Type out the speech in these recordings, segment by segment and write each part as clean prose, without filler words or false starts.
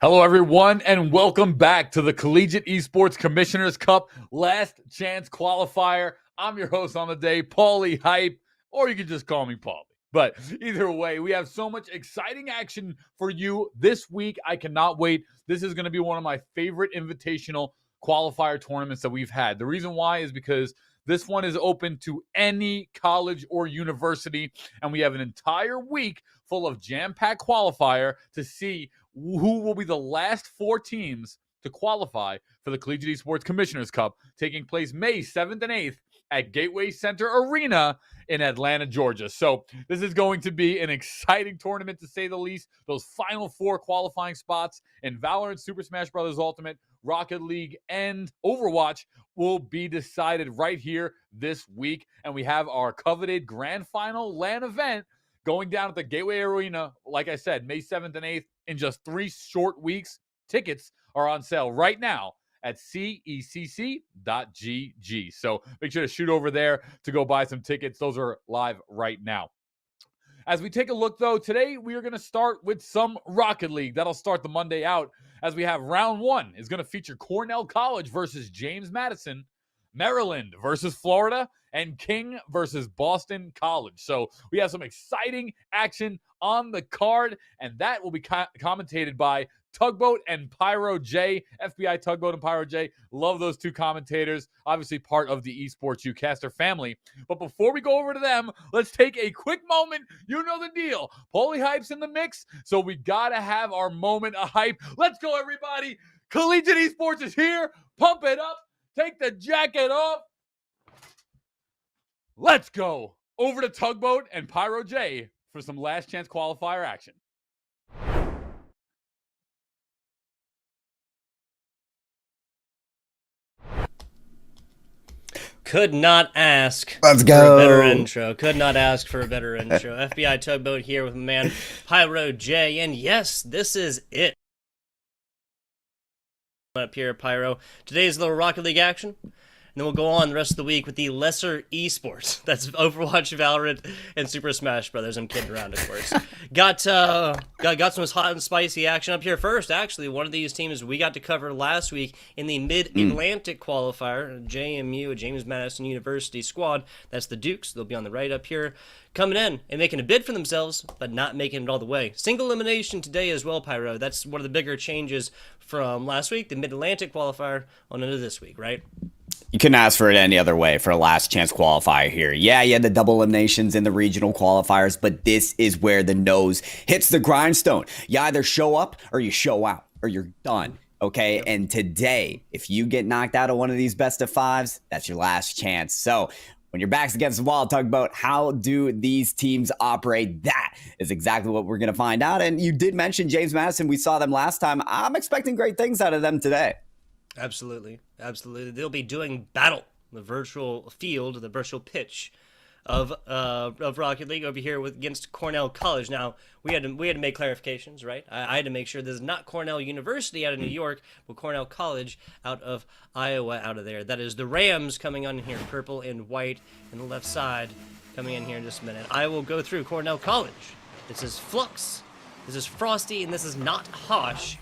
Hello, everyone, and welcome back to the Collegiate Esports Commissioner's Cup Last Chance Qualifier. I'm your host on the day, Paulie Hype, or you can just call me Paulie. But either way, we have so much exciting action for you this week. I cannot wait. This is going to be one of my favorite invitational qualifier tournaments that we've had. The reason why is because this one is open to any college or university, and we have an entire week full of jam-packed qualifier to see who will be the last four teams to qualify for the Collegiate Esports Commissioner's Cup, taking place May 7th and 8th at Gateway Center Arena in Atlanta, Georgia. So this is going to be an exciting tournament, to say the least. Those final four qualifying spots in Valorant, Super Smash Bros. Ultimate, Rocket League, and Overwatch will be decided right here this week. And we have our coveted grand final LAN event going down at the Gateway Arena, like I said, May 7th and 8th in just 3 short weeks. Tickets are on sale right now at CECC.GG. So make sure to shoot over there to go buy some tickets. Those are live right now. As we take a look, though, today we are going to start with some Rocket League. That'll start the Monday out, as we have round one is going to feature Cornell College versus James Madison, Maryland versus Florida, and King versus Boston College. So we have some exciting action on the card, and that will be commentated by Tugboat and Pyro J. FBI Tugboat and Pyro J. Love those two commentators. Obviously part of the Esports Ucaster family. But before we go over to them, let's take a quick moment. You know the deal. Paulie Hype's in the mix, so we got to have our moment of hype. Let's go, everybody. Collegiate Esports is here. Pump it up. Take the jacket off. Let's go over to Tugboat and Pyro J for some last chance qualifier action. Could not ask Let's for go. a better intro. Could not ask for a better intro. FBI Tugboat here with my man Pyro J. And yes, this is it. Up here, Pyro. Today's little Rocket League action. And then we'll go on the rest of the week with the lesser esports. That's Overwatch, Valorant, and Super Smash Brothers. I'm kidding around, of course. Got some hot and spicy action up here first. Actually, one of these teams we got to cover last week in the Mid-Atlantic qualifier, JMU, James Madison University squad. That's the Dukes. They'll be on the right up here, coming in and making a bid for themselves, but not making it all the way. Single elimination today as well, Pyro. That's one of the bigger changes from last week, the Mid-Atlantic qualifier, on into this week, right? You couldn't ask for it any other way for a last chance qualifier here. Yeah, you had the double eliminations in the regional qualifiers, but this is where the nose hits the grindstone. You either show up or you show out or you're done. Okay, and today, if you get knocked out of one of these best of fives, that's your last chance. So when your back's against the wall, Tugboat, how do these teams operate? That is exactly what we're going to find out. And you did mention James Madison. We saw them last time. I'm expecting great things out of them today. Absolutely. Absolutely. They'll be doing battle, the virtual field, the virtual pitch of Rocket League over here against Cornell College. Now, we had to make clarifications, right? I had to make sure this is not Cornell University out of New York, but Cornell College out of Iowa out of there. That is the Rams coming on here, purple and white, and the left side coming in here in just a minute. I will go through Cornell College. This is Flux, this is Frosty, and this is not Hosh.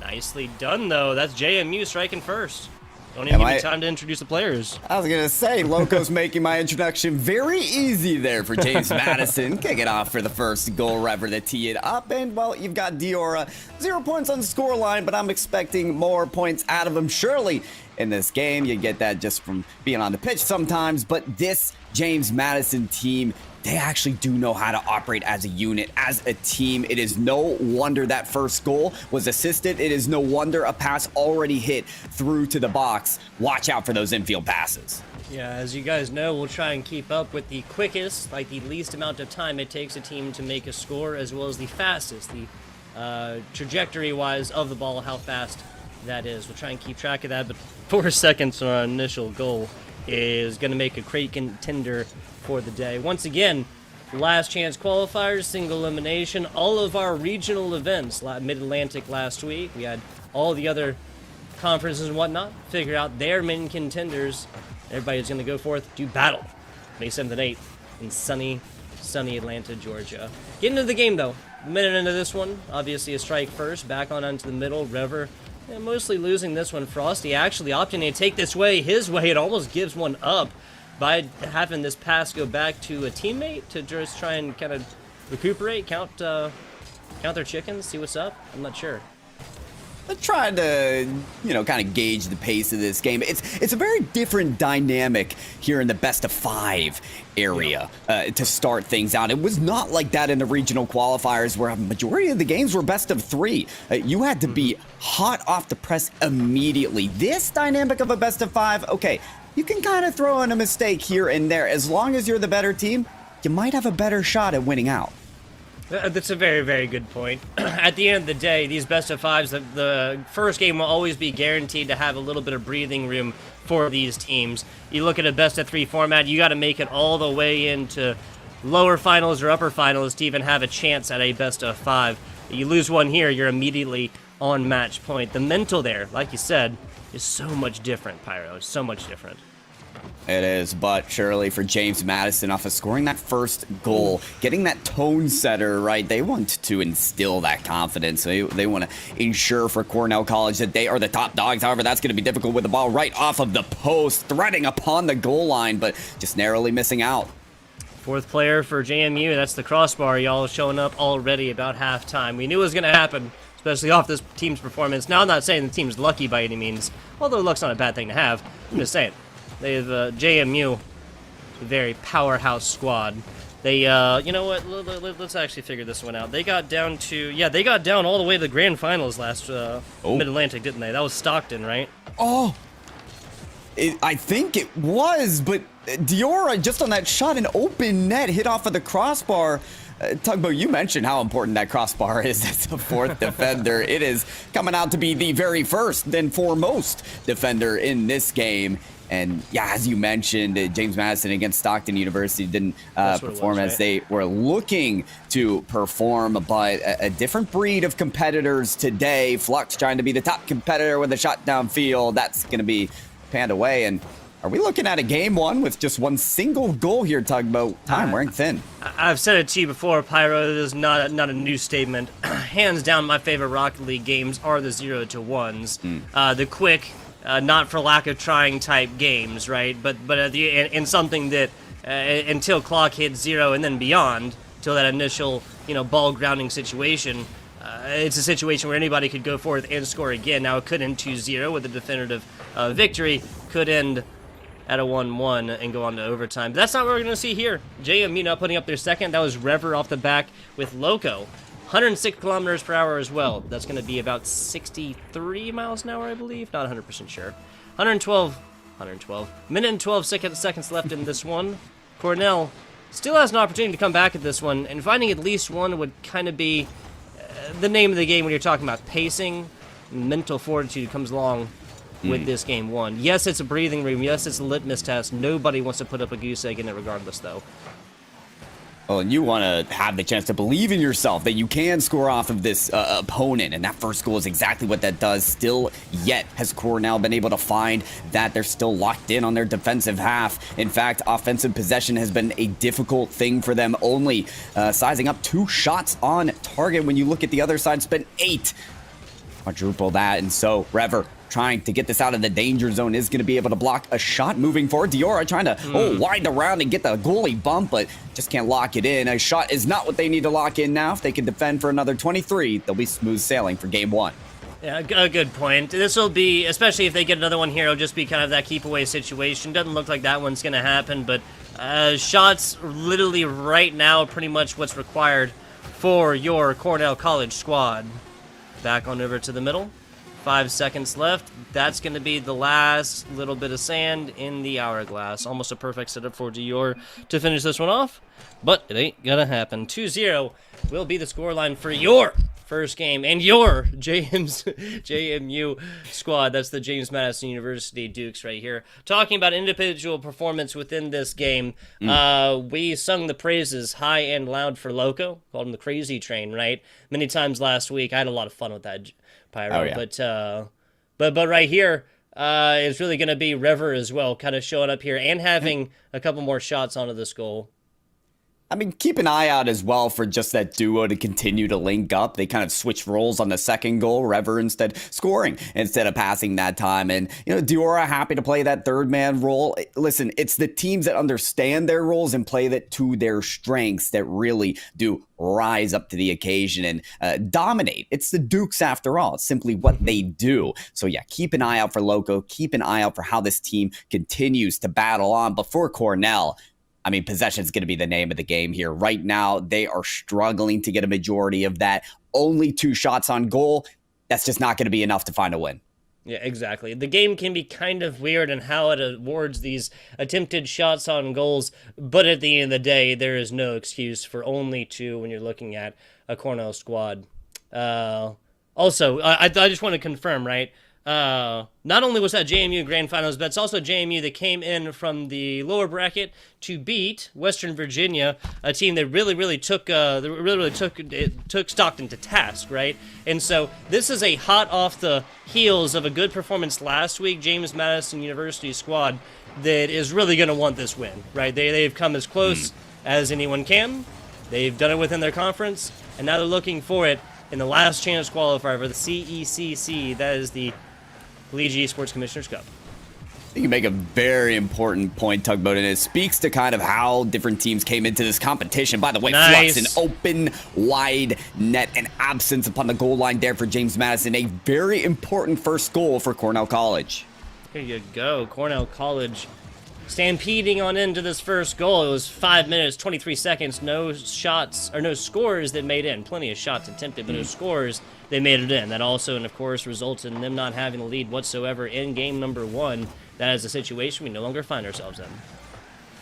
Nicely done, though. That's JMU striking first. Don't even give me time to introduce the players. I was going to say, Loco's making my introduction very easy there for James Madison. Kicking off for the first goal right for the tee it up. And, well, you've got Diora. 0 points on the scoreline, but I'm expecting more points out of him. Surely in this game, you get that just from being on the pitch sometimes. But this James Madison team, they actually do know how to operate as a unit, as a team. It is no wonder that first goal was assisted. It is no wonder a pass already hit through to the box. Watch out for those infield passes. Yeah, as you guys know, we'll try and keep up with the quickest, like the least amount of time it takes a team to make a score, as well as the fastest, the trajectory-wise of the ball, how fast that is. We'll try and keep track of that, but 4 seconds on our initial goal is going to make a great contender for the day. Once again, last chance qualifiers, single elimination, all of our regional events, Mid-Atlantic last week. We had all the other conferences and whatnot figure out their main contenders. Everybody's going to go forth to battle May 7th and 8th in sunny sunny Atlanta, Georgia. Getting into the game, though. A minute into this one, obviously a strike first. Back on onto the middle. Rever mostly losing this one. Frosty actually opting to take this way his way. It almost gives one up by having this pass go back to a teammate to just try and kind of recuperate, count their chickens, see what's up. I'm not sure. Let's try to, kind of gauge the pace of this game. It's a very different dynamic here in the best of 5 area to start things out. It was not like that in the regional qualifiers where a majority of the games were best of 3. You had to be hot off the press immediately. This dynamic of a best of 5, okay, you can kind of throw in a mistake here and there. As long as you're the better team, you might have a better shot at winning out. That's a very, very good point. At the end of the day, these best of 5s, the first game will always be guaranteed to have a little bit of breathing room for these teams. You look at a best of 3 format, you got to make it all the way into lower finals or upper finals to even have a chance at a best of 5. You lose one here, you're immediately on match point. The mental there, like you said, is so much different, Pyro. So much different. It is, but surely for James Madison, off of scoring that first goal, getting that tone setter, right, they want to instill that confidence. They want to ensure for Cornell College that they are the top dogs. However, that's going to be difficult with the ball right off of the post, threading upon the goal line, but just narrowly missing out. 4th player for JMU, that's the crossbar. Y'all showing up already about halftime. We knew it was going to happen, especially off this team's performance. Now, I'm not saying the team's lucky by any means, although luck's not a bad thing to have. I'm just saying. They have JMU, a very powerhouse squad. They, you know what? Let's actually figure this one out. They got down to, they got down all the way to the grand finals last Mid-Atlantic, didn't they? That was Stockton, right? Oh, I think it was, but Diora just on that shot, an open net hit off of the crossbar. Tugboat, you mentioned how important that crossbar is as a 4th defender. It is coming out to be the very first and foremost defender in this game. And yeah, as you mentioned, James Madison against Stockton University didn't perform as they were looking to perform, but a different breed of competitors today. Flux trying to be the top competitor with a shot downfield. That's going to be panned away. And are we looking at a game 1 with just one single goal here, Tugboat? Time wearing thin. I've said it to you before, Pyro. This is not a new statement. Hands down, my favorite Rocket League games are the 0-1s. The quick, not for lack of trying type games, right? But in something that until clock hits 0 and then beyond, till that initial ball grounding situation, it's a situation where anybody could go forth and score again. Now it could end 2-0 with a definitive victory. Could end at a 1-1 and go on to overtime. But that's not what we're going to see here. JMU now putting up their second. That was Rever off the back with Loco. 106 kilometers per hour as well. That's going to be about 63 miles an hour, I believe. Not 100% sure. 112. Minute and 12 seconds left in this one. Cornell still has an opportunity to come back at this one, and finding at least one would kind of be the name of the game when you're talking about pacing. Mental fortitude comes along with this game 1. Yes, it's a breathing room. Yes, it's a litmus test. Nobody wants to put up a goose egg in it regardless, though. Oh, and you want to have the chance to believe in yourself that you can score off of this opponent, and that first goal is exactly what that does. Still yet has Cornell been able to find that they're still locked in on their defensive half. In fact, offensive possession has been a difficult thing for them, only sizing up 2 shots on target. When you look at the other side, spent 8. Quadruple that, and so Rever trying to get this out of the danger zone is going to be able to block a shot moving forward. Diora trying to wind around and get the goalie bump, but just can't lock it in. A shot is not what they need to lock in now. If they can defend for another 23, they'll be smooth sailing for game 1. Yeah, a good point. This will be, especially if they get another one here, it'll just be kind of that keep away situation. Doesn't look like that one's going to happen, but shots literally right now pretty much what's required for your Cornell College squad. Back on over to the middle. 5 seconds left. That's going to be the last little bit of sand in the hourglass. Almost a perfect setup for Dior to finish this one off, but it ain't going to happen. 2-0 will be the scoreline for your first game and your JMU squad. That's the James Madison University Dukes right here. Talking about individual performance within this game, we sung the praises high and loud for Loco, called him the Crazy Train, right? Many times last week. I had a lot of fun with that, Pyro. Oh, yeah. But right here, it's really going to be Rever as well, kind of showing up here and having a couple more shots onto this goal. I mean, keep an eye out as well for just that duo to continue to link up. They kind of switch roles on the second goal. Rever instead scoring instead of passing that time. And, Diora happy to play that third man role. Listen, it's the teams that understand their roles and play that to their strengths that really do rise up to the occasion and dominate. It's the Dukes after all. It's simply what they do. So yeah, keep an eye out for Loco. Keep an eye out for how this team continues to battle on. But for Cornell, I mean, possession is going to be the name of the game here. Right now, they are struggling to get a majority of that. Only 2 shots on goal. That's just not going to be enough to find a win. Yeah, exactly. The game can be kind of weird in how it awards these attempted shots on goals, but at the end of the day, there is no excuse for only 2 when you're looking at a Cornell squad. Also, I just want to confirm, right? Not only was that JMU Grand Finals, but it's also JMU that came in from the lower bracket to beat Western Virginia, a team that really took Stockton to task, right? And so this is a hot off the heels of a good performance last week, James Madison University squad that is really going to want this win, right? They've come as close as anyone can. They've done it within their conference, and now they're looking for it in the last chance qualifier for the CECC. That is the Collegiate Esports Commissioners Cup. You make a very important point, Tugboat, and it speaks to kind of how different teams came into this competition. By the way, nice. Flux, an open, wide net, and absence upon the goal line there for James Madison. A very important first goal for Cornell College. Here you go, Cornell College stampeding on into this first goal. It was 5 minutes, 23 seconds, no shots, or no scores that made in. Plenty of shots attempted, but no scores they made it in. That also, and of course, resulted in them not having a lead whatsoever in game number 1. That is a situation we no longer find ourselves in.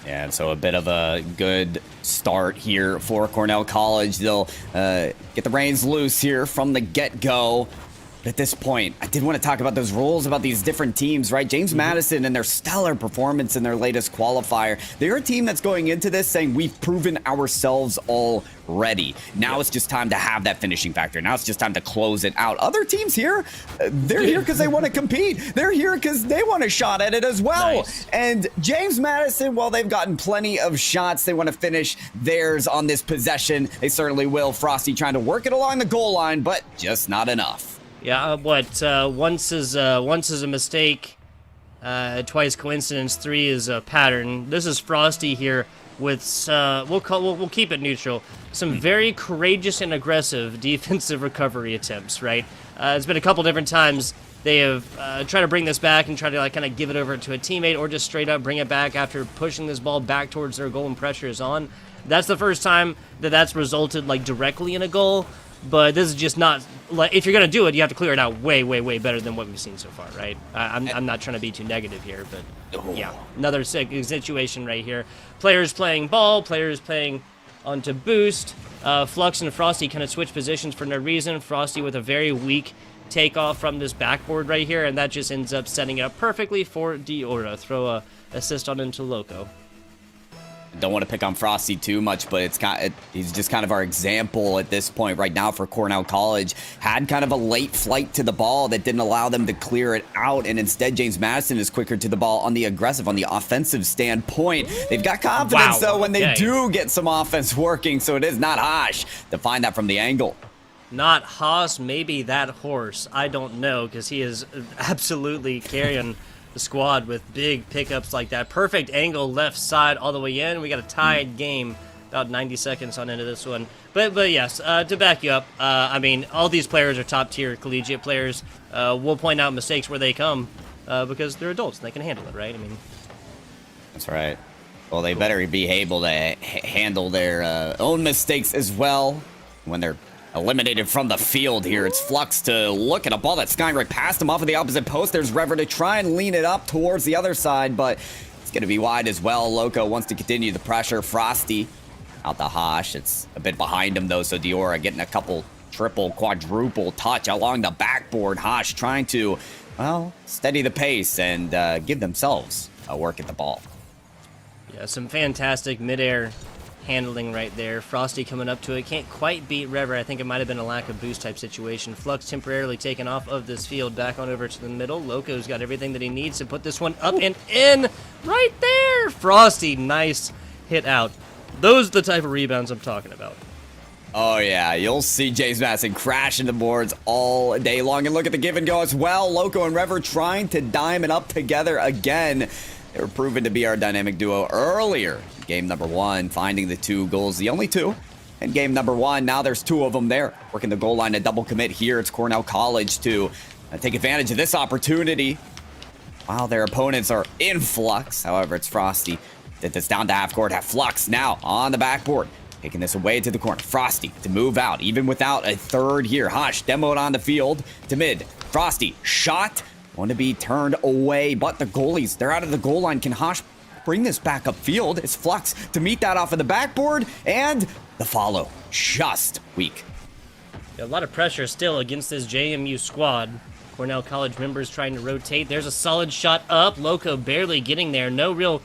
Yeah, and so a bit of a good start here for Cornell College. They'll get the reins loose here from the get-go. But at this point, I did want to talk about those rules, about these different teams, right? James Madison and their stellar performance in their latest qualifier. They're a team that's going into this saying, we've proven ourselves already. Now it's just time to have that finishing factor. Now it's just time to close it out. Other teams here, they're here because they want to compete. They're here because they want a shot at it as well. Nice. And James Madison, while they've gotten plenty of shots, they want to finish theirs on this possession. They certainly will. Frosty trying to work it along the goal line, but just not enough. Yeah, once is a mistake, twice coincidence, 3 is a pattern. This is Frosty here with we'll keep it neutral. Some very courageous and aggressive defensive recovery attempts. Right, it's been a couple different times they have tried to bring this back and try to kind of give it over to a teammate, or just straight up bring it back after pushing this ball back towards their goal and pressure is on. That's the first time that's resulted directly in a goal. But this is just not, if you're going to do it, you have to clear it out way better than what we've seen so far, right? I'm not trying to be too negative here, but yeah, another situation right here. Players playing ball, players playing onto boost. Flux and Frosty kind of switch positions for no reason. Frosty with a very weak takeoff from this backboard right here, and that just ends up setting it up perfectly for Diora. Throw a assist on into Loco. Don't want to pick on Frosty too much, but he's just kind of our example at this point right now for Cornell College. Had kind of a late flight to the ball that didn't allow them to clear it out, and instead James Madison is quicker to the ball on the aggressive, on the offensive standpoint. They've got confidence, though, when they do get some offense working, so it is not Hosh to find that from the angle. Not Haas, maybe that horse. I don't know, because he is absolutely carrying the squad with big pickups like that. Perfect angle left side all the way in. We got a tied game, about 90 seconds on into this one. But yes, to back you up, I mean, all these players are top tier collegiate players. We'll point out mistakes where they come because they're adults and they can handle it, right? I mean, that's right. Well, they better be able to handle their own mistakes as well when they're eliminated from the field here. It's Flux to look at a ball that's skying right past him off of the opposite post. There's Rever to try and lean it up towards the other side, but it's going to be wide as well. Loco wants to continue the pressure. Frosty out the Hosh. It's a bit behind him, though, so Diora getting a couple triple, quadruple touch along the backboard. Hosh trying to, well, steady the pace and give themselves a work at the ball. Yeah, some fantastic midair handling right there. Frosty coming up to it. Can't quite beat Rever. I think it might have been a lack of boost type situation. Flux temporarily taken off of this field, back on over to the middle. Loco's got everything that he needs to put this one up and in right there. Frosty, nice hit out Those are the type of rebounds I'm talking about. Oh, yeah. You'll see James Madison crashing the boards all day long. And look at the give and go as well. Loco and Rever trying to dime it up together again. They were proven to be our dynamic duo earlier. Game number 1, finding the 2 goals, the only 2. And game number 1, now there's 2 of them there. Working the goal line to double commit here. It's Cornell College to take advantage of this opportunity while their opponents are in flux. However, it's Frosty. Did this down to half court, have flux now on the backboard. Taking this away to the corner. Frosty to move out, even without a third here. Hush, demoed on the field to mid. Frosty, shot. Want to be turned away, but the goalies, they're out of the goal line. Can Hosh bring this back upfield? It's Flux to meet that off of the backboard, and the follow. Just weak. A lot of pressure still against this JMU squad. Cornell College members trying to rotate. There's a solid shot up. Loco barely getting there. No real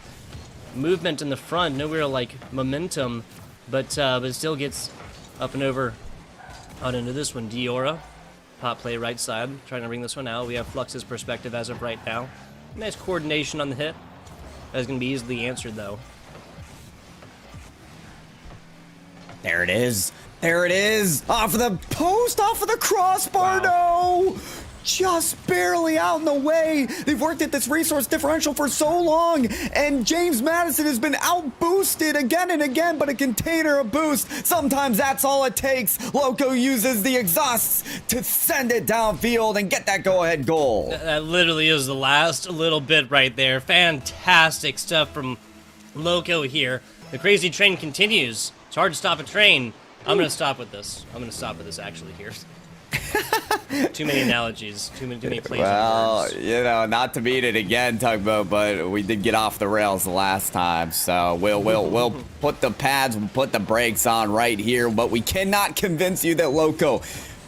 movement in the front. No real, momentum. But it still gets up and over out into this one. Diora, pop play right side, trying to bring this one out. We have Flux's perspective as of right now. Nice coordination on the hit. That's going to be easily answered, though. There it is. There it is. Off of the post, off of the crossbar. Wow. No. Just barely out in the way. They've worked at this resource differential for so long, and James Madison has been out boosted again and again, but a container of boost, sometimes that's all it takes. Loco uses the exhausts to send it downfield and get that go-ahead goal. That literally is the last little bit right there. Fantastic stuff from Loco here. The crazy train continues. It's hard to stop a train. I'm going to stop with this. Actually here. Too many analogies, too many plays on words. Not to beat it again, Tugboat, but we did get off the rails the last time, so we'll put the pads, we'll put the brakes on right here, but we cannot convince you that Loco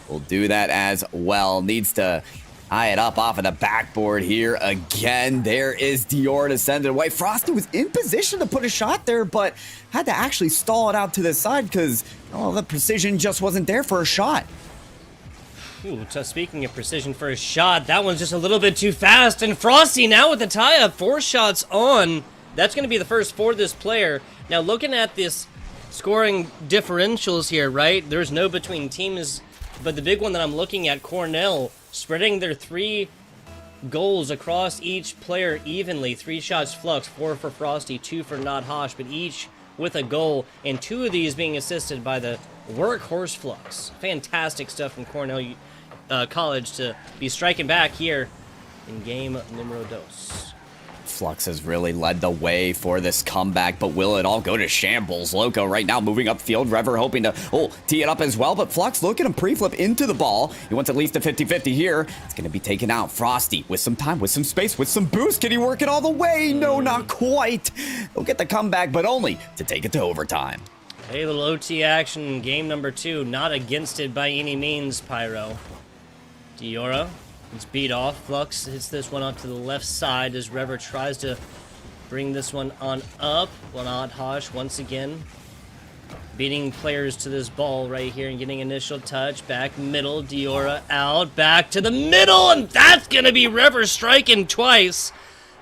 will do that as well. Needs to tie it up off of the backboard here again. There is Dior to send it away. Frosty was in position to put a shot there, but had to actually stall it out to the side because the precision just wasn't there for a shot. Ooh, so speaking of precision for a shot, that one's just a little bit too fast. And Frosty now with the tie-up, 4 shots on. That's going to be the first for this player. Now, looking at this scoring differentials here, right? There's no between teams, but the big one that I'm looking at, Cornell, spreading their 3 goals across each player evenly. 3 shots Flux, 4 for Frosty, 2 for Not Hosh, but each with a goal, and 2 of these being assisted by the workhorse Flux. Fantastic stuff from Cornell College to be striking back here in game numero 2. Flux has really led the way for this comeback, but will it all go to shambles? Loco right now moving upfield. Rever hoping to tee it up as well, but Flux, look at him pre-flip into the ball. He wants at least a 50-50 here. It's going to be taken out. Frosty with some time, with some space, with some boost. Can he work it all the way? No, not quite. He'll get the comeback, but only to take it to overtime. A little OT action in game number 2. Not against it by any means, Pyro. Diora is beat off. Flux hits this one up to the left side as Rever tries to bring this one on up. Not Hosh once again beating players to this ball right here and getting initial touch. Back middle, Diora out, back to the middle, and that's going to be Rever striking twice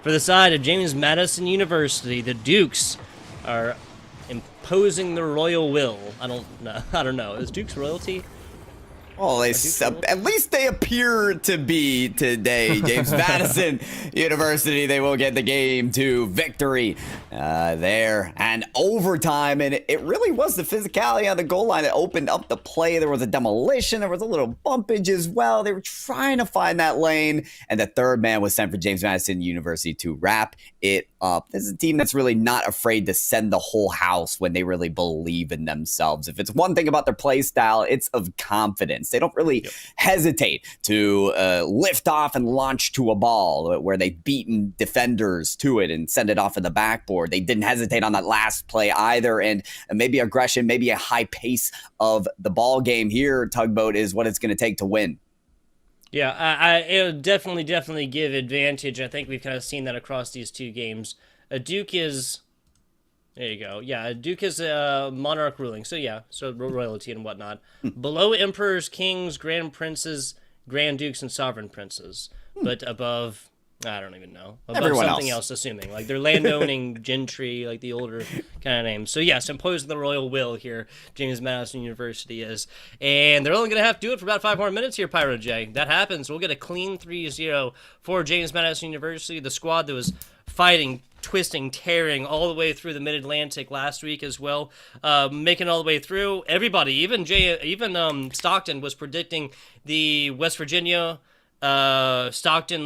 for the side of James Madison University. The Dukes are imposing the royal will. I don't know. Is Dukes royalty? Well, at least they appear to be today. James Madison University, they will get the game 2 victory there and overtime. And it really was the physicality on the goal line that opened up the play. There was a demolition. There was a little bumpage as well. They were trying to find that lane. And the third man was sent for James Madison University to wrap it up. This is a team that's really not afraid to send the whole house when they really believe in themselves. If it's one thing about their play style, it's of confidence. They don't really hesitate to lift off and launch to a ball where they've beaten defenders to it and send it off of the backboard. They didn't hesitate on that last play either. And maybe aggression, maybe a high pace of the ball game here, Tugboat, is what it's going to take to win. Yeah, it'll definitely give advantage. I think we've kind of seen that across these 2 games. Duke is... There you go. Yeah, Duke is monarch ruling. So yeah, so royalty and whatnot. Below emperors, kings, grand princes, grand dukes, and sovereign princes. But above I don't even know. Above Everyone something else, assuming. Like they're landowning gentry, like the older kind of names. So yes, imposing the royal will here, James Madison University is. And they're only going to have to do it for about 5 more minutes here, Pyro J. That happens. We'll get a clean 3-0 for James Madison University, the squad that was fighting, twisting, tearing all the way through the Mid-Atlantic last week as well, making all the way through. Everybody, even Stockton was predicting the West Virginia Stockton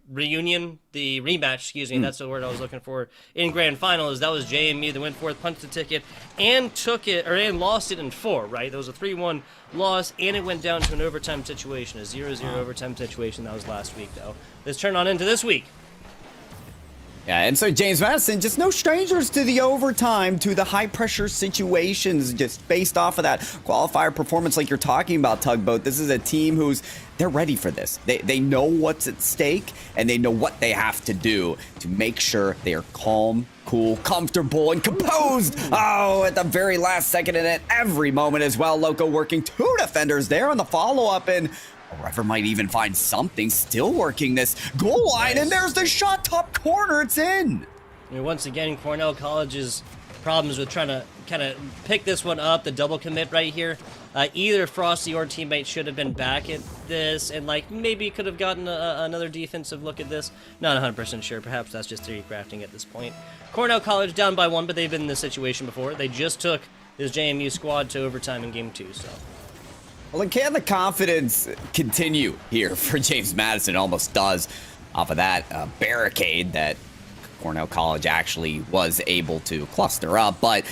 reunion, the rematch, excuse me, that's the word I was looking for, in grand finals. That was JMU that went forth, punched the ticket, and lost it in 4, right? There was a 3-1 loss, and it went down to an overtime situation, a 0-0 overtime situation. That was last week, though. Let's turn on into this week. Yeah, and so James Madison, just no strangers to the overtime, to the high-pressure situations, just based off of that qualifier performance like you're talking about, Tugboat. This is a team they're ready for this. They know what's at stake, and they know what they have to do to make sure they are calm, cool, comfortable, and composed. Oh, at the very last second and at every moment as well. Loco working 2 defenders there on the follow-up, and Rever might even find something, still working this goal line, and there's the shot, top corner, it's in. I mean, once again, Cornell College's problems with trying to kind of pick this one up, the double commit right here. Either Frosty or teammate should have been back at this, and maybe could have gotten another defensive look at this. Not 100% sure. Perhaps that's just theory crafting at this point. Cornell College down by 1, but they've been in this situation before. They just took this JMU squad to overtime in Game 2, so... Well, and can the confidence continue here for James Madison? It almost does off of that barricade that Cornell College actually was able to cluster up. But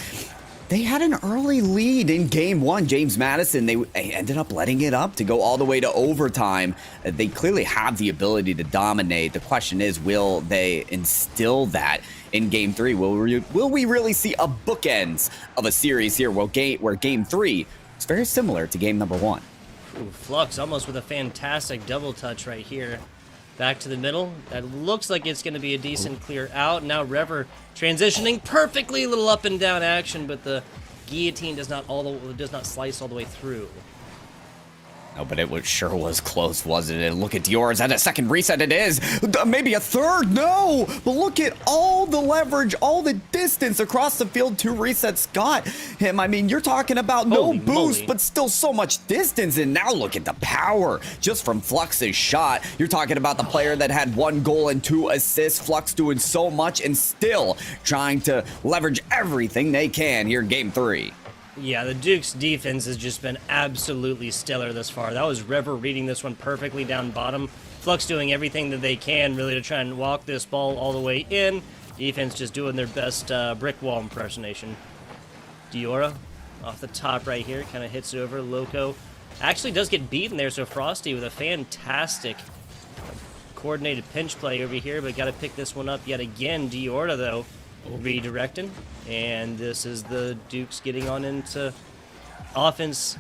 they had an early lead in Game 1. James Madison, they ended up letting it up to go all the way to overtime. They clearly have the ability to dominate. The question is, will they instill that in Game 3? Will we really see a bookends of a series here where Game 3... it's very similar to game number 1. Ooh, Flux almost with a fantastic double touch right here. Back to the middle. That looks like it's going to be a decent clear out. Now Rever transitioning perfectly, a little up and down action, but the guillotine does not slice all the way through. No, but it sure was close, wasn't it? Look at Dior's at a second reset. It is. Maybe a third. No. But look at all the leverage, all the distance across the field. 2 resets got him. I mean, you're talking about no boost, but still so much distance. And now look at the power just from Flux's shot. You're talking about the player that had 1 goal and 2 assists. Flux doing so much and still trying to leverage everything they can here in Game 3. Yeah, the Duke's defense has just been absolutely stellar this far. That was Rever reading this one perfectly down bottom. Flux doing everything that they can really to try and walk this ball all the way in. Defense just doing their best brick wall impersonation. Diora off the top right here, kind of hits it over. Loco actually does get beaten there, so Frosty with a fantastic coordinated pinch play over here, but got to pick this one up yet again. Diora, though, redirecting, and this is the Dukes getting on into offense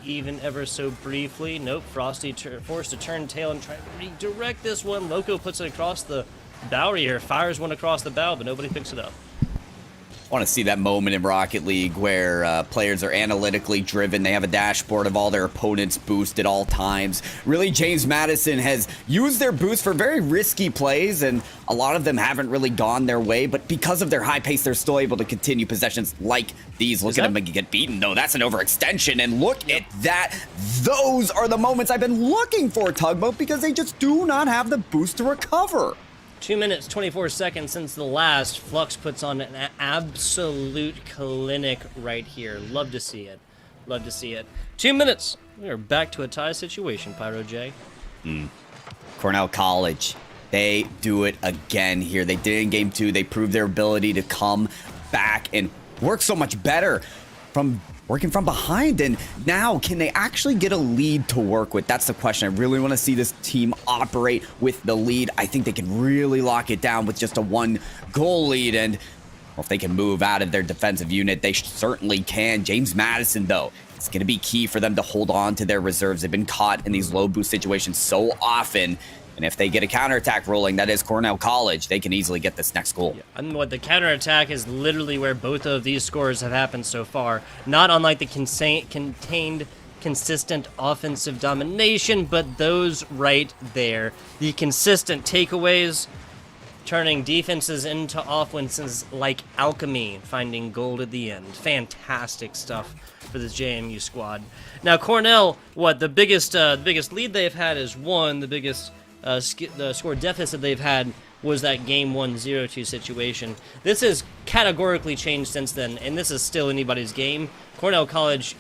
even ever so briefly. Nope, Frosty forced to turn tail and try to redirect this one. Loco puts it across the bow here, fires one across the bow, but nobody picks it up. I want to see that moment in Rocket League where players are analytically driven. They have a dashboard of all their opponents' boost at all times. Really, James Madison has used their boost for very risky plays, and a lot of them haven't really gone their way. But because of their high pace, they're still able to continue possessions like these. Look at them get beaten. No, that's an overextension. And look at that. Those are the moments I've been looking for, Tugboat, because they just do not have the boost to recover. 2 minutes, 24 seconds since the last. Flux puts on an absolute clinic right here. Love to see it. Love to see it. 2 minutes. We are back to a tie situation, Pyro J. Cornell College, they do it again here. They did it in Game 2. They proved their ability to come back and work so much better from working from behind, and now can they actually get a lead to work with? That's the question. I really want to see this team operate with the lead. I think they can really lock it down with just a 1-goal lead, and well, if they can move out of their defensive unit, they certainly can. James Madison, though, it's going to be key for them to hold on to their reserves. They've been caught in these low boost situations so often, and if they get a counterattack rolling, that is Cornell College, they can easily get this next goal. Yeah. And what the counterattack is literally where both of these scores have happened so far. Not unlike the contained consistent offensive domination, but those right there, the consistent takeaways, turning defenses into offenses like alchemy, finding gold at the end. Fantastic stuff for this JMU squad. Now Cornell, the biggest lead they've had is 1. The biggest the score deficit they've had was that game 1 0-2 situation. This has categorically changed since then, and this is still anybody's game. Cornell College,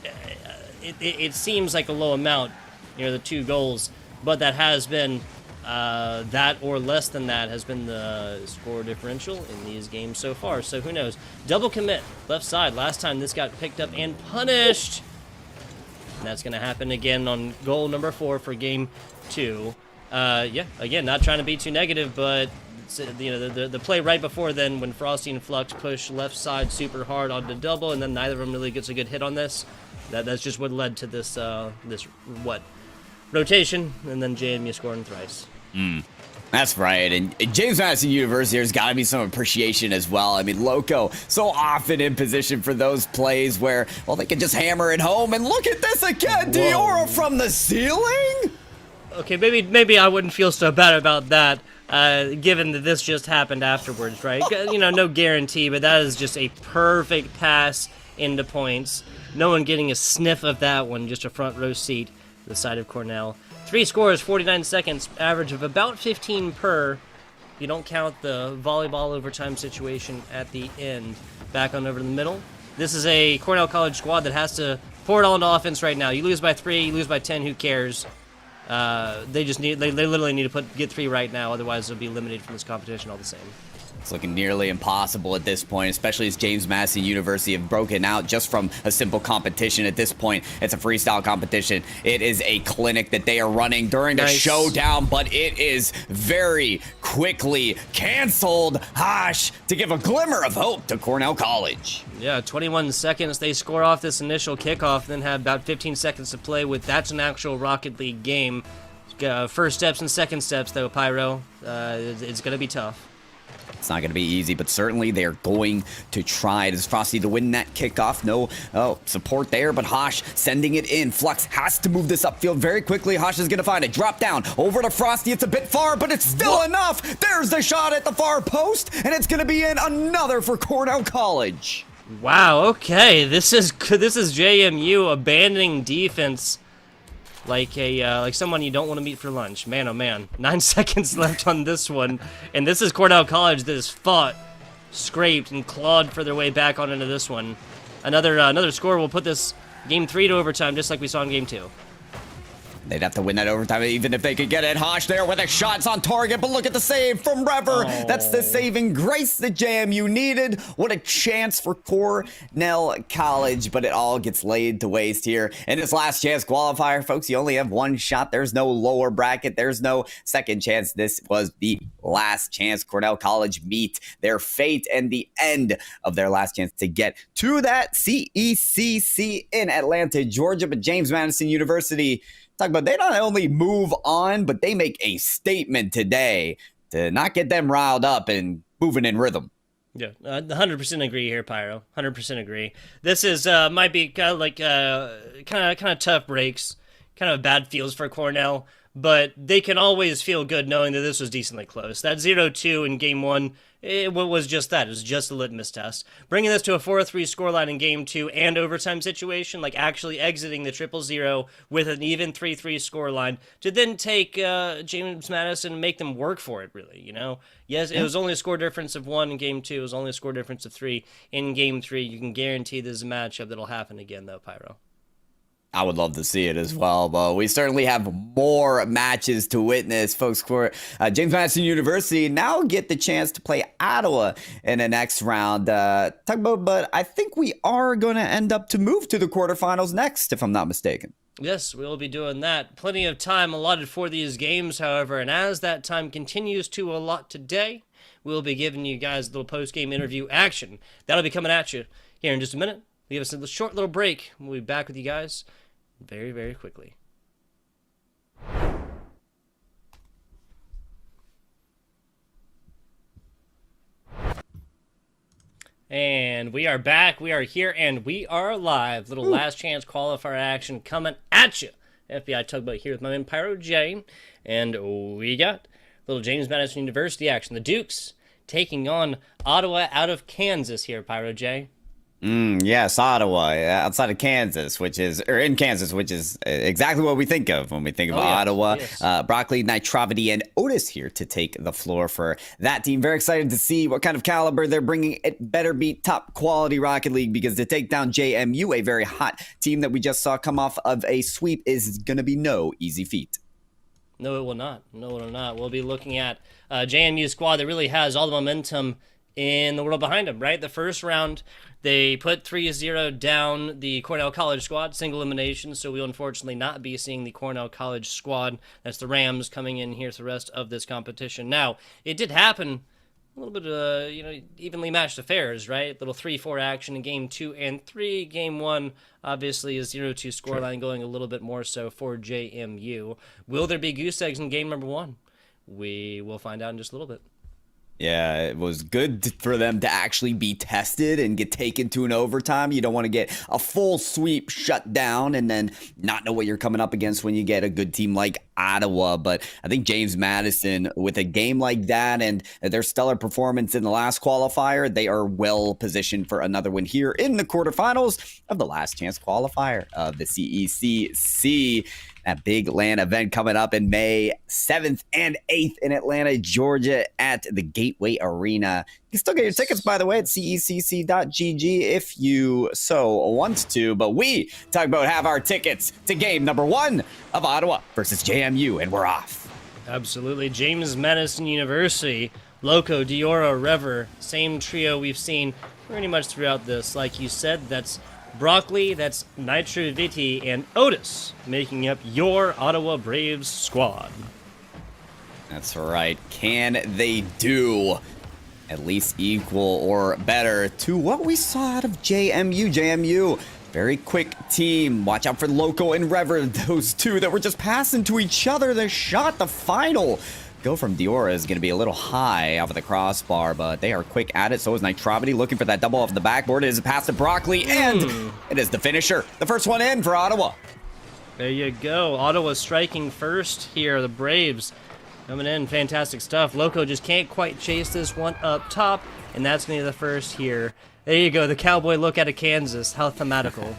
it seems like a low amount, the 2 goals, but that has been that or less than that has been the score differential in these games so far. So who knows? Double commit, left side. Last time this got picked up and punished. And that's going to happen again on goal number 4 for game 2. Again, not trying to be too negative, but the play right before then when Frosty and Flux push left side super hard onto double, and then neither of them really gets a good hit on this. That's just what led to this rotation, and then JMU scoring thrice. That's right, and James Madison University, there's got to be some appreciation as well. I mean, Loco so often in position for those plays where, well, they can just hammer it home, and look at this again, Diora from the ceiling? Okay, maybe I wouldn't feel so bad about that, given that this just happened afterwards, right? No guarantee, but that is just a perfect pass into points. No one getting a sniff of that one, just a front row seat to the side of Cornell. 3 scores, 49 seconds, average of about 15 per. You don't count the volleyball overtime situation at the end. Back on over to the middle. This is a Cornell College squad that has to pour it all into offense right now. You lose by 3, you lose by 10, who cares? They literally need to get 3 right now, otherwise they'll be eliminated from this competition all the same. It's looking nearly impossible at this point, especially as James Madison University have broken out just from a simple competition at this point. It's a freestyle competition. It is a clinic that they are running during the showdown, but it is very quickly canceled. Hosh to give a glimmer of hope to Cornell College. Yeah, 21 seconds. They score off this initial kickoff, then have about 15 seconds to play with. That's an actual Rocket League game. First steps and second steps, though, Pyro. It's going to be tough. It's not going to be easy, but certainly they're going to try. It is Frosty to win that kickoff. No support there, but Hosh sending it in. Flux has to move this upfield very quickly. Hosh is going to find it. Drop down over to Frosty. It's a bit far, but it's still enough. There's the shot at the far post, and it's going to be in another for Cornell College. Wow, okay. This is JMU abandoning defense like someone you don't want to meet for lunch. Man, oh man. 9 seconds left on this one. And this is Cornell College that has fought, scraped, and clawed for their way back on into this one. Another score will put this game 3 to overtime, just like we saw in game 2. They'd have to win that overtime even if they could get it. Hosh there with a shot's on target, but look at the save from Rever. Oh. That's the saving grace that JMU needed. What a chance for Cornell College, but it all gets laid to waste here. In this last chance qualifier, folks, you only have 1 shot. There's no lower bracket. There's no second chance. This was the last chance. Cornell College meet their fate and the end of their last chance to get to that CECC in Atlanta, Georgia. But James Madison University, talk about, they not only move on, but they make a statement today to not get them riled up and moving in rhythm. Yeah, 100% agree here, Pyro. 100% agree. This is might be kind of tough breaks, kind of bad feels for Cornell, but they can always feel good knowing that this was decently close. That 0-2 in game 1, it was just that. It was just a litmus test. Bringing this to a 4-3 scoreline in game 2 and overtime situation, like actually exiting the 0-0 with an even 3-3 scoreline, to then take James Madison and make them work for it, really, Yes, it was only a score difference of 1 in game 2. It was only a score difference of 3 in game 3. You can guarantee this is a matchup that'll happen again, though, Pyro. I would love to see it as well, but we certainly have more matches to witness, folks. For James Madison University now get the chance to play Ottawa in the next round. But I think we are going to end up to move to the quarterfinals next, if I'm not mistaken. Yes, we'll be doing that. Plenty of time allotted for these games, however, and as that time continues to allot today, we'll be giving you guys a little post-game interview action. That'll be coming at you here in just a minute. Give us a short little break. We'll be back with you guys very, very quickly. And we are back. We are here, and we are live. Little last chance qualifier action coming at at you. FBI Tugboat here with my man Pyro J, and we got little James Madison University action. The Dukes taking on Ottawa out of Kansas here, Pyro J. Yes, Ottawa, outside of Kansas, in Kansas, which is exactly what we think of when we think of Ottawa. Yes. Broccoli, Nitrovity, and Otis here to take the floor for that team. Very excited to see what kind of caliber they're bringing. It better be top quality Rocket League, because to take down JMU, a very hot team that we just saw come off of a sweep, is going to be no easy feat. No, it will not. No, it will not. We'll be looking at JMU squad that really has all the momentum in the world behind them, right? The first round, they put 3-0 down the Cornell College squad, single elimination, so we'll unfortunately not be seeing the Cornell College squad. That's the Rams coming in here for the rest of this competition. Now, it did happen a little bit, evenly matched affairs, right? Little 3-4 action in Game 2 and 3. Game 1, obviously, a 0-2 scoreline going a little bit more so for JMU. Will there be goose eggs in Game number 1? We will find out in just a little bit. Yeah, it was good for them to actually be tested and get taken to an overtime. You don't want to get a full sweep shut down and then not know what you're coming up against when you get a good team like Ottawa. But I think James Madison, with a game like that and their stellar performance in the last qualifier, they are well positioned for another win here in the quarterfinals of the last chance qualifier of the CECC. That big LAN event coming up in May 7th and 8th in Atlanta, Georgia at the Gateway Arena. You can still get your tickets, by the way, at cecc.gg if you so want to. But we, Tugboat, have our tickets to game number 1 of Ottawa versus JMU, and we're off. Absolutely. James Madison University, Loco, Diora, Rever, same trio we've seen pretty much throughout this. Like you said, that's Broccoli, that's Nitrovity, and Otis making up your Ottawa Braves squad. That's right. Can they do at least equal or better to what we saw out of JMU? JMU, very quick team. Watch out for Loco and Rever, those two that were just passing to each other. They shot the final. Go from Diora is going to be a little high off of the crossbar, but they are quick at it. So is Nitrovity, looking for that double off the backboard. It is a pass to Broccoli, and it is the finisher. The first one in for Ottawa. There you go. Ottawa striking first here. The Braves coming in. Fantastic stuff. Loco just can't quite chase this one up top, and that's going to be the first here. There you go. The cowboy look out of Kansas. How thematical.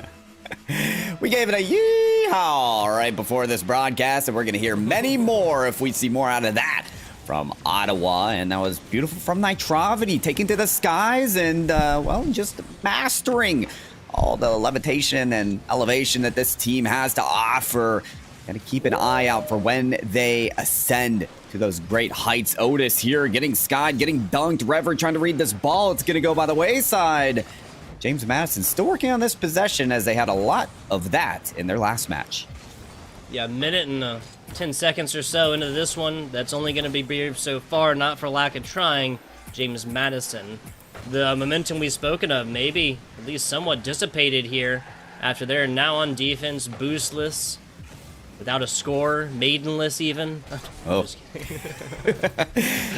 We gave it a yeehaw right before this broadcast, and we're going to hear many more if we see more out of that from Ottawa. And that was beautiful from Nitrovity, taking to the skies and, just mastering all the levitation and elevation that this team has to offer. Got to keep an eye out for when they ascend to those great heights. Otis here getting skied, getting dunked. Rever trying to read this ball. It's going to go by the wayside. James Madison still working on this possession, as they had a lot of that in their last match. Yeah, a minute and 10 seconds or so into this one. That's only going to be brief so far, not for lack of trying. James Madison. The momentum we've spoken of, maybe at least somewhat dissipated here after they're now on defense, boostless, without a score, maidenless even. Oh.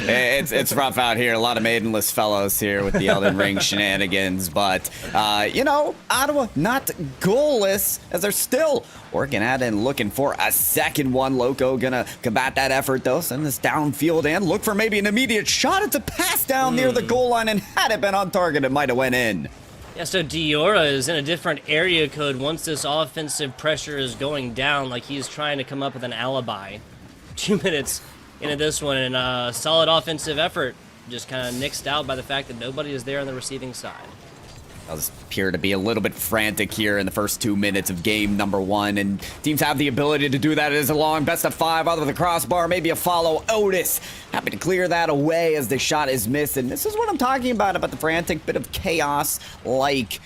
It's rough out here. A lot of maidenless fellows here with the Elden Ring shenanigans. But, Ottawa not goalless, as they're still working at it and looking for a second one. Loco gonna combat that effort, though. Send this downfield and look for maybe an immediate shot. It's a pass down near the goal line, and had it been on target, it might have went in. Yeah, so Diora is in a different area code once this offensive pressure is going down, like he's trying to come up with an alibi. 2 minutes into this one, and a solid offensive effort just kind of nixed out by the fact that nobody is there on the receiving side. Does appear to be a little bit frantic here in the first 2 minutes of game number 1, and teams have the ability to do that. It is a long best of 5 out of the crossbar, maybe a follow. Otis happy to clear that away as the shot is missed, and this is what I'm talking about the frantic bit of chaos like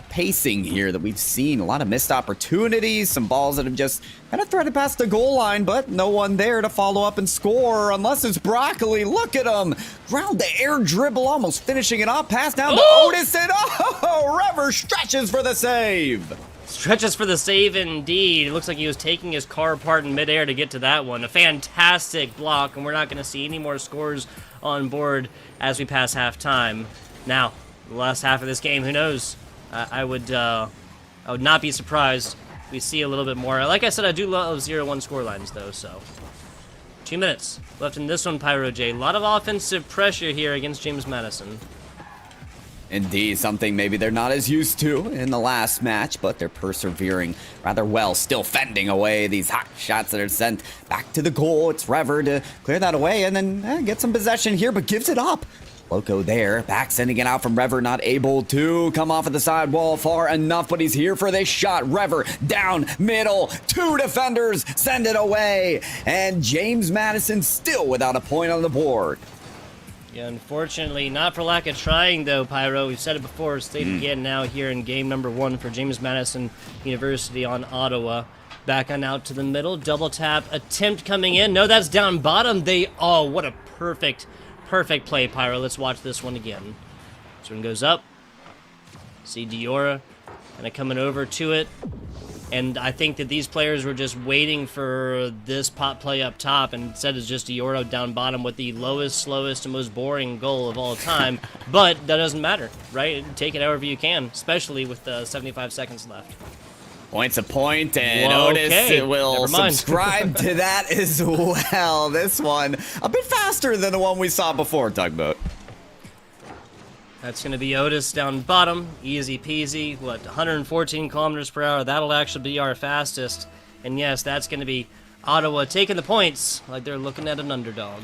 pacing here that we've seen. A lot of missed opportunities, some balls that have just kind of threaded past the goal line, but no one there to follow up and score unless it's Broccoli. Look at him. Ground the air dribble, almost finishing it off. Pass down to Otis, and Rever stretches for the save. Stretches for the save indeed. It looks like he was taking his car apart in midair to get to that one. A fantastic block, and we're not going to see any more scores on board as we pass halftime. Now, the last half of this game, who knows? I would not be surprised we see a little bit more. Like I said, I do love 0-1 score lines, though, so. 2 minutes left in this one, Pyro J. A lot of offensive pressure here against James Madison. Indeed, something maybe they're not as used to in the last match, but they're persevering rather well, still fending away these hot shots that are sent back to the goal. It's Rever to clear that away and then get some possession here, but gives it up. Loco there, back sending it out from Rever, not able to come off of the side wall far enough, but he's here for this shot. Rever down middle, 2 defenders send it away, and James Madison still without a point on the board. Yeah, unfortunately, not for lack of trying, though, Pyro. We've said it before, stated again now here in game number 1 for James Madison University on Ottawa. Back on out to the middle, double tap, attempt coming in. No, that's down bottom. Oh, what a perfect play, Pyro. Let's watch this one again. This one goes up. See Diora kind of coming over to it. And I think that these players were just waiting for this pop play up top, and instead it's just Diora down bottom with the lowest, slowest, and most boring goal of all time. But that doesn't matter, right? Take it however you can, especially with 75 seconds left. Point's a point, and Whoa, Otis okay. will Never mind. subscribe to that as well. This one a bit faster than the one we saw before, Tugboat. That's going to be Otis down bottom, easy peasy, 114 kilometers per hour. That'll actually be our fastest. And yes, that's going to be Ottawa taking the points like they're looking at an underdog.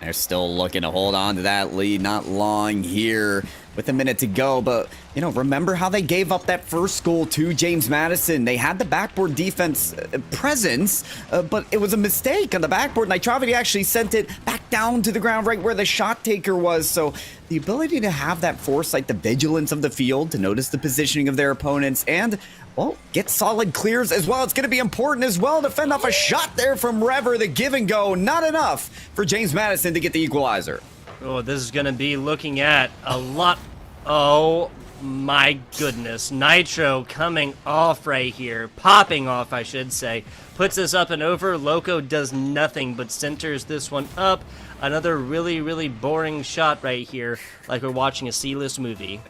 They're still looking to hold on to that lead, not long here with a minute to go. But, you know, remember how they gave up that first goal to James Madison. They had the backboard defense presence, but it was a mistake on the backboard. Nitravity actually sent it back down to the ground right where the shot taker was. So the ability to have that foresight, the vigilance of the field, to notice the positioning of their opponents, and, well, get solid clears as well. It's going to be important as well to fend off a shot there from Rever, the give and go. Not enough for James Madison to get the equalizer. Oh, this is going to be looking at a lot. Oh, my goodness. Nitro coming off right here. Popping off, I should say. Puts this up and over. Loco does nothing but centers this one up. Another really, really boring shot right here, like we're watching a C-list movie.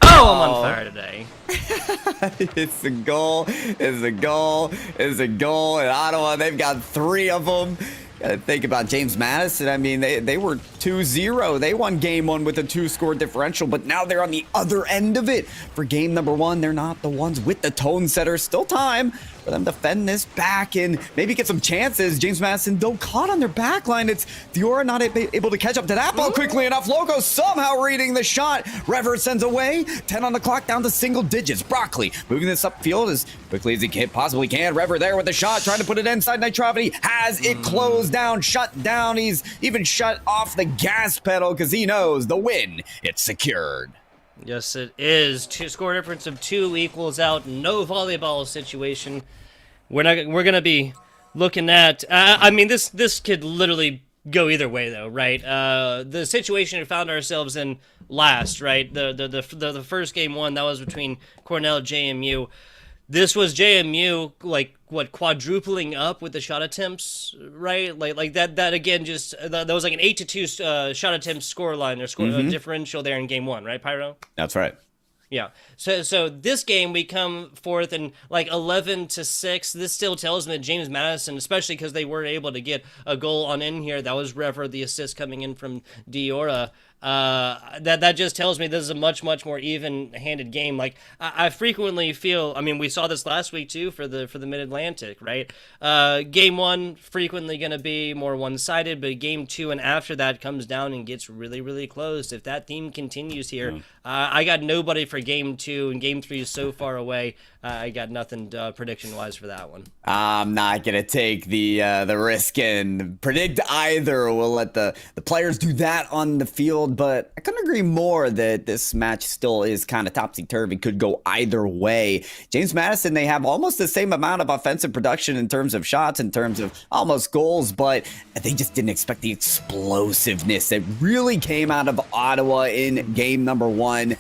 Oh, I'm on fire today. It's a goal. It's a goal. It's a goal. In Ottawa, they've got 3 of them. Gotta think about James Madison. I mean, they were 2-0. They won game 1 with a 2-score differential, but now they're on the other end of it. For game number 1, they're not the ones with the tone setter. Still time for them to fend this back and maybe get some chances. James Madison, though, caught on their back line. It's Diora not able to catch up to that ball quickly enough. Loco somehow reading the shot. Rever sends away. 10 on the clock, down to single digits. Broccoli moving this upfield as quickly as he possibly can. Rever there with the shot, trying to put it inside. Nitravity has it closed down, shut down. He's even shut off the gas pedal because he knows the win, it's secured. Yes, it is. Score difference of 2 equals out. No volleyball situation. We're gonna be looking at. I mean, this could literally go either way, though, right? The situation we found ourselves in last, right? The first game 1 that was between Cornell and JMU. This was JMU, like, what, quadrupling up with the shot attempts, right? Like that again, just, that was like an 8-2 shot attempt score line, or score differential there in game 1, right, Pyro? That's right. Yeah. So this game, we come forth in like 11-6. This still tells me that James Madison, especially because they were able to get a goal on in here, that was Rever, the assist coming in from Diora. That just tells me this is a much more even-handed game. Like I frequently feel, I mean, we saw this last week too for the Mid-Atlantic, right? Game 1 frequently going to be more one-sided, but game 2 and after that comes down and gets really close. If that theme continues here, I got nobody for game 2, and game 3 is so far away. I got nothing prediction-wise for that one. I'm not gonna take the risk and predict either. We'll let the players do that on the field, but I couldn't agree more that this match still is kind of topsy-turvy. Could go either way. James Madison, they have almost the same amount of offensive production in terms of shots, in terms of almost goals, but they just didn't expect the explosiveness that really came out of Ottawa in game number 1.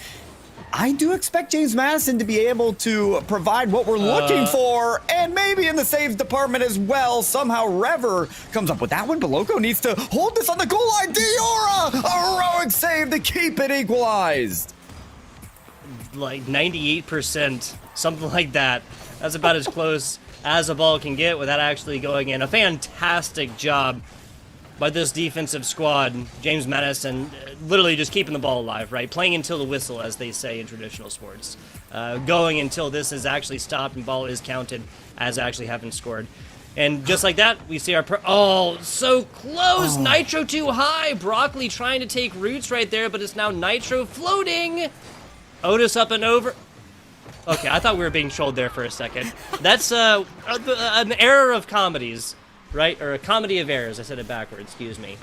I do expect James Madison to be able to provide what we're looking for, and maybe in the saves department as well. Somehow Rever comes up with that one, but Loco needs to hold this on the goal line. Diora, a heroic save to keep it equalized. like 98%, something like that. That's about as close as a ball can get without actually going in. A fantastic job by this defensive squad. James Madison literally just keeping the ball alive, right? Playing until the whistle, as they say in traditional sports. Going until this is actually stopped and ball is counted as actually having scored. And just like that, we see our... oh, so close! Oh. Nitro too high! Broccoli trying to take roots right there, but it's now Nitro floating! Otis up and over. Okay, I thought we were being trolled there for a second. That's an error of comedies, right? Or a comedy of errors. I said it backwards, excuse me.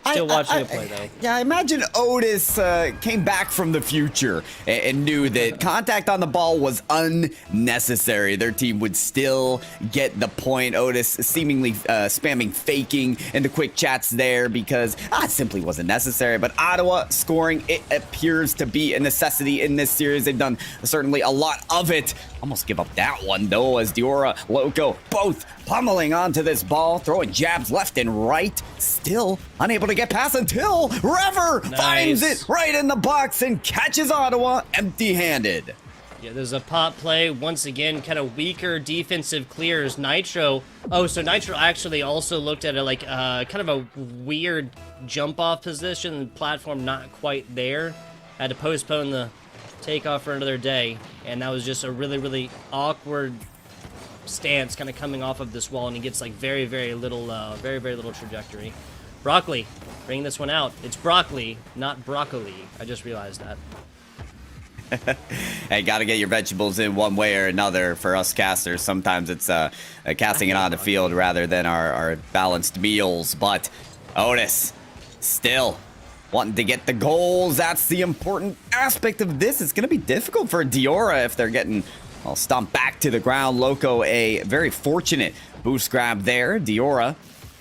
Still watching it play, though. Yeah, I imagine Otis came back from the future and knew that contact on the ball was unnecessary. Their team would still get the point. Otis seemingly spamming faking in the quick chats there because it simply wasn't necessary. But Ottawa scoring, it appears to be a necessity in this series. They've done certainly a lot of it. Almost give up that one, though, as Diora, Loco, both pummeling onto this ball, throwing jabs left and right. Still unable to get past until Rever finds it right in the box and catches Ottawa empty-handed. Yeah, there's a pop play. Once again, kind of weaker defensive clears. Nitro. Oh, so Nitro actually also looked at it like kind of a weird jump-off position. Platform not quite there. Had to postpone the takeoff for another day, and that was just a really, really awkward stance kind of coming off of this wall, and he gets like very, very little trajectory. Broccoli bringing this one out. It's broccoli, not broccoli. I just realized that. Hey, gotta get your vegetables in one way or another for us casters. Sometimes it's casting it on the field rather than our balanced meals, but Otis still wanting to get the goals. That's the important aspect of this. It's going to be difficult for Diora if they're getting, well, stomped back to the ground. Loco, a very fortunate boost grab there. Diora,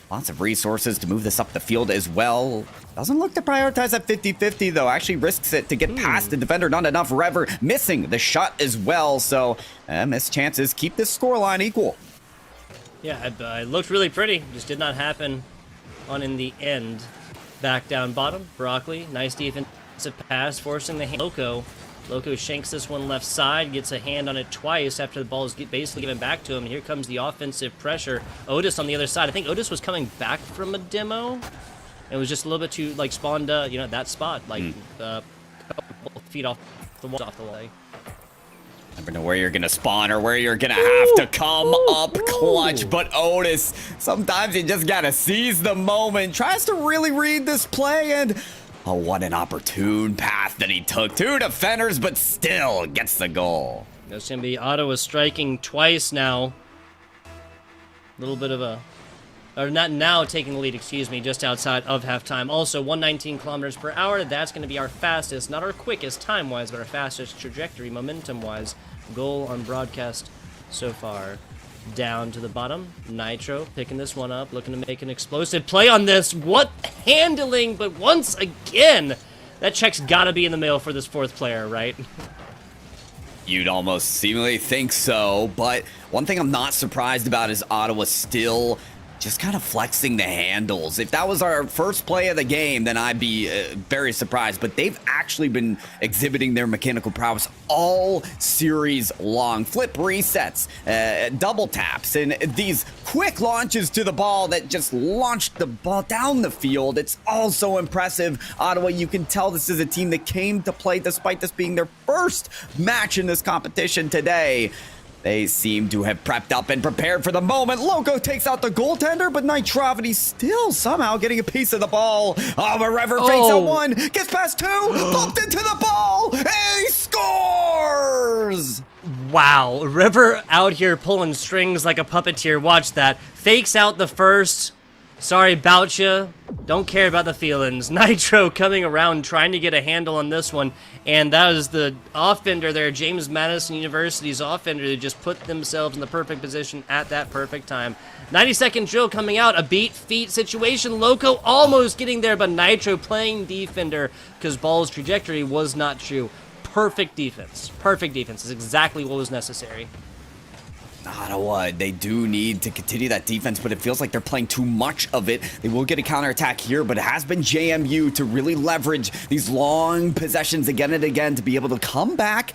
lots of resources to move this up the field as well. Doesn't look to prioritize at 50-50, though. Actually risks it to get past the defender. Not enough. Rever missing the shot as well. So, missed chances. Keep this scoreline equal. Yeah, it looked really pretty. Just did not happen on in the end. Back down bottom, Broccoli, nice defensive pass, forcing the hand. Loco shanks this one left side, gets a hand on it twice after the ball is basically given back to him. Here comes the offensive pressure. Otis on the other side. I think Otis was coming back from a demo. It was just a little bit too, like, spawned, that spot, like, a couple feet off the wall. Never know where you're going to spawn or where you're going to have to come up clutch. But Otis, sometimes you just got to seize the moment. Tries to really read this play, and oh, what an opportune path that he took. Two defenders, but still gets the goal. That's going to be Ottawa striking twice now. A little bit of a... or not now taking the lead, excuse me, just outside of halftime. Also, 119 kilometers per hour. That's going to be our fastest, not our quickest time-wise, but our fastest trajectory, momentum-wise, goal on broadcast so far. Down to the bottom. Nitro picking this one up, looking to make an explosive play on this. What handling, but once again, that check's got to be in the mail for this fourth player, right? You'd almost seemingly think so, but one thing I'm not surprised about is Ottawa still just kind of flexing the handles. If that was our first play of the game, then I'd be very surprised. But they've actually been exhibiting their mechanical prowess all series long. Flip resets, double taps, and these quick launches to the ball that just launched the ball down the field. It's all so impressive. Ottawa, you can tell this is a team that came to play despite this being their first match in this competition today. They seem to have prepped up and prepared for the moment. Loco takes out the goaltender, but Nitrovity still somehow getting a piece of the ball. Oh, but Rever fakes out one, gets past two, bumped into the ball, and he scores! Wow, Rever out here pulling strings like a puppeteer. Watch that. Fakes out the first. Sorry about ya. Don't care about the feelings. Nitro coming around trying to get a handle on this one. And that was the offender there, James Madison University's offender, who just put themselves in the perfect position at that perfect time. 90-second drill coming out, a beat feet situation. Loco almost getting there, but Nitro playing defender because ball's trajectory was not true. Perfect defense. Perfect defense is exactly what was necessary. Ottawa, they do need to continue that defense, but it feels like they're playing too much of it. They will get a counterattack here, but it has been JMU to really leverage these long possessions again and again to be able to come back.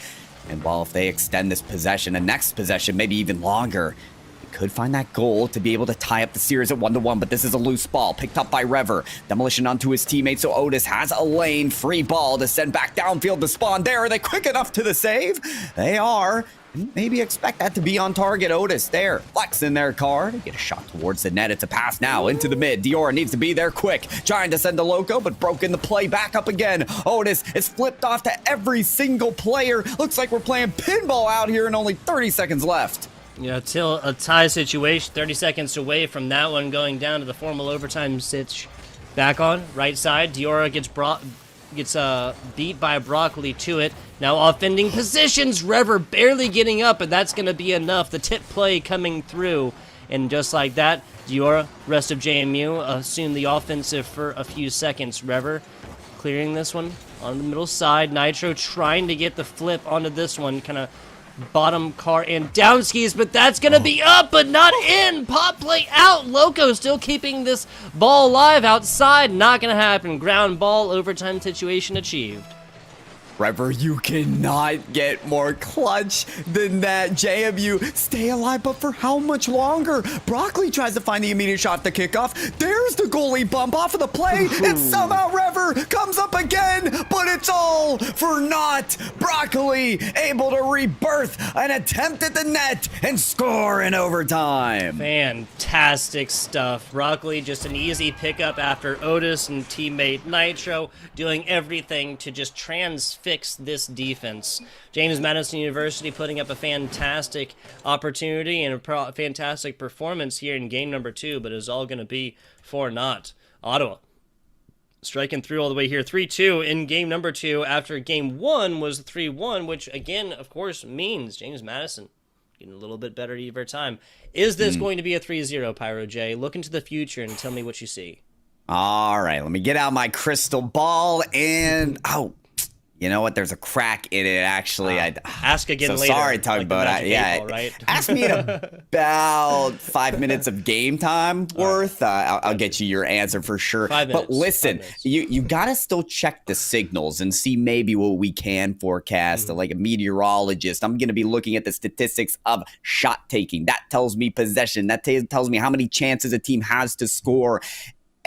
And while if they extend this possession, a next possession, maybe even longer, they could find that goal to be able to tie up the series at 1-1, but this is a loose ball picked up by Rever. Demolition onto his teammate, so Otis has a lane, free ball to send back downfield to Spawn. There, are they quick enough to the save? They are. Maybe expect that to be on target. Otis there, flexing their card. Get a shot towards the net. It's a pass now into the mid. Diora needs to be there quick. Trying to send to Loco, but broken the play back up again. Otis is flipped off to every single player. Looks like we're playing pinball out here and only 30 seconds left. Yeah, till a tie situation, 30 seconds away from that one going down to the formal overtime sitch. Back on, right side. Diora gets beat by Broccoli to it. Now offending positions, Rever barely getting up, and that's going to be enough. The tip play coming through, and just like that, Diora, rest of JMU, assume the offensive for a few seconds. Rever clearing this one on the middle side. Nitro trying to get the flip onto this one, kind of bottom car and down skis, but that's going to be up, but not in. Pop play out. Loco still keeping this ball alive outside. Not going to happen. Ground ball, overtime situation achieved. Rever, you cannot get more clutch than that. JMU, stay alive, but for how much longer? Broccoli tries to find the immediate shot to kick off. There's the goalie bump off of the play, and somehow Rever comes up again, but it's all for naught. Broccoli able to rebirth an attempt at the net and score in overtime. Fantastic stuff. Broccoli just an easy pickup after Otis and teammate Nitro doing everything to just transfix this defense. James Madison University putting up a fantastic opportunity and a fantastic performance here in game number 2, but it's all going to be for naught. Ottawa striking through all the way here, 3-2 in game number 2 after game 1 was 3-1, which again, of course, means James Madison getting a little bit better over time. Is this going to be a 3-0, Pyro J? Look into the future and tell me what you see. All right, let me get out my crystal ball and... you know what? There's a crack in it, actually. Ask again later. Sorry, Tugboat. Right? Ask me in about 5 minutes of game time worth. I'll get you your answer for sure. 5 minutes. But listen, you got to still check the signals and see maybe what we can forecast. Like a meteorologist, I'm going to be looking at the statistics of shot taking. That tells me possession. That tells me how many chances a team has to score.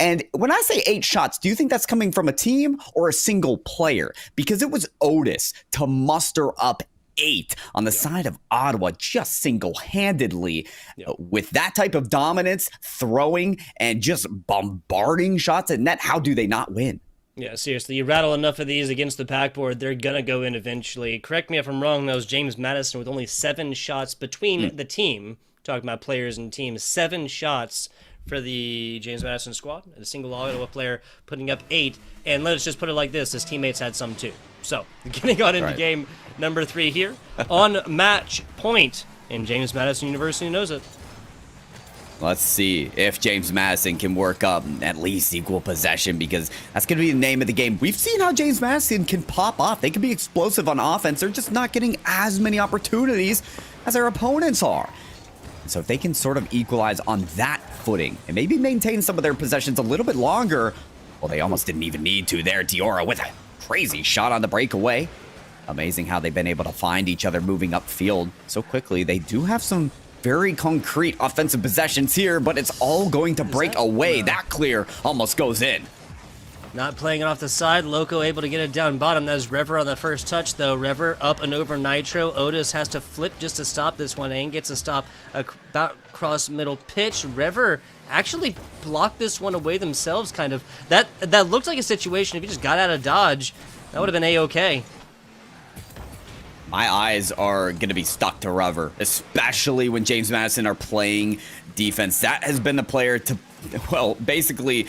And when I say 8 shots, do you think that's coming from a team or a single player? Because it was Otis to muster up 8 on the side of Ottawa just single-handedly. With that type of dominance, throwing, and just bombarding shots at net, how do they not win? Yeah, seriously, you rattle enough of these against the backboard, they're going to go in eventually. Correct me if I'm wrong, that was James Madison with only 7 shots between the team. Talking about players and teams, 7 shots for the James Madison squad, and a single Ottawa player putting up 8. And let's just put it like this, his teammates had some too. So, getting on into game number 3 here on match point, and James Madison University knows it. Let's see if James Madison can work up at least equal possession, because that's going to be the name of the game. We've seen how James Madison can pop off. They can be explosive on offense. They're just not getting as many opportunities as their opponents are. So if they can sort of equalize on that footing and maybe maintain some of their possessions a little bit longer, well, they almost didn't even need to there. Diora with a crazy shot on the breakaway. Amazing how they've been able to find each other moving upfield so quickly. They do have some very concrete offensive possessions here, but it's all going to break away. That clear almost goes in. Not playing it off the side. Loco able to get it down bottom. That was Rever on the first touch, though. Rever up and over Nitro. Otis has to flip just to stop this one and gets a stop about cross middle pitch. Rever actually blocked this one away themselves, kind of. That looked like a situation, if you just got out of dodge, that would have been A-okay. My eyes are going to be stuck to Rever, especially when James Madison are playing defense. That has been the player to, well, basically...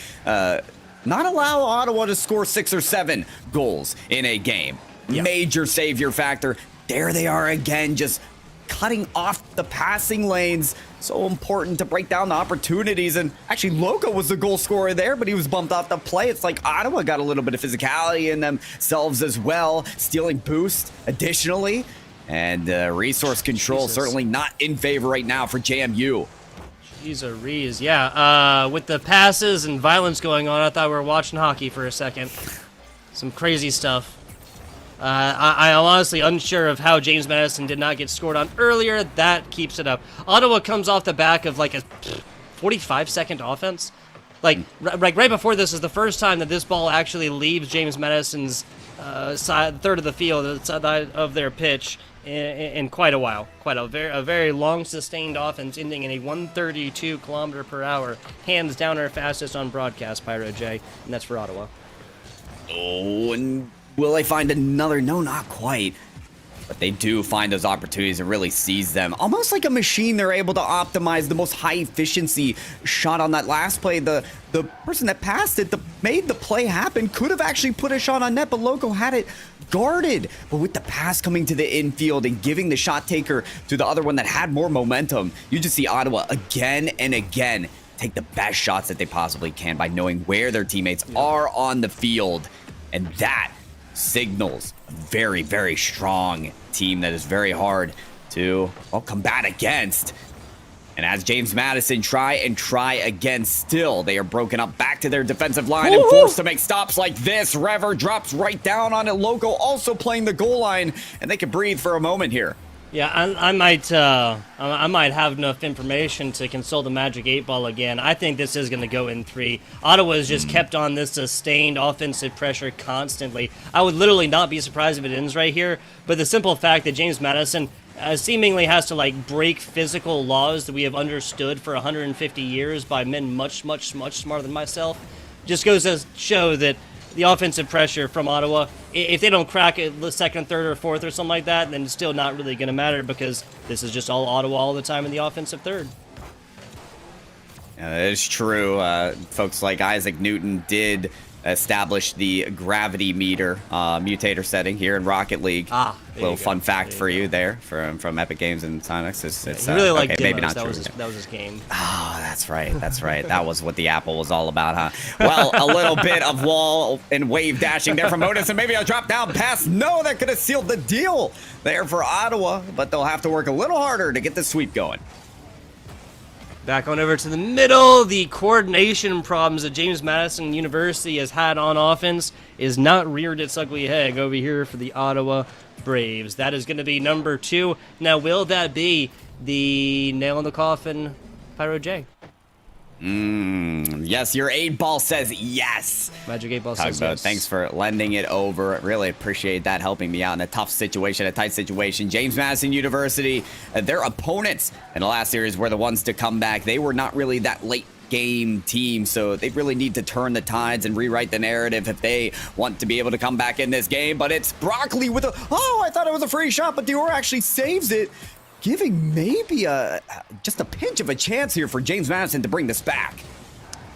not allow Ottawa to score 6 or 7 goals in a game. Major savior factor. There they are again, just cutting off the passing lanes. So important to break down the opportunities. And actually, Loco was the goal scorer there, but he was bumped off the play. It's like Ottawa got a little bit of physicality in themselves as well, stealing boost additionally. And resource control certainly not in favor right now for JMU. Jeez, a Rees. Yeah, with the passes and violence going on, I thought we were watching hockey for a second. Some crazy stuff. I'm honestly unsure of how James Madison did not get scored on earlier. That keeps it up. Ottawa comes off the back of like a 45-second offense. Like right before this is the first time that this ball actually leaves James Madison's third of the field, the side of their pitch, in quite a while. Quite a very long sustained offense ending in a 132 kilometer per hour. Hands down our fastest on broadcast, Pyro J, and that's for Ottawa. Oh, and will they find another? No, not quite. But they do find those opportunities and really seize them. Almost like a machine, they're able to optimize the most high-efficiency shot on that last play. The person that passed it, made the play happen, could have actually put a shot on net, but Loco had it guarded. But with the pass coming to the infield and giving the shot taker to the other one that had more momentum, you just see Ottawa again and again take the best shots that they possibly can by knowing where their teammates are on the field. And that signals a very, very strong team that is very hard to combat against. And as James Madison try again, still they are broken up back to their defensive line and forced to make stops like this. Rever drops right down on it. Loco also playing the goal line, and they can breathe for a moment here. Yeah, I might have enough information to console the Magic 8 Ball again. I think this is going to go in 3. Ottawa has just kept on this sustained offensive pressure constantly. I would literally not be surprised if it ends right here, but the simple fact that James Madison seemingly has to like break physical laws that we have understood for 150 years by men much, much, much smarter than myself just goes to show that the offensive pressure from Ottawa, if they don't crack it the second, third, or fourth or something like that, then it's still not really going to matter because this is just all Ottawa all the time in the offensive third. Yeah, that is true. Folks like Isaac Newton did establish the gravity meter mutator setting here in Rocket League. Little fun fact for you there from Epic Games and Sonics. It's he really liked okay, demos. maybe not that true. That was his game. Oh, that's right. That was what the Apple was all about, huh? Well, a little bit of wall and wave dashing there from Otis, and maybe a drop down pass. No, that could have sealed the deal there for Ottawa, but they'll have to work a little harder to get the sweep going. Back on over to the middle. The coordination problems that James Madison University has had on offense is not reared its ugly head over here for the Ottawa Braves. That is going to be number 2. Now, will that be the nail in the coffin, Pyro J? Yes, your 8 Ball says yes. Magic 8 Ball says Tugboat, yes. thanks for lending it over. Really appreciate that, helping me out in a tough situation, a tight situation. James Madison University, their opponents in the last series were the ones to come back. They were not really that late game team, so they really need to turn the tides and rewrite the narrative if they want to be able to come back in this game. But it's Broccoli with a, I thought it was a free shot, but Dior actually saves it, giving maybe just a pinch of a chance here for James Madison to bring this back.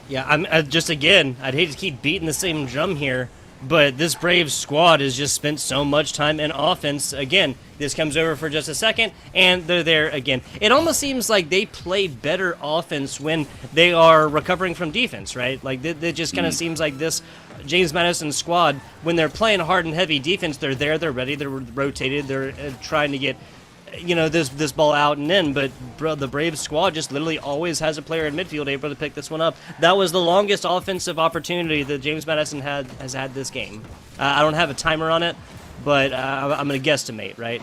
Yeah, I'd hate to keep beating the same drum here, but this Braves squad has just spent so much time in offense. Again, this comes over for just a second, and they're there again. It almost seems like they play better offense when they are recovering from defense, right? Like, it just kind of seems like this James Madison squad, when they're playing hard and heavy defense, they're there, they're ready, they're rotated, they're trying to get this ball out and in, but the Braves squad just literally always has a player in midfield able to pick this one up. That was the longest offensive opportunity that James Madison has had this game. I don't have a timer on it, but I'm going to guesstimate, right?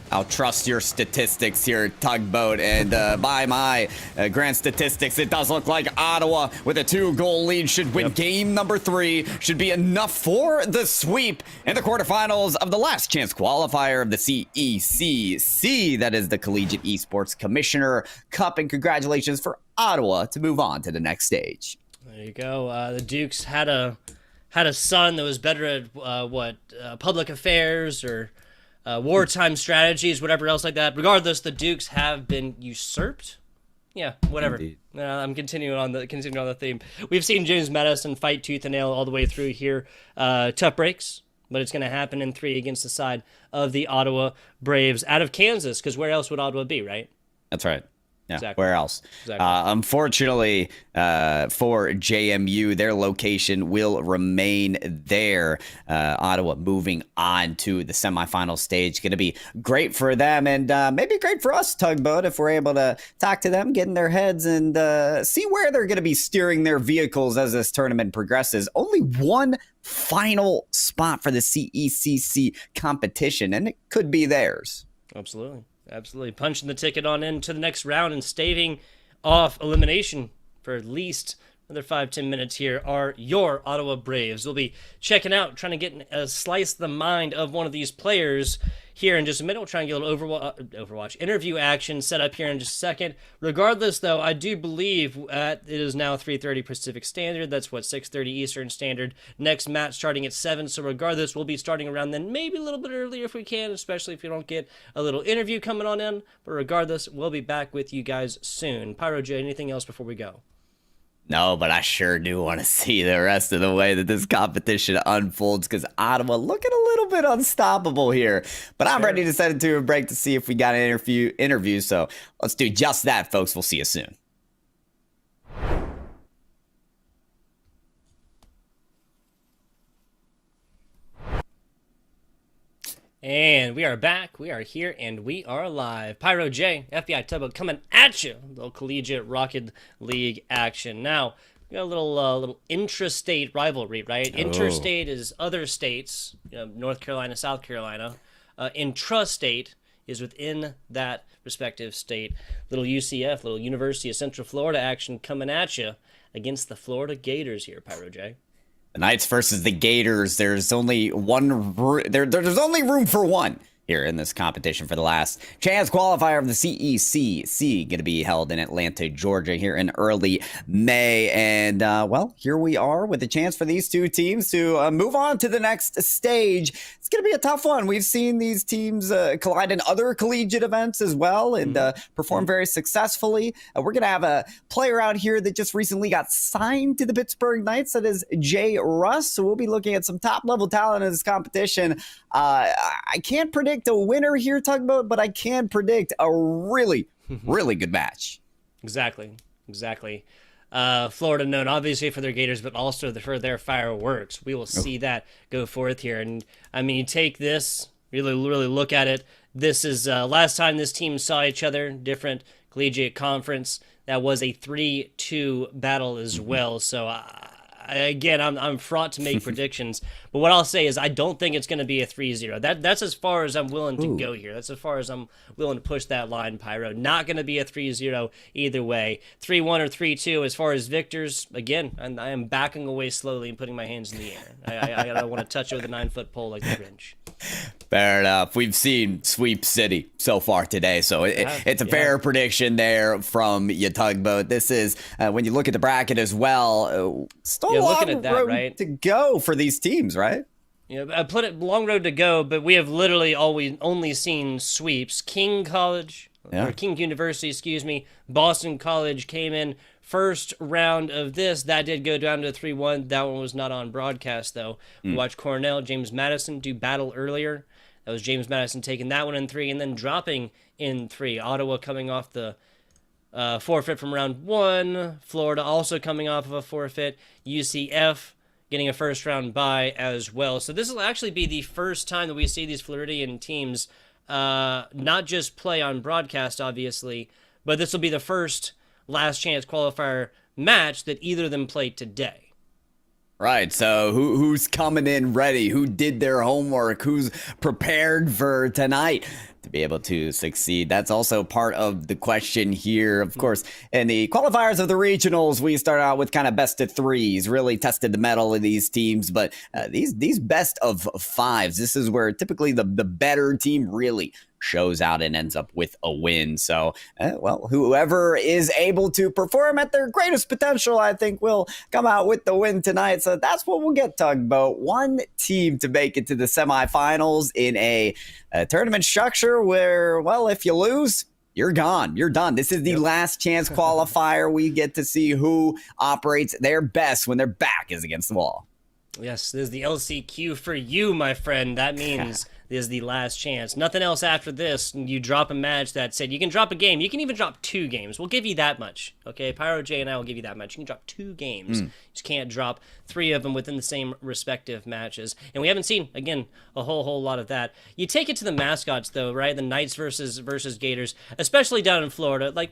I'll trust your statistics here, Tugboat, and by my grand statistics, it does look like Ottawa with a 2-goal lead should win game number 3, should be enough for the sweep in the quarterfinals of the last chance qualifier of the CECC. That is the Collegiate Esports Commissioner Cup, and congratulations for Ottawa to move on to the next stage. There you go. The Dukes had a son that was better at public affairs or wartime strategies, whatever else like that. Regardless, the Dukes have been usurped. Yeah, whatever. I'm continuing on the theme. We've seen James Madison fight tooth and nail all the way through here. Tough breaks, but it's going to happen in 3 against the side of the Ottawa Braves out of Kansas, because where else would Ottawa be, right? That's right. Yeah, Exactly. where else? Exactly. Unfortunately, for JMU, their location will remain there. Ottawa moving on to the semifinal stage. Going to be great for them, and maybe great for us, Tugboat, if we're able to talk to them, get in their heads, and see where they're going to be steering their vehicles as this tournament progresses. Only one final spot for the CECC competition, and it could be theirs. Absolutely. Absolutely. Punching the ticket on into the next round and staving off elimination for at least another 5-10 minutes here are your Ottawa Braves. We'll be checking out, trying to get a slice of the mind of one of these players here in just a minute. We'll try and get a little Overwatch interview action set up here in just a second. Regardless, though, I do believe it is now 3:30 Pacific Standard. That's what, 6:30 Eastern Standard. Next match starting at 7. So regardless, we'll be starting around then, maybe a little bit earlier if we can, especially if we don't get a little interview coming on in. But regardless, we'll be back with you guys soon. Pyro J, anything else before we go? No, but I sure do want to see the rest of the way that this competition unfolds, because Ottawa looking a little bit unstoppable here. But I'm ready to send it to a break to see if we got an interview. So let's do just that, folks. We'll see you soon. And we are back, we are here, and we are live. Pyro J, FBI Tugboat coming at you. Little Collegiate Rocket League action. Now, we got a little intrastate rivalry, right? Oh. Interstate is other states, North Carolina, South Carolina. Intrastate is within that respective state. Little UCF, little University of Central Florida action coming at you against the Florida Gators here, Pyro J. The Knights versus the Gators. There's only there's only room for one here in this competition for the last chance qualifier of the CECC, going to be held in Atlanta, Georgia here in early May. And, well, here we are with a chance for these two teams to move on to the next stage. It's going to be a tough one. We've seen these teams collide in other collegiate events as well and perform very successfully. We're going to have a player out here that just recently got signed to the Pittsburgh Knights. That is Jay Russ. So we'll be looking at some top-level talent in this competition. I can't predict a winner here, Tugboat, but I can predict a really, really good match. Exactly. Florida known obviously for their Gators, but also for their fireworks. We will see that go forth here. And I mean, you take this, really look at it. This is last time this team saw each other, different collegiate conference. That was a 3-2 battle as well. So again, I'm fraught to make predictions, but what I'll say is I don't think it's going to be a 3-0. That's as far as I'm willing to go here. That's as far as I'm willing to push that line, Pyro. Not going to be a 3-0 either way. 3-1 or 3-2 as far as victors. Again, I am backing away slowly and putting my hands in the air. I don't want to touch it with a 9-foot pole like the Grinch. Fair enough. We've seen Sweep City so far today, so it's a fair prediction there from your Tugboat. This is, when you look at the bracket as well, still a long road to go for these teams, right? I put it long road to go, but we have literally only seen sweeps. King University, Boston College came in first round of this. That did go down to 3-1. That one was not on broadcast, though. We watched Cornell, James Madison do battle earlier. That was James Madison taking that one in 3 and then dropping in 3. Ottawa coming off the forfeit from round 1. Florida also coming off of a forfeit. UCF getting a first-round bye as well. So this will actually be the first time that we see these Floridian teams not just play on broadcast, obviously, but this will be the first last chance qualifier match that either of them played today. Right, so who's coming in ready? Who did their homework? Who's prepared for tonight to be able to succeed? That's also part of the question here. Of course, in the qualifiers of the regionals, we start out with kind of best of 3s, really tested the mettle of these teams. But these best of 5s, this is where typically the better team really shows out and ends up with a win. So, well, whoever is able to perform at their greatest potential, I think, will come out with the win tonight. So that's what we'll get, Tugboat. One team to make it to the semifinals in a tournament structure where, well, if you lose, you're gone. You're done. This is the last chance qualifier. We get to see who operates their best when their back is against the wall. Yes, this is the LCQ for you, my friend. That means is the last chance. Nothing else after this. You drop a match that said you can drop a game. You can even drop 2 games. We'll give you that much. Okay, Pyro J and I will give you that much. You can drop 2 games. You just can't drop 3 of them within the same respective matches. And we haven't seen, again, a whole lot of that. You take it to the mascots, though, right? The Knights versus Gators, especially down in Florida. Like,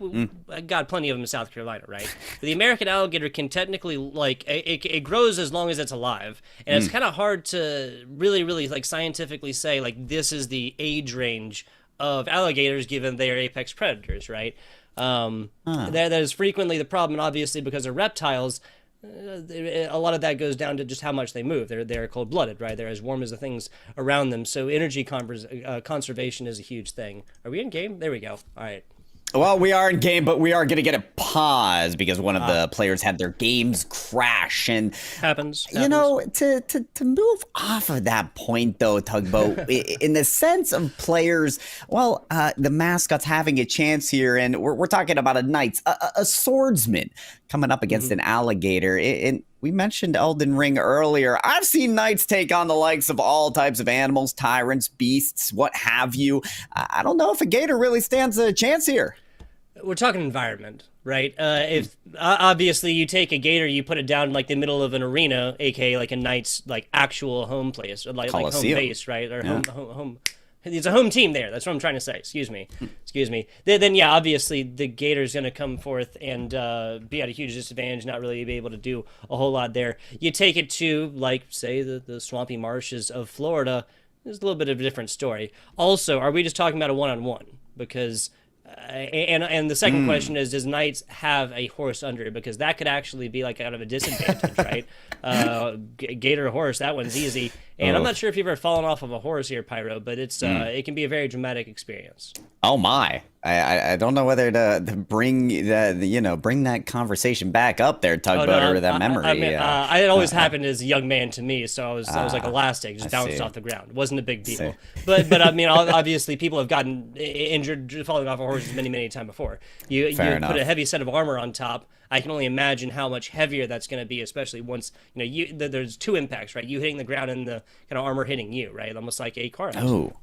I got plenty of them in South Carolina, right? The American alligator can technically, like, it grows as long as it's alive. And it's kind of hard to really, like, scientifically say, like, this is the age range of alligators given they are apex predators, right? That is frequently the problem, and obviously because they're reptiles, a lot of that goes down to just how much they move. They're cold-blooded, right? They're as warm as the things around them, so energy conservation is a huge thing. Are we in game? There we go. All right. Well, we are in game, but we are going to get a pause because one of the players had their games crash. And happens. You know, to move off of that point, though, Tugboat, in the sense of players, well, the mascot's having a chance here, and we're talking about a knight, a swordsman coming up against an alligator. And we mentioned Elden Ring earlier. I've seen knights take on the likes of all types of animals, tyrants, beasts, what have you. I don't know if a gator really stands a chance here. We're talking environment, right? If obviously you take a gator, you put it down like the middle of an arena, aka like a knight's like actual home place, or like home base, right? Or home. It's a home team there. That's what I'm trying to say. Excuse me. Then yeah, obviously the gator's going to come forth and be at a huge disadvantage, not really be able to do a whole lot there. You take it to like say the swampy marshes of Florida. There's a little bit of a different story. Also, are we just talking about a one-on-one? Because and the second question is, does Knights have a horse under it? Because that could actually be like out of a disadvantage, right? Gator horse, that one's easy. And I'm not sure if you've ever fallen off of a horse here, Pyro, but it's it can be a very dramatic experience. Oh my! I don't know whether to bring bring that conversation back up there, Tugboat, or that memory. It always happened as a young man to me, so I was like elastic, just bounced off the ground. It wasn't a big deal. But I mean, obviously, people have gotten injured falling off of horses many times before. You put a heavy set of armor on top. I can only imagine how much heavier that's going to be, especially once there's 2 impacts, right? You hitting the ground and the kind of armor hitting you, right? Almost like a car accident. Oh.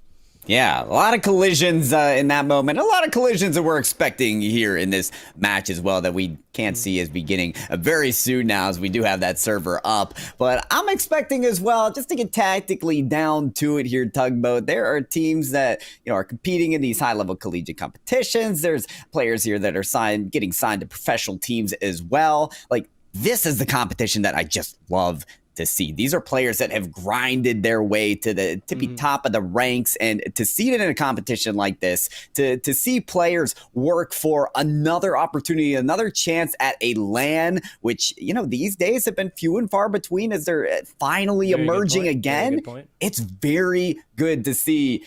Yeah, a lot of collisions in that moment. A lot of collisions that we're expecting here in this match as well that we can't see as beginning very soon now, as we do have that server up. But I'm expecting as well, just to get tactically down to it here, Tugboat, there are teams that are competing in these high-level collegiate competitions. There's players here that are getting signed to professional teams as well. Like, this is the competition that I just love to see. These are players that have grinded their way to the tippy top of the ranks, and to see it in a competition like this, to see players work for another opportunity, another chance at a LAN, which, these days have been few and far between as they're finally emerging again. It's very good to see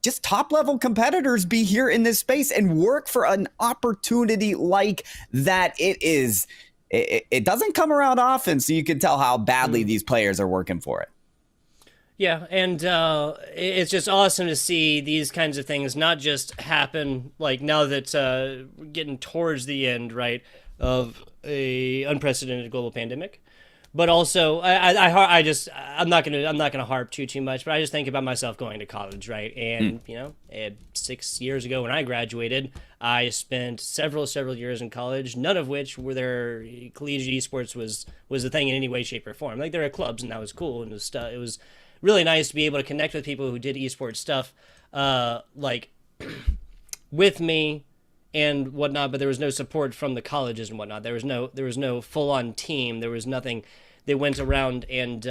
just top-level competitors be here in this space and work for an opportunity like that. It doesn't come around often, so you can tell how badly these players are working for it. Yeah, and it's just awesome to see these kinds of things not just happen, like now that we're getting towards the end, right, of a unprecedented global pandemic, but also I'm not gonna harp too much, but I just think about myself going to college, right? And 6 years ago when I graduated, I spent several years in college, none of which were there. Collegiate Esports was a thing in any way, shape, or form. Like, there are clubs, and that was cool, and it was really nice to be able to connect with people who did esports stuff, like with me and whatnot. But there was no support from the colleges and whatnot. There was no full-on team. There was nothing. They went around and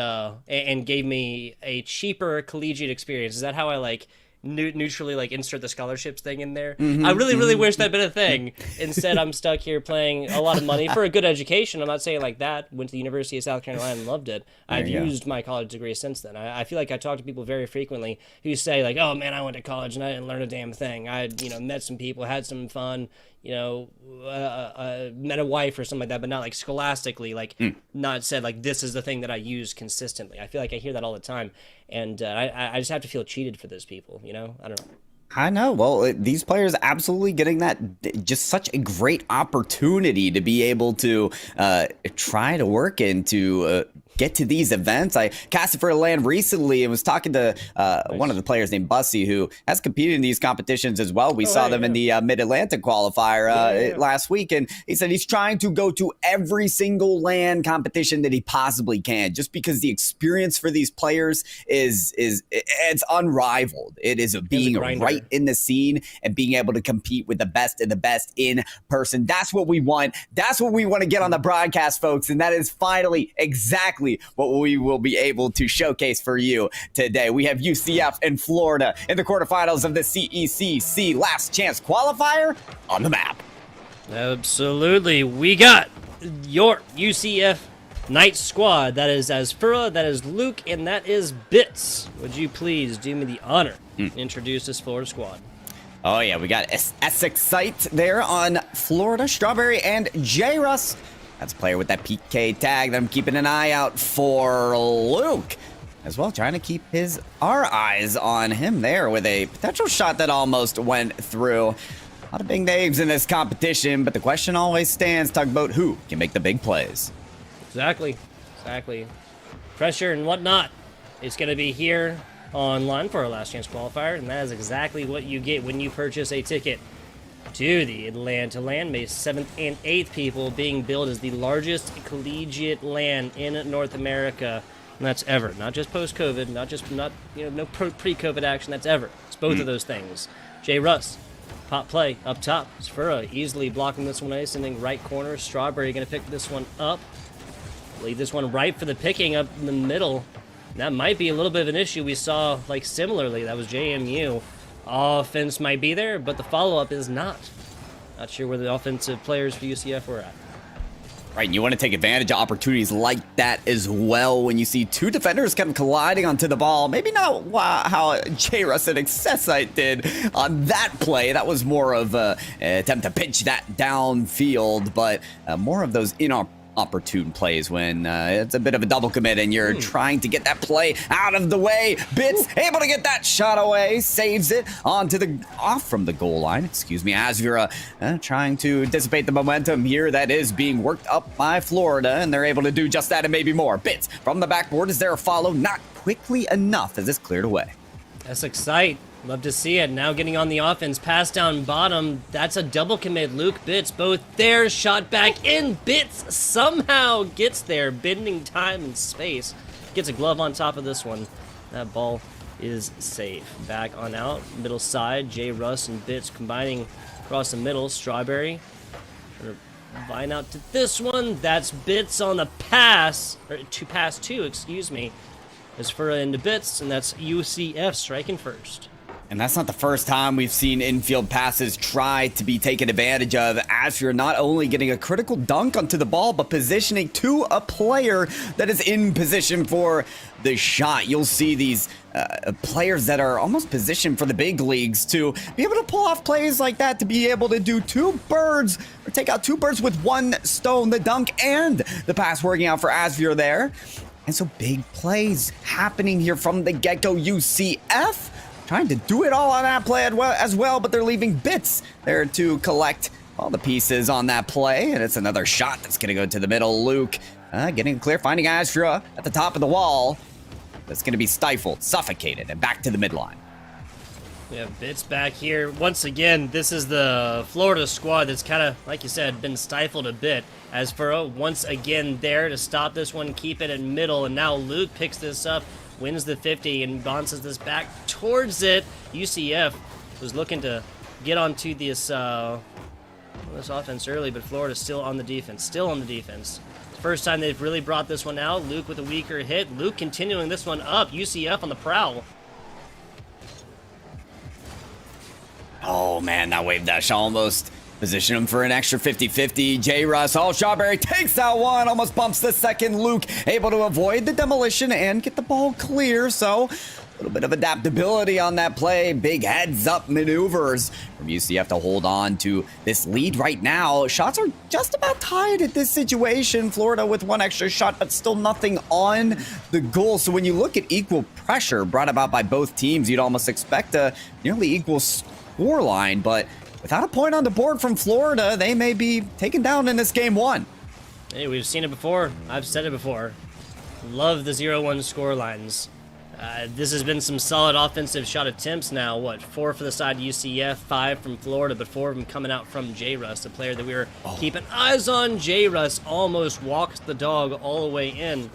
gave me a cheaper collegiate experience. Is that how I neutrally insert the scholarships thing in there? I really wish that'd been a thing. Instead, I'm stuck here paying a lot of money for a good education. I'm not saying like that. Went to the University of South Carolina and loved it. I've used my college degree since then. I feel like I talk to people very frequently who say like, "Oh man, I went to college and I didn't learn a damn thing. I met some people, had some fun, met a wife or something like that, but not like scholastically, not said like this is the thing that I use consistently." I feel like I hear that all the time, and I just have to feel cheated for those people. I don't know. I know. Well, these players absolutely getting that, just such a great opportunity to be able to try to work into get to these events. I casted for a LAN recently and was talking to one of the players named Bussy, who has competed in these competitions as well. We saw them in the Mid-Atlantic qualifier last week, and he said he's trying to go to every single LAN competition that he possibly can, just because the experience for these players is it's unrivaled. It is being right in the scene and being able to compete with the best and the best in person. That's what we want. That's what we want to get on the broadcast, folks, and that is finally exactly what we will be able to showcase for you today. We have UCF and Florida in the quarterfinals of the CECC Last Chance Qualifier on the map. Absolutely. We got your UCF Knights squad. That is Asfura, that is Luke, and that is Bits. Would you please do me the honor to introduce this Florida squad? Oh yeah, we got Essex Sight there on Florida, Strawberry, and J-Rust. That's a player with that PK tag that I'm keeping an eye out for. Luke as well, trying to keep our eyes on him there with a potential shot that almost went through. A lot of big names in this competition, but the question always stands, Tugboat, who can make the big plays? Exactly. Pressure and whatnot. It's going to be here online for our Last Chance Qualifier, and that is exactly what you get when you purchase a ticket to the Atlanta LAN. May 7th and 8th, people, being billed as the largest collegiate LAN in North America, and that's ever. Not just post-COVID, no pre-COVID action, that's ever. It's both of those things. J. Russ, pop play up top. Sfura easily blocking this one, sending right corner. Strawberry going to pick this one up. Leave this one right for the picking up in the middle. That might be a little bit of an issue we saw, like, similarly. That was JMU. Offense might be there, but the follow-up is not. Not sure where the offensive players for UCF were at. Right, and you want to take advantage of opportunities like that as well when you see two defenders kind of colliding onto the ball. Maybe not how J-Russ and Excessite did on that play. That was more of an attempt to pitch that downfield, but more of those inopportune plays when it's a bit of a double commit and you're trying to get that play out of the way. Bits able to get that shot away, saves it off from the goal line. Asvira trying to dissipate the momentum here that is being worked up by Florida, and they're able to do just that and maybe more. Bits from the backboard. Is there a follow? Not quickly enough as it's cleared away. That's exciting. Love to see it. Now getting on the offense. Pass down bottom. That's a double commit. Luke, Bits, both there. Shot back in. Bits somehow gets there. Bending time and space. Gets a glove on top of this one. That ball is safe. Back on out. Middle side. J. Russ and Bits combining across the middle. Strawberry. Vine out to this one. That's Bits on the pass. Or to pass two, excuse me. As for into Bits, and that's UCF striking first. And that's not the first time we've seen infield passes try to be taken advantage of, as you're not only getting a critical dunk onto the ball, but positioning to a player that is in position for the shot. You'll see these players that are almost positioned for the big leagues to be able to pull off plays like that, to be able to do two birds, or take out two birds with one stone, the dunk and the pass working out for Asvir there. And so big plays happening here from the get-go. UCF trying to do it all on that play as well, but they're leaving Bits there to collect all the pieces on that play. And it's another shot that's going to go to the middle. Luke getting clear, finding Astra at the top of the wall. That's going to be stifled, suffocated, and back to the midline. We have Bits back here. Once again, this is the Florida squad that's kind of, like you said, been stifled a bit. As Furrow once again there to stop this one, keep it in middle, and now Luke picks this up, wins the 50, and bounces this back towards it. UCF was looking to get onto this offense early, but Florida's still on the defense. First time they've really brought this one out. Luke with a weaker hit. Luke continuing this one up. UCF on the prowl. Oh man, that wave dash almost position him for an extra 50-50. J-Russ, Strawberry takes that one, almost bumps the second. Luke able to avoid the demolition and get the ball clear, so a little bit of adaptability on that play. Big heads-up maneuvers from UCF to hold on to this lead right now. Shots are just about tied at this situation. Florida with one extra shot, but still nothing on the goal. So when you look at equal pressure brought about by both teams, you'd almost expect a nearly equal scoreline, but without a point on the board from Florida, they may be taken down in this game one. Hey, we've seen it before. I've said it before. Love the 0-1 score lines. This has been some solid offensive shot attempts now. What, 4 for the side of UCF, 5 from Florida, but 4 of them coming out from J-Russ, a player that we were keeping eyes on. J-Russ almost walks the dog all the way in.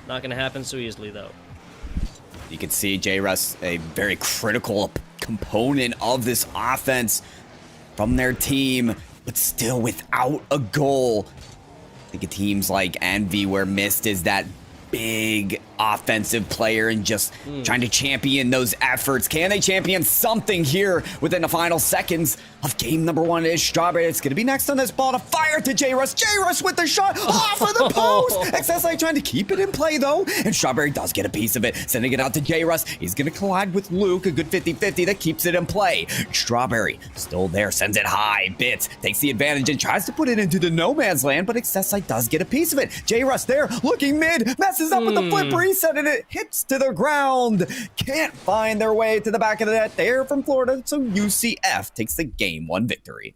Not going to happen so easily, though. You can see J-Russ, a very critical component of this offense from their team, but still without a goal. I think of teams like Envy, where Mist is that big offensive player and just trying to champion those efforts. Can they champion something here within the final seconds of game number 1? Is Strawberry. It's going to be next on this ball to fire to J-Russ. J-Russ with the shot off of the post. XSI trying to keep it in play, though, and Strawberry does get a piece of it, sending it out to J-Russ. He's going to collide with Luke, a good 50-50 that keeps it in play. Strawberry still there, sends it high. Bits takes the advantage and tries to put it into the no man's land, but XSI does get a piece of it. J-Russ there, looking mid, messes up with the flip reset, and it hits to the ground. Can't find their way to the back of the net there from Florida, so UCF takes the game 1 victory.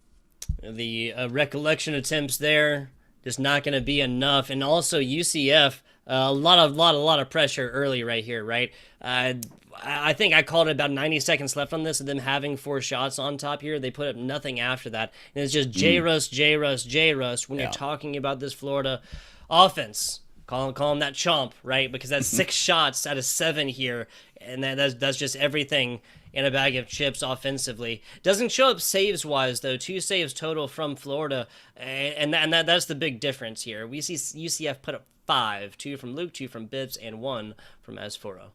The recollection attempts there, just not going to be enough. And also UCF, a lot of pressure early right here, right? I think I called it about 90 seconds left on this, and them having 4 shots on top here. They put up nothing after that. And it's just J-Russ, J-Russ, J-Russ when you're talking about this Florida offense. Call him that chomp, right? Because that's 6 shots out of 7 here, and that's just everything in a bag of chips offensively. Doesn't show up saves-wise, though. 2 saves total from Florida, and that's the big difference here. We see UCF put up 5, 2 from Luke, 2 from Bibbs, and 1 from Asforo.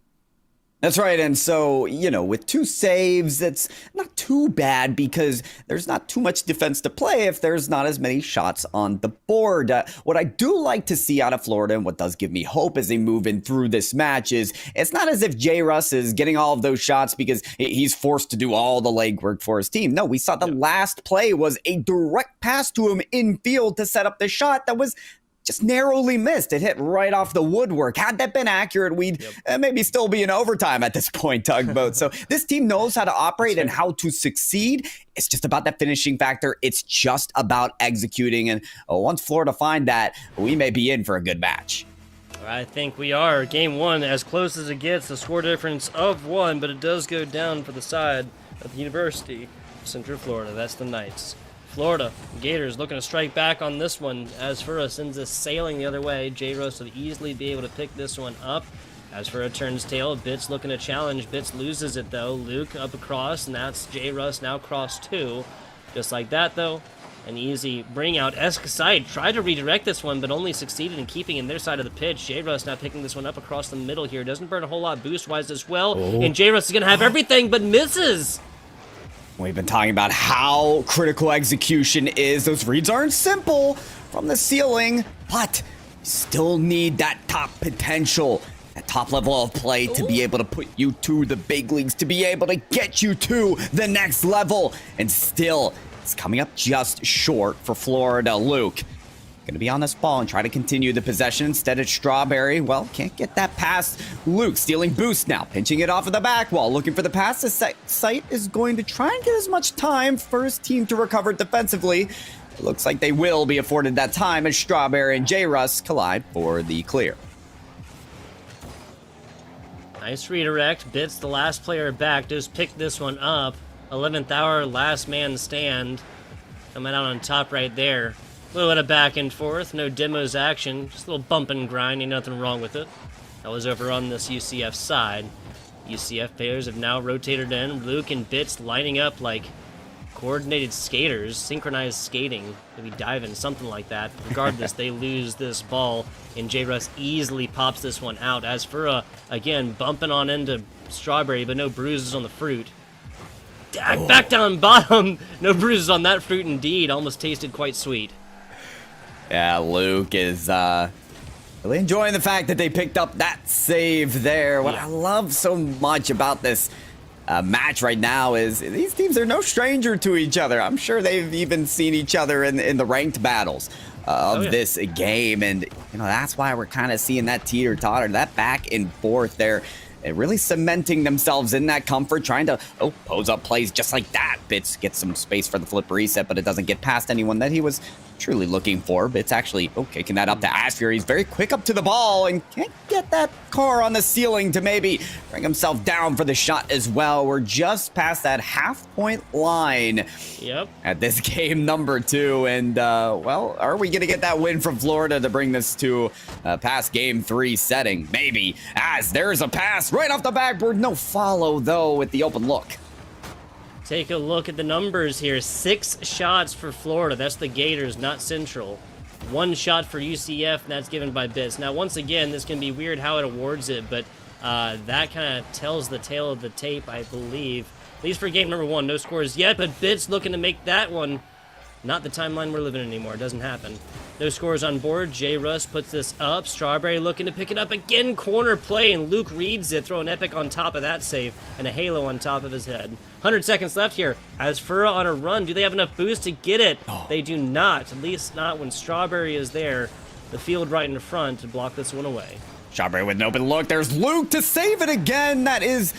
That's right, and so, with 2 saves, it's not too bad because there's not too much defense to play if there's not as many shots on the board. What I do like to see out of Florida, and what does give me hope as they move in through this match, is it's not as if J-Russ is getting all of those shots because he's forced to do all the legwork for his team. No, we saw the last play was a direct pass to him in field to set up the shot that was just narrowly missed. It hit right off the woodwork. Had that been accurate, we'd maybe still be in overtime at this point, Tugboat. So this team knows how to operate and how to succeed. It's just about that finishing factor. It's just about executing. And once Florida find that, we may be in for a good match. I think we are. Game 1, as close as it gets, a score difference of 1, but it does go down for the side of the University of Central Florida. That's the Knights. Florida Gators looking to strike back on this one. Asfura sends us sailing the other way. J-Russ would easily be able to pick this one up. Asfura turns tail. Bits looking to challenge. Bits loses it, though. Luke up across, and that's J-Russ now cross 2. Just like that, though. An easy bring out. Escaside tried to redirect this one, but only succeeded in keeping in their side of the pitch. J-Russ now picking this one up across the middle here. Doesn't burn a whole lot boost-wise as well. And J-Russ is going to have everything, but misses. We've been talking about how critical execution is. Those reads aren't simple from the ceiling, but you still need that top potential, that top level of play to be able to put you to the big leagues, to be able to get you to the next level. And still, it's coming up just short for Florida. Luke going to be on this ball and try to continue the possession. Instead, it's Strawberry. Well, can't get that pass. Luke stealing boost now, pinching it off of the back wall, looking for the pass. The site is going to try and get as much time for his team to recover defensively. It looks like they will be afforded that time as Strawberry and J-Russ collide for the clear. Nice redirect. Bits, the last player back, just picked this one up. 11th hour, last man stand. Coming out on top right there. A little bit of back and forth, no demos action, just a little bump and grind, ain't nothing wrong with it. That was over on this UCF side. UCF players have now rotated in. Luke and Bits lining up like coordinated skaters, synchronized skating, maybe diving, something like that. Regardless, they lose this ball, and J-Russ easily pops this one out. As for, again, bumping on into Strawberry, but no bruises on the fruit. Back down bottom, no bruises on that fruit indeed, almost tasted quite sweet. Yeah, Luke is really enjoying the fact that they picked up that save there. What I love so much about this match right now is these teams are no stranger to each other. I'm sure they've even seen each other in the ranked battles of this game. And, that's why we're kind of seeing that teeter-totter, that back and forth there. Really cementing themselves in that comfort, trying to pose up plays just like that. Bits gets some space for the flip reset, but it doesn't get past anyone that he was truly looking for. Bits actually kicking that up to Asphir. He's very quick up to the ball and can't get that car on the ceiling to maybe bring himself down for the shot as well. We're just past that half-point line at this game number 2. And, well, are we going to get that win from Florida to bring this to past game 3 setting? Maybe, as there's a pass right off the backboard. No follow, though, with the open look. Take a look at the numbers here. 6 shots for Florida. That's the Gators, not Central. 1 shot for UCF, and that's given by Bits. Now, once again, this can be weird how it awards it, but that kind of tells the tale of the tape, I believe. At least for game number 1, no scores yet, but Bits looking to make that one not the timeline we're living in anymore. It doesn't happen. No scores on board. J. Russ puts this up. Strawberry looking to pick it up again. Corner play, and Luke reads it. Throw an epic on top of that save, and a halo on top of his head. 100 seconds left here. As Fura on a run, do they have enough boost to get it? They do not. At least not when Strawberry is there. The field right in front to block this one away. Strawberry with an open look. There's Luke to save it again. That is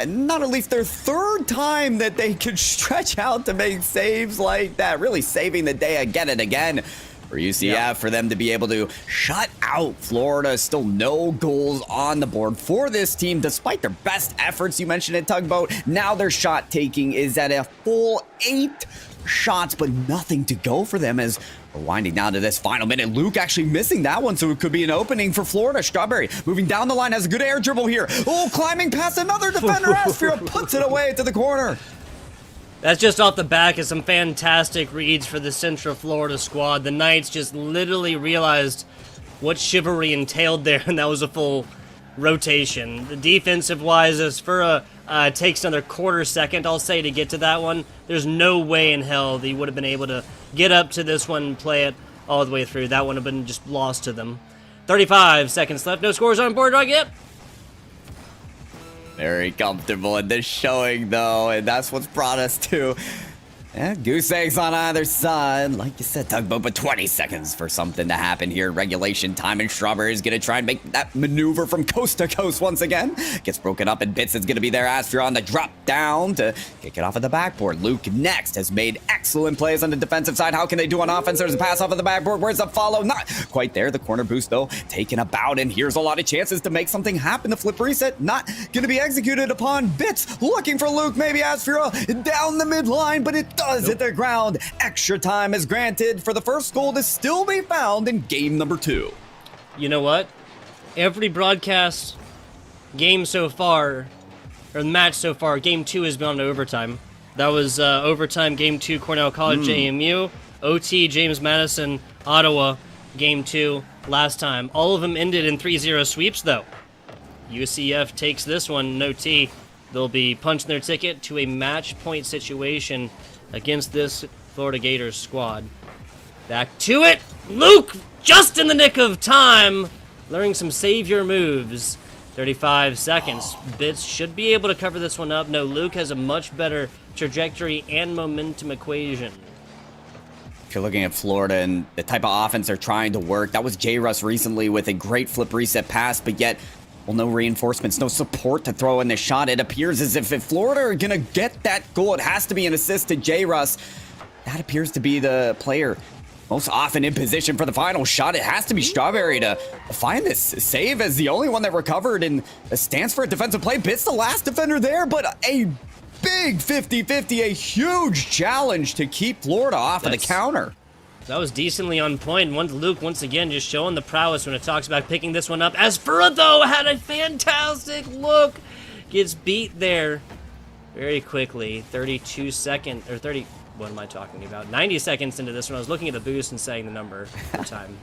not at least their 3rd time that they could stretch out to make saves like that. Really saving the day again and again for UCF, for them to be able to shut out Florida. Still no goals on the board for this team, despite their best efforts. You mentioned it, Tugboat. Now their shot taking is at a full 8 shots, but nothing to go for them as we're winding down to this final minute. Luke actually missing that one, so it could be an opening for Florida. Strawberry moving down the line, has a good air dribble here. Oh, climbing past another defender. Asphir puts it away to the corner. That's just off the back of some fantastic reads for the Central Florida squad. The Knights just literally realized what chivalry entailed there, and that was a full rotation. The defensive-wise, as Fura takes another quarter second, I'll say, to get to that one, there's no way in hell that he would have been able to get up to this one and play it all the way through. That would have been just lost to them. 35 seconds left. No scores on board right yet. Very comfortable in this showing, though, and that's what's brought us to goose eggs on either side. Like you said, Tugboat, but 20 seconds for something to happen here. Regulation time, and Strawberry is going to try and make that maneuver from coast to coast once again. Gets broken up, and Bits is going to be there. Asphir on the drop down to kick it off of the backboard. Luke next has made excellent plays on the defensive side. How can they do on offense? There's a pass off of the backboard. Where's the follow? Not quite there. The corner boost, though, taken about, and here's a lot of chances to make something happen. The flip reset not going to be executed upon. Bits looking for Luke. Maybe Asphir down the midline, but it does hit the ground. Extra time is granted for the first goal to still be found in game number 2. You know what? Every broadcast game so far, or match so far, game 2 has gone to overtime. That was overtime game 2, Cornell College, JMU. OT, James Madison, Ottawa, game 2 last time. All of them ended in 3-0 sweeps, though. UCF takes this one in OT. They'll be punching their ticket to a match point situation against this Florida Gators squad. Back to it. Luke, just in the nick of time, learning some savior moves. 35 seconds. Bits should be able to cover this one up. No, Luke has a much better trajectory and momentum equation. If you're looking at Florida and the type of offense they're trying to work, that was J. Russ recently with a great flip reset pass, but yet, well, no reinforcements, no support to throw in the shot. It appears as if Florida are going to get that goal, it has to be an assist to J. Russ. That appears to be the player most often in position for the final shot. It has to be Strawberry to find this save as the only one that recovered and stands for a defensive play. Bits the last defender there, but a big 50-50, a huge challenge to keep Florida off of the counter. That was decently on point. Luke, once again, just showing the prowess when it talks about picking this one up. As Fura, though, had a fantastic look. Gets beat there very quickly. 32 seconds, or 30, what am I talking about? 90 seconds into this one. I was looking at the boost and saying the number for time.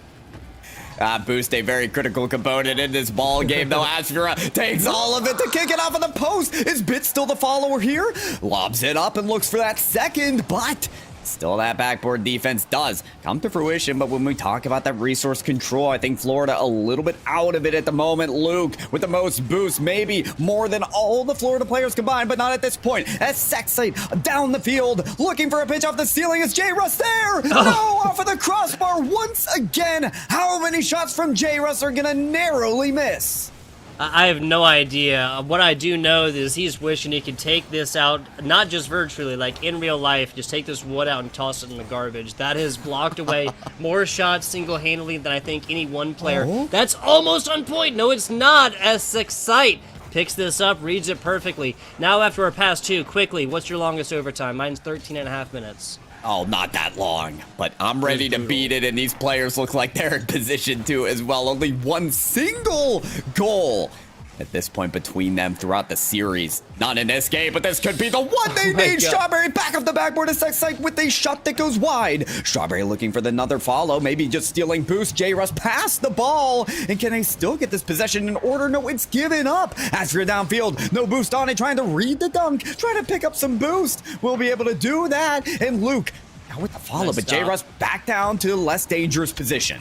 Boost, a very critical component in this ball game, though. Asphir takes all of it to kick it off of the post. Is Bit still the follower here? Lobs it up and looks for that second, but still that backboard defense does come to fruition. But when we talk about that resource control, I think Florida a little bit out of it at the moment. Luke with the most boost, maybe more than all the Florida players combined, but not at this point. As Sexite down the field, looking for a pitch off the ceiling. Is J. Russ there? No, off of the crossbar once again. How many shots from J. Russ are gonna narrowly miss? I have no idea. What I do know is he's wishing he could take this out, not just virtually, like in real life, just take this wood out and toss it in the garbage. That has blocked away more shots single-handedly than I think any one player. Oh. That's almost on point. No, it's not. Excite picks this up, reads it perfectly. Now after our pass two, quickly, what's your longest overtime? Mine's 13.5 minutes. Oh, not that long, but I'm ready to beat it, and these players look like they're in position to as well. Only one single goal at this point between them throughout the series. Not in this game, but this could be the one they need. Strawberry back off the backboard of Excite with a shot that goes wide. Strawberry looking for another follow, maybe just stealing boost. J-Russ passed the ball, and can they still get this possession in order? No, it's given up. As for downfield, no boost on it, trying to read the dunk, trying to pick up some boost. We'll be able to do that, and Luke now with the follow, but J-Russ back down to the less dangerous position.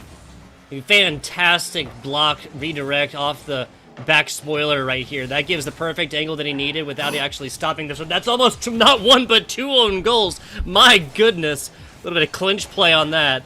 A fantastic block redirect off the back spoiler right here. That gives the perfect angle that he needed without actually stopping this one. That's almost not one but two own goals. My goodness. A little bit of clinch play on that.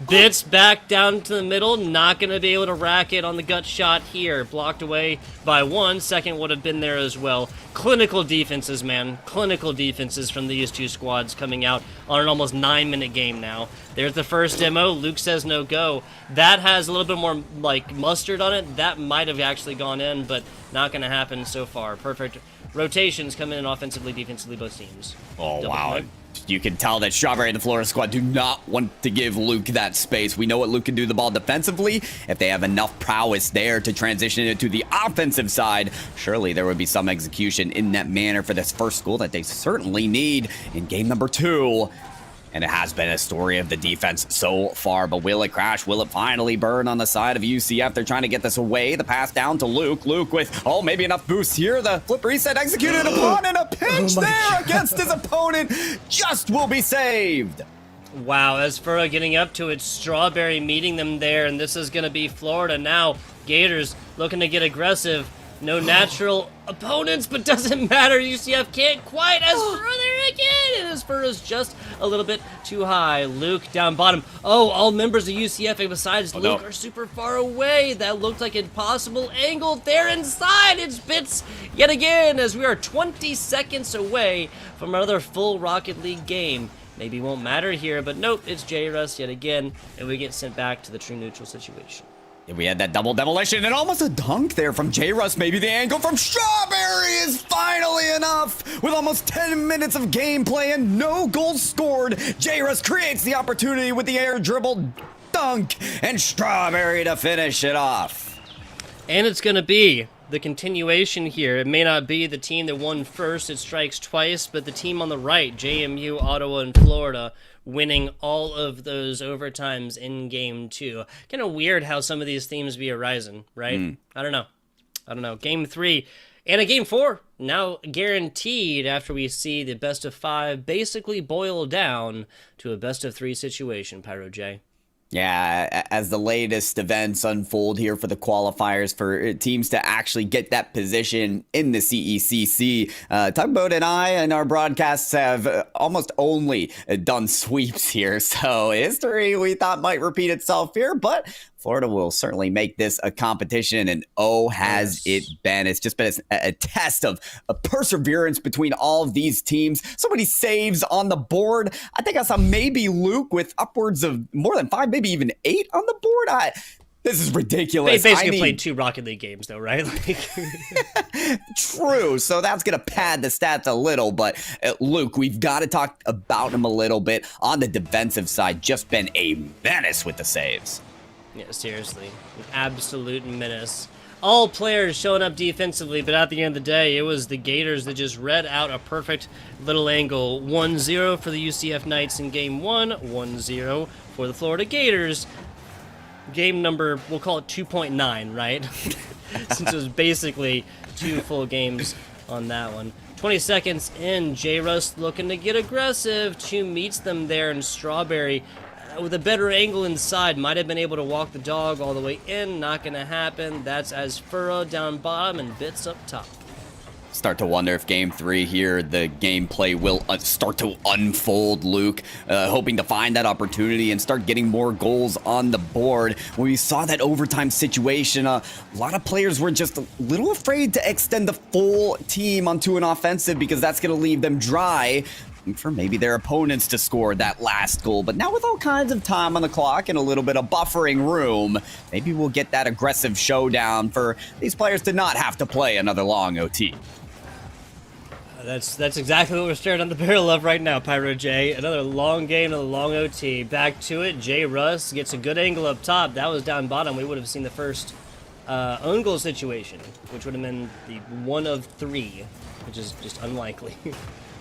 Bits back down to the middle. Not going to be able to rack it on the gut shot here. Blocked away by one. Second would have been there as well. Clinical defenses, man. Clinical defenses from these two squads coming out on an almost 9-minute game now. There's the first demo. Luke says no go. That has a little bit more like mustard on it. That might have actually gone in, but not going to happen so far. Perfect rotations coming in offensively, defensively, both teams. Oh, Double wow. point. You can tell that Strawberry and the Florida squad do not want to give Luke that space. We know what Luke can do the ball defensively. If they have enough prowess there to transition it to the offensive side, surely there would be some execution in that manner for this first goal that they certainly need in game number 2. And it has been a story of the defense so far, but will it crash? Will it finally burn on the side of UCF? They're trying to get this away. The pass down to Luke. Luke with, maybe enough boost here. The flip reset executed upon, and a pinch there against his opponent just will be saved. Wow, as for getting up to it, Strawberry meeting them there, and this is going to be Florida now. Gators looking to get aggressive. No natural opponents, but doesn't matter. UCF can't quite. As for there again, and as for is just a little bit too high. Luke down bottom. Oh, all members of UCF besides Luke are super far away. That looked like an impossible angle. There inside, it's Bits yet again, as we are 20 seconds away from another full Rocket League game. Maybe won't matter here, but nope, it's J-Russ yet again, and we get sent back to the true neutral situation. We had that double demolition and almost a dunk there from J-Russ. Maybe the angle from Strawberry is finally enough. With almost 10 minutes of gameplay and no goals scored, J-Russ creates the opportunity with the air dribble dunk, and Strawberry to finish it off. And it's going to be the continuation here. It may not be the team that won first, it strikes twice, but the team on the right, JMU, Ottawa, and Florida, winning all of those overtimes in game 2. Kind of weird how some of these themes be arising, right? I don't know. Game 3 and a game 4 now guaranteed after we see the best of 5 basically boil down to a best of 3 situation, Pyro J. Yeah, as the latest events unfold here for the qualifiers for teams to actually get that position in the CECC, Tugboat and I and our broadcasts have almost only done sweeps here. So history we thought might repeat itself here, but Florida will certainly make this a competition, and has it been. It's just been a test of perseverance between all of these teams. So many saves on the board. I think I saw maybe Luke with upwards of more than 5, maybe even 8 on the board. This is ridiculous. They basically played 2 Rocket League games, though, right? True. So that's going to pad the stats a little. But Luke, we've got to talk about him a little bit. On the defensive side, just been a menace with the saves. Yeah, seriously. An absolute menace. All players showing up defensively, but at the end of the day, it was the Gators that just read out a perfect little angle. 1-0 for the UCF Knights in game 1, 1-0 for the Florida Gators. Game number, we'll call it 2.9, right? Since it was basically 2 full games on that one. 20 seconds in, J-Russ looking to get aggressive. 2 meets them there, and Strawberry with a better angle inside might have been able to walk the dog all the way in. Not going to happen. That's as Furrow down bottom and Bits up top. Start to wonder if game 3 here, the gameplay will start to unfold. Luke hoping to find that opportunity and start getting more goals on the board. When we saw that overtime situation, a lot of players were just a little afraid to extend the full team onto an offensive because that's going to leave them dry for maybe their opponents to score that last goal. But now with all kinds of time on the clock and a little bit of buffering room, maybe we'll get that aggressive showdown for these players to not have to play another long OT. That's exactly what we're staring on the barrel of right now, Pyro J. Another long game, another long OT. Back to it. J. Russ gets a good angle up top. That was down bottom. We would have seen the first own goal situation, which would have been the 1 of 3, which is just unlikely.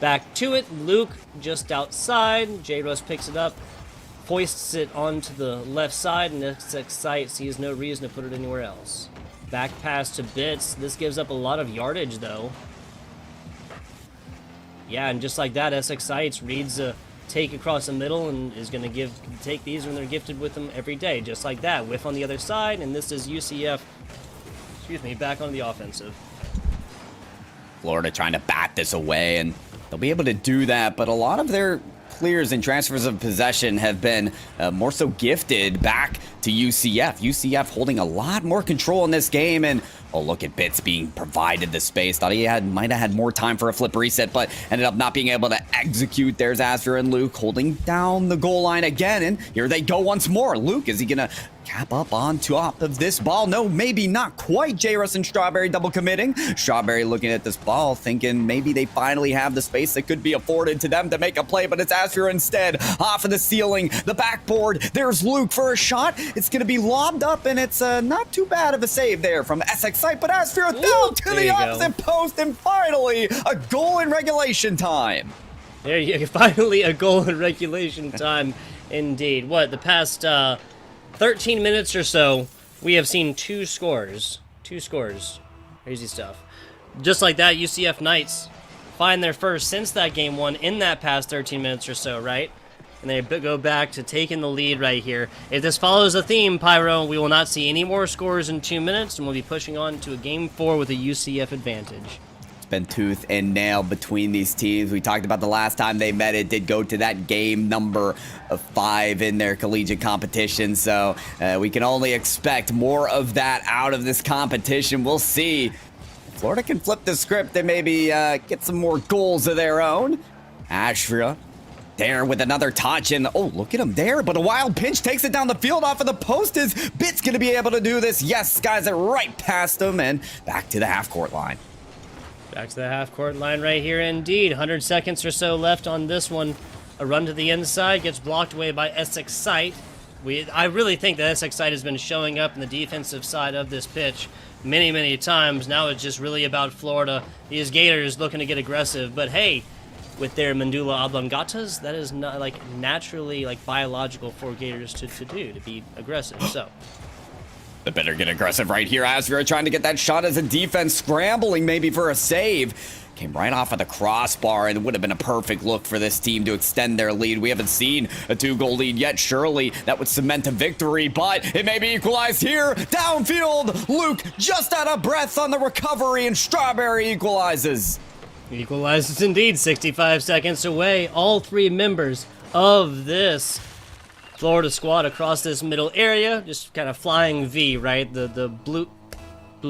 Back to it. Luke just outside. J. Russ picks it up, hoists it onto the left side, and CECC sees no reason to put it anywhere else. Back pass to Bits. This gives up a lot of yardage, though. Yeah, and just like that, CECC reads a take across the middle and is going to take these when they're gifted with them every day. Just like that. Whiff on the other side, and this is UCF, back on the offensive. Florida trying to bat this away, and they'll be able to do that, but a lot of their clears and transfers of possession have been more so gifted back to UCF. UCF holding a lot more control in this game, and oh, look at Bits being provided the space. Thought he might have had more time for a flip reset, but ended up not being able to execute. There's Asfer and Luke holding down the goal line again, and here they go once more. Luke, is he gonna cap up on top of this ball? No, maybe not quite. J-Russ and Strawberry double committing. Strawberry looking at this ball, thinking maybe they finally have the space that could be afforded to them to make a play, but it's Asfer instead. Off of the ceiling, the backboard. There's Luke for a shot. It's going to be lobbed up, and it's not too bad of a save there from CECC, but Asfer down to the opposite post, and finally a goal in regulation time. There you go. Finally a goal in regulation time, indeed. What, the past 13 minutes or so, we have seen 2 scores. 2 scores. Crazy stuff. Just like that, UCF Knights find their first since that game 1 in that past 13 minutes or so, right? And they go back to taking the lead right here. If this follows a theme, Pyro, we will not see any more scores in 2 minutes, and we'll be pushing on to a game 4 with a UCF advantage. It's been tooth and nail between these teams. We talked about the last time they met. It did go to that game number 5 in their collegiate competition, so we can only expect more of that out of this competition. We'll see. Florida can flip the script and maybe get some more goals of their own. Ashria there with another touch, and oh, look at him there, but a wild pinch takes it down the field off of the post. Is Bits gonna be able to do this? Yes, guys, it right past him and back to the half-court line. Back to the half-court line right here, indeed. 100 seconds or so left on this one. A run to the inside gets blocked away by CECC. I really think that CECC has been showing up in the defensive side of this pitch many, many times. Now it's just really about Florida. These Gators looking to get aggressive, but hey, with their medulla oblongatas, that is not naturally biological for Gators to do, to be aggressive. So they better get aggressive right here. Asfer trying to get that shot as a defense, scrambling maybe for a save. Came right off of the crossbar, and it would have been a perfect look for this team to extend their lead. We haven't seen a 2-goal lead yet. Surely that would cement a victory, but it may be equalized here. Downfield, Luke just out of breath on the recovery, and Strawberry equalizes. Equalizes indeed. 65 seconds away. All 3 members of this Florida squad across this middle area, just kind of flying V, right? The Blue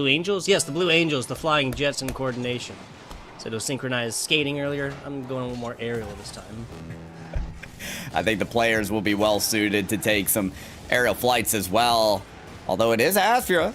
Angels? Yes, the Blue Angels, the flying jets in coordination. So those synchronized skating earlier. I'm going a little more aerial this time. I think the players will be well suited to take some aerial flights as well. Although it is Astra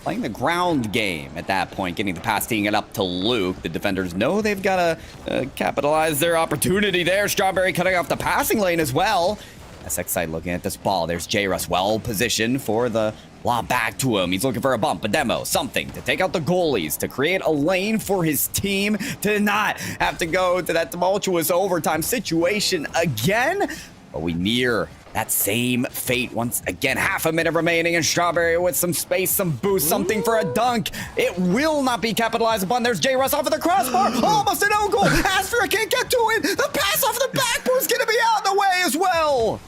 playing the ground game at that point, getting the pass, teeing it up to Luke. The defenders know they've got to capitalize their opportunity there. Strawberry cutting off the passing lane as well. CECC looking at this ball. There's J-Russ well positioned for the lob back to him. He's looking for a bump, a demo, something to take out the goalies, to create a lane for his team, to not have to go to that tumultuous overtime situation again. But we near that same fate once again. Half a minute remaining, and Strawberry with some space, some boost, something for a dunk. It will not be capitalized upon. There's J-Russ off of the crossbar. Almost an own goal. Asfer can't get to it. The pass off the backboard's going to be out of the way as well.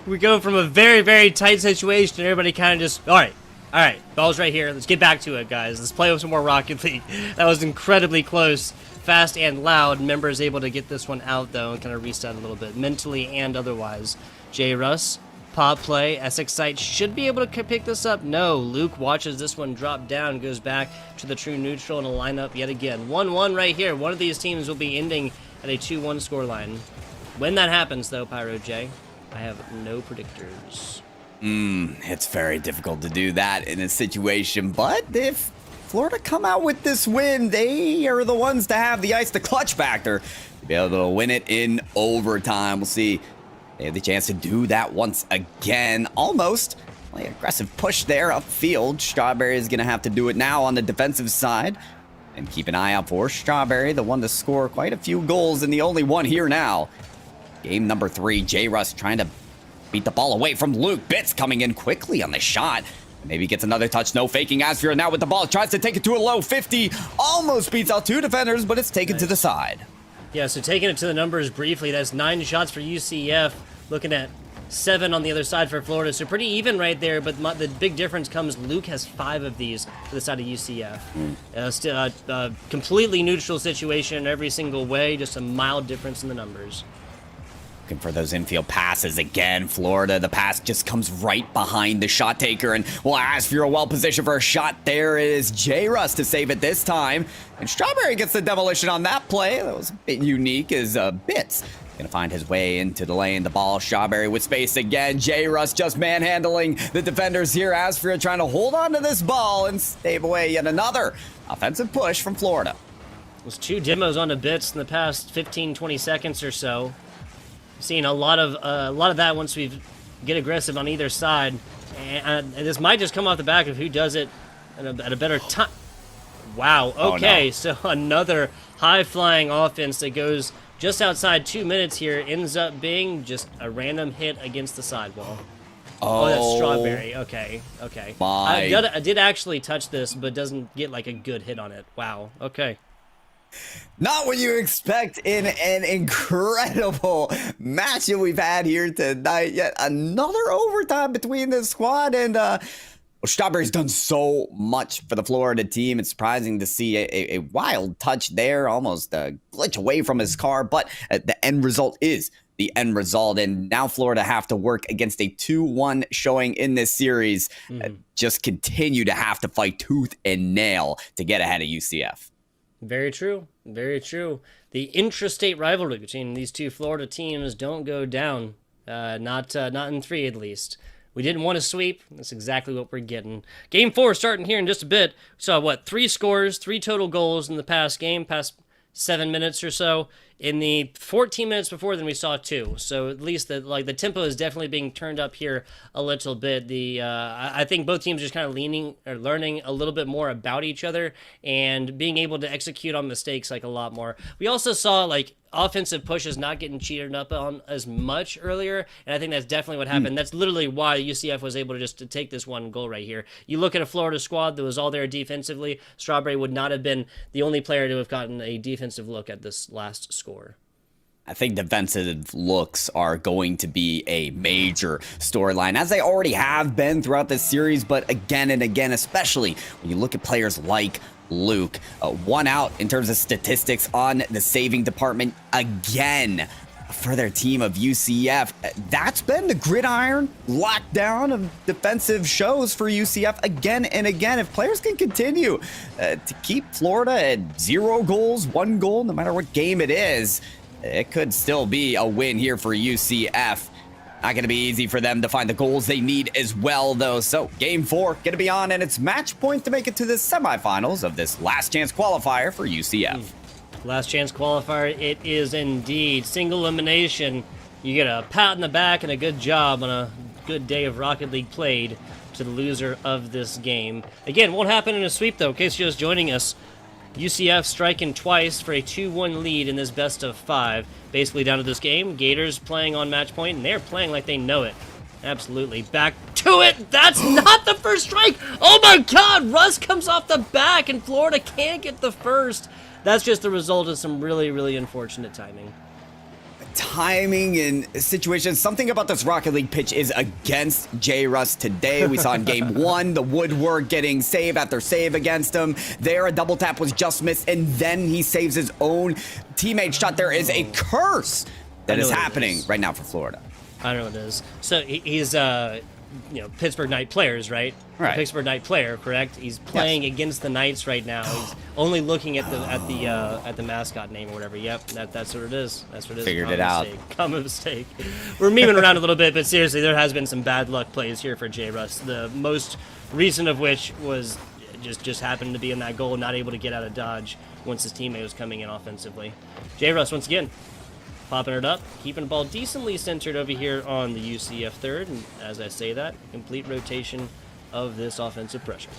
We go from a very, very tight situation, and everybody kind of just, all right, All right, ball's right here. Let's get back to it, guys. Let's play with some more Rocket League. That was incredibly close, fast and loud. Member is able to get this one out, though, and kind of reset a little bit, mentally and otherwise. J. Russ, pop play. SX Sight should be able to pick this up. No, Luke watches this one drop down, goes back to the true neutral in a lineup yet again. 1-1 right here. One of these teams will be ending at a 2-1 scoreline. When that happens, though, Pyro J, I have no predictors. It's very difficult to do that in a situation, but if Florida come out with this win, they are the ones to have the ice, the clutch factor, to be able to win it in overtime. We'll see. They have the chance to do that once again. Almost. Like, aggressive push there upfield. Strawberry is going to have to do it now on the defensive side. And keep an eye out for Strawberry, the one to score quite a few goals and the only one here now. Game number 3, J. Russ trying to beat the ball away from Luke. Bitts coming in quickly on the shot. Maybe gets another touch. No faking. Asphira now with the ball. Tries to take it to a low 50. Almost beats out 2 defenders, but it's taken to the side. Yeah, so taking it to the numbers briefly, that's 9 shots for UCF. Looking at 7 on the other side for Florida. So pretty even right there, but the big difference comes Luke has 5 of these for the side of UCF. Still a completely neutral situation every single way, just a mild difference in the numbers. Looking for those infield passes again. Florida, the pass just comes right behind the shot taker. And we'll ask if you're well positioned for a shot. There is J. Russ to save it this time. And Strawberry gets the demolition on that play. That was a bit unique as Bitts gonna find his way into the lane. The ball, Strawberry with space again. J. Russ just manhandling the defenders here. Asphira trying to hold on to this ball and stave away yet another offensive push from Florida. There's 2 demos on the Bits in the past 15-20 seconds or so. Seeing a lot of that once we get aggressive on either side, and this might just come off the back of who does it at a better time. Wow. Okay, oh, no. So another high-flying offense that goes just outside 2 minutes here ends up being just a random hit against the sidewall. Oh, that's Strawberry. Okay. I did actually touch this, but doesn't get like a good hit on it. Wow. Okay. Not what you expect in an incredible match that we've had here tonight. Yet another overtime between this squad, and Strawberry's done so much for the Florida team. It's surprising to see a wild touch there, almost a glitch away from his car, but the end result is the end result, and now Florida have to work against a 2-1 showing in this series. Just continue to have to fight tooth and nail to get ahead of UCF. Very true. Very true. The intrastate rivalry between these 2 Florida teams don't go down. Not in 3 at least. We didn't want to sweep. That's exactly what we're getting. Game 4 starting here in just a bit. We saw, 3 scores, 3 total goals in the past 7 minutes or so. In the 14 minutes before, then we saw 2. So at least the tempo is definitely being turned up here a little bit. I think both teams are just kind of learning a little bit more about each other and being able to execute on mistakes a lot more. We also saw offensive pushes not getting cheated up on as much earlier, and I think that's definitely what happened. That's literally why UCF was able to take this 1 goal right here. You look at a Florida squad that was all there defensively. Strawberry would not have been the only player to have gotten a defensive look at this last score. I think defensive looks are going to be a major storyline, as they already have been throughout this series, but again and again, especially when you look at players like Luke. 1 out in terms of statistics on the saving department again for their team of UCF. That's been the gridiron lockdown of defensive shows for UCF again and again. If players can continue to keep Florida at 0 goals, 1 goal, no matter what game it is, it could still be a win here for UCF. Not going to be easy for them to find the goals they need as well, though. So game 4 going to be on, and it's match point to make it to the semifinals of this last chance qualifier for UCF. Last chance qualifier, it is indeed. Single elimination. You get a pat on the back and a good job on a good day of Rocket League played to the loser of this game. Again, won't happen in a sweep, though, in case you're just joining us. UCF striking twice for a 2-1 lead in this best of 5. Basically down to this game. Gators playing on match point, and they're playing like they know it. Absolutely. Back to it. That's not the first strike. Oh my God. Russ comes off the back, and Florida can't get the first. That's just the result of some really, really unfortunate timing. timing and situations. Something about this Rocket League pitch is against J. Russ today. We saw in game 1 the woodwork getting save after save against him. There, a double tap was just missed, and then he saves his own teammate shot. There is a curse that is happening right now for Florida. I know it is. So he's Pittsburgh Knight players, right? Right. A Pittsburgh Knight player, correct? He's playing against the Knights right now. He's only looking at the mascot name or whatever. Yep, that's what it is. That's what it is. Figured it out. Common mistake. We're memeing around a little bit, but seriously, there has been some bad luck plays here for J. Russ. The most recent of which was just happened to be in that goal, not able to get out of dodge once his teammate was coming in offensively. J. Russ once again. Popping it up, keeping the ball decently centered over here on the UCF third, and as I say that, complete rotation of this offensive pressure.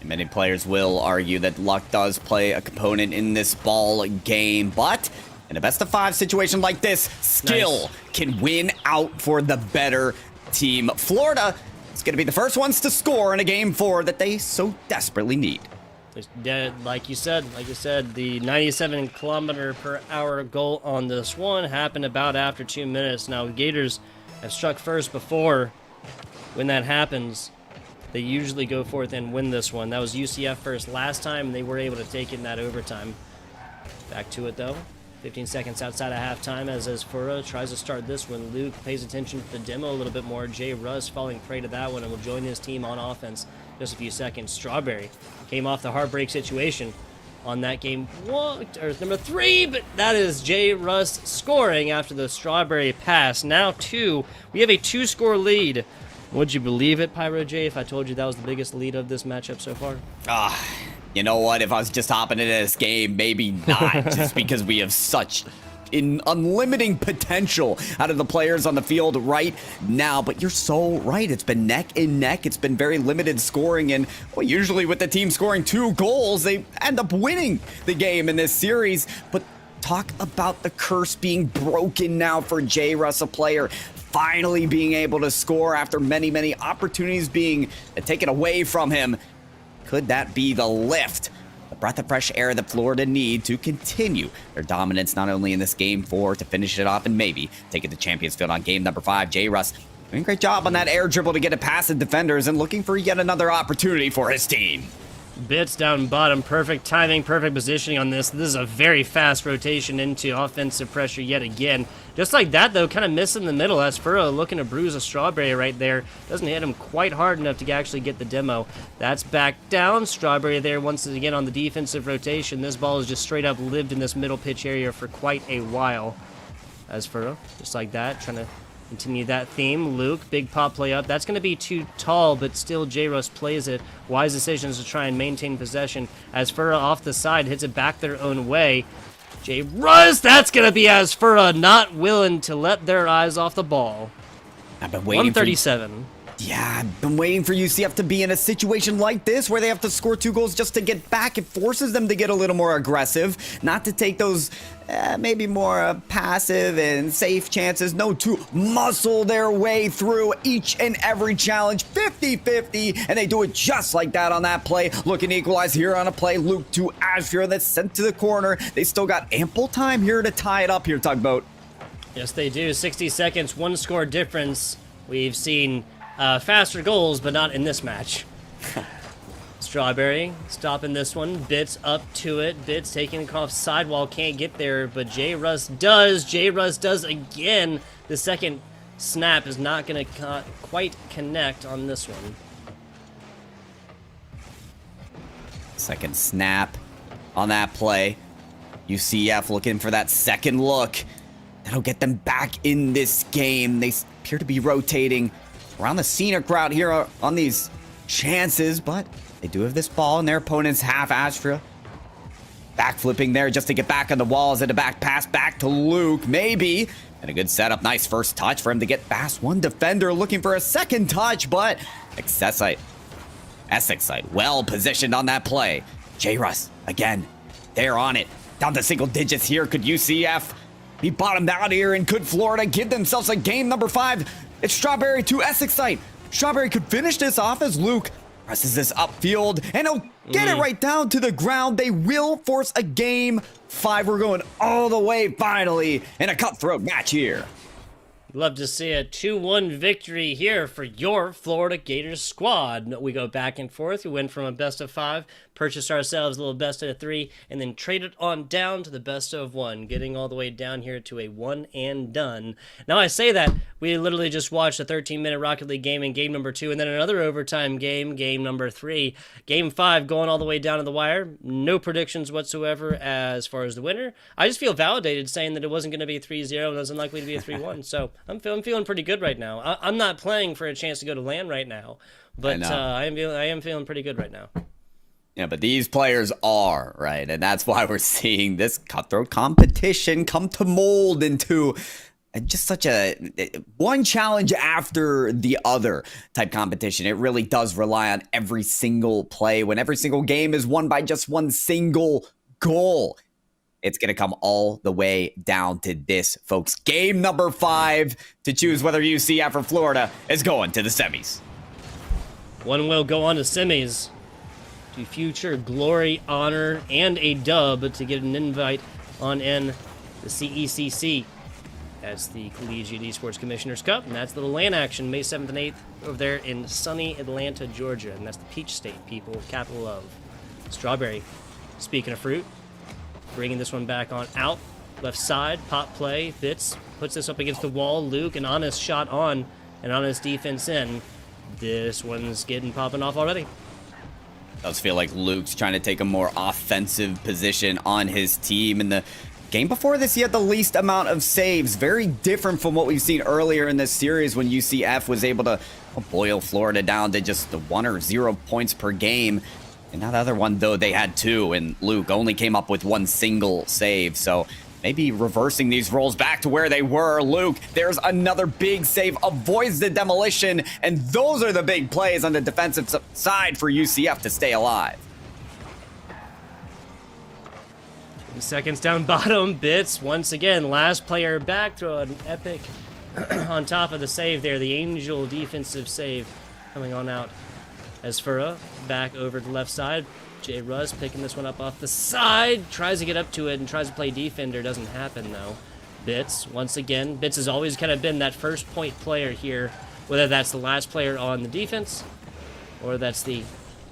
Many players will argue that luck does play a component in this ball game, but in a best-of-5 situation like this, skill can win out for the better team. Florida is going to be the first ones to score in a game 4 that they so desperately need. Like you said, the 97-kilometer-per-hour goal on this one happened about after 2 minutes. Now, Gators have struck first before. When that happens, they usually go forth and win this one. That was UCF first last time, and they were able to take it in that overtime. Back to it, though. 15 seconds outside of halftime as Fura tries to start this one. Luke pays attention to the demo a little bit more. Jay Russ falling prey to that one and will join his team on offense just a few seconds. Strawberry came off the heartbreak situation on that game number 3, but that is Jay Russ scoring after the Strawberry pass. Now 2. We have a 2-score lead. Would you believe it, Pyro J, if I told you that was the biggest lead of this matchup so far? You know what? If I was just hopping into this game, maybe not, just because we have such unlimiting potential out of the players on the field right now. But you're so right. It's been neck and neck. It's been very limited scoring. And usually with the team scoring 2 goals, they end up winning the game in this series. But talk about the curse being broken now for J. Russ, a player finally being able to score after many, many opportunities being taken away from him. Could that be the lift, the breath of fresh air that Florida need to continue their dominance, not only in this game 4 to finish it off and maybe take it to Champions Field on game number 5? J. Russ doing a great job on that air dribble to get it past the defenders and looking for yet another opportunity for his team. Bits down bottom, perfect timing, perfect positioning on this. This is a very fast rotation into offensive pressure yet again. Just like that, though, kind of missing the middle. As Furrow looking to bruise a Strawberry right there. Doesn't hit him quite hard enough to actually get the demo. That's back down. Strawberry there once again on the defensive rotation. This ball has just straight up lived in this middle pitch area for quite a while. As Furrow, just like that, trying to continue that theme. Luke, big pop play up. That's going to be too tall, but still J. Russ plays it. Wise decisions to try and maintain possession. As Furrow off the side hits it back their own way. J. Russ, that's going to be as Furrow not willing to let their eyes off the ball. I've been waiting 137. Yeah, I've been waiting for UCF to be in a situation like this where they have to score 2 goals just to get back. It forces them to get a little more aggressive, not to take those maybe more passive and safe chances. No, to muscle their way through each and every challenge 50-50, and they do it just like that on that play. Looking to equalize here on a play. Luke to Ashford, that's sent to the corner. They still got ample time here to tie it up here, Tugboat. Yes, they do. 60 seconds, 1 score difference. We've seen faster goals, but not in this match. Strawberry stopping this one. Bits up to it. Bits taking it off sidewall. Can't get there, but J. Russ does. J. Russ does again. The second snap is not going to quite connect on this one. Second snap on that play. UCF looking for that second look. That'll get them back in this game. They appear to be rotating around the scenic route here on these chances, but they do have this ball in their opponent's half. Astra backflipping there just to get back on the walls and a back pass back to Luke, maybe. And a good setup. Nice first touch for him to get past one defender looking for a second touch, but Essexite well positioned on that play. J. Russ, again, they're on it. Down to single digits here. Could UCF be bottomed out here, and could Florida give themselves a game number 5? It's Strawberry to Essexite. Strawberry could finish this off as Luke presses this upfield, and he'll Get it right down to the ground. They will force a game 5. We're going all the way finally in a cutthroat match here. Love to see a 2-1 victory here for your Florida Gators squad. We go back and forth. We went from a best of 5, purchased ourselves a little best of 3, and then traded on down to the best of 1, getting all the way down here to a 1 and done. Now I say that, we literally just watched a 13-minute Rocket League game in game number 2, and then another overtime game, game number 3. Game 5 going all the way down to the wire. No predictions whatsoever as far as the winner. I just feel validated saying that it wasn't going to be 3-0 and it was unlikely to be a 3-1. So I'm feeling pretty good right now. I'm not playing for a chance to go to LAN right now, but I am feeling pretty good right now. Yeah, but these players are, right? And that's why we're seeing this cutthroat competition come to mold into just such a one challenge after the other type competition. It really does rely on every single play. When every single game is won by just one single goal, it's going to come all the way down to this, folks. Game number 5 to choose whether UCF or Florida is going to the semis. One will go on to semis to future glory, honor, and a dub to get an invite on in the CECC. That's the Collegiate Esports Commissioners Cup, and that's little LAN action May 7th and 8th over there in sunny Atlanta, Georgia, and that's the Peach State, people, capital of Strawberry. Speaking of fruit, bringing this one back on out, left side, pop play, Fitz puts this up against the wall, Luke, an honest shot on, and honest defense in. This one's popping off already. Does feel like Luke's trying to take a more offensive position on his team. In the game before this, he had the least amount of saves. Very different from what we've seen earlier in this series when UCF was able to boil Florida down to just the 1 or 0 points per game. And now the other one, though, they had 2, and Luke only came up with 1 single save. So maybe reversing these roles back to where they were. Luke, there's another big save, avoids the demolition, and those are the big plays on the defensive side for UCF to stay alive. 2 seconds down bottom, Bits once again, last player back, throw an epic on top of the save there, the Angel defensive save coming on out. As Fura back over to the left side, Jay Russ picking this one up off the side, tries to get up to it and tries to play defender, doesn't happen though. Bits, once again, Bits has always kind of been that first point player here, whether that's the last player on the defense or that's the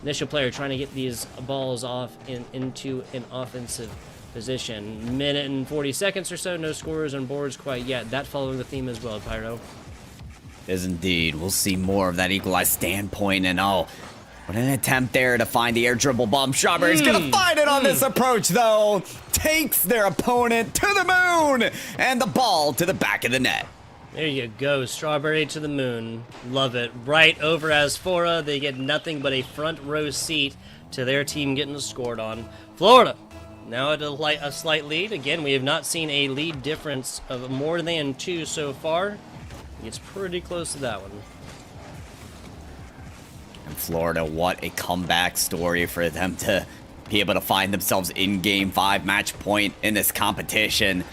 initial player trying to get these balls off into an offensive position. Minute and 40 seconds or so, no scorers on boards quite yet. That following the theme as well, Pyro. Is indeed. We'll see more of that equalized standpoint, and what an attempt there to find the air dribble bomb. Strawberry's gonna find it on this approach, though. Takes their opponent to the moon, and the ball to the back of the net. There you go, Strawberry to the moon. Love it. Right over Asphora, they get nothing but a front row seat to their team getting scored on. Florida, now at a slight lead. Again, we have not seen a lead difference of more than 2 so far. It's pretty close to that one. And Florida, what a comeback story for them to be able to find themselves in Game 5, match point in this competition.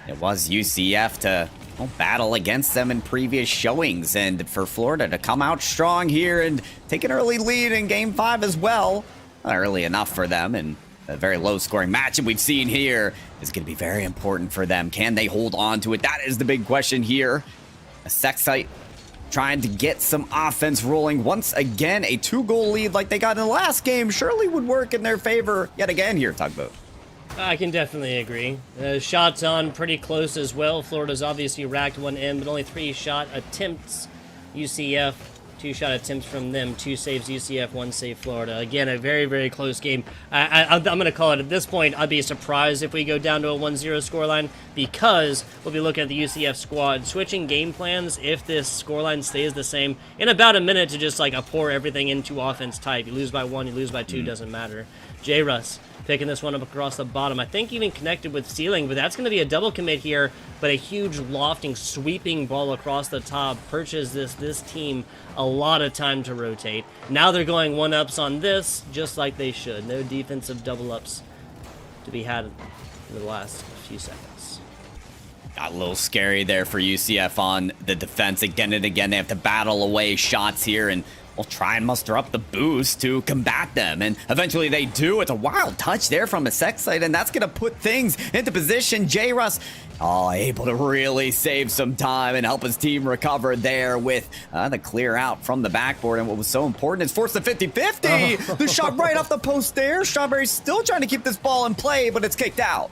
It was UCF to battle against them in previous showings, and for Florida to come out strong here and take an early lead in Game 5 as well. Not early enough for them, and a very low-scoring match that we've seen here is going to be very important for them. Can they hold on to it? That is the big question here. A Sexite trying to get some offense rolling. Once again, a 2-goal lead like they got in the last game surely would work in their favor yet again here, Tugboat. I can definitely agree. Shots on pretty close as well. Florida's obviously racked one in, but only 3 shot attempts. UCF, 2 shot attempts from them, 2 saves UCF, 1 save Florida. Again, a very, very close game. I'm going to call it at this point. I'd be surprised if we go down to a 1-0 scoreline, because we'll be looking at the UCF squad switching game plans if this scoreline stays the same in about a minute to just pour everything into offense type. You lose by 1, you lose by 2, doesn't matter. J. Russ picking this one up across the bottom. I think even connected with ceiling, but that's going to be a double commit here. But a huge lofting, sweeping ball across the top purchases this team a lot of time to rotate. Now they're going 1-ups on this, just like they should. No defensive double-ups to be had in the last few seconds. Got a little scary there for UCF on the defense. Again and again, they have to battle away shots here, and will try and muster up the boost to combat them. And eventually they do. It's a wild touch there from a Sexite, and that's going to put things into position. J-Russ able to really save some time and help his team recover there with the clear out from the backboard. And what was so important is force the 50-50. The shot right off the post there. Strawberry's still trying to keep this ball in play, but it's kicked out.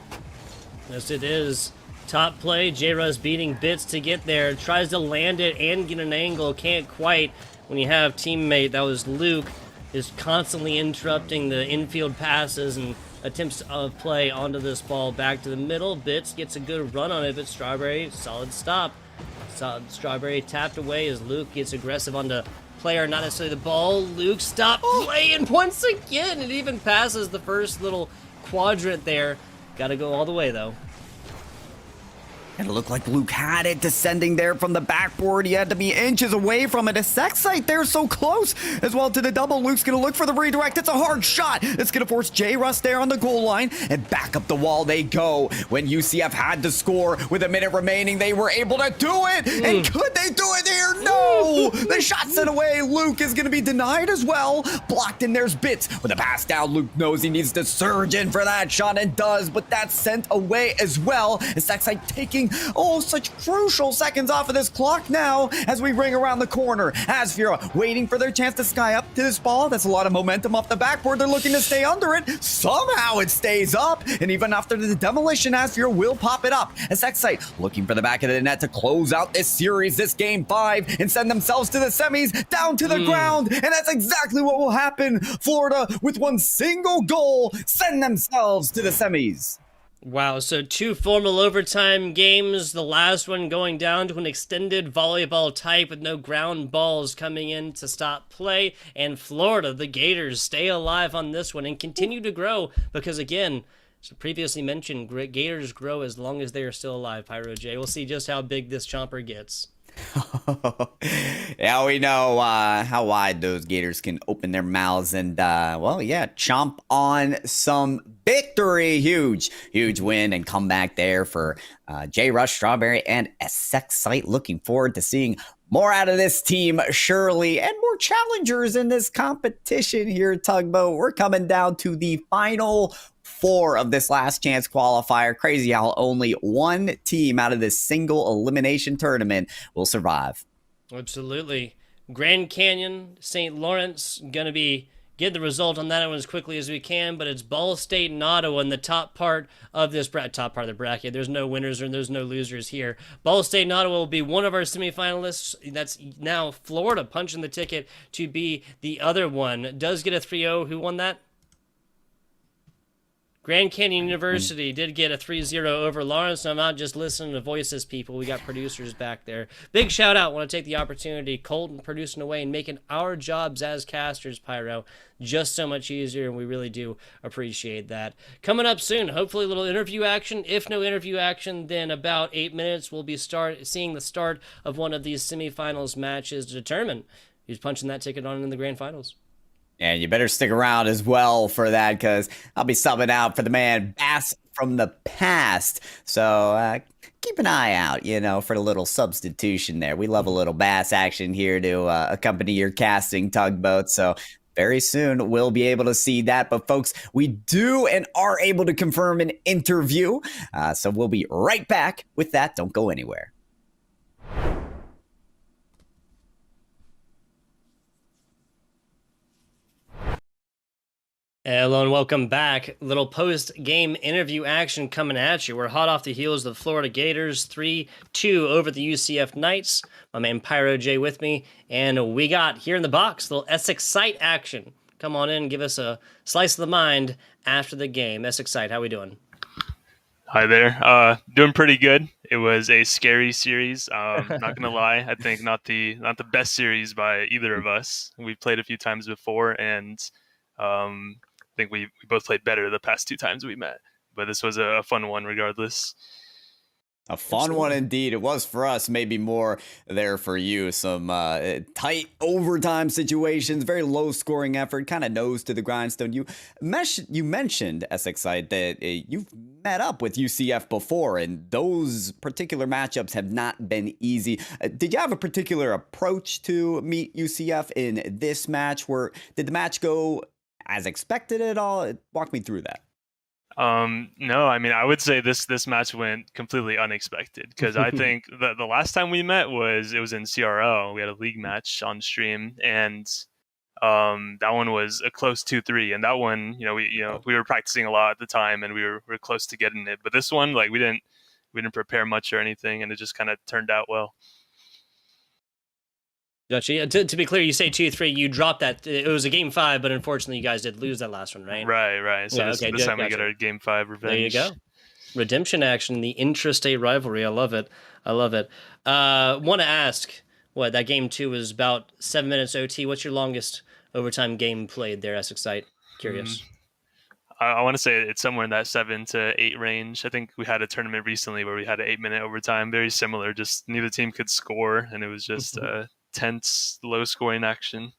Yes, it is. Top play, J-Russ beating Bits to get there. Tries to land it and get an angle. Can't quite. When you have teammate, that was Luke, is constantly interrupting the infield passes and attempts of play onto this ball back to the middle. Bits gets a good run on it, but Strawberry, solid stop. Strawberry tapped away as Luke gets aggressive onto player, not necessarily the ball. Luke stopped play and once again, it even passes the first little quadrant there. Got to go all the way though. And it looked like Luke had it descending there from the backboard. He had to be inches away from it. A Sexite there so close as well to the double. Luke's going to look for the redirect. It's a hard shot. It's going to force J-Russ there on the goal line. And back up the wall they go. When UCF had to score with a minute remaining, they were able to do it. And could they do it here? No! The shot sent away. Luke is going to be denied as well. Blocked in. There's Bits with a pass down. Luke knows he needs to surge in for that shot and does, but that's sent away as well. As Sexite taking such crucial seconds off of this clock now as we ring around the corner. Asfira waiting for their chance to sky up to this ball. That's a lot of momentum off the backboard. They're looking to stay under it. Somehow it stays up, and even after the demolition, Asfira will pop it up. As Sexite looking for the back of the net to close out this series, this game 5, and send themselves to the semis, down to the ground, and that's exactly what will happen. Florida, with one single goal, send themselves to the semis. Wow, so 2 formal overtime games, the last one going down to an extended volleyball type with no ground balls coming in to stop play. And Florida, the Gators, stay alive on this one and continue to grow because, again, as previously mentioned, Gators grow as long as they are still alive, Pyro J. We'll see just how big this chomper gets. Yeah, we know how wide those Gators can open their mouths and, chomp on some victory. Huge win and comeback there for J-Rush, Strawberry, and Sexite. Looking forward to seeing more out of this team, surely, and more challengers in this competition here, Tugboat. We're coming down to the final 4 of this last chance qualifier. Crazy how only one team out of this single elimination tournament will survive. Absolutely. Grand Canyon, St. Lawrence, going to be get the result on that one as quickly as we can, but it's Ball State and Ottawa in the top part of this top part of the bracket. There's no winners and there's no losers here. Ball State and Ottawa will be one of our semifinalists. That's now Florida punching the ticket to be the other one. Does get a 3-0. Who won that? Grand Canyon University did get a 3-0 over Lawrence. I'm not just listening to voices, people. We got producers back there. Big shout out. Want to take the opportunity. Colton producing away and making our jobs as casters, Pyro, just so much easier, and we really do appreciate that. Coming up soon, hopefully a little interview action. If no interview action, then about 8 minutes we'll be seeing the start of one of these semifinals matches to determine who's punching that ticket on in the grand finals. And you better stick around as well for that, because I'll be subbing out for the man Bass from the past. So keep an eye out, for the little substitution there. We love a little Bass action here to accompany your casting, Tugboat. So very soon we'll be able to see that. But folks, we do and are able to confirm an interview. So we'll be right back with that. Don't go anywhere. Hello and welcome back. Little post-game interview action coming at you. We're hot off the heels of the Florida Gators 3-2 over the UCF Knights. My man Pyro J with me, and we got here in the box little Sexite action. Come on in and give us a slice of the mind after the game. Sexite, how we doing? Hi there. Doing pretty good. It was a scary series. Not gonna lie, I think not the best series by either of us. We've played a few times before, and I think we both played better the past 2 times we met, but this was a fun one regardless. A fun one indeed. It was for us, maybe more there for you. Some tight overtime situations, very low scoring effort, kind of nose to the grindstone. You mentioned, SXI, that you've met up with UCF before, and those particular matchups have not been easy. Did you have a particular approach to meet UCF in this match? Did the match go as expected at all? Walk me through that. No, I mean, I would say this match went completely unexpected because I think that the last time we met was in CRO. We had a league match on stream, and that one was a close 2-3. And that one, we were practicing a lot at the time, and we were close to getting it. But this one, like we didn't prepare much or anything, and it just kind of turned out well. Gotcha. To be clear, you say 2-3. You dropped that. It was a game 5, but unfortunately, you guys did lose that last one, right? Right. So this time we get our game 5 revenge. There you go. Redemption action in the intrastate rivalry. I love it. Want to ask, that game 2 was about 7 minutes OT. What's your longest overtime game played there, SXI? Curious. I want to say it's somewhere in that 7 to 8 range. I think we had a tournament recently where we had an 8-minute overtime. Very similar. Just neither team could score, and it was just tense, low-scoring action.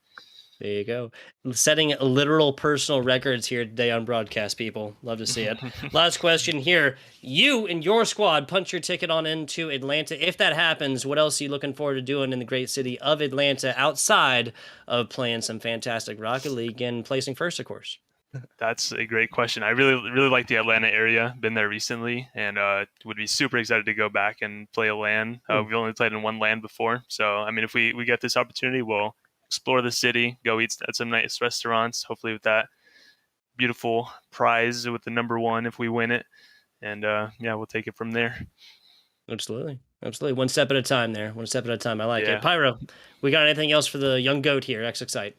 There you go. Setting literal personal records here today on broadcast, people. Love to see it. Last question here. You and your squad punch your ticket on into Atlanta. If that happens, what else are you looking forward to doing in the great city of Atlanta outside of playing some fantastic Rocket League and placing first, of course? That's a great question. I really like the Atlanta area. Been there recently, and would be super excited to go back and play a LAN. We've only played in one LAN before, so I mean, if we get this opportunity, we'll explore the city, go eat at some nice restaurants. Hopefully, with that beautiful prize with the number 1 if we win it, and we'll take it from there. Absolutely. One step at a time. There, one step at a time. I like it. Pyro, we got anything else for the young goat here? XXI.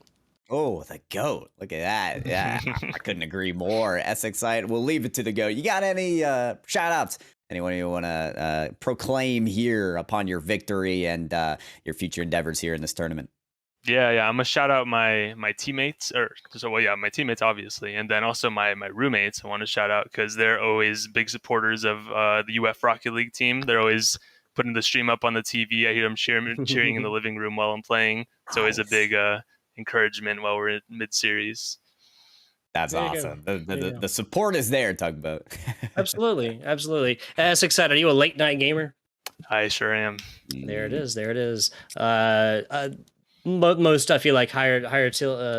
Oh, the GOAT. Look at that. Yeah, I couldn't agree more. SXI, we'll leave it to the GOAT. You got any shout-outs? Anyone you want to proclaim here upon your victory and your future endeavors here in this tournament? Yeah. I'm going to shout out my teammates. My teammates, obviously. And then also my roommates I want to shout out because they're always big supporters of the UF Rocket League team. They're always putting the stream up on the TV. I hear them cheering in the living room while I'm playing. It's always a big encouragement while we're in mid-series. That's awesome. The support is there, Tugboat. Absolutely. SXI, are you a late night gamer? I sure am. There it is. Most I feel like higher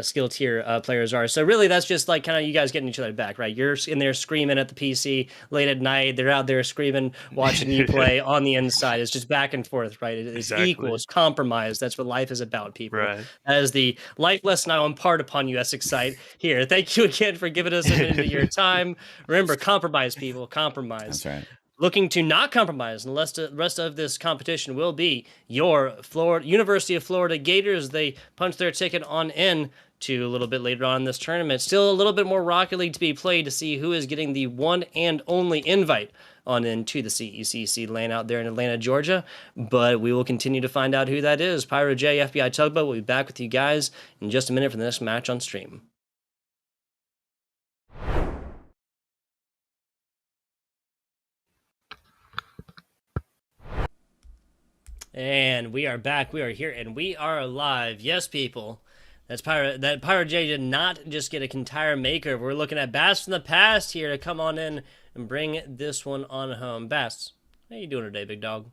skill tier players are. So really, that's just like kind of you guys getting each other back, right? You're in there screaming at the PC late at night. They're out there screaming, watching you play on the inside. It's just back and forth, right? It's equal. It's compromise. That's what life is about, people. Right. That is the life lesson I impart upon you, SXI. Here, thank you again for giving us a minute of your time. Remember, compromise, people. Compromise. That's right. Looking to not compromise, unless the rest of this competition will be your University of Florida Gators. They punch their ticket on in to a little bit later on in this tournament. Still a little bit more Rocket League to be played to see who is getting the one and only invite on into the CECC LAN out there in Atlanta, Georgia. But we will continue to find out who that is. Pyro J, FBI Tugboat will be back with you guys in just a minute for the next match on stream. And we are back. We are here, and we are alive. Yes, people. That Pyro J did not just get a entire makeover. We're looking at Bass from the past here to come on in and bring this one on home. Bass, how you doing today, big dog?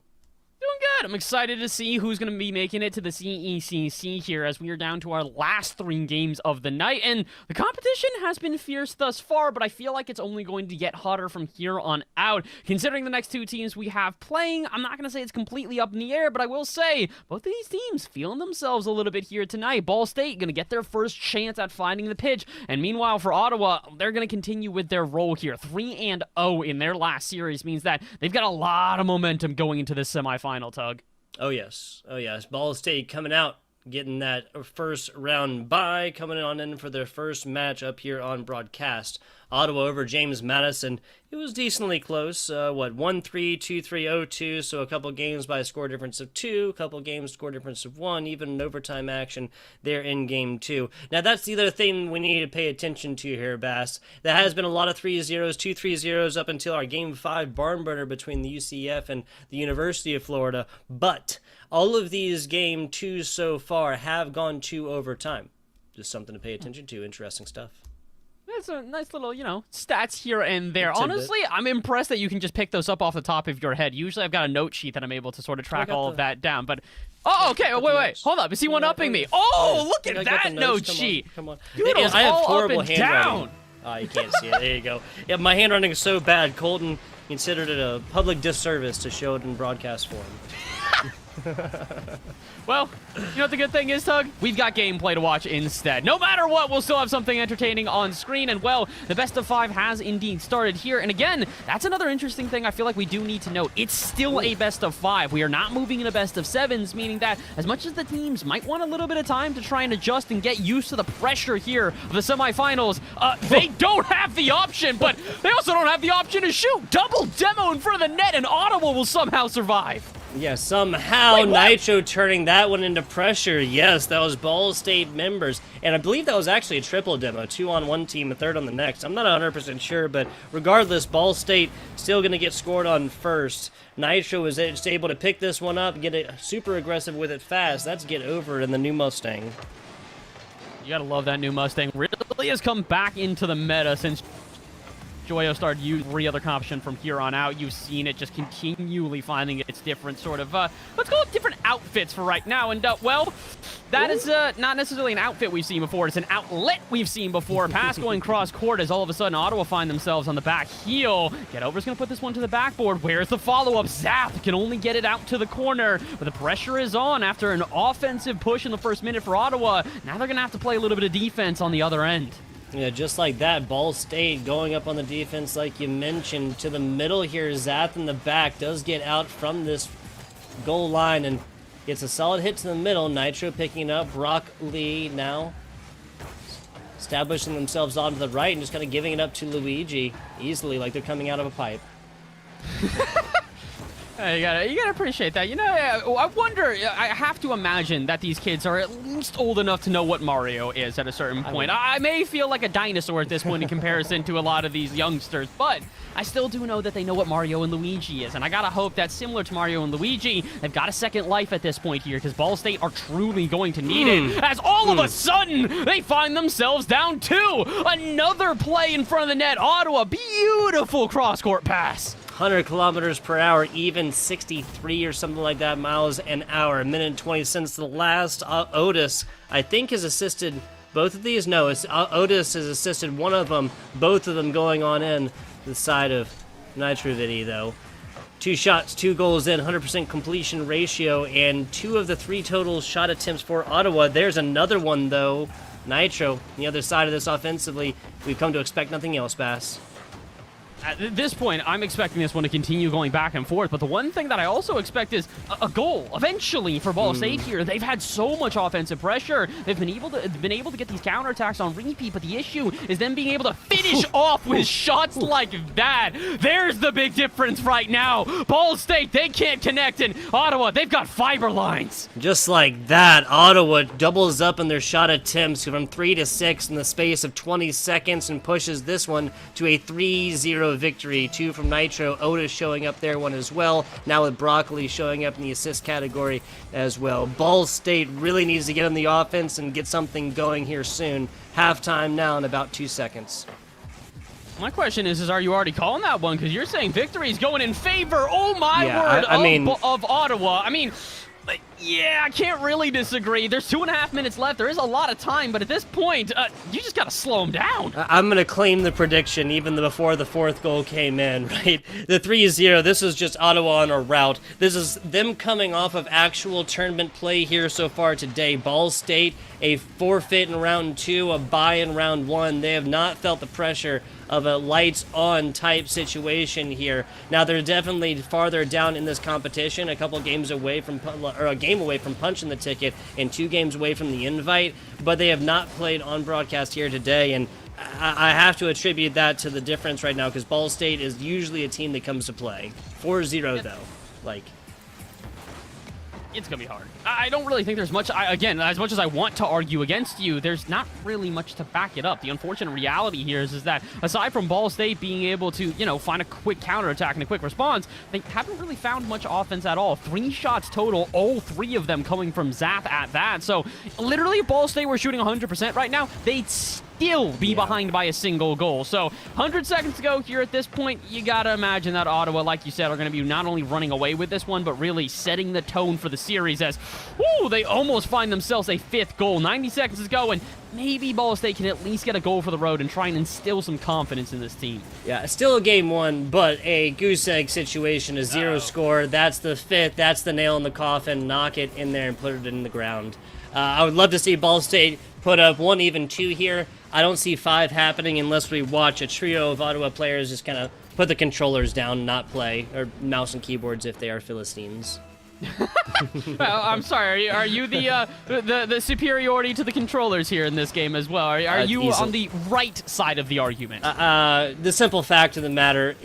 Doing good. I'm excited to see who's going to be making it to the CECC here as we are down to our last 3 games of the night. And the competition has been fierce thus far, but I feel like it's only going to get hotter from here on out. Considering the next 2 teams we have playing, I'm not going to say it's completely up in the air, but I will say both of these teams feeling themselves a little bit here tonight. Ball State going to get their first chance at finding the pitch. And meanwhile, for Ottawa, they're going to continue with their role here. 3-0 in their last series means that they've got a lot of momentum going into this semifinal. Tug. Oh yes. Ball State coming out, getting that first round bye, coming on in for their first match up here on broadcast Ottawa over James Madison. It was decently close. 1-3, 2-3, 0-2. So a couple games by a score difference of 2, a couple games score difference of 1, even an overtime action there in game 2. Now that's the other thing we need to pay attention to here, Bass. There has been a lot of 3-0s, 2 3-0s up until our game 5 barn burner between the UCF and the University of Florida. But all of these game 2s so far have gone to overtime. Just something to pay attention to. Interesting stuff. It's a nice little, stats here and there. Honestly, I'm impressed that you can just pick those up off the top of your head. Usually I've got a note sheet that I'm able to sort of track all of that down. But, okay, wait. Hold up. Is he one-upping me? Oh, look at that note sheet. Come on. Dude, I have horrible handwriting. Oh, you can't see it. There you go. Yeah, my handwriting is so bad, Colton considered it a public disservice to show it in broadcast form. Well, you know what the good thing is, Tug? We've got gameplay to watch instead. No matter what, we'll still have something entertaining on screen. And, well, the best of 5 has indeed started here. And, again, that's another interesting thing I feel like we do need to note. It's still a best of 5. We are not moving in a best of 7s, meaning that as much as the teams might want a little bit of time to try and adjust and get used to the pressure here of the semifinals, they don't have the option, but they also don't have the option to shoot. Double demo in front of the net, and Ottawa will somehow survive. Yeah, somehow Nitro turning that one into pressure. Yes, that was Ball State members. And I believe that was actually a triple demo. 2 on one team, a third on the next. I'm not 100% sure, but regardless, Ball State still going to get scored on first. Nitro was just able to pick this one up, get it super aggressive with it fast. That's get over in the new Mustang. You gotta love that new Mustang. Really has come back into the meta since Joyo started using every other option from here on out. You've seen it just continually finding its different sort of, let's call it different outfits for right now. And, well, that is not necessarily an outfit we've seen before. It's an outlet we've seen before. Pass going cross-court as all of a sudden Ottawa find themselves on the back heel. Getover's going to put this one to the backboard. Where's the follow-up? Zap can only get it out to the corner, but the pressure is on after an offensive push in the first minute for Ottawa. Now they're going to have to play a little bit of defense on the other end. Yeah, just like that, Ball State going up on the defense like you mentioned. To the middle here, Zath in the back does get out from this goal line and gets a solid hit to the middle. Nitro picking up, Brock Lee now establishing themselves onto the right and just kind of giving it up to Luigi easily like they're coming out of a pipe. You gotta appreciate that. I wonder, I have to imagine that these kids are at least old enough to know what Mario is at a certain point. I may feel like a dinosaur at this point in comparison to a lot of these youngsters, but I still do know that they know what Mario and Luigi is, and I gotta hope that similar to Mario and Luigi, they've got a second life at this point here, because Ball State are truly going to need it, as all of a sudden, they find themselves down 2. Another play in front of the net. Ottawa, beautiful cross-court pass. 100 kilometers per hour, even 63 or something like that miles an hour. A minute and 20 since the last. Otis, I think, has assisted both of these. No, Otis has assisted one of them, both of them going on in the side of Nitro Vidi, though. 2 shots, 2 goals in, 100% completion ratio, and 2 of the 3 total shot attempts for Ottawa. There's another one, though. Nitro, the other side of this offensively, we've come to expect nothing else, Bass. At this point, I'm expecting this one to continue going back and forth, but the one thing that I also expect is a goal eventually for Ball State here. They've had so much offensive pressure. They've been able to get these counterattacks on repeat, but the issue is them being able to finish off with shots like that. There's the big difference right now. Ball State, they can't connect, and Ottawa, they've got fiber lines. Just like that, Ottawa doubles up in their shot attempts from 3 to 6 in the space of 20 seconds and pushes this one to a 3-0 victory. 2 from Nitro. Otis showing up there one as well. Now with Broccoli showing up in the assist category as well. Ball State really needs to get on the offense and get something going here soon. Halftime now in about 2 seconds. My question is are you already calling that one? Because you're saying victory is going in favor, oh my word, of Ottawa. I mean, yeah, I can't really disagree. There's 2.5 minutes left. There is a lot of time, but at this point, you just got to slow them down. I'm going to claim the prediction even before the 4th goal came in, right? The 3-0, this is just Ottawa on a route. This is them coming off of actual tournament play here so far today. Ball State, a forfeit in round 2, a bye in round 1. They have not felt the pressure of a lights-on type situation here. Now, they're definitely farther down in this competition, a couple games away from, or a game away from punching the ticket and 2 games away from the invite, but they have not played on broadcast here today, and I have to attribute that to the difference right now because Ball State is usually a team that comes to play. 4-0 though, like. It's going to be hard. I don't really think there's much, again, as much as I want to argue against you, there's not really much to back it up. The unfortunate reality here is that aside from Ball State being able to, find a quick counterattack and a quick response, they haven't really found much offense at all. 3 shots total, all 3 of them coming from Zath at that. So literally if Ball State were shooting 100% right now, they'd still be behind by a single goal. So 100 seconds to go here at this point. You got to imagine that Ottawa, like you said, are going to be not only running away with this one, but really setting the tone for the series as, they almost find themselves a 5th goal. 90 seconds to go, and maybe Ball State can at least get a goal for the road and try and instill some confidence in this team. Yeah, still a game 1, but a goose egg situation, a 0 score. That's the 5th. That's the nail in the coffin. Knock it in there and put it in the ground. I would love to see Ball State put up 1, even 2 here. I don't see 5 happening unless we watch a trio of Ottawa players just kind of put the controllers down, not play, or mouse and keyboards if they are Philistines. Well, I'm sorry. Are you the superiority to the controllers here in this game as well? Are you easily on the right side of the argument? The simple fact of the matter,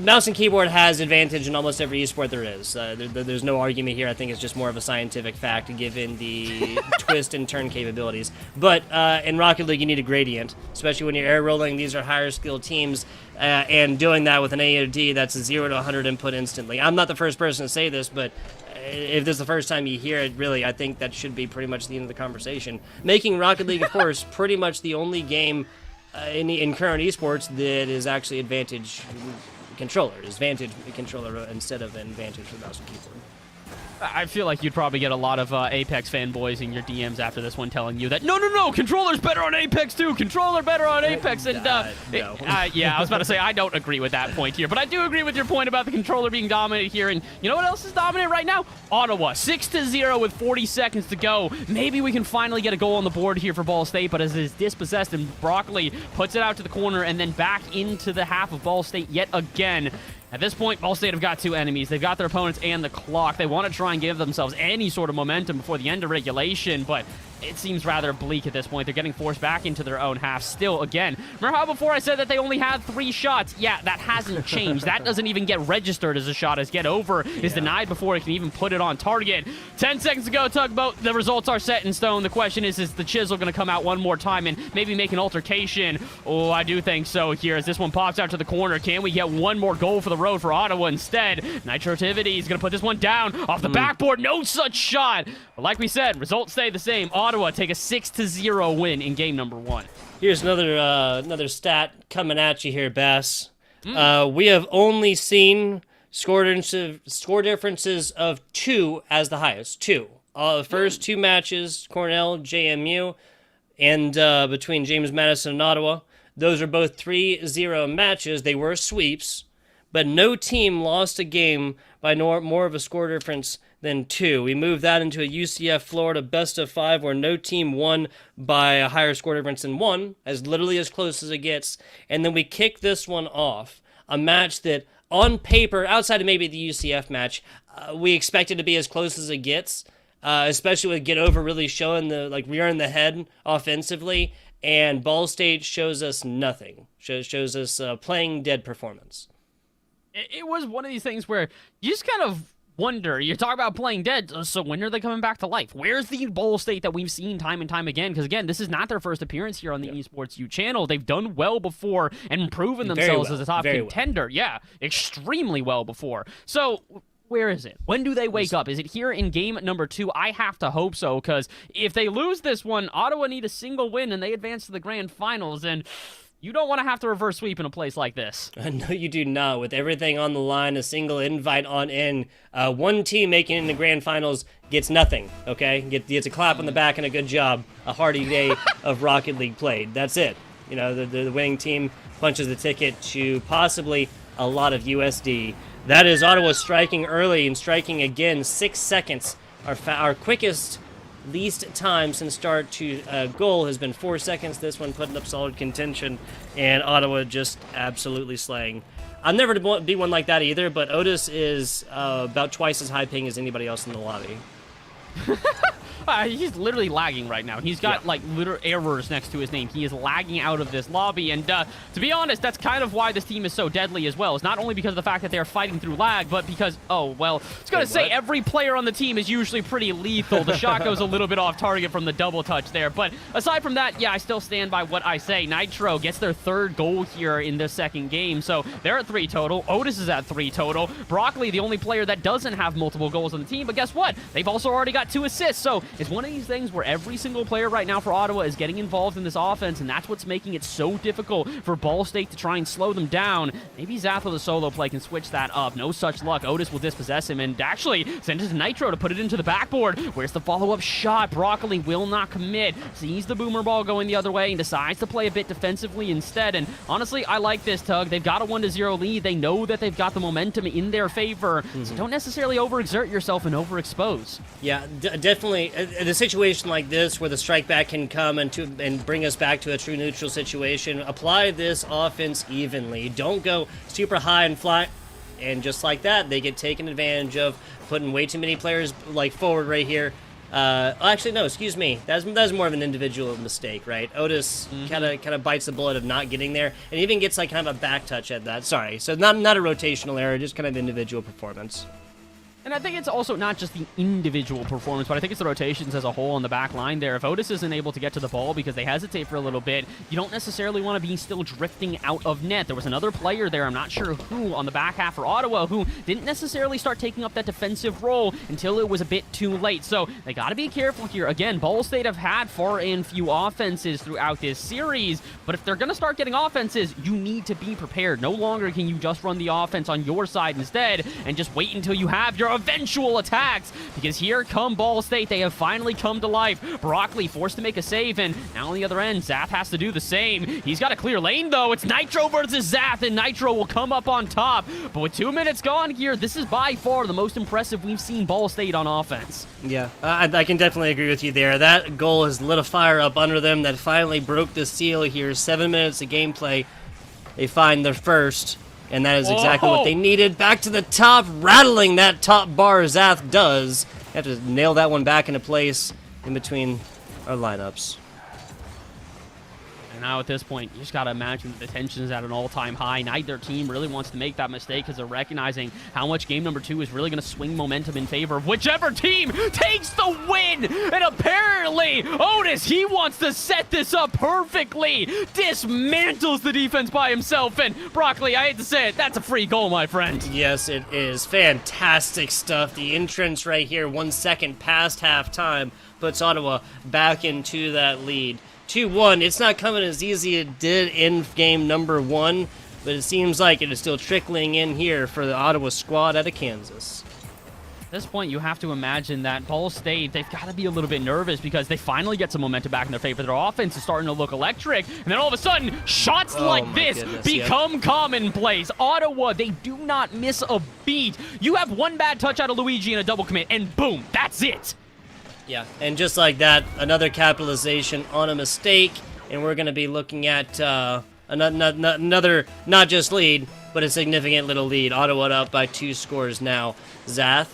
mouse and keyboard has advantage in almost every esport there is. There's no argument here. I think it's just more of a scientific fact given the twist and turn capabilities. But in Rocket League, you need a gradient, especially when you're air rolling. These are higher skilled teams, and doing that with an A or D, that's a 0 to 100 input instantly. I'm not the first person to say this, but if this is the first time you hear it, really, I think that should be pretty much the end of the conversation. Making Rocket League, of course, pretty much the only game in current esports that is actually advantage controller. Is Vantage controller instead of an Vantage for mouse and keyboard. I feel like you'd probably get a lot of Apex fanboys in your DMs after this one telling you that, no, controller's better on Apex too, controller better on Apex, and no. yeah, I was about to say, I don't agree with that point here, but I do agree with your point about the controller being dominant here, and you know what else is dominant right now? Ottawa, 6-0 with 40 seconds to go. Maybe we can finally get a goal on the board here for Ball State, but as it is dispossessed, and Broccoli puts it out to the corner, and then back into the half of Ball State yet again. At this point, Ball State have got 2 enemies. They've got their opponents and the clock. They want to try and give themselves any sort of momentum before the end of regulation, but it seems rather bleak at this point. They're getting forced back into their own half still again. Remember how before I said that they only had 3 shots? Yeah, that hasn't changed. That doesn't even get registered as a shot, as get over is denied before it can even put it on target. 10 seconds to go, Tugboat. The results are set in stone. The question is the chisel going to come out one more time and maybe make an altercation? Oh, I do think so here as this one pops out to the corner. Can we get one more goal for the road for Ottawa instead? Nitrotivity is going to put this one down off the backboard. No such shot. But like we said, results stay the same. Ottawa take a 6-0 win in game number 1. Here's another stat coming at you here, Bass. We have only seen score differences of 2 as the highest. 2. The first 2 matches, Cornell, JMU, and between James Madison and Ottawa, those are both 3-0 matches. They were sweeps, but no team lost a game by more of a score difference than 2. We moved that into a UCF Florida best of 5 where no team won by a higher score difference than 1, as literally as close as it gets. And then we kick this one off, a match that on paper, outside of maybe the UCF match, we expected to be as close as it gets, especially with Get Over really showing the rear in the head offensively. And Ball State shows us nothing. Shows us playing dead performance. It was one of these things where you just kind of wonder, you talk about playing dead, so when are they coming back to life? Where's the Ball State that we've seen time and time again? Because again, this is not their first appearance here on the Esports U channel. They've done well before and proven themselves as a top contender. Well. Yeah, extremely well before. So where is it? When do they wake up? Is it here in game number 2? I have to hope so, because if they lose this one, Ottawa need a single win and they advance to the grand finals, and you don't want to have to reverse sweep in a place like this. No, you do not. With everything on the line, a single invite on in, one team making it in the grand finals gets nothing, okay? Gets a clap on the back and a good job. A hearty day of Rocket League played. That's it. You know, the winning team punches the ticket to possibly a lot of USD. That is Ottawa striking early and striking again. 6 seconds. Our quickest least time since start to goal has been 4 seconds. This one putting up solid contention, and Ottawa just absolutely slaying. I'll never be one like that either, but Otis is about twice as high ping as anybody else in the lobby. He's literally lagging right now. He's got like literal errors next to his name. He is lagging out of this lobby, and to be honest, that's kind of why this team is so deadly as well. It's not only because of the fact that they're fighting through lag, but because, I was gonna say every player on the team is usually pretty lethal. The shot goes a little bit off target from the double touch there, but aside from that, yeah, I still stand by what I say. Nitro gets their 3rd goal here in this 2nd game, so they're at 3 total. Otis is at 3 total. Broccoli, the only player that doesn't have multiple goals on the team, but guess what? They've also already got 2 assists, so it's one of these things where every single player right now for Ottawa is getting involved in this offense, and that's what's making it so difficult for Ball State to try and slow them down. Maybe Zath with a solo play can switch that up. No such luck. Otis will dispossess him and actually send it to Nitro to put it into the backboard. Where's the follow-up shot? Broccoli will not commit. Sees the boomer ball going the other way and decides to play a bit defensively instead. And honestly, I like this, Tug. They've got a 1-0 lead. They know that they've got the momentum in their favor, so don't necessarily overexert yourself and overexpose. Yeah, definitely. In a situation like this where the strike back can come and bring us back to a true neutral situation, apply this offense evenly. Don't go super high and fly. And just like that, they get taken advantage of, putting way too many players like forward right here. Actually, no, excuse me. That's more of an individual mistake, right? Otis kind of bites the bullet of not getting there, and even gets like kind of a back touch at that. Sorry, so not a rotational error, just kind of individual performance. And I think it's also not just the individual performance, but I think it's the rotations as a whole on the back line there. If Otis isn't able to get to the ball because they hesitate for a little bit, you don't necessarily want to be still drifting out of net. There was another player there, I'm not sure who, on the back half for Ottawa, who didn't necessarily start taking up that defensive role until it was a bit too late. So they got to be careful here. Again, Ball State have had far and few offenses throughout this series, but if they're going to start getting offenses, you need to be prepared. No longer can you just run the offense on your side instead and just wait until you have your eventual attacks, because here come Ball State. They have finally come to life. Broccoli forced to make a save, and now on the other end, Zath has to do the same. He's got a clear lane, though. It's Nitro versus Zath, and Nitro will come up on top. But with 2 minutes gone here, this is by far the most impressive we've seen Ball State on offense. Yeah, I can definitely agree with you there. That goal has lit a fire up under them that finally broke the seal here. 7 minutes of gameplay. They find their first. And that is exactly what they needed. Back to the top, rattling that top bar Zath does. Have to nail that one back into place in between our lineups. And now at this point, you just got to imagine that the tension is at an all-time high. Neither team really wants to make that mistake because they're recognizing how much game number 2 is really going to swing momentum in favor of whichever team takes the win. And apparently, Otis, he wants to set this up perfectly. Dismantles the defense by himself. And Broccoli, I hate to say it, that's a free goal, my friend. Yes, it is. Fantastic stuff. The entrance right here, 1 second past halftime, puts Ottawa back into that lead. 2-1. It's not coming as easy as it did in game number 1, but it seems like it is still trickling in here for the Ottawa squad out of Kansas. At this point, you have to imagine that Ball State, they've got to be a little bit nervous because they finally get some momentum back in their favor. Their offense is starting to look electric, and then all of a sudden, shots like this become commonplace. Ottawa, they do not miss a beat. You have one bad touch out of Luigi and a double commit, and boom, that's it. Yeah, and just like that, another capitalization on a mistake, and we're going to be looking at another, not just lead, but a significant little lead. Ottawa up by 2 scores now. Zath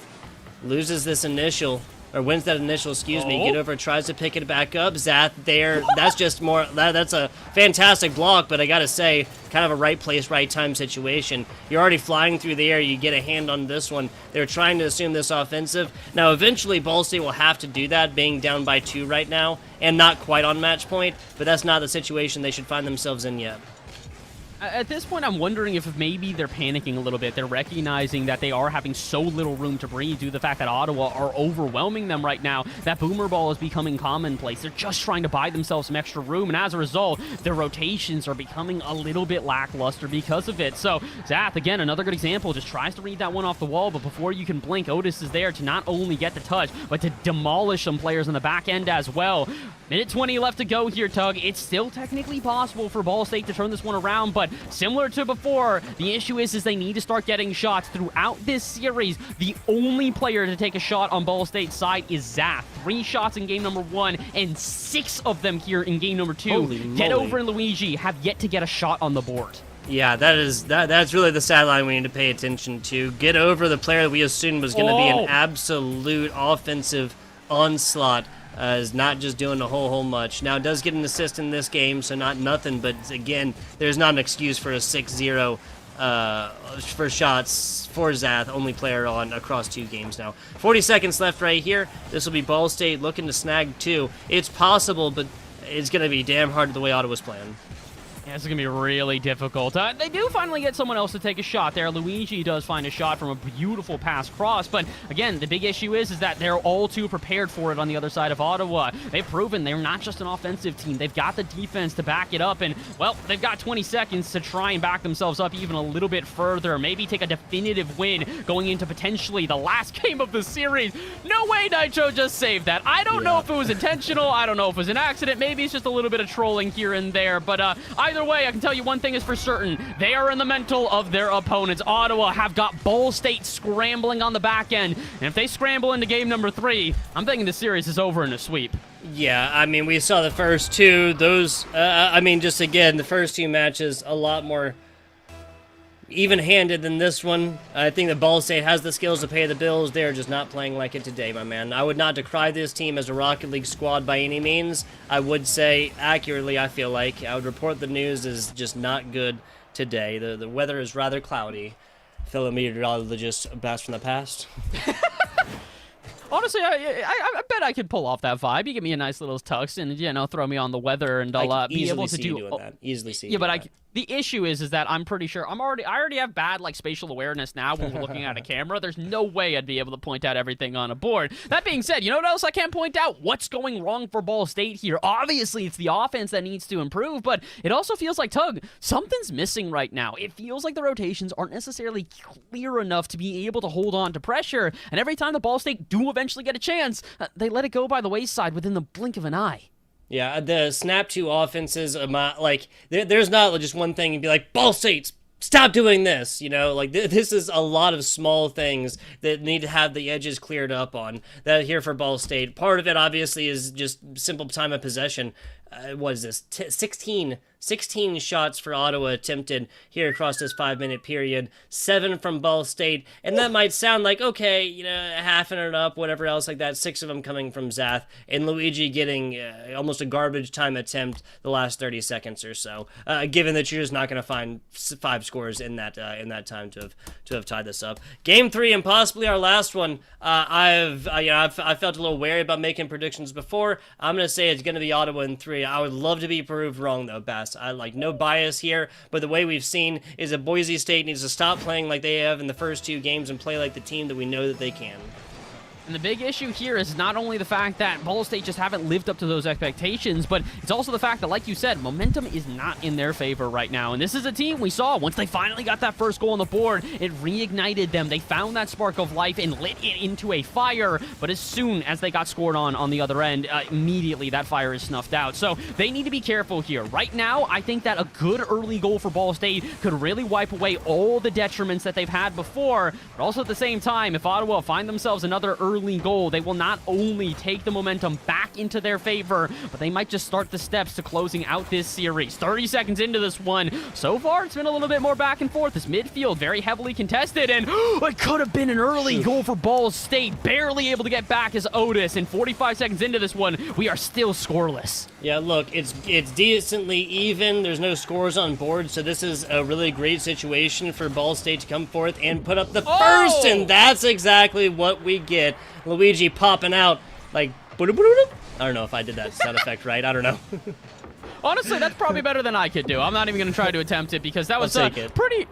loses this initial, or wins that initial, excuse me. Get over, tries to pick it back up. Zath there, that's just more, that's a fantastic block, but I gotta say, kind of a right place, right time situation. You're already flying through the air, you get a hand on this one. They're trying to assume this offensive. Now, eventually, Ball State will have to do that, being down by 2 right now, and not quite on match point, but that's not the situation they should find themselves in yet. At this point, I'm wondering if maybe they're panicking a little bit. They're recognizing that they are having so little room to breathe due to the fact that Ottawa are overwhelming them right now. That boomer ball is becoming commonplace. They're just trying to buy themselves some extra room, and as a result, their rotations are becoming a little bit lackluster because of it. So, Zath, again, another good example, just tries to read that one off the wall, but before you can blink, Otis is there to not only get the touch, but to demolish some players on the back end as well. Minute 20 left to go here, Tug. It's still technically possible for Ball State to turn this one around, but similar to before, the issue is they need to start getting shots throughout this series. The only player to take a shot on Ball State's side is Zath. 3 shots in game number 1 and 6 of them here in game number 2. Get Over and Luigi have yet to get a shot on the board. Yeah, that's really the stat line we need to pay attention to. Get Over, the player that we assumed was going to be an absolute offensive onslaught is not just doing a whole much. Now, it does get an assist in this game, so not nothing, but again, there's not an excuse for a 6-0 for shots for Zath, only player on across 2 games now. 40 seconds left right here. This will be Ball State looking to snag 2. It's possible, but it's going to be damn hard the way Ottawa's playing. Yeah, this is going to be really difficult. They do finally get someone else to take a shot there. Luigi does find a shot from a beautiful pass cross, but again, the big issue is that they're all too prepared for it on the other side of Ottawa. They've proven they're not just an offensive team. They've got the defense to back it up, and, well, they've got 20 seconds to try and back themselves up even a little bit further, maybe take a definitive win going into potentially the last game of the series. No way Nitro just saved that. I don't know if it was intentional. I don't know if it was an accident. Maybe it's just a little bit of trolling here and there, but either way, I can tell you one thing is for certain. They are in the mental of their opponents. Ottawa have got Ball State scrambling on the back end, and if they scramble into game number 3, I'm thinking the series is over in a sweep. Yeah, I mean, we saw the first 2. Those, I mean, just again, the first 2 matches, a lot more even-handed than this one. I think that Ball State has the skills to pay the bills. They're just not playing like it today, my man. I would not decry this team as a Rocket League squad by any means. I would say, accurately, I feel like, I would report the news is just not good today. The weather is rather cloudy. Fellow meteorologist, a blast from the past. Honestly, I bet I could pull off that vibe. You give me a nice little tux and, you know, throw me on the weather, and I'll be able to do that. Easily see. Yeah, but the issue is that I'm pretty sure I already have bad like spatial awareness now when we're looking at a camera. There's no way I'd be able to point out everything on a board. That being said, you know what else I can't point out? What's going wrong for Ball State here? Obviously, it's the offense that needs to improve, but it also feels like, Tug, something's missing right now. It feels like the rotations aren't necessarily clear enough to be able to hold on to pressure, and every time the Ball State do eventually get a chance, they let it go by the wayside within the blink of an eye. Yeah, the snap 2 offenses, like, there's not just one thing and be like, Ball State, stop doing this, you know? Like, this is a lot of small things that need to have the edges cleared up on that here for Ball State. Part of it, obviously, is just simple time of possession. What is this? 16 shots for Ottawa attempted here across this 5-minute period, 7 from Ball State, and that might sound like, okay, you know, halving it up, whatever else like that, 6 of them coming from Zath, and Luigi getting almost a garbage time attempt the last 30 seconds or so, given that you're just not going to find 5 scores in that time to have tied this up. Game 3 and possibly our last one, I've felt a little wary about making predictions before. I'm going to say it's going to be Ottawa in 3. I would love to be proved wrong, though, Bass. I like no bias here, but the way we've seen is that Boise State needs to stop playing like they have in the first 2 games and play like the team that we know that they can. And the big issue here is not only the fact that Ball State just haven't lived up to those expectations, but it's also the fact that, like you said, momentum is not in their favor right now. And this is a team we saw, once they finally got that first goal on the board, it reignited them. They found that spark of life and lit it into a fire, but as soon as they got scored on the other end, immediately that fire is snuffed out. So they need to be careful here. Right now, I think that a good early goal for Ball State could really wipe away all the detriments that they've had before, but also at the same time, if Ottawa find themselves another early goal, they will not only take the momentum back into their favor, but they might just start the steps to closing out this series. 30 seconds into this one. So far, it's been a little bit more back and forth. This midfield very heavily contested, and it could have been an early goal for Ball State. Barely able to get back as Otis, and 45 seconds into this one, we are still scoreless. Yeah, look, it's decently even. There's no scores on board, so this is a really great situation for Ball State to come forth and put up the first, and that's exactly what we get. Luigi popping out like, I don't know if I did that sound effect right. I don't know. Honestly, that's probably better than I could do. I'm not even going to try to attempt it because that was pretty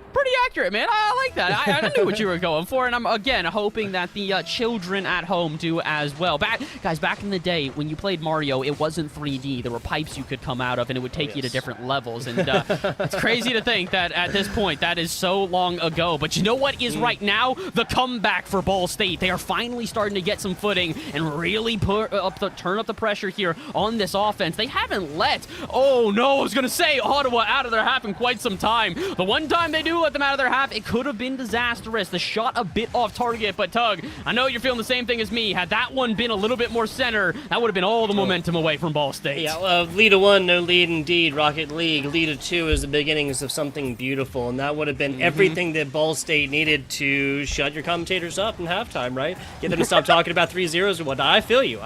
accurate, man. I like that. I knew what you were going for, and I'm, again, hoping that the children at home do as well. Guys, back in the day, when you played Mario, it wasn't 3D. There were pipes you could come out of, and it would take you to different levels, and it's crazy to think that at this point, that is so long ago. But you know what is right now? The comeback for Ball State. They are finally starting to get some footing and really turn up the pressure here on this offense. They haven't let... Oh, no, I was going to say Ottawa out of their half in quite some time. The one time they do let them out of their half, it could have been disastrous. The shot a bit off target, but Tug, I know you're feeling the same thing as me. Had that one been a little bit more center, that would have been all the momentum away from Ball State. Yeah, lead of 1, no lead indeed. Rocket League. Lead of 2 is the beginnings of something beautiful, and that would have been everything that Ball State needed to shut your commentators up in halftime, right? Get them to stop talking about 3-0s and whatnot. I feel you.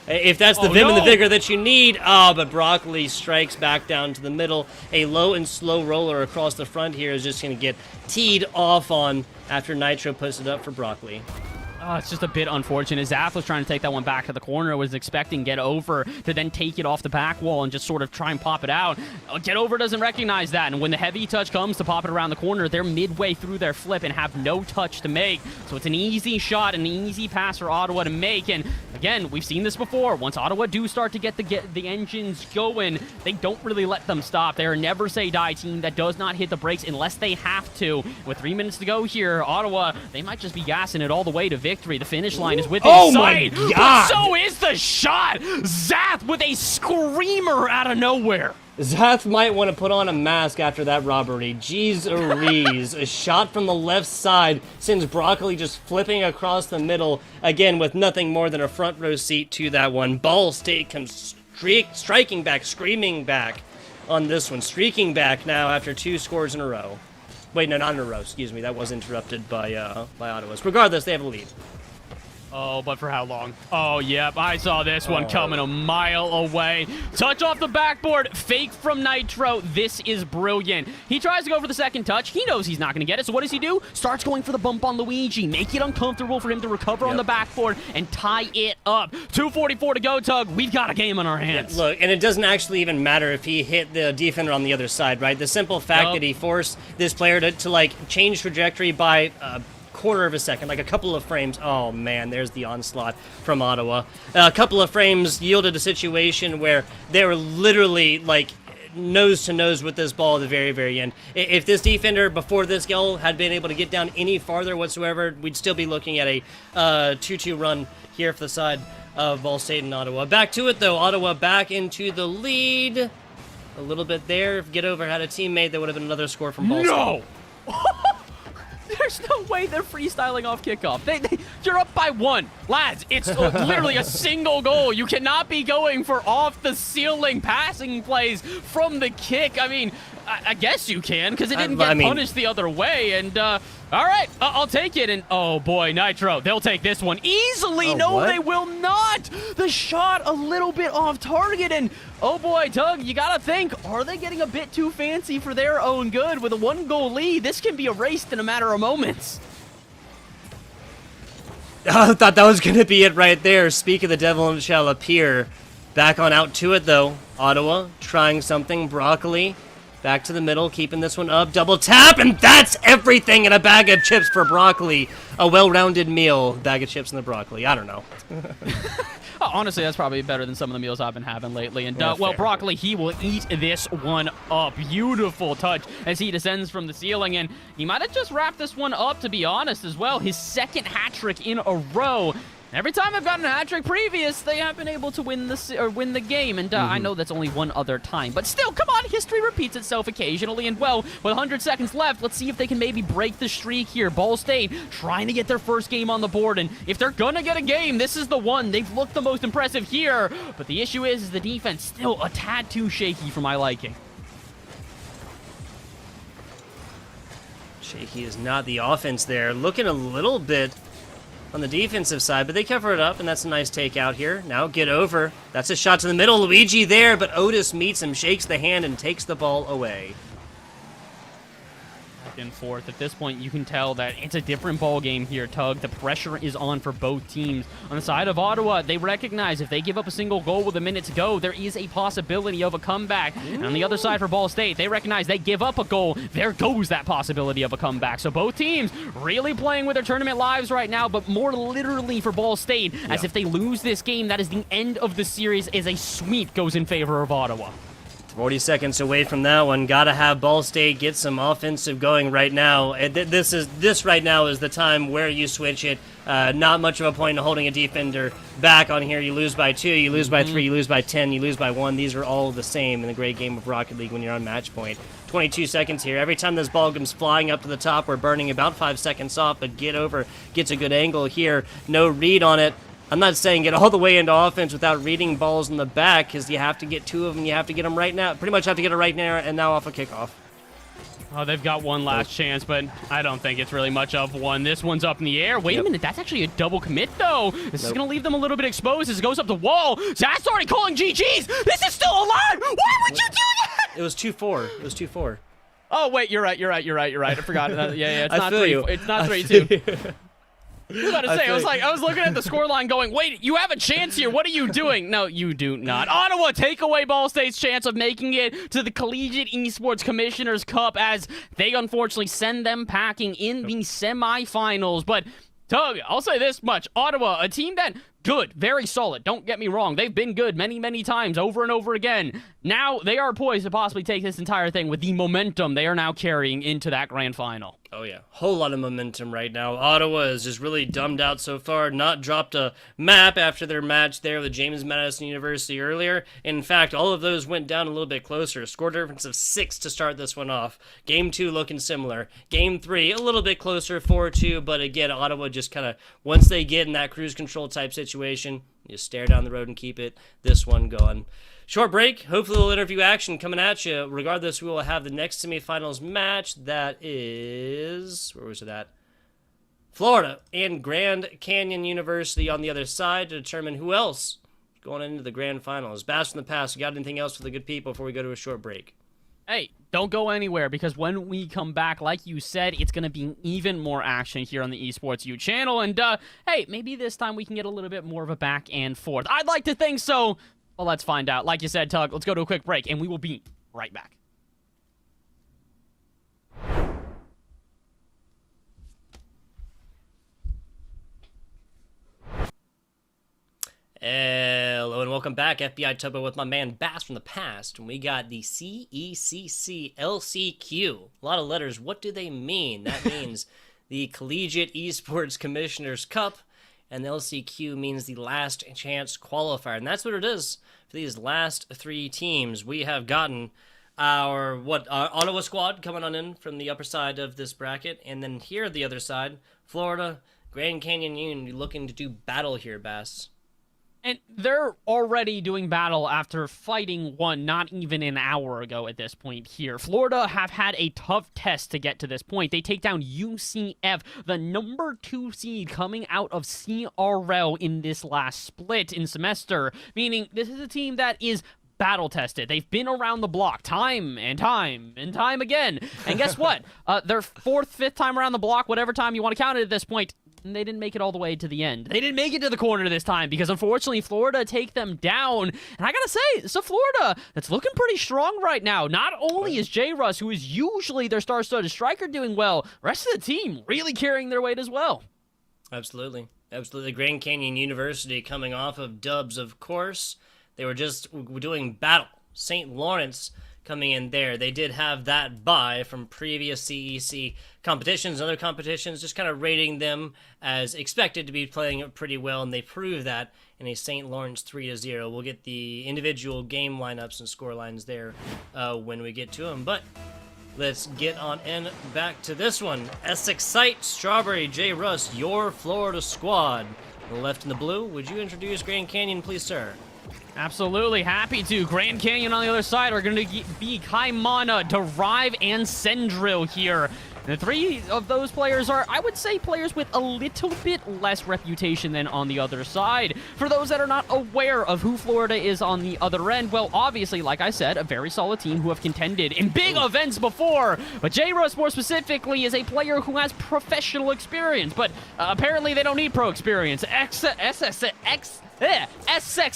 If that's the vim and the vigor that you need. But Broccoli strikes back down to the middle. A low and slow roller across the front here is just going to get teed off on after Nitro puts it up for Broccoli. Oh, it's just a bit unfortunate. Zath was trying to take that one back to the corner, was expecting Get Over to then take it off the back wall and just sort of try and pop it out. Get Over doesn't recognize that, and when the heavy touch comes to pop it around the corner, they're midway through their flip and have no touch to make. So it's an easy shot, an easy pass for Ottawa to make, and again, we've seen this before. Once Ottawa do start to get the engines going, they don't really let them stop. They're a never say die team that does not hit the brakes unless they have to. With 3 minutes to go here, Ottawa, they might just be gassing it all the way to victory. The finish line is within sight. Oh my God! But so is the shot. Zath with a screamer out of nowhere. Zath might want to put on a mask after that robbery. Jeez Louise. A shot from the left side sends Broccoli just flipping across the middle, again with nothing more than a front row seat to that one. Ball State comes striking back, screaming back on this one. Streaking back now after 2 scores in a row. Wait, no, not in a row. Excuse me. That was interrupted by Ottawa. Regardless, they have a lead. Oh, but for how long? Oh, yep, I saw this one coming a mile away. Touch off the backboard, fake from Nitro. This is brilliant. He tries to go for the second touch. He knows he's not going to get it, so what does he do? Starts going for the bump on Luigi, make it uncomfortable for him to recover on the backboard and tie it up. 2:44 to go, Tug. We've got a game on our hands. Look, and it doesn't actually even matter if he hit the defender on the other side, right? The simple fact that he forced this player to like, change trajectory by quarter of a second, like a couple of frames. Oh man, there's the onslaught from Ottawa. A couple of frames yielded a situation where they were literally like nose to nose with this ball at the very, very end. If this defender before this goal had been able to get down any farther whatsoever, we'd still be looking at a 2-2 run here for the side of Ball State and Ottawa. Back to it though, Ottawa back into the lead. A little bit there. If Get Over had a teammate, that would have been another score from Ball State. No! There's no way they're freestyling off kickoff. You're up by 1. Lads, it's literally a single goal. You cannot be going for off-the-ceiling passing plays from the kick. I mean, I guess you can, because it didn't get punished the other way. And, all right, I'll take it. And, oh, boy, Nitro, they'll take this one easily. They will not. The shot a little bit off target. And, oh, boy, Tug, you got to think, are they getting a bit too fancy for their own good? With a 1-goal lead, this can be erased in a matter of moments. I thought that was going to be it right there. Speak of the devil shall appear. Back on out to it, though. Ottawa trying something. Broccoli back to the middle, keeping this one up. Double tap, and that's everything in a bag of chips for Broccoli. A well-rounded meal. Bag of chips and the broccoli. I don't know. Honestly, that's probably better than some of the meals I've been having lately. And, well, Broccoli, he will eat this one up. Beautiful touch as he descends from the ceiling. And he might have just wrapped this one up, to be honest, as well. His second hat trick in a row. Every time I've gotten a hat trick previous, they have been able to win the game, and I know that's only one other time. But still, come on, history repeats itself occasionally, and well, with 100 seconds left, let's see if they can maybe break the streak here. Ball State trying to get their first game on the board, and if they're gonna get a game, this is the one. They've looked the most impressive here, but the issue is the defense still a tad too shaky for my liking. Shaky is not the offense there. Looking a little bit on the defensive side, but they cover it up, and that's a nice takeout here. Now Get Over. That's a shot to the middle. Luigi there, but Otis meets him, shakes the hand, and takes the ball away. Back and forth. At this point, you can tell that it's a different ball game here, Tug. The pressure is on for both teams. On the side of Ottawa, they recognize if they give up a single goal with a minute to go, there is a possibility of a comeback. And on the other side for Ball State, they recognize they give up a goal, there goes that possibility of a comeback. So both teams really playing with their tournament lives right now, but more literally for Ball State, as if they lose this game, that is the end of the series, as a sweep goes in favor of Ottawa. 40 seconds away from that one. Gotta have Ball State get some offensive going right now. This right now is the time where you switch it. Not much of a point in holding a defender back on here. You lose by 2, you lose by 3, you lose by 10, you lose by 1. These are all the same in the great game of Rocket League when you're on match point. 22 seconds here. Every time this ball comes flying up to the top, we're burning about 5 seconds off, but Get Over gets a good angle here. No read on it. I'm not saying get all the way into offense without reading balls in the back, because you have to get 2 of them. You have to get them right now. Pretty much have to get it right now and now off a kickoff. Oh, they've got one last chance, but I don't think it's really much of one. This one's up in the air. Wait a minute, that's actually a double commit, though. This is going to leave them a little bit exposed as it goes up the wall. Zach's already calling GG's. This is still alive. Why would you do that? It was 2-4. It was 2-4. Oh, wait, you're right. I forgot. Yeah, it's I not feel 3. you. It's not I 3-2. I was about to say, feel I was looking at the scoreline going, wait, you have a chance here. What are you doing? No, you do not. Ottawa take away Ball State's chance of making it to the Collegiate Esports Commissioner's Cup as they unfortunately send them packing in the semifinals. But, Doug, I'll say this much. Ottawa, a team that, good, very solid. Don't get me wrong. They've been good many, many times over and over again. Now they are poised to possibly take this entire thing with the momentum they are now carrying into that grand final. Oh, yeah. Whole lot of momentum right now. Ottawa is just really dumbed out so far. Not dropped a map after their match there with James Madison University earlier. In fact, all of those went down a little bit closer. Score difference of 6 to start this one off. Game 2 looking similar. Game 3 a little bit closer, 4-2. But again, Ottawa just kind of, once they get in that cruise control type situation, you stare down the road and keep this one going. Short break. Hopefully, we'll interview action coming at you. Regardless, we will have the next semifinals match. That is, where was it at? Florida and Grand Canyon University on the other side to determine who else is going into the grand finals. Bass from the past. You got anything else for the good people before we go to a short break? Hey, don't go anywhere because when we come back, like you said, it's going to be even more action here on the Esports U channel. And, hey, maybe this time we can get a little bit more of a back and forth. I'd like to think so. Well, let's find out. Like you said, Tug, let's go to a quick break, and we will be right back. Hello and welcome back. FBI Tubbo with my man Bass from the past. And we got the CECC LCQ. A lot of letters. What do they mean? That means the Collegiate Esports Commissioner's Cup. And the LCQ means the last chance qualifier. And that's what it is for these last 3 teams. We have gotten our Ottawa squad coming on in from the upper side of this bracket. And then here the other side, Florida, Grand Canyon Union looking to do battle here, Bass. And they're already doing battle after fighting one not even an hour ago at this point here. Florida have had a tough test to get to this point. They take down UCF, the number 2 seed coming out of CRL in this last split in semester, meaning this is a team that is battle tested. They've been around the block time and time and time again. And guess what? Their 4th, 5th time around the block, whatever time you want to count it at this point, and they didn't make it all the way to the end. They didn't make it to the corner this time because, unfortunately, Florida take them down. And I gotta say, it's a Florida that's looking pretty strong right now. Not only is J. Russ, who is usually their star-studded striker, doing well, the rest of the team really carrying their weight as well. Absolutely. Absolutely. Grand Canyon University coming off of dubs, of course. They were just doing battle. St. Lawrence coming in there. They did have that bye from previous CEC competitions and other competitions, just kind of rating them as expected to be playing pretty well, and they proved that in a St. Lawrence 3-0. We'll get the individual game lineups and score lines there when we get to them, but let's get on in back to this one. Essex Sight, Strawberry, J. Russ, your Florida squad. On the left in the blue, would you introduce Grand Canyon, please, sir? Absolutely happy to. Grand Canyon on the other side are going to be Kaimana, Derive, and Sendril here. The 3 of those players are, I would say, players with a little bit less reputation than on the other side. For those that are not aware of who Florida is on the other end, well, obviously, like I said, a very solid team who have contended in big events before. But J-Russ, more specifically, is a player who has professional experience. But apparently they don't need pro experience. Essex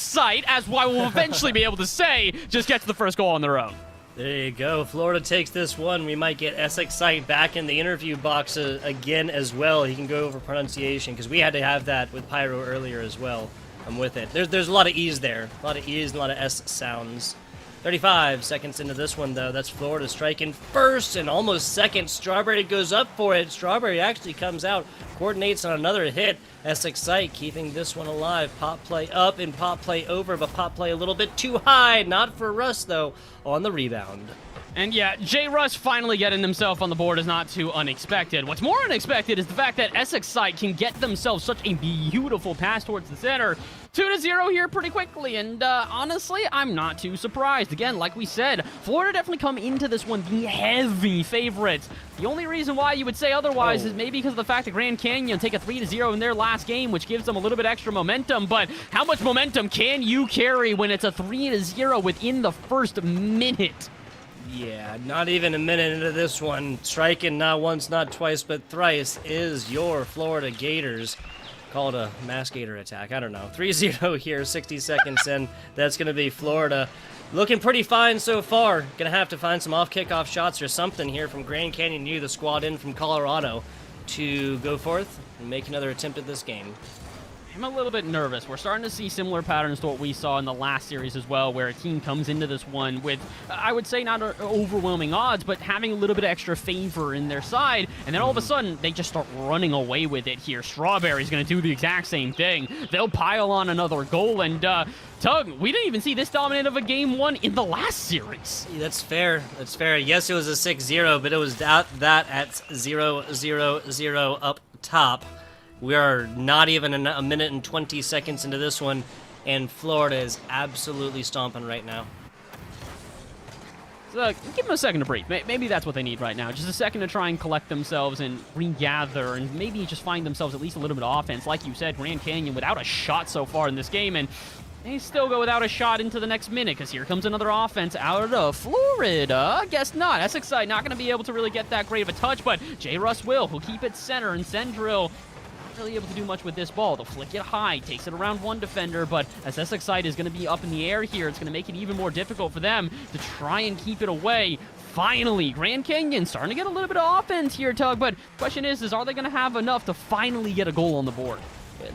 Sight, as I will eventually be able to say, just gets the first goal on their own. There you go. Florida takes this one. We might get Essex Sight back in the interview box again as well. He can go over pronunciation because we had to have that with Pyro earlier as well. I'm with it. There's a lot of E's there. A lot of E's and a lot of S sounds. 35 seconds into this one, though. That's Florida striking first and almost second. Strawberry goes up for it. Strawberry actually comes out, coordinates on another hit. Essex Sight keeping this one alive. Pop play up and pop play over, but pop play a little bit too high. Not for Russ, though, on the rebound. And yeah, J. Russ finally getting himself on the board is not too unexpected. What's more unexpected is the fact that Essex side can get themselves such a beautiful pass towards the center. 2-0 here pretty quickly, and honestly, I'm not too surprised. Again, like we said, Florida definitely come into this one the heavy favorites. The only reason why you would say otherwise is maybe because of the fact that Grand Canyon take a 3-0 in their last game, which gives them a little bit extra momentum, but how much momentum can you carry when it's a 3-0 within the first minute? Yeah, not even a minute into this one. Striking not once, not twice, but thrice is your Florida Gators. Call it a mass gator attack. I don't know. 3-0 here, 60 seconds in. That's going to be Florida. Looking pretty fine so far. Going to have to find some off-kickoff shots or something here from Grand Canyon U, the squad in from Colorado, to go forth and make another attempt at this game. I'm a little bit nervous. We're starting to see similar patterns to what we saw in the last series as well, where a team comes into this one with, I would say, not overwhelming odds, but having a little bit of extra favor in their side, and then all of a sudden, they just start running away with it here. Strawberry's going to do the exact same thing. They'll pile on another goal, and Tug, we didn't even see this dominant of a game one in the last series. Yeah, that's fair. That's fair. Yes, it was a 6-0, but it was that at 0-0-0 up top. We are not even a minute and 20 seconds into this one, and Florida is absolutely stomping right now. So, give them a second to breathe. Maybe that's what they need right now. Just a second to try and collect themselves and regather and maybe just find themselves at least a little bit of offense. Like you said, Grand Canyon without a shot so far in this game, and they still go without a shot into the next minute because here comes another offense out of Florida. Guess not. Essex side not going to be able to really get that great of a touch, but J. Russ will. He'll keep it center, and Sendrill really able to do much with this ball. They'll flick it high, takes it around one defender, but as Essex side is going to be up in the air here, it's going to make it even more difficult for them to try and keep it away. Finally, Grand Canyon starting to get a little bit of offense here, Tug, but question is are they going to have enough to finally get a goal on the board?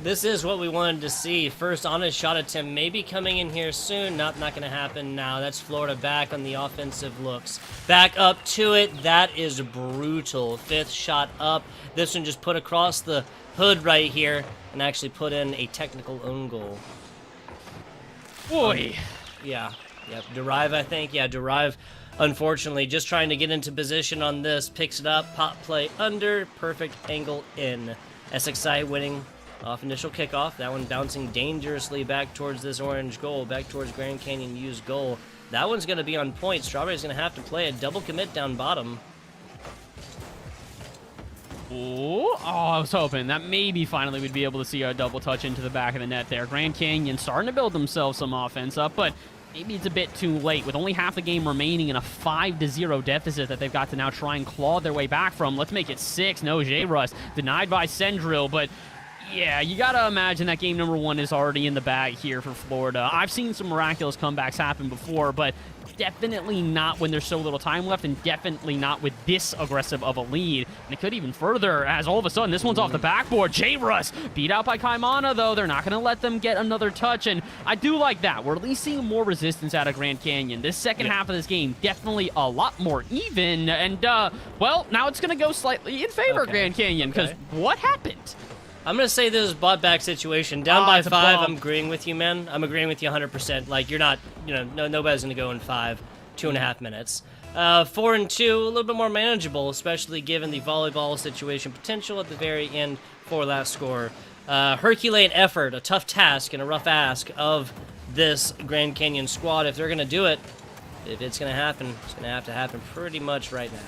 This is what we wanted to see. First honest shot attempt maybe coming in here soon. Not going to happen now. That's Florida back on the offensive looks. Back up to it. That is brutal. Fifth shot up. This one just put across the hood right here and actually put in a technical own goal. Boy. Yeah. Yep. Derive, I think. Yeah, Derive, unfortunately, just trying to get into position on this. Picks it up. Pop play under. Perfect angle in. Essex side winning off initial kickoff. That one bouncing dangerously back towards this orange goal. Back towards Grand Canyon U's goal. That one's going to be on point. Strawberry's going to have to play a double commit down bottom. Ooh. Oh, I was hoping that maybe finally we'd be able to see a double touch into the back of the net there. Grand Canyon starting to build themselves some offense up, but maybe it's a bit too late. With only half the game remaining and a 5-0 deficit that they've got to now try and claw their way back from. Let's make it 6. No, J-Russ denied by Sendrill, but yeah, you got to imagine that game number 1 is already in the bag here for Florida. I've seen some miraculous comebacks happen before, but definitely not when there's so little time left, and definitely not with this aggressive of a lead. And it could even further, as all of a sudden, this one's off the backboard. J-Russ beat out by Kaimana, though. They're not going to let them get another touch, and I do like that. We're at least seeing more resistance out of Grand Canyon. This second half of this game, definitely a lot more even, and, well, now it's going to go slightly in favor of Grand Canyon, because what happened? I'm going to say this is a bought back situation. Down by 5, I'm agreeing with you, man. I'm agreeing with you 100%. Like, you're not, nobody's going to go in 5, 2.5 minutes. 4 and 2, a little bit more manageable, especially given the volleyball situation potential at the very end for that score. Herculean effort, a tough task, and a rough ask of this Grand Canyon squad. If they're going to do it, if it's going to happen, it's going to have to happen pretty much right now.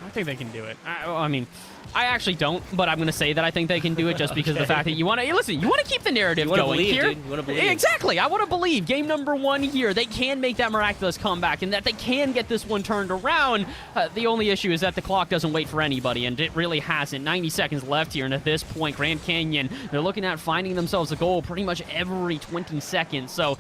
I think they can do it. I mean, I actually don't, but I'm going to say that I think they can do it just because of the fact that you want to, listen, you want to keep the narrative going believe, here. Dude. You want to believe. Exactly. I want to believe game number 1 here, they can make that miraculous comeback and that they can get this one turned around. The only issue is that the clock doesn't wait for anybody, and it really hasn't. 90 seconds left here, and at this point, Grand Canyon, they're looking at finding themselves a goal pretty much every 20 seconds, so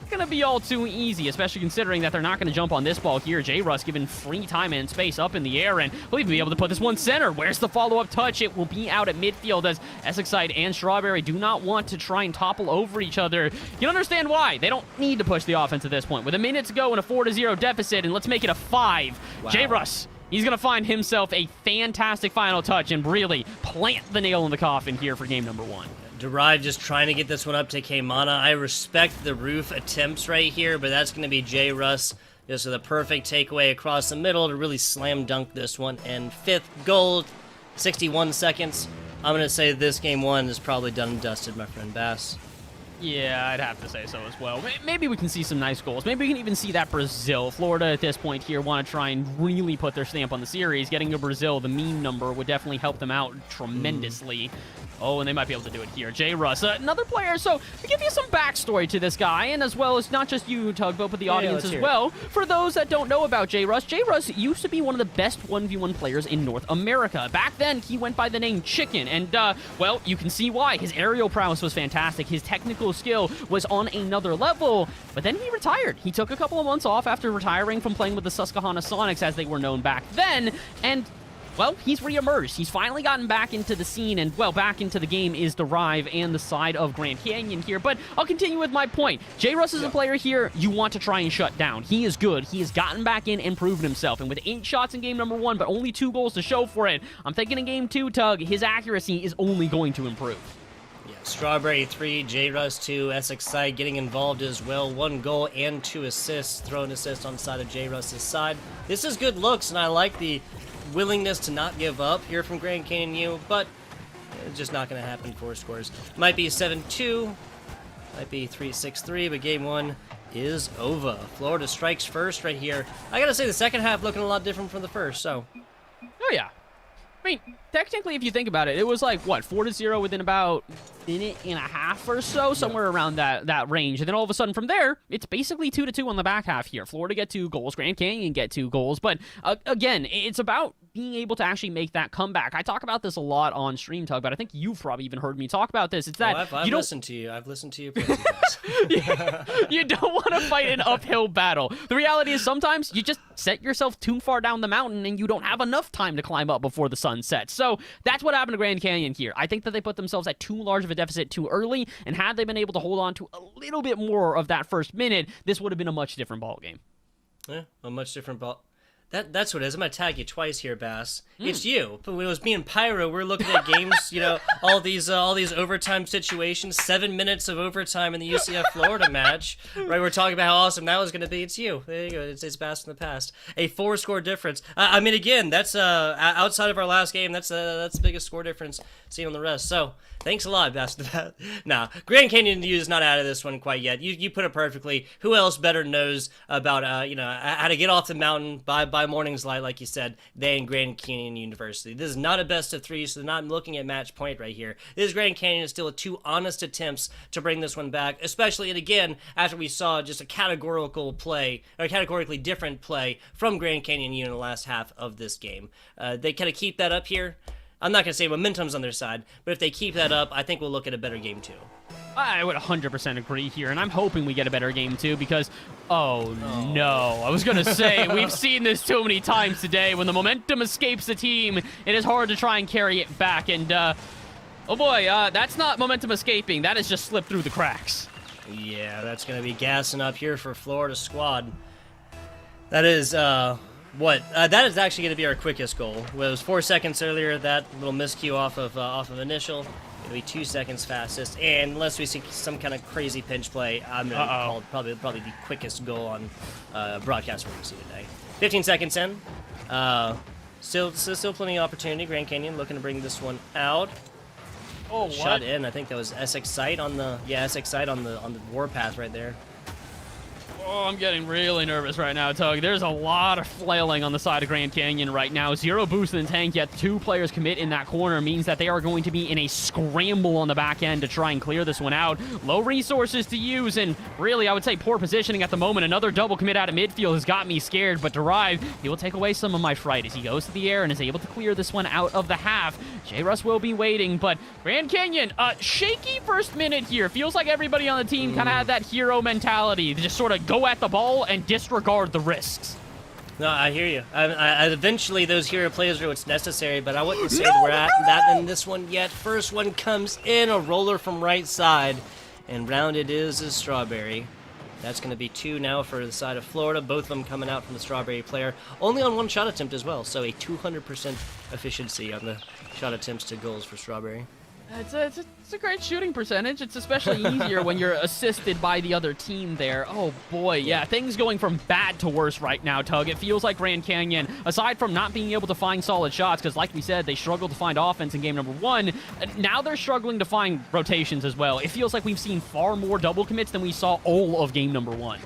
not going to be all too easy, especially considering that they're not going to jump on this ball here. J-Russ given free time and space up in the air, and will even be able to put this one center. Where's the follow-up touch? It will be out at midfield as Essex side and Strawberry do not want to try and topple over each other. You understand why. They don't need to push the offense at this point. With a minute to go and a 4-0 deficit, and let's make it a 5. Wow. J-Russ, he's going to find himself a fantastic final touch and really plant the nail in the coffin here for game number 1. Derive just trying to get this one up to Kaimana. I respect the roof attempts right here, but that's going to be J. Russ Just the perfect takeaway across the middle to really slam dunk this one. And 5th goal, 61 seconds. I'm going to say this game 1 is probably done and dusted, my friend Bass. Yeah, I'd have to say so as well. Maybe we can see some nice goals. Maybe we can even see that Brazil. Florida at this point here want to try and really put their stamp on the series. Getting to Brazil, the meme number, would definitely help them out tremendously. Oh, and they might be able to do it here. J. Russ, another player. So to give you some backstory to this guy, and as well as not just you, Tugboat, but the audience as well. For those that don't know about J. Russ used to be one of the best 1v1 players in North America. Back then, he went by the name Chicken, and, well, you can see why. His aerial prowess was fantastic. His technical skill was on another level, but then he retired. He took a couple of months off after retiring from playing with the Susquehanna Sonics, as they were known back then, and well, he's reemerged. He's finally gotten back into the scene, and, well, back into the game is the Rive and the side of Grand Canyon here. But I'll continue with my point. J. Russ is a player here you want to try and shut down. He is good. He has gotten back in and proven himself. And with 8 shots in game number 1, but only 2 goals to show for it, I'm thinking in game 2, Tug, his accuracy is only going to improve. Yeah, Strawberry 3, J. Russ 2, Essex side getting involved as well. 1 goal and 2 assists. Throw an assist on the side of J. Russ's side. This is good looks, and I like the willingness to not give up here from Grand Canyon U, but it's just not going to happen. 4 scores. Might be 7-2, might be 3-6-3, but game 1 is over. Florida strikes first right here. I got to say, the second half looking a lot different from the first, so. Oh, yeah. I mean, technically, if you think about it, it was like, what, 4-0 within about a minute and a half or so, somewhere around that range. And then all of a sudden from there, it's basically 2-2 on the back half here. Florida get 2 goals, Grand Canyon get 2 goals. But again, it's about being able to actually make that comeback. I talk about this a lot on Stream Tug, but I think you've probably even heard me talk about this. It's that I've listened to you. I've listened to you. You don't want to fight an uphill battle. The reality is sometimes you just set yourself too far down the mountain and you don't have enough time to climb up before the sun sets. So that's what happened to Grand Canyon here. I think that they put themselves at too large of a deficit too early, and had they been able to hold on to a little bit more of that first minute, this would have been a much different ball game. Yeah, a much different ball. That's what it is. I'm going to tag you twice here, Bass. It's you. But when it was me and Pyro, we're looking at games, all these overtime situations, 7 minutes of overtime in the UCF Florida match, right? We're talking about how awesome that was going to be. It's you. There you go. It's Bass in the past. A 4-score difference. I mean, again, that's outside of our last game, that's the biggest score difference seen on the rest. So, thanks a lot, Bass. Nah, Grand Canyon U is not out of this one quite yet. You put it perfectly. Who else better knows about how to get off the mountain by morning's light, like you said, than Grand Canyon University? This is not a best of 3, so they're not looking at match point right here. This Grand Canyon is still 2 honest attempts to bring this one back, especially, and again, after we saw just a categorically different play from Grand Canyon U in the last half of this game. They kind of keep that up here. I'm not going to say momentum's on their side, but if they keep that up, I think we'll look at a better game 2. I would 100% agree here, and I'm hoping we get a better game too, because, oh no, I was going to say, we've seen this too many times today. When the momentum escapes the team, it is hard to try and carry it back, and, oh boy, that's not momentum escaping, that has just slipped through the cracks. Yeah, that's going to be gassing up here for Florida squad. That is, that is actually going to be our quickest goal. It was 4 seconds earlier, that little miscue off of initial. It'll be 2 seconds fastest, and unless we see some kind of crazy pinch play, I'm going to call it probably the quickest goal on broadcast we're going to see today. 15 seconds in. Still plenty of opportunity. Grand Canyon looking to bring this one out. Oh, Shot in. I think that was Essex site on the warpath right there. Oh, I'm getting really nervous right now, Tug. There's a lot of flailing on the side of Grand Canyon right now. 0 boost in the tank, yet 2 players commit in that corner means that they are going to be in a scramble on the back end to try and clear this one out. Low resources to use, and really, I would say poor positioning at the moment. Another double commit out of midfield has got me scared, but Derive, he will take away some of my fright as he goes to the air and is able to clear this one out of the half. J. Russ will be waiting, but Grand Canyon, shaky first minute here. Feels like everybody on the team kind of had that hero mentality to just sort of go at the ball and disregard the risks. No, I hear you. I eventually, those hero plays are what's necessary, but I wouldn't say we're at that in this one yet. First one comes in, a roller from right side, and round it is Strawberry. That's going to be 2 now for the side of Florida, both of them coming out from the Strawberry player, only on 1 shot attempt as well, so a 200% efficiency on the shot attempts to goals for Strawberry. It's a great shooting percentage. It's especially easier when you're assisted by the other team there. Oh boy, yeah, things going from bad to worse right now, Tug. It feels like Grand Canyon, aside from not being able to find solid shots, because like we said, they struggled to find offense in game number 1, now they're struggling to find rotations as well. It feels like we've seen far more double commits than we saw all of game number 1.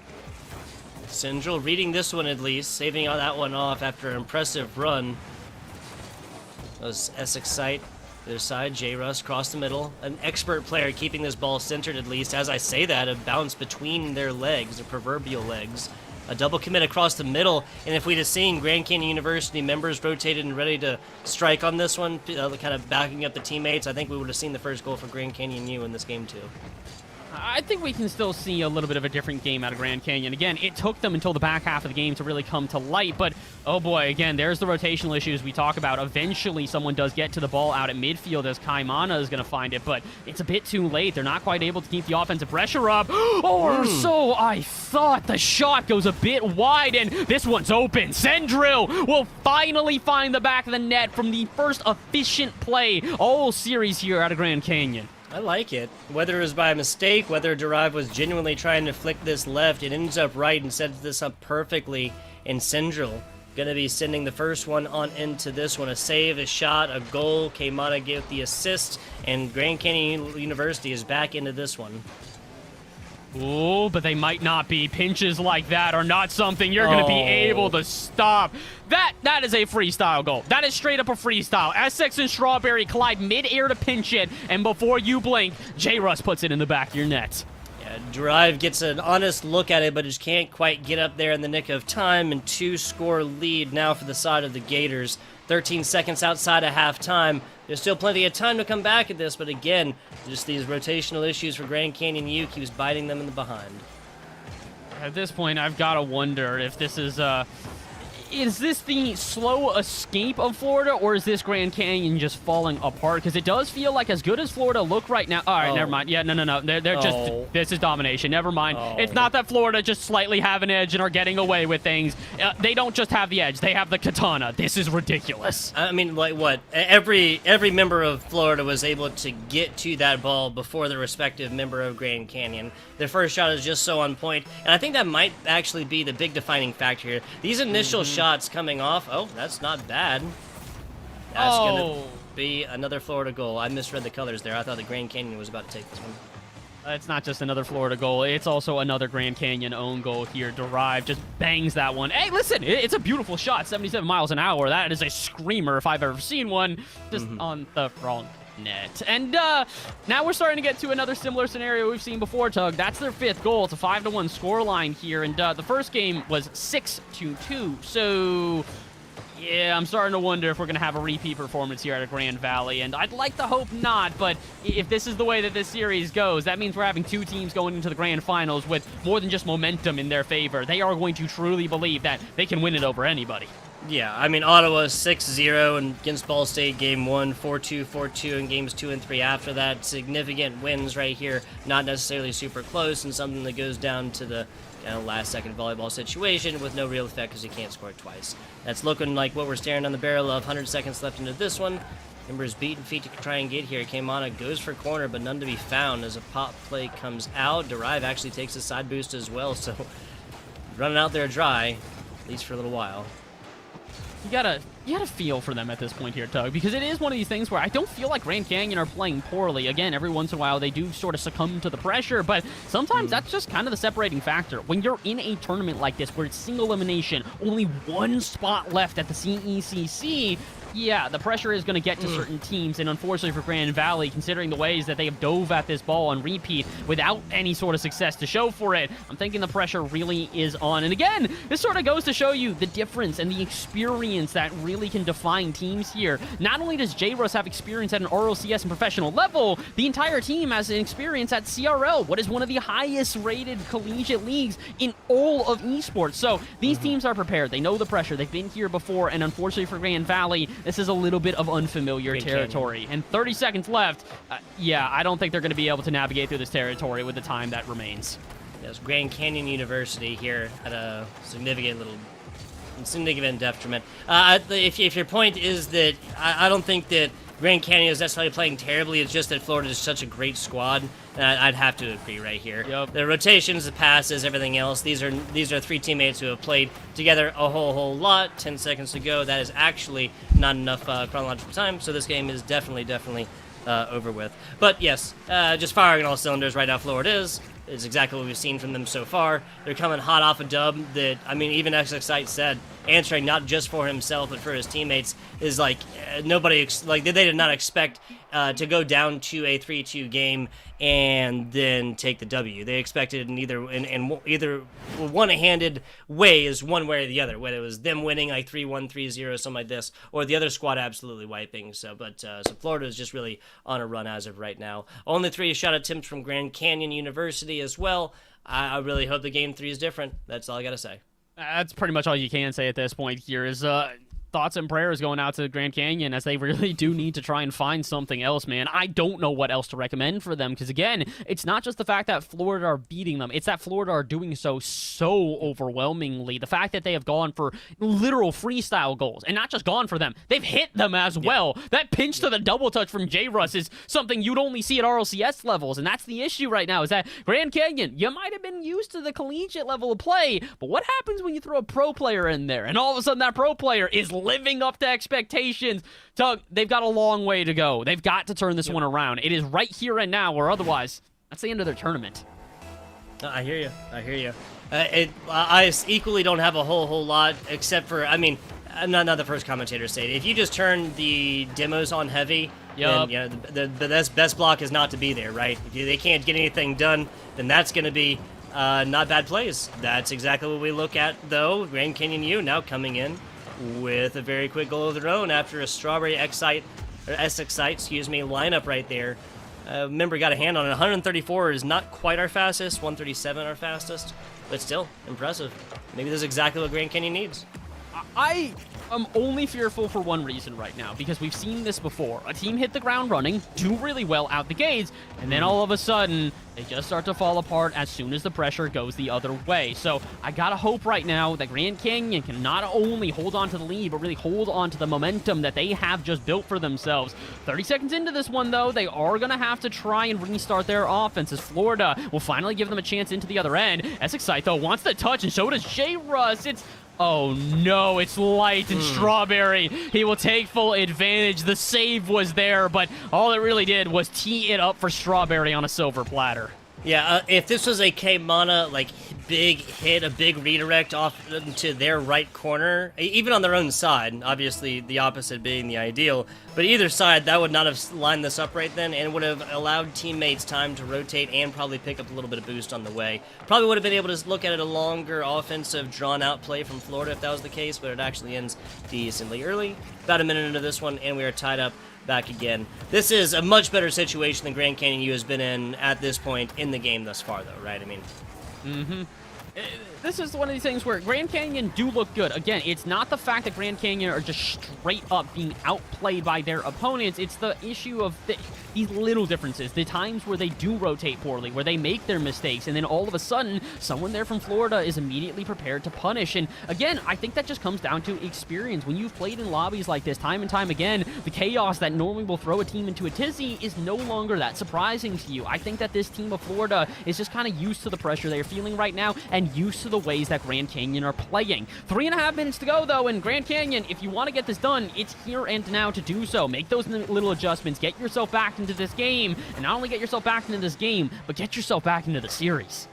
Central reading this one at least, saving that one off after an impressive run. That was Essex site. Other side, J. Russ across the middle. An expert player keeping this ball centered at least. As I say that, a bounce between their legs, their proverbial legs. A double commit across the middle. And if we'd have seen Grand Canyon University members rotated and ready to strike on this one, kind of backing up the teammates, I think we would have seen the first goal for Grand Canyon U in this game too. I think we can still see a little bit of a different game out of Grand Canyon. Again, it took them until the back half of the game to really come to light, but oh boy, again, there's the rotational issues we talk about. Eventually, someone does get to the ball out at midfield as Kaimana is going to find it, but it's a bit too late. They're not quite able to keep the offensive pressure up, or so I thought. The shot goes a bit wide, and this one's open. Sendril will finally find the back of the net from the first efficient play all series here out of Grand Canyon. I like it. Whether it was by mistake, whether Derive was genuinely trying to flick this left, it ends up right and sets this up perfectly. And Sendril gonna be sending the first one on into this one. A save, a shot, a goal. Kaimana get the assist, and Grand Canyon University is back into this one. Ooh, but they might not be. Pinches like that are not something you're going to be able to stop. That is a freestyle goal. That is straight up a freestyle. Essex and Strawberry collide mid-air to pinch it, and before you blink, J. Russ puts it in the back of your net. Yeah, Drive gets an honest look at it, but just can't quite get up there in the nick of time, and 2-score lead now for the side of the Gators. 13 seconds outside of halftime. There's still plenty of time to come back at this, but again, just these rotational issues for Grand Canyon U keeps biting them in the behind. At this point, I've got to wonder if this is this the slow escape of Florida, or is this Grand Canyon just falling apart? Because it does feel like as good as Florida look right now. All right, never mind. Yeah, no. They're just, this is domination. Never mind. It's not that Florida just slightly have an edge and are getting away with things. They don't just have the edge. They have the katana. This is ridiculous. I mean, like what? Every member of Florida was able to get to that ball before the respective member of Grand Canyon. Their first shot is just so on point, and I think that might actually be the big defining factor here. These initial shots coming off, that's not bad. That's gonna be another Florida goal. I misread the colors there. I thought the Grand Canyon was about to take this one. It's not just another Florida goal. It's also another Grand Canyon own goal here. Derive just bangs that one. Hey, listen, it's a beautiful shot. 77 miles an hour. That is a screamer if I've ever seen one. Just on the wrong net. And now we're starting to get to another similar scenario we've seen before, Tug. That's their 5th goal. It's a 5-1 scoreline here, and the first game was 6-2. So yeah, I'm starting to wonder if we're going to have a repeat performance here at Grand Valley, and I'd like to hope not, but if this is the way that this series goes, that means we're having 2 teams going into the grand finals with more than just momentum in their favor. They are going to truly believe that they can win it over anybody. Yeah, I mean, Ottawa 6-0 against Ball State game 1, 4-2, 4-2 in games 2 and 3 after that. Significant wins right here, not necessarily super close, and something that goes down to the last-second volleyball situation with no real effect because you can't score it twice. That's looking like what we're staring down the barrel of. 100 seconds left into this one. Ember's beating feet to try and get here. Kaimana goes for corner, but none to be found as a pop play comes out. Derive actually takes a side boost as well, so running out there dry, at least for a little while. You gotta feel for them at this point here, Tug, because it is one of these things where I don't feel like Grand Canyon are playing poorly. Again, every once in a while they do sort of succumb to the pressure, but sometimes that's just kind of the separating factor. When you're in a tournament like this where it's single elimination, only 1 spot left at the CECC, yeah, the pressure is going to get to certain teams, and unfortunately for Grand Valley, considering the ways that they have dove at this ball on repeat without any sort of success to show for it, I'm thinking the pressure really is on. And again, this sort of goes to show you the difference and the experience that really can define teams here. Not only does J-Russ have experience at an RLCS and professional level, the entire team has an experience at CRL, what is one of the highest rated collegiate leagues in all of esports. So these teams are prepared. They know the pressure. They've been here before, and unfortunately for Grand Valley, this is a little bit of unfamiliar territory. And 30 seconds left. Yeah, I don't think they're going to be able to navigate through this territory with the time that remains. Yes, Grand Canyon University here at a significant detriment. If your point is that I don't think that Grand Canyon is necessarily playing terribly. It's just that Florida is such a great squad. And I'd have to agree right here. Yep. The rotations, the passes, everything else. These are three teammates who have played together a whole lot. 10 seconds to go. That is actually not enough chronological time. So this game is definitely over with. But yes, just firing on all cylinders right now. Florida is exactly what we've seen from them so far. They're coming hot off a dub that, I mean, even Exxite said, answering not just for himself but for his teammates, is like nobody they did not expect to go down to a 3-2 game and then take the W. They expected in either one-handed ways, one way or the other, whether it was them winning like 3-1, 3-0, something like this, or the other squad absolutely wiping. So Florida is just really on a run as of right now. Only 3 shot attempts from Grand Canyon University as well. I really hope the game 3 is different. That's all I gotta say. That's pretty much all you can say at this point here is thoughts and prayers going out to Grand Canyon, as they really do need to try and find something else, man. I don't know what else to recommend for them, because again, it's not just the fact that Florida are beating them, it's that Florida are doing so overwhelmingly. The fact that they have gone for literal freestyle goals, and not just gone for them, they've hit them as well. That pinch to the double touch from J-Russ is something you'd only see at RLCS levels, and that's the issue right now, is that Grand Canyon, you might have been used to the collegiate level of play, but what happens when you throw a pro player in there, and all of a sudden that pro player is living up to expectations? Tug, they've got a long way to go. They've got to turn this one around. It is right here and now, or otherwise, that's the end of their tournament. I hear you. I equally don't have a whole lot, except for, I mean, I'm not the first commentator to say it. If you just turn the demos on heavy, then, you know, the best block is not to be there, right? If they can't get anything done, then that's going to be not bad plays. That's exactly what we look at, though. Grand Canyon U now coming in with a very quick goal of their own after a Strawberry Excite, or S-Excite, excuse me, lineup right there. Remember, got a hand on it. 134 is not quite our fastest, 137 our fastest, but still impressive. Maybe this is exactly what Grand Canyon needs. I am only fearful for one reason right now, because we've seen this before. A team hit the ground running, do really well out the gates, and then all of a sudden, they just start to fall apart as soon as the pressure goes the other way. So I gotta hope right now that Grand Canyon can not only hold on to the lead, but really hold on to the momentum that they have just built for themselves. 30 seconds into this one, though, they are gonna have to try and restart their offense, as Florida will finally give them a chance into the other end. Excite, though, wants the touch, and so does J-Russ. Oh no, it's Light and Strawberry. He will take full advantage. The save was there, but all it really did was tee it up for Strawberry on a silver platter. Yeah, if this was a K-Mana, like, big hit, a big redirect off to their right corner, even on their own side, obviously the opposite being the ideal, but either side, that would not have lined this up right then, and would have allowed teammates time to rotate and probably pick up a little bit of boost on the way. Probably would have been able to look at it a longer offensive, drawn-out play from Florida if that was the case, but it actually ends decently early. About a minute into this one, and we are tied up back again. This is a much better situation than Grand Canyon U has been in at this point in the game thus far, though, right? I mean, This is one of these things where Grand Canyon do look good. Again, it's not the fact that Grand Canyon are just straight up being outplayed by their opponents. It's the issue of these little differences, the times where they do rotate poorly, where they make their mistakes, and then all of a sudden, someone there from Florida is immediately prepared to punish. And again, I think that just comes down to experience. When you've played in lobbies like this time and time again, the chaos that normally will throw a team into a tizzy is no longer that surprising to you. I think that this team of Florida is just kind of used to the pressure they're feeling right now, and used to the ways that Grand Canyon are playing. 3.5 minutes to go, though, and Grand Canyon, if you want to get this done, it's here and now to do so. Make those little adjustments, get yourself back into this game, and not only get yourself back into this game, but get yourself back into the series.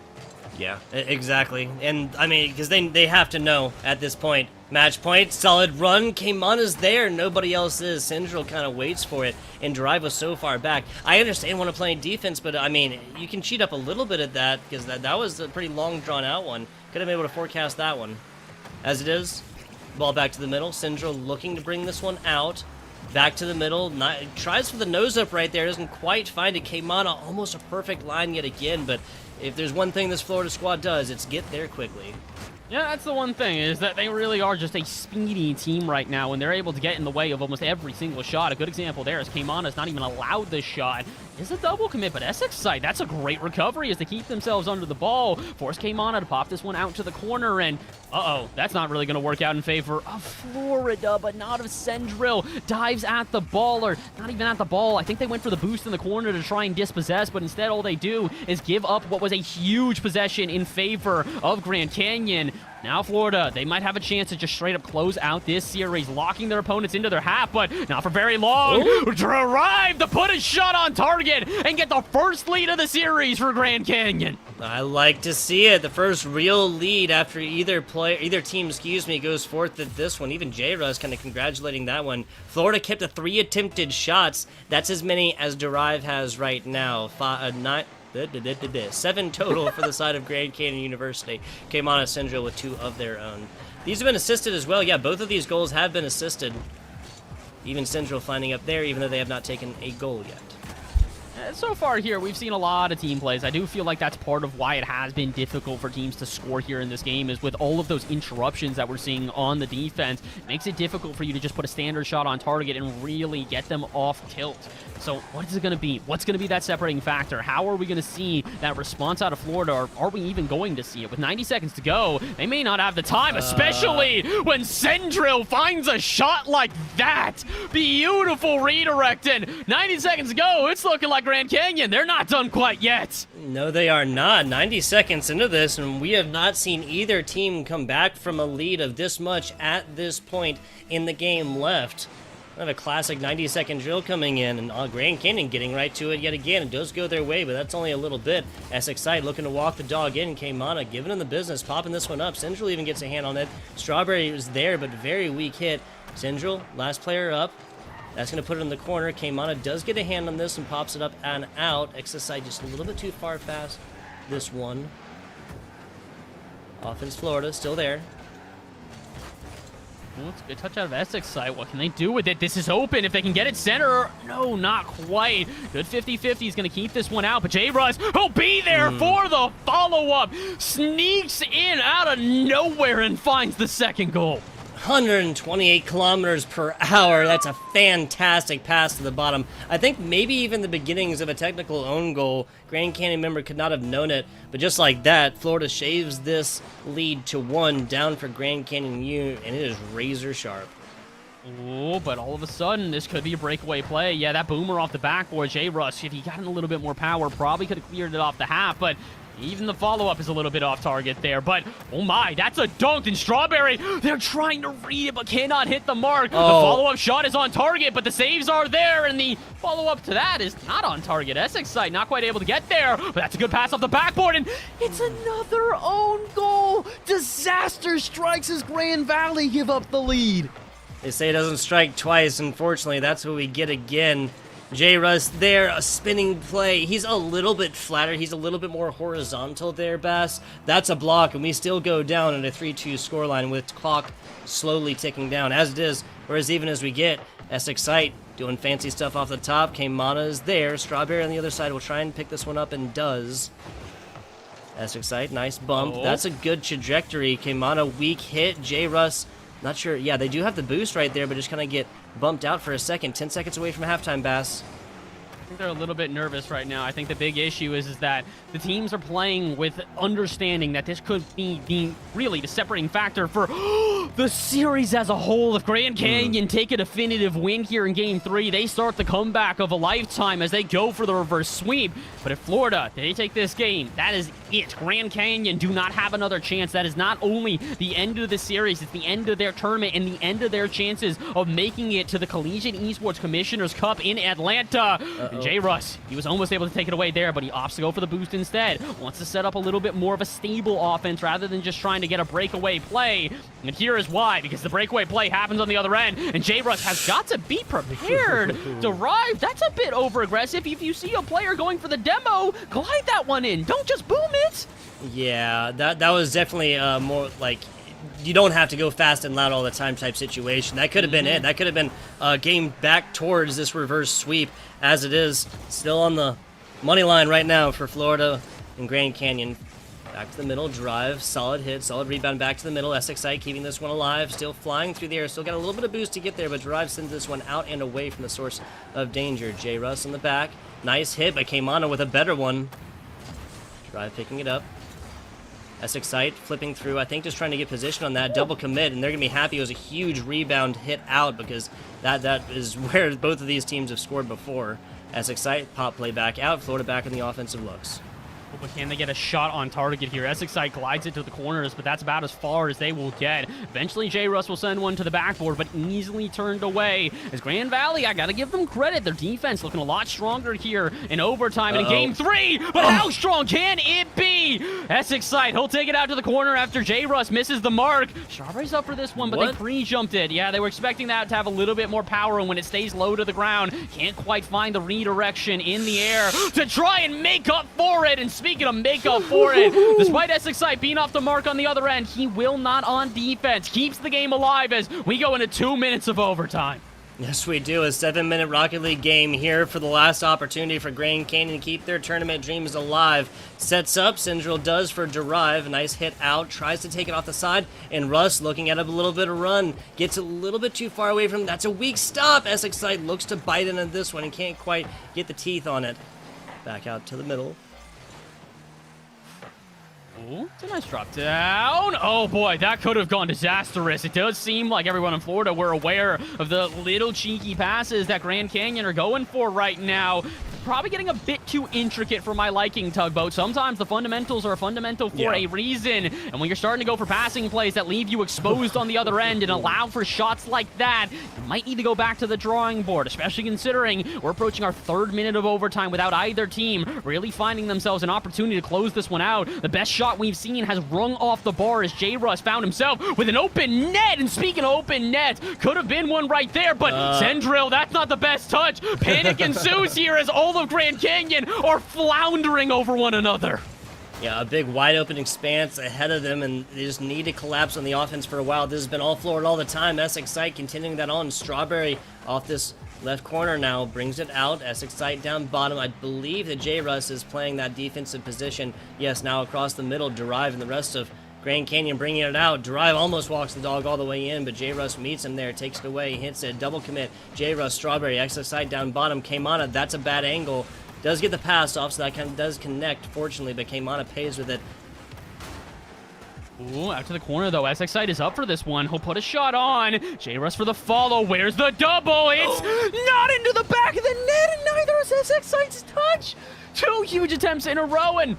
Yeah, exactly. And, I mean, because they have to know at this point. Match point, solid run, K-Mana's there, nobody else is. Central kind of waits for it, and Drive was so far back. I understand when I'm playing defense, but, I mean, you can cheat up a little bit at that, because that was a pretty long, drawn-out one. Could have been able to forecast that one. As it is, ball back to the middle. Central looking to bring this one out. Back to the middle, tries for the nose-up right there, doesn't quite find it. K-Mana, almost a perfect line yet again, but if there's one thing this Florida squad does, it's get there quickly. Yeah, that's the one thing, is that they really are just a speedy team right now, and they're able to get in the way of almost every single shot. A good example there is K-Mana's not even allowed this shot, is a double commit, but Essex side, that's a great recovery as they keep themselves under the ball. Force came on to pop this one out to the corner, and that's not really going to work out in favor of Florida, but not of Sendril. Dives at the ball, or not even at the ball. I think they went for the boost in the corner to try and dispossess, but instead all they do is give up what was a huge possession in favor of Grand Canyon. Now Florida, they might have a chance to just straight up close out this series, locking their opponents into their half, but not for very long. Drive to put a shot on target and get the first lead of the series for Grand Canyon. I like to see it. The first real lead after either team, goes forth at this one. Even J-Ruz kind of congratulating that one. Florida kept the 3 attempted shots. That's as many as Derive has right now. 7 total for the side of Grand Canyon University. Came on at Sendril with 2 of their own. These have been assisted as well. Yeah, both of these goals have been assisted. Even Sendril finding up there, even though they have not taken a goal yet. So far here, we've seen a lot of team plays. I do feel like that's part of why it has been difficult for teams to score here in this game, is with all of those interruptions that we're seeing on the defense. It makes it difficult for you to just put a standard shot on target and really get them off tilt. So what is it going to be? What's going to be that separating factor? How are we going to see that response out of Florida, or are we even going to see it? With 90 seconds to go, they may not have the time, especially when Sendril finds a shot like that. Beautiful redirect, and 90 seconds to go, it's looking like Grand Canyon, they're not done quite yet. No, they are not. 90 seconds into this, and we have not seen either team come back from a lead of this much at this point in the game left. We have a classic 90-second drill coming in, and Grand Canyon getting right to it yet again. It does go their way, but that's only a little bit. Essex side looking to walk the dog in. Kaimana giving them the business, popping this one up. Sendril even gets a hand on it. Strawberry was there, but very weak hit. Sendril, last player up. That's going to put it in the corner. Kaimana does get a hand on this and pops it up and out. Essex side just a little bit too far past this one. Offense Florida still there. Well, it's a good touch out of Essex side. What can they do with it? This is open. If they can get it center. No, not quite. Good 50-50. He's going to keep this one out. But J-Ruz, he'll be there for the follow-up. Sneaks in out of nowhere and finds the second goal. 128 kilometers per hour. That's a fantastic pass to the bottom. I think maybe even the beginnings of a technical own goal. Grand Canyon member could not have known it, but just like that, Florida shaves this lead to 1 down for Grand Canyon U, and it is razor sharp. Oh, but all of a sudden, this could be a breakaway play. Yeah, that boomer off the backboard, J-Ruz, if he got in a little bit more power, probably could have cleared it off the half, but even the follow-up is a little bit off target there. But, oh my, that's a dunk, and Strawberry, they're trying to read it, but cannot hit the mark. The follow-up shot is on target, but the saves are there, and the follow-up to that is not on target. Essex side not quite able to get there, but that's a good pass off the backboard, and it's another own goal. Disaster strikes as Grand Valley give up the lead. They say it doesn't strike twice. Unfortunately, that's what we get again. J-Ruz there, a spinning play. He's a little bit flatter. He's a little bit more horizontal there, Bass. That's a block, and we still go down at a 3-2 scoreline with clock slowly ticking down, as it is. Whereas even as we get, Essex site doing fancy stuff off the top. Kaimana is there. Strawberry on the other side will try and pick this one up and does. Essex site, nice bump. That's a good trajectory. Kaimana, weak hit. J-Ruz, not sure. Yeah, they do have the boost right there, but just kind of get bumped out for a second. 10 seconds away from halftime, Bass. I think they're a little bit nervous right now. I think the big issue is that the teams are playing with understanding that this could be really the separating factor for the series as a whole. If Grand Canyon take a definitive win here in Game 3, they start the comeback of a lifetime as they go for the reverse sweep. But if Florida, they take this game, that is it. Grand Canyon do not have another chance. That is not only the end of the series, it's the end of their tournament and the end of their chances of making it to the Collegiate Esports Commissioner's Cup in Atlanta. J-Ruz, he was almost able to take it away there, but he opts to go for the boost instead. Wants to set up a little bit more of a stable offense rather than just trying to get a breakaway play. And here is why, because the breakaway play happens on the other end, and J-Ruz has got to be prepared. Derive, that's a bit over-aggressive. If you see a player going for the demo, glide that one in. Don't just boom it. Yeah, that was definitely more like, you don't have to go fast and loud all the time type situation. That could have been it. That could have been a game back towards this reverse sweep. As it is, still on the money line right now for Florida and Grand Canyon. Back to the middle, drive, solid hit, solid rebound back to the middle. SXI keeping this one alive, still flying through the air, still got a little bit of boost to get there, but Drive sends this one out and away from the source of danger. J. Russ in the back, nice hit, but Keimana with a better one. Drive picking it up. SXI flipping through, I think just trying to get position on that double commit, and they're going to be happy. It was a huge rebound hit out because that is where both of these teams have scored before. SXI pop play back out, Florida back in the offensive looks. But can they get a shot on target here? SXI glides it to the corners, but that's about as far as they will get. Eventually, J. Russ will send one to the backboard, but easily turned away. As Grand Valley, I got to give them credit. Their defense looking a lot stronger here in overtime and in Game 3. But how strong can it be? SXI, he'll take it out to the corner after J. Russ misses the mark. Strawberry's up for this one, but they pre-jumped it. Yeah, they were expecting that to have a little bit more power, and when it stays low to the ground, can't quite find the redirection in the air to try and make up for it. And speaking of make up for it, despite SXI being off the mark on the other end, he will not on defense. Keeps the game alive as we go into 2 minutes of overtime. Yes, we do. A 7-minute Rocket League game here for the last opportunity for Grand Canyon to keep their tournament dreams alive. Sets up, Syndril does for Derive. Nice hit out, tries to take it off the side, and Russ looking at a little bit of run. Gets a little bit too far away from him. That's a weak stop. SXI looks to bite into this one and can't quite get the teeth on it. Back out to the middle. Ooh, it's a nice drop down. Oh boy, that could have gone disastrous. It does seem like everyone in Florida were aware of the little cheeky passes that Grand Canyon are going for right now. Probably getting a bit too intricate for my liking, Tugboat. Sometimes the fundamentals are fundamental for a reason, and when you're starting to go for passing plays that leave you exposed on the other end and allow for shots like that, you might need to go back to the drawing board, especially considering we're approaching our 3rd minute of overtime without either team really finding themselves an opportunity to close this one out. The best shot we've seen has rung off the bar as J. Russ found himself with an open net, and speaking of open nets, could have been one right there, but Syndril, that's not the best touch. Panic ensues here as all of Grand Canyon are floundering over one another. Yeah, a big wide open expanse ahead of them, and they just need to collapse on the offense for a while. This has been all Florida all the time. SXI continuing that on. Strawberry off this left corner now, brings it out. SXI down bottom. I believe that J. Russ is playing that defensive position. Yes, now across the middle, Derive and the rest of Grand Canyon bringing it out. Derive almost walks the dog all the way in, but J. Russ meets him there, takes it away, hits it, double commit. J. Russ, Strawberry, SXI down bottom. Keimana, that's a bad angle. Does get the pass off, so that kind of does connect, fortunately, but Keimana pays with it. Ooh, out to the corner, though. SXI is up for this one. He'll put a shot on. J. Russ for the follow. Where's the double? It's not into the back of the net, and neither is SXI's touch. 2 huge attempts in a row, and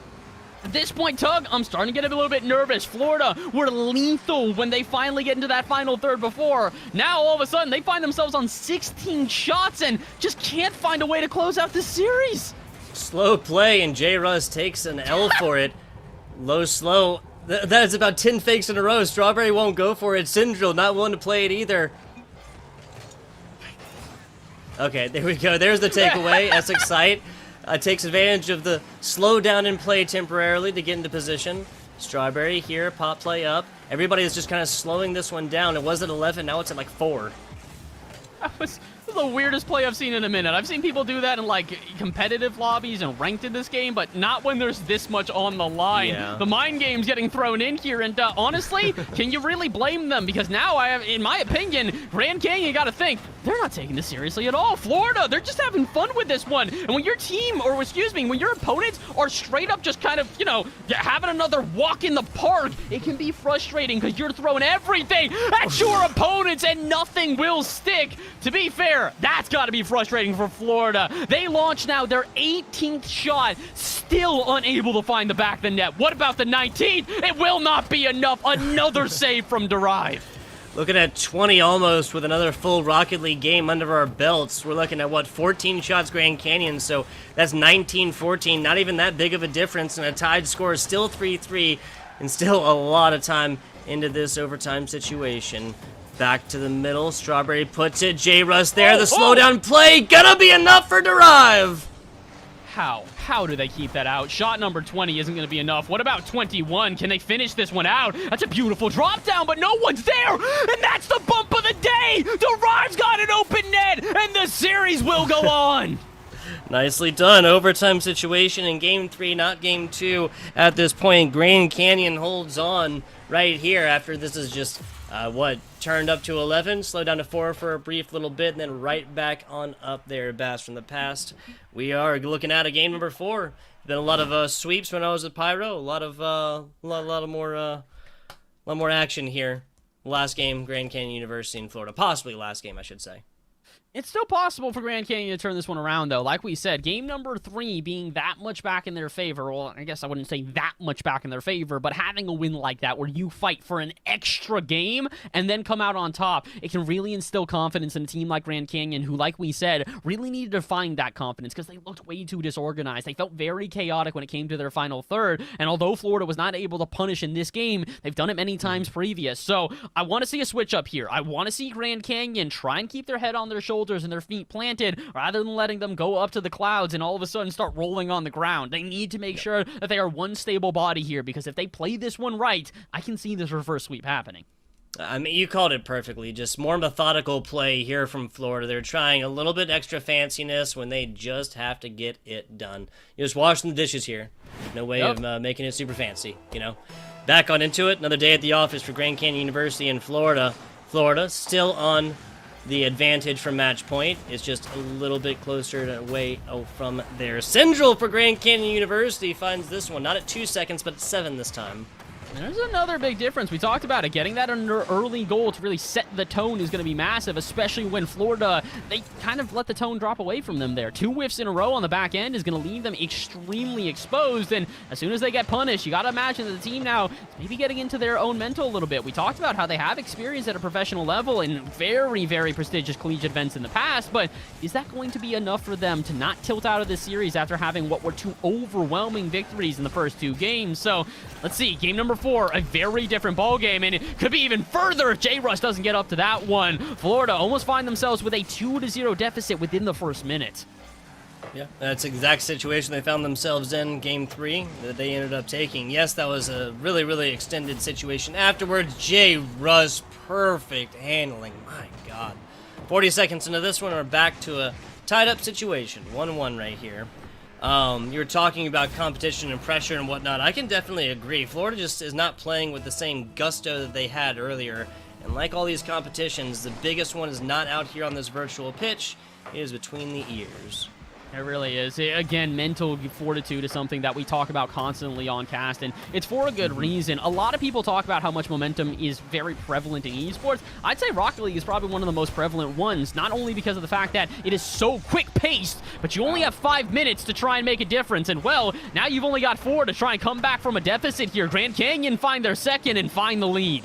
at this point, Tug, I'm starting to get a little bit nervous. Florida were lethal when they finally get into that final third before. Now, all of a sudden, they find themselves on 16 shots and just can't find a way to close out this series. Slow play, and J. Russ takes an L for it. Low, slow. That is about 10 fakes in a row. Strawberry won't go for it. Syndril not willing to play it either. Okay, there we go. There's the takeaway. SXI takes advantage of the slow down in play temporarily to get into position. Strawberry here, pop play up. Everybody is just kind of slowing this one down. It was at 11, now it's at like 4. That was the weirdest play I've seen in a minute. I've seen people do that in like competitive lobbies and ranked in this game, but not when there's this much on the line. Yeah. The mind game's getting thrown in here, and honestly, can you really blame them? Because now, in my opinion, Grand Canyon got to think, they're not taking this seriously at all. Florida, they're just having fun with this one. And when your team, or excuse me, when your opponents are straight up just kind of, having another walk in the park, it can be frustrating because you're throwing everything at your opponents and nothing will stick. To be fair, that's got to be frustrating for Florida. They launch now their 18th shot, still unable to find the back of the net. What about the 19th? It will not be enough. Another save from Derive. Looking at 20 almost with another full Rocket League game under our belts. We're looking at, 14 shots Grand Canyon, so that's 19-14. Not even that big of a difference, and a tied score is still 3-3, and still a lot of time into this overtime situation. Back to the middle. Strawberry puts it. J. Russ there. The slow down play. Gonna be enough for Derive. How do they keep that out? Shot number 20 isn't going to be enough. What about 21? Can they finish this one out? That's a beautiful drop down, but no one's there. And that's the bump of the day. Derive's got an open net, and the series will go on. Nicely done. Overtime situation in Game 3, not Game 2 at this point. Grand Canyon holds on right here after this is just, turned up to 11, slowed down to 4 for a brief little bit, and then right back on up there, Bass from the past. We are looking at a game number 4. Been a lot of sweeps when I was at Pyro. A lot more action here. Last game, Grand Canyon University in Florida. Possibly last game, I should say. It's still possible for Grand Canyon to turn this one around, though. Like we said, game number 3 being that much back in their favor. Well, I guess I wouldn't say that much back in their favor, but having a win like that where you fight for an extra game and then come out on top, it can really instill confidence in a team like Grand Canyon, who, like we said, really needed to find that confidence because they looked way too disorganized. They felt very chaotic when it came to their final third, and although Florida was not able to punish in this game, they've done it many times previous. So I want to see a switch up here. I want to see Grand Canyon try and keep their head on their shoulders and their feet planted rather than letting them go up to the clouds and all of a sudden start rolling on the ground. They need to make sure that they are one stable body here, because if they play this one right, I can see this reverse sweep happening. I mean, you called it perfectly. Just more methodical play here from Florida. They're trying a little bit extra fanciness when they just have to get it done. You're just washing the dishes here. No way of making it super fancy, you know. Back on into it. Another day at the office for Grand Canyon University in Florida. Florida still on the advantage from match point. Is just a little bit closer away from there. Central for Grand Canyon University finds this one. Not at 2 seconds, but at 7 this time. There's another big difference. We talked about it. Getting that under early goal to really set the tone is going to be massive, especially when Florida, they kind of let the tone drop away from them there. 2 whiffs in a row on the back end is going to leave them extremely exposed, and as soon as they get punished, you got to imagine that the team now is maybe getting into their own mental a little bit. We talked about how they have experience at a professional level in very, very prestigious collegiate events in the past, but is that going to be enough for them to not tilt out of this series after having what were 2 overwhelming victories in the first 2 games? So let's see, game number 4, a very different ball game, and it could be even further if J-Rush doesn't get up to that one. Florida almost find themselves with a 2-0 deficit within the first minute. Yeah, that's the exact situation they found themselves in game 3 that they ended up taking. Yes, that was a really, really extended situation. Afterwards, J-Rush, perfect handling. My God. 40 seconds into this one, we're back to a tied-up situation. 1-1 right here. You were talking about competition and pressure and whatnot. I can definitely agree. Florida just is not playing with the same gusto that they had earlier. And like all these competitions, the biggest one is not out here on this virtual pitch. It is between the ears. It really is. Again, mental fortitude is something that we talk about constantly on cast, and it's for a good reason. A lot of people talk about how much momentum is very prevalent in esports. I'd say Rocket League is probably one of the most prevalent ones, not only because of the fact that it is so quick-paced, but you only have 5 minutes to try and make a difference. And, well, now you've only got 4 to try and come back from a deficit here. Grand Canyon find their second and find the lead.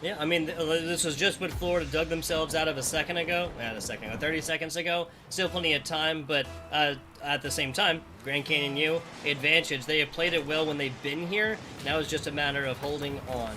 Yeah, I mean, this was just what Florida dug themselves out of 30 seconds ago. Still plenty of time, but at the same time, Grand Canyon U, advantage. They have played it well when they've been here. Now it's just a matter of holding on.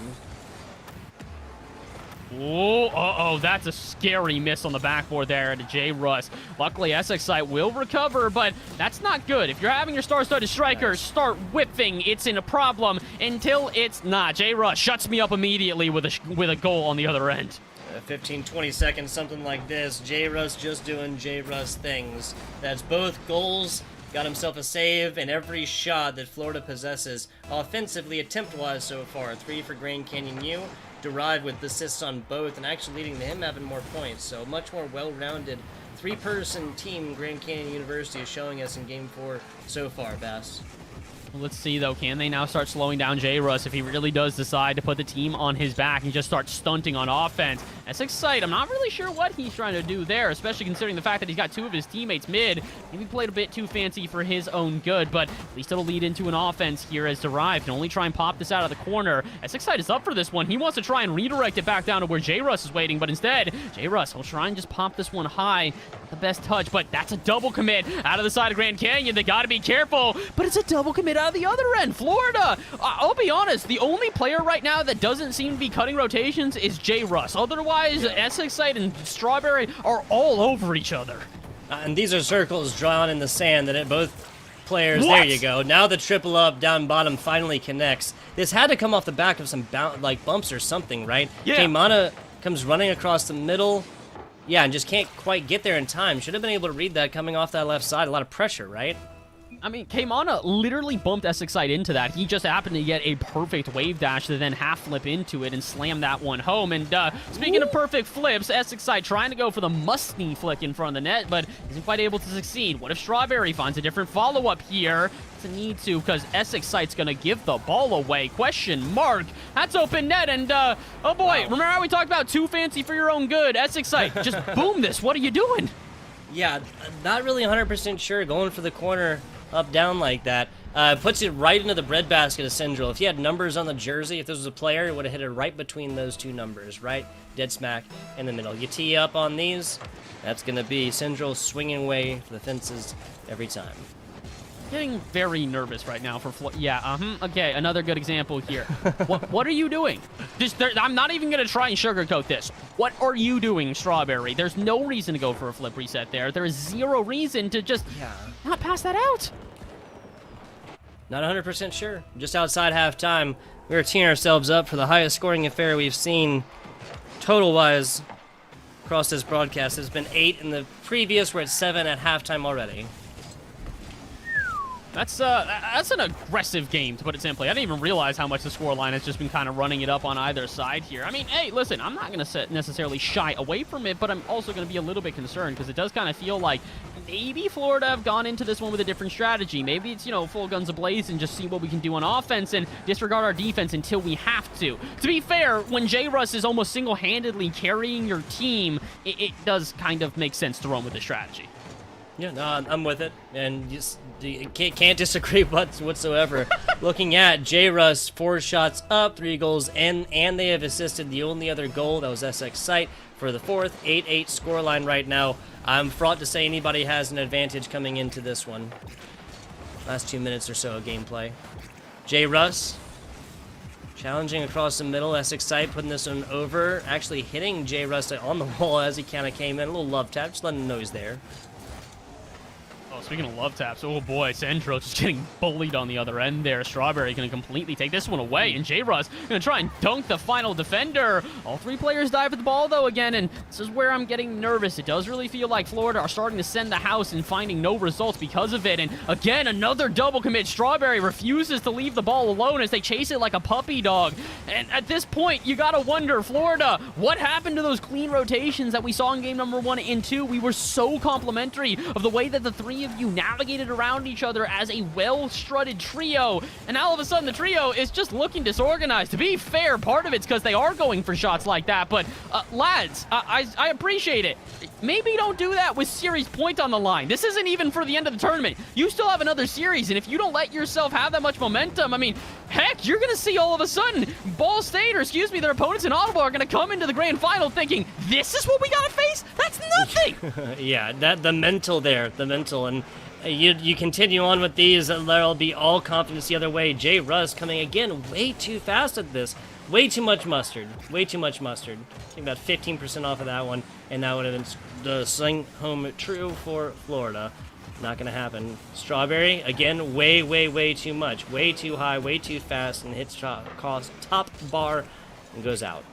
Oh, that's a scary miss on the backboard there to J-Russ. Luckily, SXite will recover, but that's not good. If you're having your star-studded striker start whipping, it's in a problem until it's not. J-Russ shuts me up immediately with a goal on the other end. 15, 20 seconds, something like this. J-Russ just doing J-Russ things. That's both goals. Got himself a save in every shot that Florida possesses offensively, attempt-wise so far. 3 for Grand Canyon U. Derived with assists on both, and actually leading to him having more points. So much more well-rounded 3-person team Grand Canyon University is showing us in Game 4 so far, Bass. Let's see, though. Can they now start slowing down J-Russ if he really does decide to put the team on his back and just start stunting on offense? SXite, I'm not really sure what he's trying to do there, especially considering the fact that he's got 2 of his teammates mid. Maybe played a bit too fancy for his own good, but at least it'll lead into an offense here as Derived can only try and pop this out of the corner. SXite is up for this one. He wants to try and redirect it back down to where J-Russ is waiting, but instead, J-Russ will try and just pop this one high. Not the best touch, but that's a double commit out of the side of Grand Canyon. They got to be careful, but it's a double commit out of the other end. Florida, I'll be honest, the only player right now that doesn't seem to be cutting rotations is J-Russ. Otherwise, SXite and Strawberry are all over each other. And these are circles drawn in the sand that both players, What? there you go. Now the triple up down bottom finally connects. This had to come off the back of some bumps or something, right? Yeah. Kaimana comes running across the middle. Yeah, and just can't quite get there in time. Should have been able to read that coming off that left side. A lot of pressure, right? I mean, Kaimana literally bumped Essex into that. He just happened to get a perfect wave dash to then half flip into it and slam that one home. And speaking of perfect flips, Essex trying to go for the musty flick in front of the net, but isn't quite able to succeed. What if Strawberry finds a different follow-up here? It's a need to, because Essex going to give the ball away. Question mark. That's open net, and oh boy, wow. Remember how we talked about too fancy for your own good? Essex just boom this. What are you doing? Yeah, not really 100% sure. Going for the corner up down like that puts it right into the breadbasket of Central. If he had numbers on the jersey, if this was a player, it would have hit it right between those two numbers, right dead smack in the middle. You tee up on these, that's going to be Central swinging away for the fences every time. Getting very nervous right now for okay, another good example here. What are you doing? I'm not even gonna try and sugarcoat this. What are you doing, Strawberry? There's no reason to go for a flip reset there. There is zero reason to just not pass that out. Not 100% sure. Just outside halftime, we were teeing ourselves up for the highest scoring affair we've seen total-wise across this broadcast. There's been 8 in the previous. We're at 7 at halftime already. That's an aggressive game, to put it simply. I didn't even realize how much the scoreline has just been kind of running it up on either side here. I mean, hey, listen, I'm not going to necessarily shy away from it, but I'm also going to be a little bit concerned because it does kind of feel like maybe Florida have gone into this one with a different strategy. Maybe it's, full guns ablaze and just see what we can do on offense and disregard our defense until we have to. To be fair, when J. Russ is almost single-handedly carrying your team, it does kind of make sense to run with this strategy. Yeah, no, I'm with it, and just can't disagree whatsoever. Looking at J. Russ, 4 shots up, 3 goals, and they have assisted the only other goal. That was SX Sight for the 4th, 8-8 scoreline right now. I'm fraught to say anybody has an advantage coming into this one. Last 2 minutes or so of gameplay. J. Russ challenging across the middle. SX Sight putting this one over, actually hitting J. Russ on the wall as he kind of came in. A little love tap, just letting him know he's there. Oh, speaking of love taps, oh boy, Centro just getting bullied on the other end there. Strawberry going to completely take this one away, and J-Russ going to try and dunk the final defender. All 3 players dive at the ball, though, again, and this is where I'm getting nervous. It does really feel like Florida are starting to send the house and finding no results because of it, and again, another double commit. Strawberry refuses to leave the ball alone as they chase it like a puppy dog, and at this point, you got to wonder, Florida, what happened to those clean rotations that we saw in game number 1 and 2? We were so complimentary of the way that the 3 of you navigated around each other as a well-strutted trio, and now all of a sudden the trio is just looking disorganized. To be fair, part of it's because they are going for shots like that, but lads, I appreciate it. Maybe don't do that with series point on the line. This isn't even for the end of the tournament. You still have another series, and if you don't let yourself have that much momentum, I mean, heck, you're gonna see all of a sudden Ball State, or excuse me, their opponents in Ottawa are gonna come into the grand final thinking, this is what we gotta face? That's nothing! Yeah, the mental, and you continue on with these, there'll be all confidence the other way. J. Russ coming again way too fast at this. Way too much mustard. Way too much mustard. I think about 15% off of that one, and that would have been the swing home true for Florida. Not going to happen. Strawberry, again, way too much. Way too high, way too fast, and hits top bar and goes out.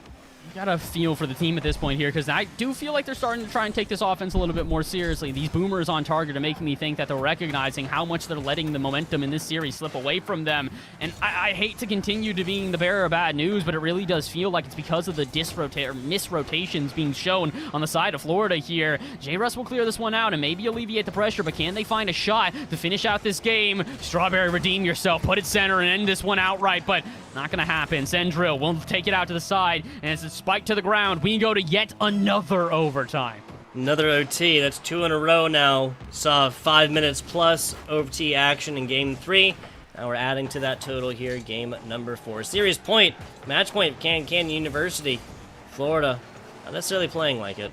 You gotta feel for the team at this point here, because I do feel like they're starting to try and take this offense a little bit more seriously. These boomers on target are making me think that they're recognizing how much they're letting the momentum in this series slip away from them. And I hate to continue to being the bearer of bad news, but it really does feel like it's because of the misrotations being shown on the side of Florida here. J-Russ will clear this one out and maybe alleviate the pressure, but can they find a shot to finish out this game? Strawberry, redeem yourself, put it center and end this one outright, but not gonna happen. Sendrill will take it out to the side, and it's a spike to the ground. We go to yet another overtime. Another OT. That's 2 in a row now. Saw 5 minutes plus OT action in game 3. Now we're adding to that total here, game number 4. Series point, match point, Canyon University. Florida, not necessarily playing like it.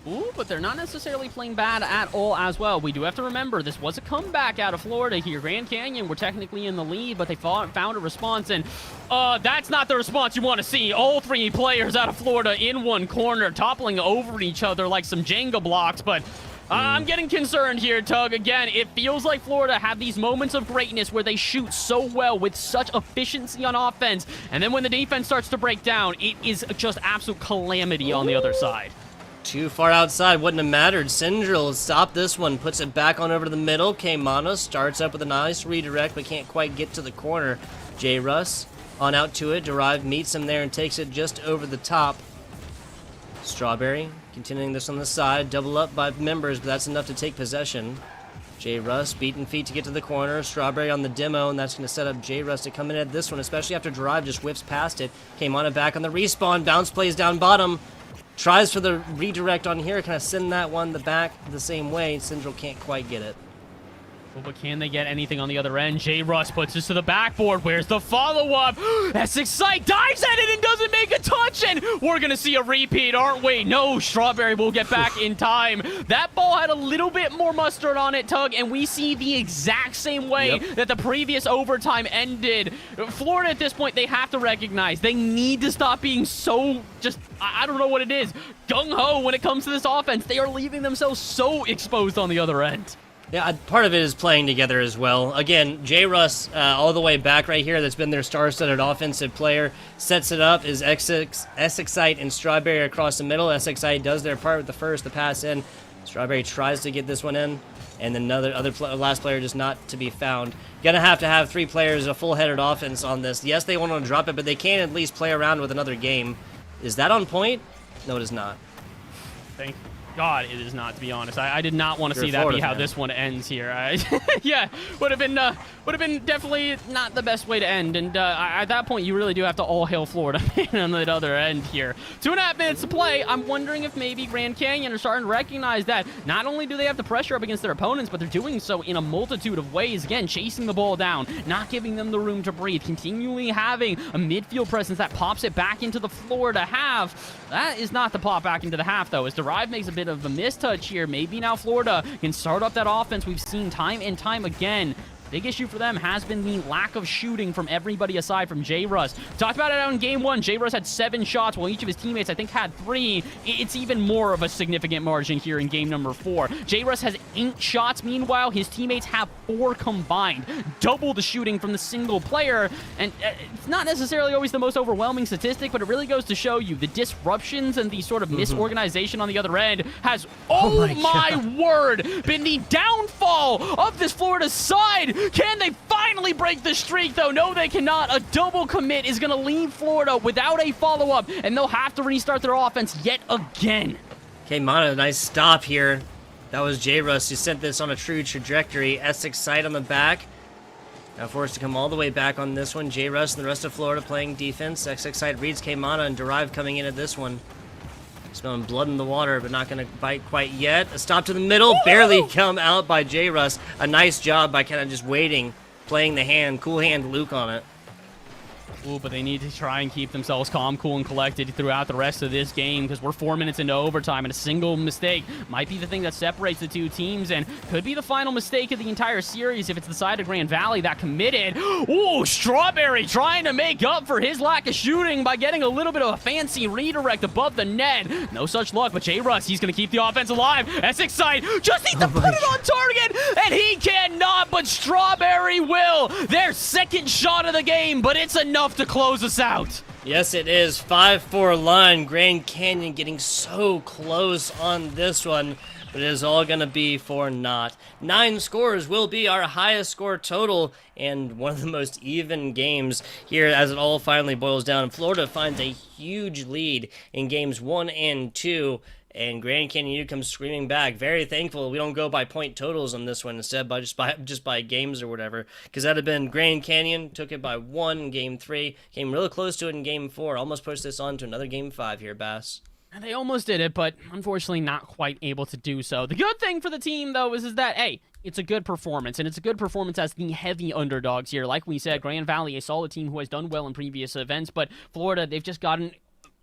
Ooh, but they're not necessarily playing bad at all as well. We do have to remember, this was a comeback out of Florida here. Grand Canyon were technically in the lead, but they found a response, and that's not the response you want to see. All 3 players out of Florida in one corner, toppling over each other like some Jenga blocks, but I'm getting concerned here, Tug. Again, it feels like Florida have these moments of greatness where they shoot so well with such efficiency on offense, and then when the defense starts to break down, it is just absolute calamity on the other side. Too far outside, wouldn't have mattered. Syndril will stop this one, puts it back on over to the middle. K-Mana starts up with a nice redirect, but can't quite get to the corner. J-Russ on out to it. Derive meets him there and takes it just over the top. Strawberry continuing this on the side. Double up by members, but that's enough to take possession. J-Russ beating feet to get to the corner. Strawberry on the demo, and that's going to set up J-Russ to come in at this one, especially after Derive just whips past it. K-Mana back on the respawn. Bounce plays down bottom. Tries for the redirect on here. Kind of send that one the back the same way. Syndril can't quite get it. Well, but can they get anything on the other end? J-Russ puts this to the backboard. Where's the follow-up? Excite dives at it and doesn't make a touch, and we're going to see a repeat, aren't we? No, Strawberry will get back in time. That ball had a little bit more mustard on it, Tug, and we see the exact same way that the previous overtime ended. Florida, at this point, they have to recognize they need to stop being so just, I don't know what it is, gung-ho when it comes to this offense. They are leaving themselves so exposed on the other end. Yeah, part of it is playing together as well. Again, J-Russ all the way back right here, that's been their star-studded offensive player, sets it up, is Excite and Strawberry across the middle. Excite does their part with the pass in. Strawberry tries to get this one in, and then last player just not to be found. Gonna have to have 3 players, a full-headed offense on this. Yes, they want to drop it, but they can at least play around with another game. Is that on point? No, it is not. Thank God, it is not, to be honest. I did not want to see that be how this one ends here. Yeah, would have been definitely not the best way to end. And at that point, you really do have to all hail Florida on the other end here. 2.5 minutes to play. I'm wondering if maybe Grand Canyon are starting to recognize that not only do they have the pressure up against their opponents, but they're doing so in a multitude of ways. Again, chasing the ball down, not giving them the room to breathe, continually having a midfield presence that pops it back into the Florida half. That is not the pop back into the half, though, as Derive makes a bit of a mistouch here. Maybe now Florida can start up that offense we've seen time and time again. Big issue for them has been the lack of shooting from everybody aside from J-Russ. Talked about it out in game 1. J-Russ had 7 shots, while each of his teammates, I think, had 3. It's even more of a significant margin here in game number 4. J-Russ has 8 shots. Meanwhile, his teammates have 4 combined. Double the shooting from the single player. And it's not necessarily always the most overwhelming statistic, but it really goes to show you the disruptions and the sort of misorganization on the other end has, oh my word, been the downfall of this Florida side. Can they finally break the streak, though? No, they cannot. A double commit is going to leave Florida without a follow-up, and they'll have to restart their offense yet again. Okay, Mana, nice stop here. That was J-Russ who sent this on a true trajectory. Excite on the back. Now forced to come all the way back on this one. J-Russ and the rest of Florida playing defense. Excite reads K-Mana, and Derive coming in at this one. Smelling blood in the water, but not going to bite quite yet. A stop to the middle, barely come out by J-Russ. A nice job by kind of just waiting, playing the hand, cool hand Luke on it. Ooh, but they need to try and keep themselves calm, cool, and collected throughout the rest of this game, because we're 4 minutes into overtime, and a single mistake might be the thing that separates the two teams, and could be the final mistake of the entire series if it's the side of Grand Valley that committed. Ooh, Strawberry trying to make up for his lack of shooting by getting a little bit of a fancy redirect above the net. No such luck, but J-Russ, he's going to keep the offense alive. Excite just needs to put it on target, and he cannot, but Strawberry will. Their second shot of the game, but it's enough to close us out. Yes, it is. 5-4 line. Grand Canyon getting so close on this one, but it is all going to be for naught. 9 scores will be our highest score total, and one of the most even games here as it all finally boils down. Florida finds a huge lead in games 1 and 2. And Grand Canyon comes screaming back. Very thankful we don't go by point totals on this one instead, by just by games or whatever. Because that'd have been Grand Canyon took it by 1 in game 3, came really close to it in game 4. Almost pushed this on to another game 5 here, Bass. And they almost did it, but unfortunately not quite able to do so. The good thing for the team, though, is that, hey, it's a good performance, and it's a good performance as the heavy underdogs here. Like we said, Grand Valley, a solid team who has done well in previous events, but Florida, they've just gotten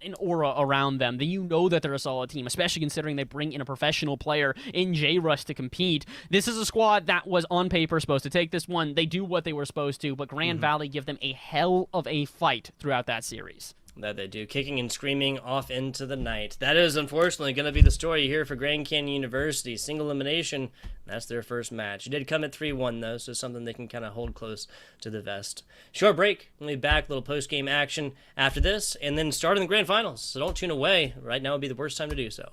an aura around them that you know that they're a solid team, especially considering they bring in a professional player in J-Russ to compete. This is a squad that was on paper supposed to take this one. They do what they were supposed to, but Grand Valley give them a hell of a fight throughout that series. That they do, kicking and screaming off into the night. That is unfortunately going to be the story here for Grand Canyon University. Single elimination, that's their first match. It did come at 3-1 though, so something they can kind of hold close to the vest. Short break, we'll be back, little post-game action after this, and then starting the grand finals. So don't tune away. Right now would be the worst time to do so.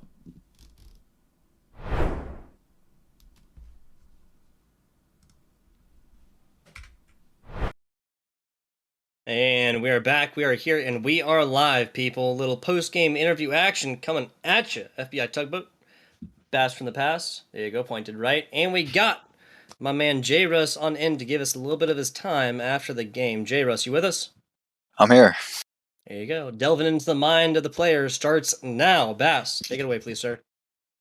And we are back. We are here, and we are live, people. Little post-game interview action coming at you. FBI Tugboat, Bass from the Past. There you go, pointed right. And we got my man J. Russ on in to give us a little bit of his time after the game. J. Russ, you with us? I'm here. There you go. Delving into the mind of the players starts now. Bass, take it away, please, sir.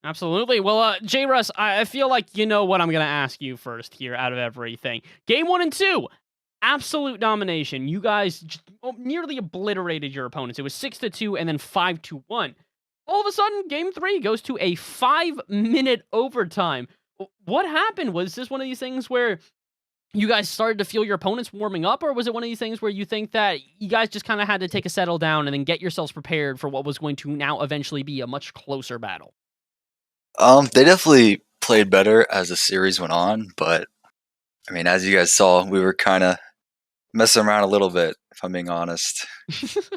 Absolutely. Well, J. Russ, I feel like you know what I'm going to ask you first here out of everything. Game 1 and 2. Absolute domination. You guys just nearly obliterated your opponents. It was 6-2 and then 5-1. All of a sudden, game 3 goes to a 5-minute overtime. What happened? Was this one of these things where you guys started to feel your opponents warming up, or was it one of these things where you think that you guys just kind of had to take a settle down and then get yourselves prepared for what was going to now eventually be a much closer battle? They definitely played better as the series went on, but I mean, as you guys saw, we were kind of messing around a little bit, if I'm being honest.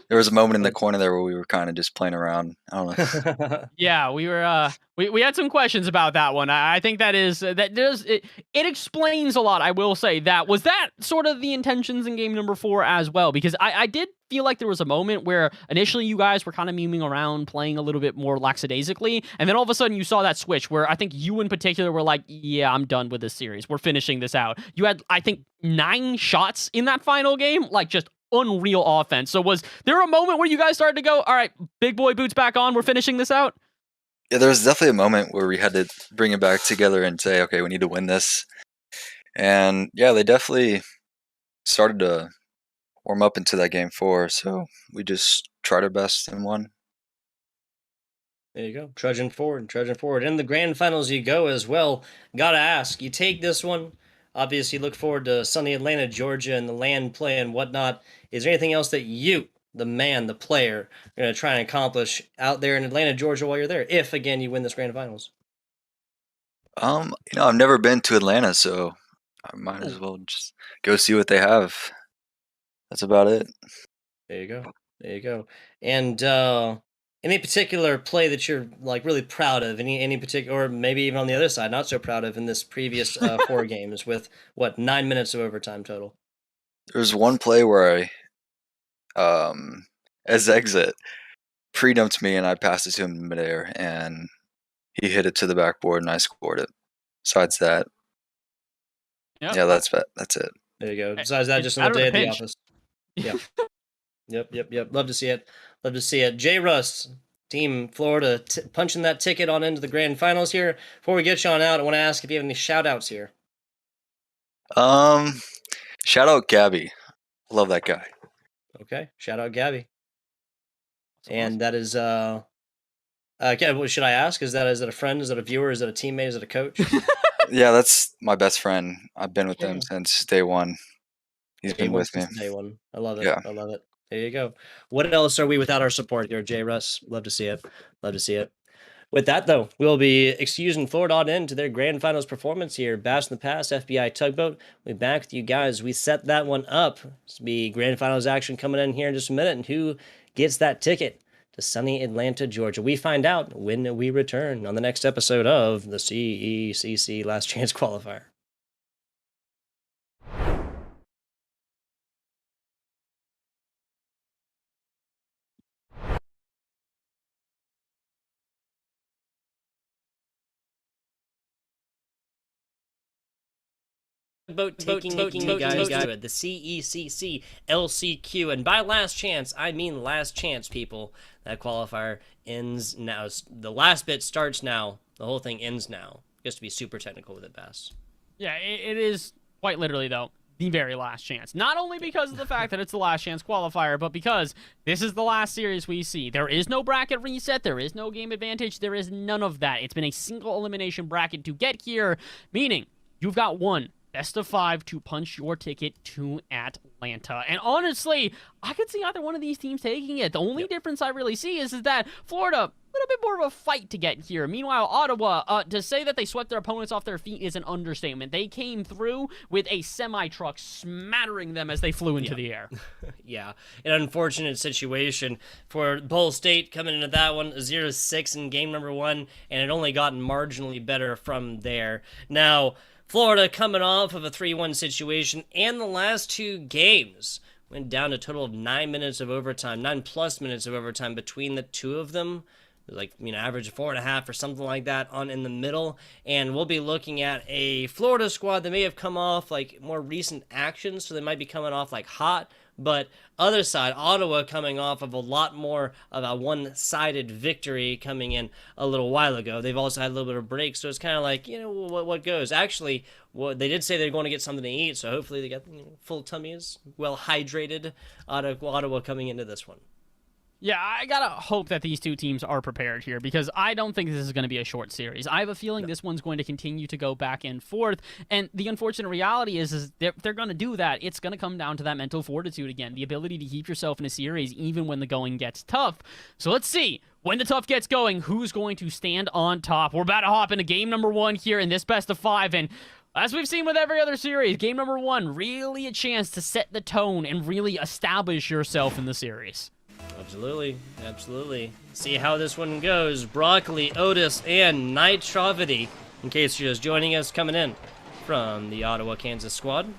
There was a moment in the corner there where we were kind of just playing around. I don't know. Yeah, we were. We had some questions about that one. I think it explains a lot. I will say that was that sort of the intentions in game number 4 as well, because I did feel like there was a moment where initially you guys were kind of memeing around, playing a little bit more lackadaisically, and then all of a sudden you saw that switch where I think you in particular were like, yeah, I'm done with this series. We're finishing this out. You had, I think, 9 shots in that final game, like just unreal offense. So was there a moment where you guys started to go, all right, big boy boots back on, we're finishing this out? Yeah, there was definitely a moment where we had to bring it back together and say, okay, we need to win this. And yeah, they definitely started to warm up into that game 4, so we just tried our best and won. There you go. Trudging forward. In the grand finals you go as well. Gotta ask, you take this one. Obviously, look forward to sunny Atlanta, Georgia, and the land play and whatnot. Is there anything else that you, the man, the player, are going to try and accomplish out there in Atlanta, Georgia while you're there, if, again, you win this grand finals? I've never been to Atlanta, so I might as well just go see what they have. That's about it. There you go. And any particular play that you're like really proud of? Any particular, or maybe even on the other side, not so proud of in this previous 4 games with 9 minutes of overtime total? There's one play where as exit, pre-dumped me and I passed it to him in midair and he hit it to the backboard and I scored it. Besides that, yeah, that's it. There you go. Besides that, just another day at the office. Yeah. Yep. Love to see it. J. Russ, Team Florida, punching that ticket on into the grand finals here. Before we get you on out, I want to ask if you have any shout-outs here. Shout out Gabby. Love that guy. Okay, shout out Gabby. And that is okay, what should I ask? Is that a friend? Is that a viewer? Is that a teammate? Is that a coach? Yeah, that's my best friend. I've been with them since day one. He's been with me. Day one. I love it. Yeah. I love it. There you go. What else are we without our support here, J. Russ? Love to see it. With that, though, we'll be excusing Florida on in to their grand finals performance here. Bass in the Past, FBI Tugboat. We'll be back with you guys. We set that one up. It's be grand finals action coming in here in just a minute. And who gets that ticket to sunny Atlanta, Georgia? We find out when we return on the next episode of the CECC Last Chance Qualifier. Taking you guys to the CECC LCQ, and by last chance I mean last chance, people. That qualifier ends now. The last bit starts now. The whole thing ends now. Just to be super technical with it, Bass. Yeah, it is quite literally though the very last chance. Not only because of the fact that it's the last chance qualifier, but because this is the last series we see. There is no bracket reset. There is no game advantage. There is none of that. It's been a single elimination bracket to get here, meaning you've got one best of 5 to punch your ticket to Atlanta. And honestly, I could see either one of these teams taking it. The only difference I really see is that Florida, a little bit more of a fight to get here. Meanwhile, Ottawa, to say that they swept their opponents off their feet is an understatement. They came through with a semi-truck smattering them as they flew into the air. Yeah, an unfortunate situation for Ball State coming into that one, 0-6 in game number 1, and it only gotten marginally better from there. Now, Florida coming off of a 3-1 situation, and the last 2 games went down a total of 9 minutes of overtime, 9+ minutes of overtime between the two of them. Like, average of 4.5 or something like that on in the middle. And we'll be looking at a Florida squad that may have come off like more recent actions, so they might be coming off like hot. But other side, Ottawa coming off of a lot more of a one-sided victory coming in a little while ago. They've also had a little bit of break, so it's kind of like, what goes. Actually, they did say they're going to get something to eat, so hopefully they got full tummies, well hydrated. Ottawa coming into this one. Yeah, I gotta hope that these two teams are prepared here, because I don't think this is going to be a short series. I have a feeling this one's going to continue to go back and forth, and the unfortunate reality is they're going to do that. It's going to come down to that mental fortitude again, the ability to keep yourself in a series even when the going gets tough. So let's see. When the tough gets going, who's going to stand on top? We're about to hop into game number 1 here in this best of 5, and as we've seen with every other series, game number 1, really a chance to set the tone and really establish yourself in the series. Absolutely. See how this one goes. Broccoli, Otis, and Nitrovity, in case you're just joining us, coming in from the Ottawa, Kansas squad.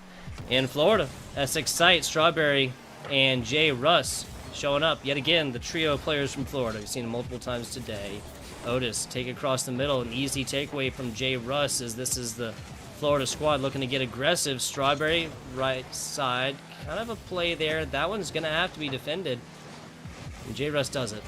In Florida, Excite, Strawberry, and Jay Russ showing up. Yet again, the trio of players from Florida. We've seen them multiple times today. Otis, take across the middle. An easy takeaway from Jay Russ, as this is the Florida squad looking to get aggressive. Strawberry, right side. Kind of a play there. That one's going to have to be defended. And J. Russ does it.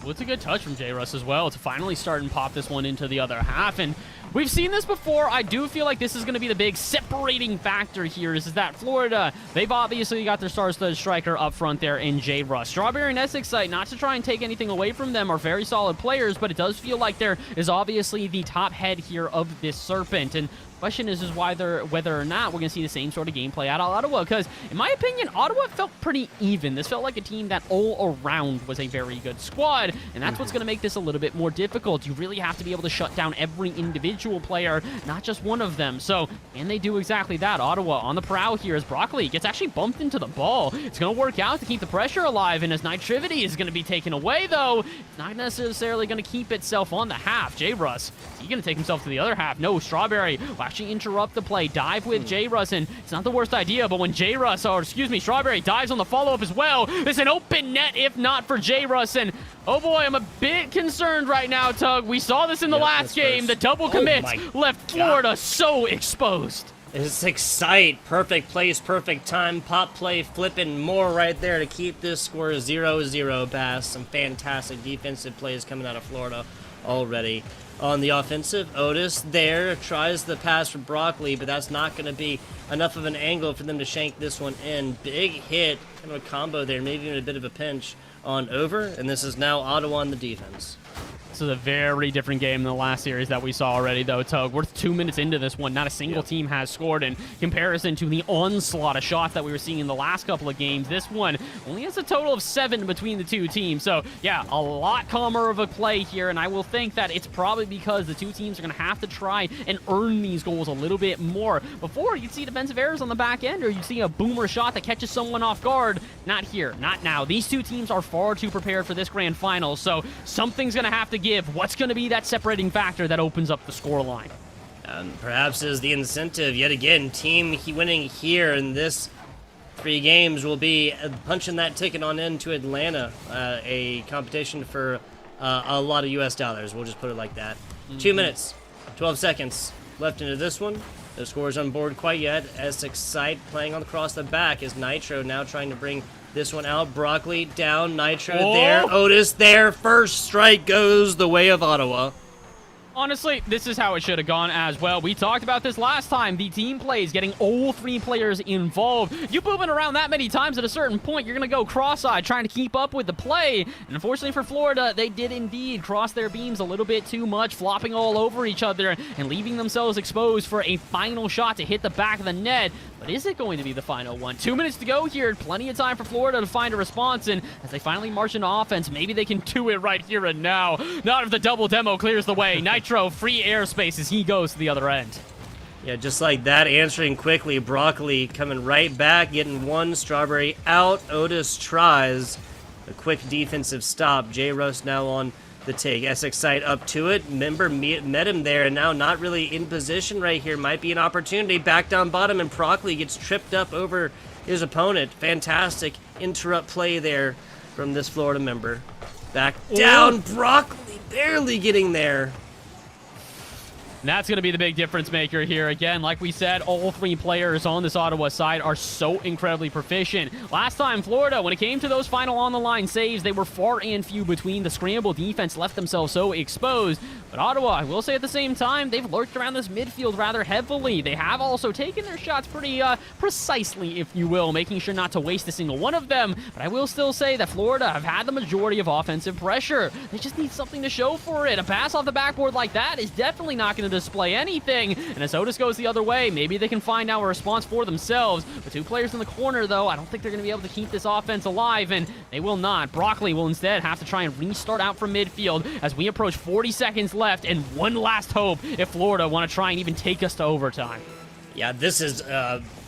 Well, it's a good touch from J. Russ as well to finally start and pop this one into the other half. And we've seen this before. I do feel like this is going to be the big separating factor here is that Florida, they've obviously got their star-studded striker up front there in J. Russ. Strawberry and Excite, not to try and take anything away from them, are very solid players, but it does feel like there is obviously the top head here of this Serpent. And question is whether or not we're going to see the same sort of gameplay out of Ottawa, because in my opinion, Ottawa felt pretty even. This felt like a team that all around was a very good squad, and that's what's going to make this a little bit more difficult. You really have to be able to shut down every individual player, not just one of them. So, and they do exactly that. Ottawa on the prowl here as Broccoli gets actually bumped into the ball. It's going to work out to keep the pressure alive, and as Nitrivity is going to be taken away, though, it's not necessarily going to keep itself on the half. J-Russ, is he going to take himself to the other half? No, Strawberry will actually interrupt the play, dive with J-Russ, and it's not the worst idea, but when Strawberry dives on the follow-up as well, it's an open net if not for J-Russ, and oh boy, I'm a bit concerned right now, Tug. We saw this in the last game. The double commits left Florida so exposed. It's Excite. Perfect place, perfect time. Pop play, flipping more right there to keep this score 0-0 pass. Some fantastic defensive plays coming out of Florida already. On the offensive, Otis there tries the pass for Broccoli, but that's not going to be enough of an angle for them to shank this one in. Big hit, kind of a combo there, maybe even a bit of a pinch on over, and this is now Ottawa on the defense. This is a very different game than the last series that we saw already, though, Tug. We're 2 minutes into this one. Not a single team has scored in comparison to the onslaught of shots that we were seeing in the last couple of games. This one only has a total of 7 between the two teams. So, yeah, a lot calmer of a play here, and I will think that it's probably because the two teams are going to have to try and earn these goals a little bit more. Before, you'd see defensive errors on the back end, or you'd see a boomer shot that catches someone off guard. Not here, not now. These two teams are far too prepared for this grand final, so something's going to have to give. What's going to be that separating factor that opens up the scoreline? Perhaps is the incentive. Yet again, team winning here in this 3 games will be punching that ticket on into Atlanta, a competition for a lot of U.S. dollars. We'll just put it like that. 2 minutes, 12 seconds left into this one. No scores on board quite yet, as Excite playing on across the back is Nitro now trying to bring this one out. Broccoli down, Nitro there, Otis there. First strike goes the way of Ottawa. Honestly, this is how it should have gone as well. We talked about this last time. The team plays, getting all 3 players involved. You moving around that many times at a certain point, you're going to go cross-eyed trying to keep up with the play. And unfortunately for Florida, they did indeed cross their beams a little bit too much, flopping all over each other and leaving themselves exposed for a final shot to hit the back of the net. But is it going to be the final one? 2 minutes to go here. Plenty of time for Florida to find a response. And as they finally march into offense, maybe they can do it right here and now. Not if the double demo clears the way. Nitro, free airspace as he goes to the other end. Yeah, just like that, answering quickly. Broccoli coming right back, getting one. Strawberry out. Otis tries a quick defensive stop. J. Russ now on the take. SX side up to it. Member met him there, and now not really in position right here. Might be an opportunity. Back down bottom, and Broccoli gets tripped up over his opponent. Fantastic interrupt play there from this Florida member. Back down, Broccoli barely getting there. And that's going to be the big difference maker here. Again, like we said, all 3 players on this Ottawa side are so incredibly proficient. Last time, Florida, when it came to those final on-the-line saves, they were far and few between. The scramble defense left themselves so exposed. But Ottawa, I will say at the same time, they've lurked around this midfield rather heavily. They have also taken their shots pretty precisely, if you will, making sure not to waste a single one of them. But I will still say that Florida have had the majority of offensive pressure. They just need something to show for it. A pass off the backboard like that is definitely not going to display anything. And as Otis goes the other way, maybe they can find now a response for themselves. The 2 players in the corner, though, I don't think they're going to be able to keep this offense alive, and they will not. Broccoli will instead have to try and restart out from midfield as we approach 40 seconds left, and one last hope if Florida want to try and even take us to overtime. Yeah, this is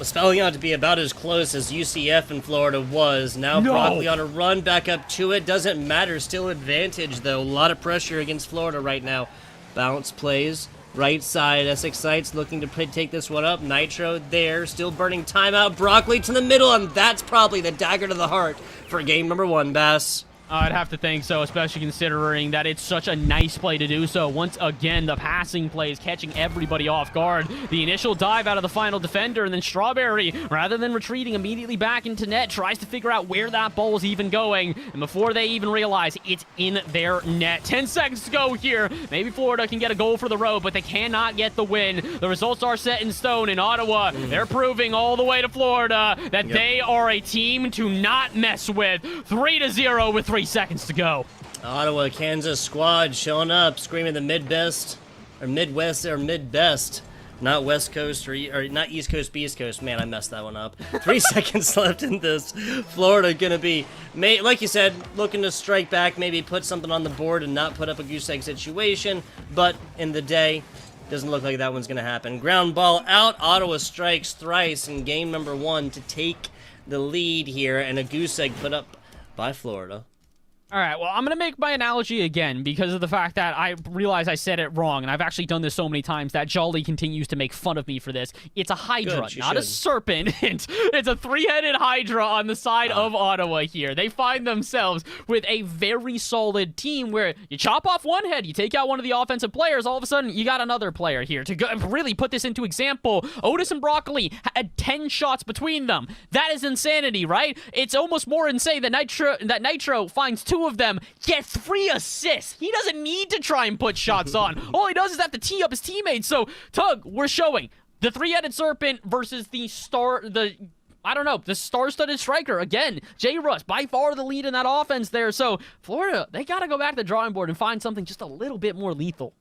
spelling out to be about as close as UCF in Florida was. Now Broccoli on a run back up to it. Doesn't matter. Still advantage, though. A lot of pressure against Florida right now. Bounce plays. Right side, Essex Sights looking to take this one up. Nitro there, still burning timeout. Broccoli to the middle, and that's probably the dagger to the heart for game number 1, Bass. I'd have to think so, especially considering that it's such a nice play to do so. Once again, the passing play is catching everybody off guard. The initial dive out of the final defender, and then Strawberry, rather than retreating immediately back into net, tries to figure out where that ball is even going. And before they even realize, it's in their net. 10 seconds to go here. Maybe Florida can get a goal for the road, but they cannot get the win. The results are set in stone in Ottawa. They're proving all the way to Florida that they are a team to not mess with. 3-0 with 3 seconds to go. Ottawa, Kansas squad showing up, screaming the mid-best, or Midwest, or mid-best. Not West Coast, or not East Coast, East Coast. Man, I messed that one up. 3 seconds left in this. Florida gonna be, like you said, looking to strike back, maybe put something on the board and not put up a goose egg situation. But in the day, doesn't look like that one's gonna happen. Ground ball out. Ottawa strikes thrice in game number 1 to take the lead here, and a goose egg put up by Florida. All right, well, I'm going to make my analogy again because of the fact that I realize I said it wrong, and I've actually done this so many times that Jolly continues to make fun of me for this. It's a hydra, not a serpent. It's a 3-headed hydra on the side of Ottawa here. They find themselves with a very solid team where you chop off one head, you take out one of the offensive players, all of a sudden you got another player here. To really put this into example, Otis and Broccoli had 10 shots between them. That is insanity, right? It's almost more insane that Nitro finds 2 of them, get 3 assists. He doesn't need to try and put shots on. All he does is have to tee up his teammates. So, Tug, we're showing the 3-headed serpent versus the star-studded striker. Again, J. Russ, by far the lead in that offense there. So, Florida, they got to go back to the drawing board and find something just a little bit more lethal.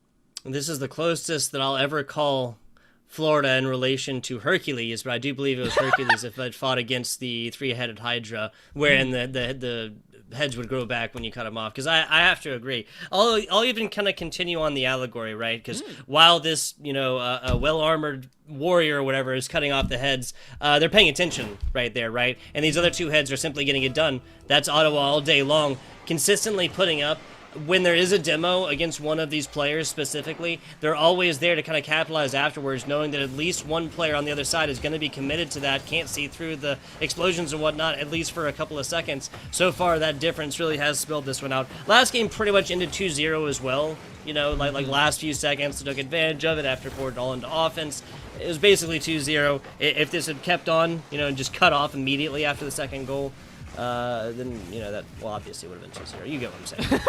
This is the closest that I'll ever call Florida in relation to Hercules, but I do believe it was Hercules if it fought against the 3-headed Hydra, wherein the heads would grow back when you cut them off. Because I have to agree. I'll even kind of continue on the allegory, right? Because while this, a well-armored warrior or whatever is cutting off the heads, they're paying attention right there, right? And these other 2 heads are simply getting it done. That's Ottawa all day long, consistently putting up. When there is a demo against one of these players specifically, they're always there to kind of capitalize afterwards, knowing that at least one player on the other side is going to be committed to that, can't see through the explosions and whatnot, at least for a couple of seconds. So far, that difference really has spelled this one out. Last game pretty much ended 2-0 as well. Like last few seconds, they took advantage of it after poured it all into offense. It was basically 2-0. If this had kept on, and just cut off immediately after the second goal, then, that, obviously would have been 2-0. You get what I'm saying.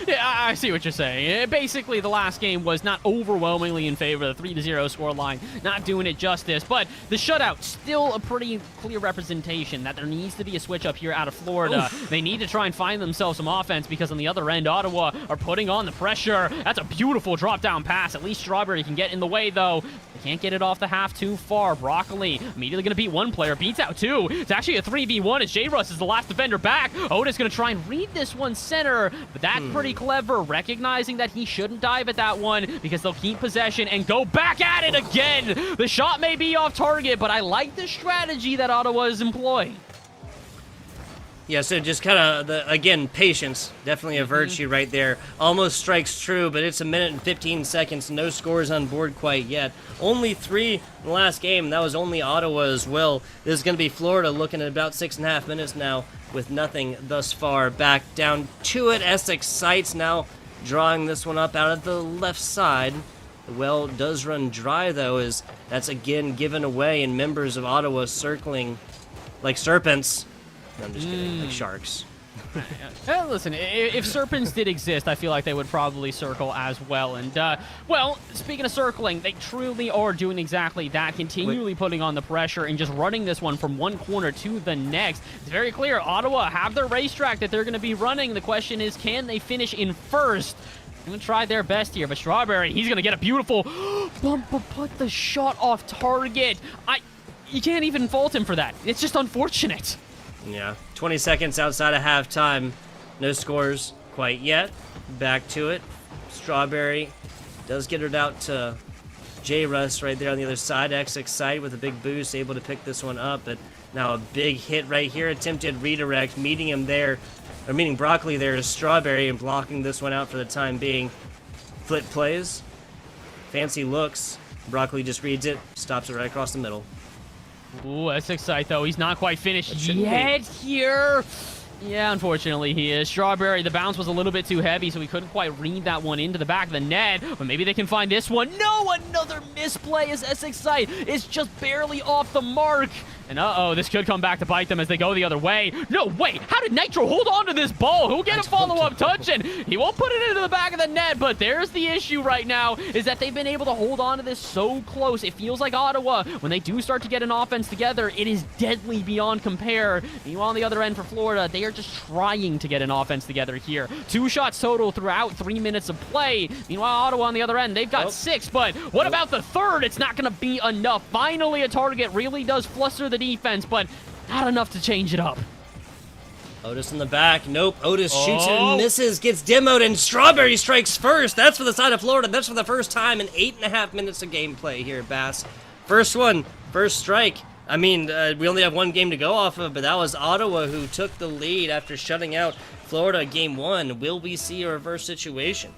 Yeah, I see what you're saying. Basically, the last game was not overwhelmingly in favor of the 3-0 scoreline, not doing it justice, but the shutout, still a pretty clear representation that there needs to be a switch up here out of Florida. Oof. They need to try and find themselves some offense because on the other end, Ottawa are putting on the pressure. That's a beautiful drop-down pass. At least Strawberry can get in the way, though. They can't get it off the half too far. Broccoli immediately going to beat one player, beats out 2. It's actually a 3v1 as J-Russ is the last defender back. Otis going to try and read this one center, but that's pretty clever, recognizing that he shouldn't dive at that one because they'll keep possession and go back at it again. The shot may be off target, but I like the strategy that Ottawa is employing. Yeah, so just kind of, again, patience. Definitely a virtue right there. Almost strikes true, but it's 1 minute and 15 seconds. No scores on board quite yet. Only 3 in the last game. That was only Ottawa as well. This is going to be Florida looking at about 6.5 minutes now with nothing thus far. Back down to it. Essex Sights now drawing this one up out of the left side. The well does run dry, though, as that's again given away, and members of Ottawa circling like serpents. No, I'm just kidding, like sharks. Listen, if serpents did exist, I feel like they would probably circle as well. And, well, speaking of circling, they truly are doing exactly that, continually putting on the pressure and just running this one from one corner to the next. It's very clear, Ottawa have their racetrack that they're going to be running. The question is, can they finish in first? I'm going to try their best here, but Strawberry, he's going to get a beautiful bump, but put the shot off target. You can't even fault him for that. It's just unfortunate. Yeah, 20 seconds outside of halftime. No scores quite yet. Back to it. Strawberry does get it out to J. Russ right there on the other side. Excited with a big boost, able to pick this one up, but now a big hit right here. Attempted redirect, meeting him there, or meeting Broccoli there is Strawberry, and blocking this one out for the time being. Flip plays. Fancy looks. Broccoli just reads it, stops it right across the middle. Ooh, that's exciting, though. He's not quite finished yet here. Yeah, unfortunately he is. Strawberry, the bounce was a little bit too heavy, so he couldn't quite read that one into the back of the net. But maybe they can find this one. No, another misplay as Essex Sight is just barely off the mark. And uh-oh, this could come back to bite them as they go the other way. No, wait, how did Nitro hold on to this ball? Who'll get a follow-up touch? And he won't put it into the back of the net, but there's the issue right now, is that they've been able to hold on to this so close. It feels like Ottawa, when they do start to get an offense together, it is deadly beyond compare. Meanwhile, on the other end for Florida, they are just trying to get an offense together here. 2 shots total throughout 3 minutes of play. Meanwhile, Ottawa on the other end, they've got 6, but what about the third? It's not going to be enough. Finally, a target really does fluster the defense, but not enough to change it up. Otis in the back. Nope. Otis shoots it and misses, gets demoed, and Strawberry strikes first. That's for the side of Florida. That's for the first time in 8.5 minutes of gameplay here, Bass. First one, first strike. I mean, we only have 1 game to go off of, but that was Ottawa who took the lead after shutting out Florida game 1. Will we see a reverse situation?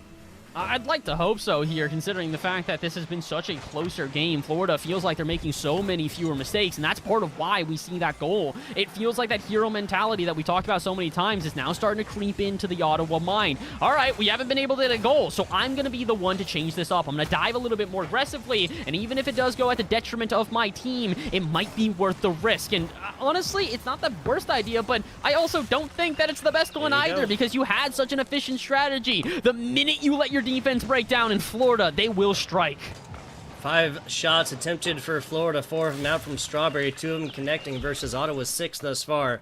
I'd like to hope so here, considering the fact that this has been such a closer game. Florida feels like they're making so many fewer mistakes, and that's part of why we see that goal. It feels like that hero mentality that we talked about so many times is now starting to creep into the Ottawa mind. All right, we haven't been able to get a goal, so I'm going to be the one to change this up. I'm going to dive a little bit more aggressively, and even if it does go at the detriment of my team, it might be worth the risk. And honestly, it's not the worst idea, but I also don't think that it's the best one either, because you had such an efficient strategy. The minute you let your defense break down in Florida, they will strike. 5 shots attempted for Florida, 4 of them out from Strawberry, 2 of them connecting versus Ottawa's 6 thus far.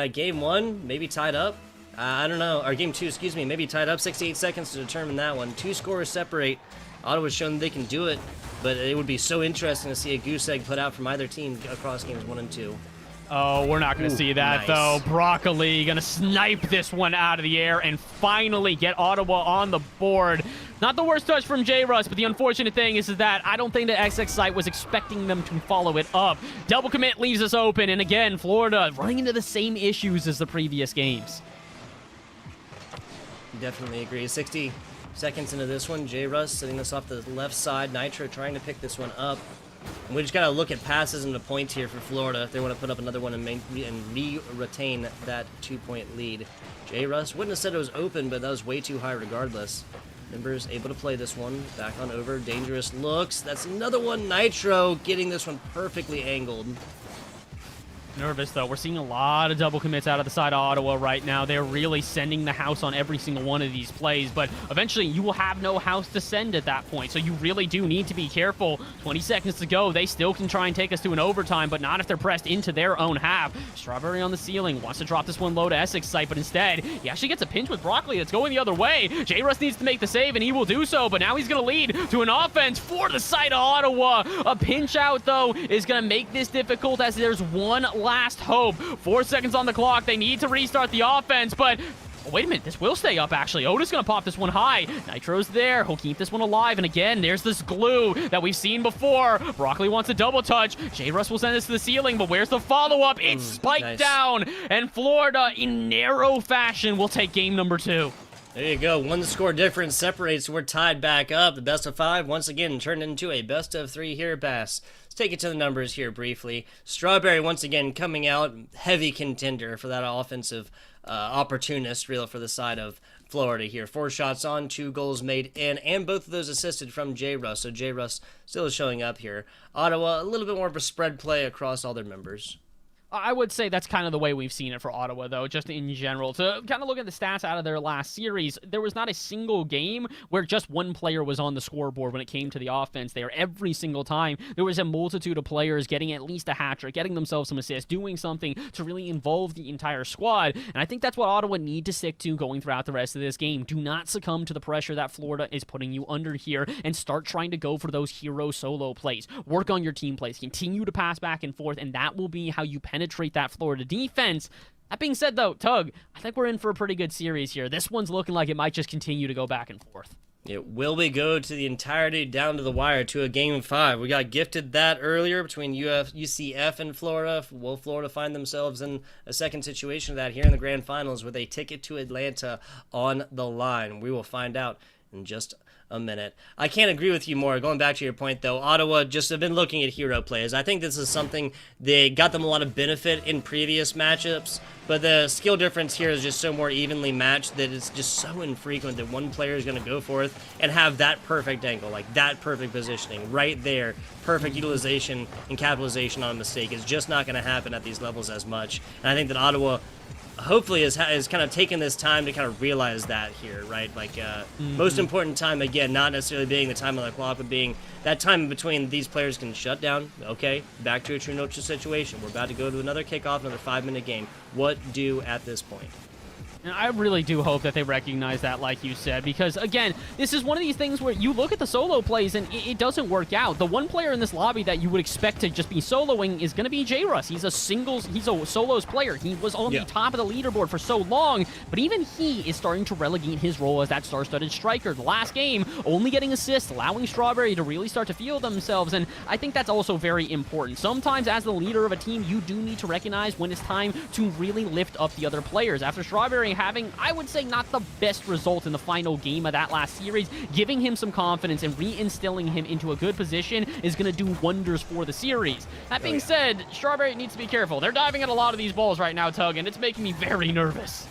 Game 1, maybe tied up. I don't know. Or game 2, excuse me, maybe tied up. 68 seconds to determine that one. 2 scores separate. Ottawa's shown they can do it, but it would be so interesting to see a goose egg put out from either team across games 1 and 2. Oh, we're not going to see that, though. Broccoli going to snipe this one out of the air and finally get Ottawa on the board. Not the worst touch from J. Russ, but the unfortunate thing is that I don't think the XX site was expecting them to follow it up. Double commit leaves us open, and again, Florida running into the same issues as the previous games. Definitely agree. 60 seconds into this one, J. Russ setting this off the left side. Nitro trying to pick this one up. And we just got to look at passes and the points here for Florida if they want to put up another one and retain that 2-point lead. J. Russ wouldn't have said it was open, but that was way too high regardless. Members able to play this one. Back on over. Dangerous looks. That's another one. Nitro getting this one perfectly angled. Nervous, though. We're seeing a lot of double commits out of the side of Ottawa right now. They're really sending the house on every single one of these plays, but eventually you will have no house to send at that point, so you really do need to be careful. 20 seconds to go. They still can try and take us to an overtime, but not if they're pressed into their own half. Strawberry on the ceiling. Wants to drop this one low to Essex site, but instead, he actually gets a pinch with Broccoli that's going the other way. J. Russ needs to make the save, and he will do so, but now he's going to lead to an offense for the side of Ottawa. A pinch out, though, is going to make this difficult as there's one last hope. 4 seconds on the clock. They need to restart the offense, but Oh, wait a minute, this will stay up, actually. Oda's gonna pop this one high. Nitro's there. He'll keep this one alive. And again, there's this glue that we've seen before. Broccoli wants a double touch. J-Russ will send this to the ceiling, but where's the follow-up? It's spiked nice. down. And Florida, in narrow fashion, will take game number 2. There you go. One score difference separates. We're tied back up. The best of 5 once again turned into a best of 3 here, Bass. Let's take it to the numbers here briefly. Strawberry once again coming out heavy contender for that offensive opportunist reel for the side of Florida here. 4 shots on, 2 goals made in, and both of those assisted from J-Russ. So J-Russ still showing up here. Ottawa, a little bit more of a spread play across all their members. I would say that's kind of the way we've seen it for Ottawa, though, just in general. To kind of look at the stats out of their last series, there was not a single game where just one player was on the scoreboard when it came to the offense there. Every single time, there was a multitude of players getting at least a hat trick, getting themselves some assists, doing something to really involve the entire squad. And I think that's what Ottawa need to stick to going throughout the rest of this game. Do not succumb to the pressure that Florida is putting you under here and start trying to go for those hero solo plays. Work on your team plays. Continue to pass back and forth, and that will be how you penetrate that Florida defense. That being said, though, Tug, I think we're in for a pretty good series here. This one's looking like it might just continue to go back and forth. Will we go to the entirety down to the wire to a game 5? We got gifted that earlier between UCF and Florida. Will Florida find themselves in a second situation of that here in the grand finals with a ticket to Atlanta on the line? We will find out in just a minute. I can't agree with you more. Going back to your point, though, Ottawa just have been looking at hero plays. I think this is something they got them a lot of benefit in previous matchups, but the skill difference here is just so more evenly matched that it's just so infrequent that one player is going to go forth and have that perfect angle, like that perfect positioning right there, perfect utilization and capitalization on a mistake. It's just not going to happen at these levels as much. And I think that Ottawa hopefully is kind of taking this time to kind of realize that here, right? Like, most important time, again, not necessarily being the time on the clock, but being that time in between these players can shut down. Okay, back to a true neutral situation. We're about to go to another kickoff, another 5-minute game. What do at this point? And I really do hope that they recognize that, like you said, because, again, this is one of these things where you look at the solo plays and it doesn't work out. The one player in this lobby that you would expect to just be soloing is going to be J-Russ. He's a solos player. He was on the top of the leaderboard for so long, but even he is starting to relegate his role as that star-studded striker. The last game, only getting assists, allowing Strawberry to really start to feel themselves, and I think that's also very important. Sometimes, as the leader of a team, you do need to recognize when it's time to really lift up the other players. After Strawberry having, I would say, not the best result in the final game of that last series, giving him some confidence and reinstilling him into a good position is going to do wonders for the series. That being said, Strawberry needs to be careful. They're diving at a lot of these balls right now, Tug, and it's making me very nervous.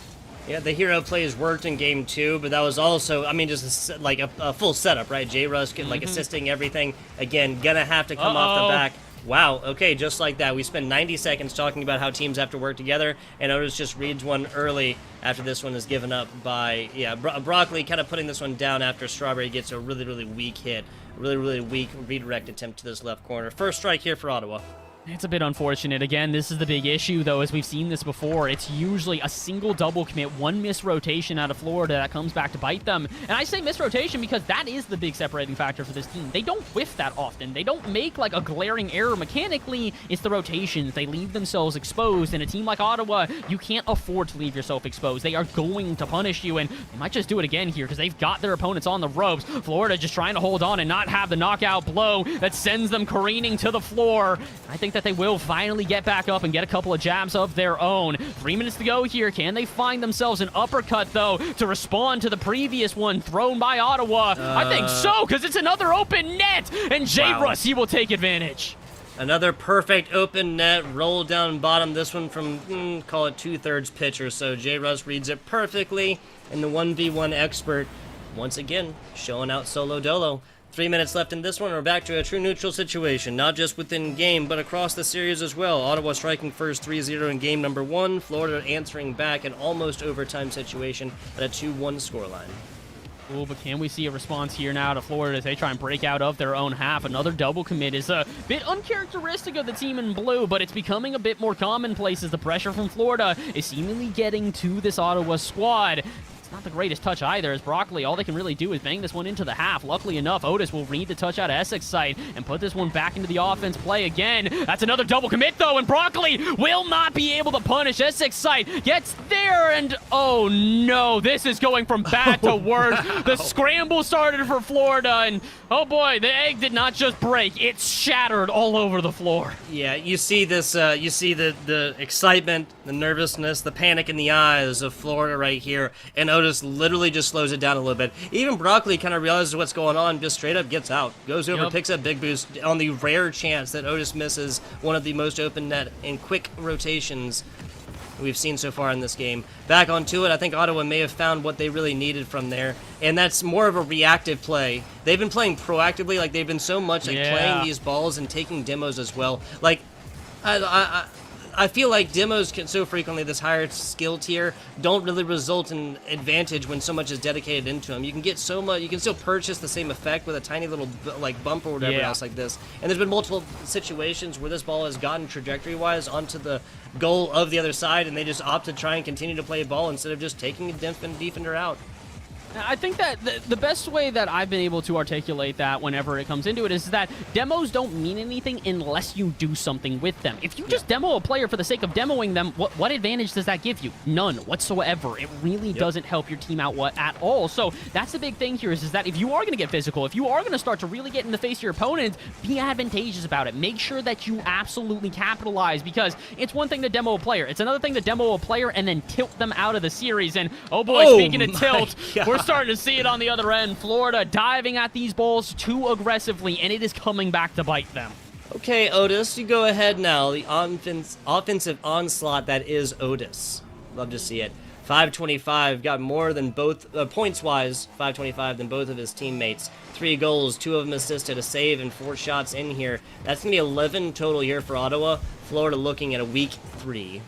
Yeah, the hero plays worked in game 2, but that was also, I mean, just like a full setup, right? J-Russ like assisting everything. Again, gonna have to come off the back. Wow, okay, just like that. We spent 90 seconds talking about how teams have to work together, and Otis just reads one early after this one is given up by, Broccoli kind of putting this one down after Strawberry gets a really, really weak hit. Really, really weak redirect attempt to this left corner. First strike here for Ottawa. It's a bit unfortunate. Again, this is the big issue, though, as we've seen this before. It's usually a single double commit, one misrotation out of Florida that comes back to bite them. And I say misrotation because that is the big separating factor for this team. They don't whiff that often. They don't make, like, a glaring error mechanically. It's the rotations. They leave themselves exposed. And a team like Ottawa, you can't afford to leave yourself exposed. They are going to punish you, and they might just do it again here because they've got their opponents on the ropes. Florida just trying to hold on and not have the knockout blow that sends them careening to the floor. I think that they will finally get back up and get a couple of jabs of their own. 3 minutes to go here. Can they find themselves an uppercut, though, to respond to the previous one thrown by Ottawa? I think so, because it's another open net, and J-Russ, he will take advantage. Another perfect open net, roll down bottom. This one from, call it 2/3 pitch or so. J-Russ reads it perfectly, and the 1v1 expert, once again, showing out solo dolo. 3 minutes left in this one. We're back to a true neutral situation, not just within game, but across the series as well. Ottawa striking first 3-0 in game number 1. Florida answering back an almost overtime situation at a 2-1 scoreline. Ooh, but can we see a response here now to Florida as they try and break out of their own half? Another double commit is a bit uncharacteristic of the team in blue, but it's becoming a bit more commonplace as the pressure from Florida is seemingly getting to this Ottawa squad. not the greatest touch either, as Broccoli, all they can really do is bang this one into the half. Luckily enough, Otis will read the touch out of Essex side and put this one back into the offense play again. That's another double commit, though, and Broccoli will not be able to punish. Essex side gets there, and oh no, this is going from bad to worse. The scramble started for Florida, and oh boy, the egg did not just break, it shattered all over the floor. Yeah, you see this, you see the excitement, the nervousness, the panic in the eyes of Florida right here, and Otis literally just slows it down a little bit. Even Broccoli kind of realizes what's going on, just straight up gets out, goes over, picks up big boost on the rare chance that Otis misses one of the most open net and quick rotations we've seen so far in this game. Back onto it, I think Ottawa may have found what they really needed from there, and that's more of a reactive play. They've been playing proactively, like they've been so much like playing these balls and taking demos as well. Like, I feel like demos can so frequently, this higher skill tier, don't really result in advantage when so much is dedicated into them. You can get so much, you can still purchase the same effect with a tiny little like bump or whatever else like this. And there's been multiple situations where this ball has gotten trajectory-wise onto the goal of the other side, and they just opt to try and continue to play ball instead of just taking a defender out. I think that the best way that I've been able to articulate that whenever it comes into it is that demos don't mean anything unless you do something with them. If you just demo a player for the sake of demoing them, what advantage does that give you? None whatsoever. It really doesn't help your team out at all. So that's the big thing here is that if you are going to get physical, if you are going to start to really get in the face of your opponents, be advantageous about it. Make sure that you absolutely capitalize, because it's one thing to demo a player. It's another thing to demo a player and then tilt them out of the series. And oh boy, speaking of tilt, we're starting to see it on the other end. Florida diving at these balls too aggressively, and it is coming back to bite them. Okay, Otis, you go ahead now. The offensive onslaught that is Otis. Love to see it. 525, got more than both, points-wise, 525 than both of his teammates. 3 goals, 2 of them assisted, a save, and 4 shots in here. That's going to be 11 total here for Ottawa. Florida looking at a week 3.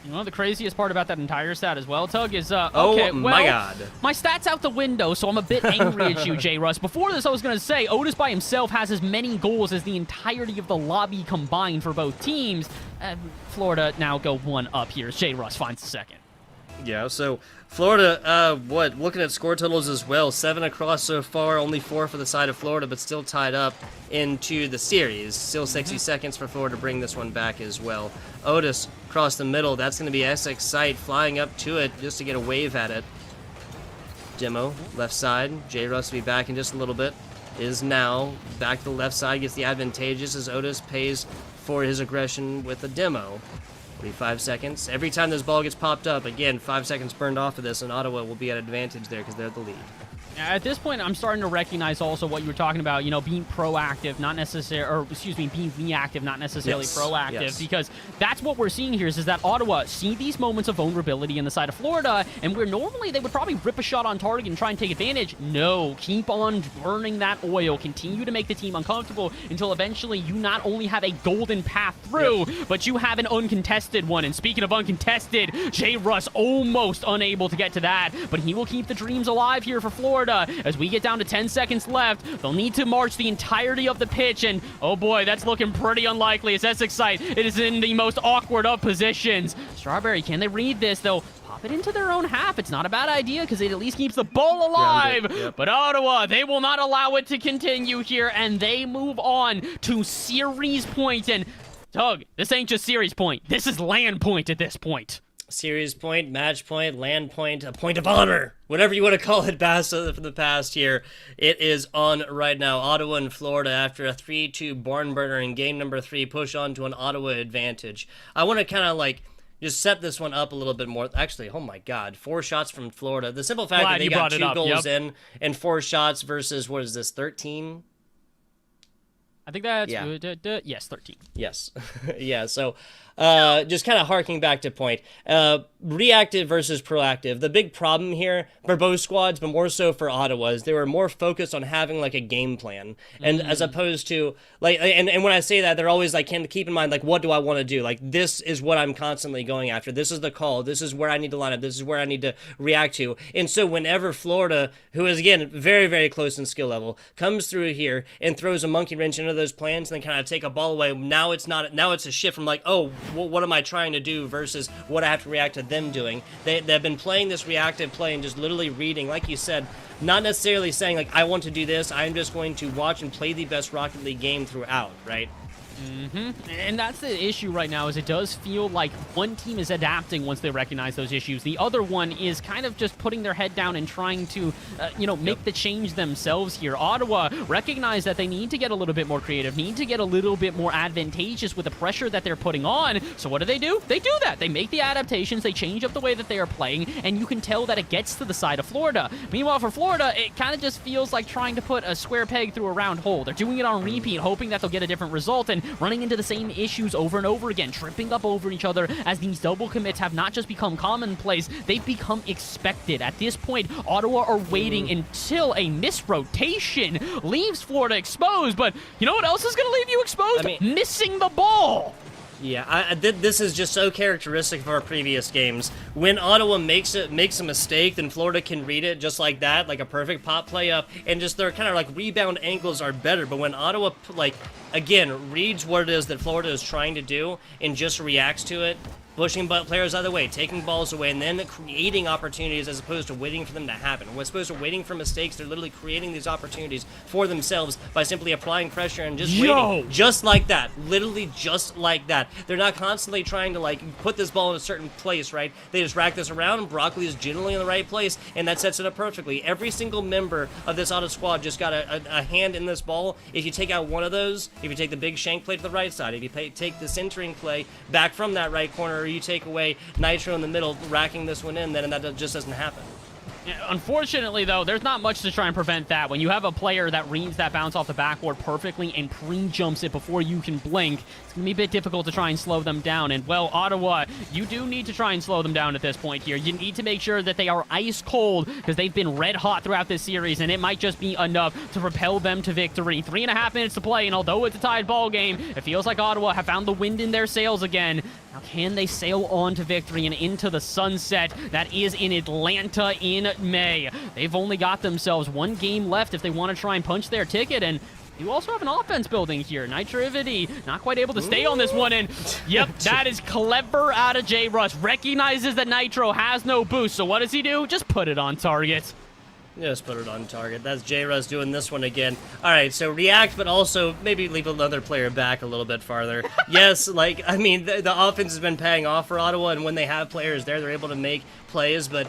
You know, the craziest part about that entire stat as well, Tug, is, okay, oh, well, my God. My stat's out the window, so I'm a bit angry at you, J. Russ. Before this, I was going to say, Otis by himself has as many goals as the entirety of the lobby combined for both teams. Florida now go 1 up here as J. Russ finds the second. Yeah, so Florida, looking at score totals as well, 7 across so far, only 4 for the side of Florida, but still tied up into the series. Still 60 seconds for Florida to bring this one back as well. Otis across the middle, that's going to be Essex side, flying up to it just to get a wave at it. Demo, left side, J. Russ will be back in just a little bit, is now back to the left side, gets the advantageous as Otis pays for his aggression with a demo. 45 seconds. Every time this ball gets popped up, again, 5 seconds burned off of this, and Ottawa will be at advantage there because they're the lead. At this point, I'm starting to recognize also what you were talking about, you know, being proactive, not necessarily, or excuse me, being reactive, not necessarily proactive, because that's what we're seeing here is that Ottawa see these moments of vulnerability in the side of Florida, and where normally they would probably rip a shot on target and try and take advantage. No, keep on burning that oil, continue to make the team uncomfortable until eventually you not only have a golden path through, but you have an uncontested one. And speaking of uncontested, J. Russ almost unable to get to that, but he will keep the dreams alive here for Florida. As we get down to 10 seconds left, they'll need to march the entirety of the pitch, and oh boy, that's looking pretty unlikely. As Essex side, it is in the most awkward of positions. Strawberry, can they read this? They'll pop it into their own half. It's not a bad idea because it at least keeps the ball alive. But Ottawa, they will not allow it to continue here, and they move on to series point. And Doug, this ain't just series point. This is land point at this point. Series point, match point, land point, a point of honor, whatever you want to call it, Bassa, from the past here. It is on right now. Ottawa and Florida, after a 3-2 barn burner in game number 3, push on to an Ottawa advantage. I want to kind of like just set this one up a little bit more. Actually, oh my God, 4 shots from Florida. The simple fact that they got 2 goals in and 4 shots versus, what is this, 13? I think that's, yes, 13. Yes. Yeah, so just kind of harking back to point. Reactive versus proactive. The big problem here for both squads, but more so for Ottawa, is they were more focused on having like a game plan. And as opposed to, like, and when I say that, they're always like, can keep in mind, like, what do I want to do? Like, this is what I'm constantly going after. This is the call. This is where I need to line up. This is where I need to react to. And so whenever Florida, who is, again, very, very close in skill level, comes through here and throws a monkey wrench into those plans and then kind of take a ball away, now it's not, now it's a shift from like, oh, what am I trying to do versus what I have to react to them doing. They've been playing this reactive play and just literally reading, like you said, not necessarily saying like I want to do this. I'm just going to watch and play the best Rocket League game throughout, right? And that's the issue right now, is it does feel like one team is adapting once they recognize those issues. The other one is kind of just putting their head down and trying to, make the change themselves here. Ottawa recognize that they need to get a little bit more creative, need to get a little bit more advantageous with the pressure that they're putting on. So what do? They do that. They make the adaptations, they change up the way that they are playing, and you can tell that it gets to the side of Florida. Meanwhile, for Florida, it kind of just feels like trying to put a square peg through a round hole. They're doing it on repeat, hoping that they'll get a different result, and running into the same issues over and over again, tripping up over each other as these double commits have not just become commonplace, they've become expected. At this point, Ottawa are waiting until a misrotation leaves Florida exposed, but you know what else is going to leave you exposed? Missing the ball! Yeah, this is just so characteristic of our previous games. When Ottawa makes a mistake, then Florida can read it just like that, like a perfect pop play up, and just their kind of like rebound angles are better. But when Ottawa, again, reads what it is that Florida is trying to do and just reacts to it, pushing players out of the way, taking balls away, and then creating opportunities as opposed to waiting for them to happen. As opposed to waiting for mistakes, they're literally creating these opportunities for themselves by simply applying pressure and just waiting. Just like that. Literally just like that. They're not constantly trying to, put this ball in a certain place, right? They just rack this around, and Broccoli is generally in the right place, and that sets it up perfectly. Every single member of this Ottawa squad just got a hand in this ball. If you take out one of those, if you take the big shank play to the right side, if you take the centering play back from that right corner, you take away Nitro in the middle, racking this one in, then that just doesn't happen. Unfortunately, though, there's not much to try and prevent that. When you have a player that reads that bounce off the backboard perfectly and pre-jumps it before you can blink, it's going to be a bit difficult to try and slow them down. And, well, Ottawa, you do need to try and slow them down at this point here. You need to make sure that they are ice cold, because they've been red hot throughout this series, and it might just be enough to propel them to victory. 3.5 minutes to play, and although it's a tied ball game, it feels like Ottawa have found the wind in their sails again. Now, can they sail on to victory and into the sunset that is in Atlanta in May? They've only got themselves one game left if they want to try and punch their ticket, and you also have an offense building here. Nitrivity not quite able to stay on this one, and yep, that is clever out of J-Rush. Recognizes that Nitro has no boost, so what does he do? Just put it on target. Just put it on target. That's J-Ruz doing this one again. All right, so react, but also maybe leave another player back a little bit farther. Yes, the offense has been paying off for Ottawa, and when they have players there, they're able to make plays. But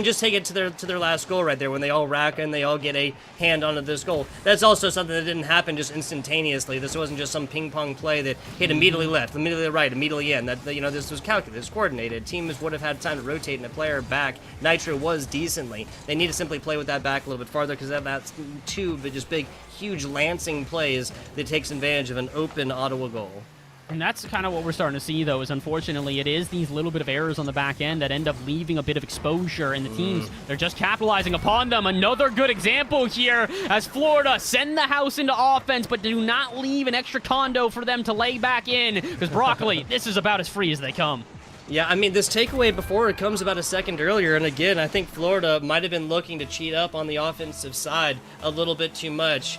just take it to their last goal right there, when they all rack and they all get a hand onto this goal. That's also something that didn't happen just instantaneously. This wasn't just some ping pong play that hit immediately left, immediately right, immediately in. This was calculated, this coordinated. Teams would have had time to rotate and a player back. Nitro was decently. They need to simply play with that back a little bit farther, because that's two but just big, huge lancing plays that takes advantage of an open Ottawa goal. And that's kind of what we're starting to see, though, is unfortunately it is these little bit of errors on the back end that end up leaving a bit of exposure, and the teams, they're just capitalizing upon them. Another good example here as Florida send the house into offense, but do not leave an extra condo for them to lay back in, because Broccoli, this is about as free as they come. Yeah, this takeaway before it comes about a second earlier, and again, I think Florida might have been looking to cheat up on the offensive side a little bit too much.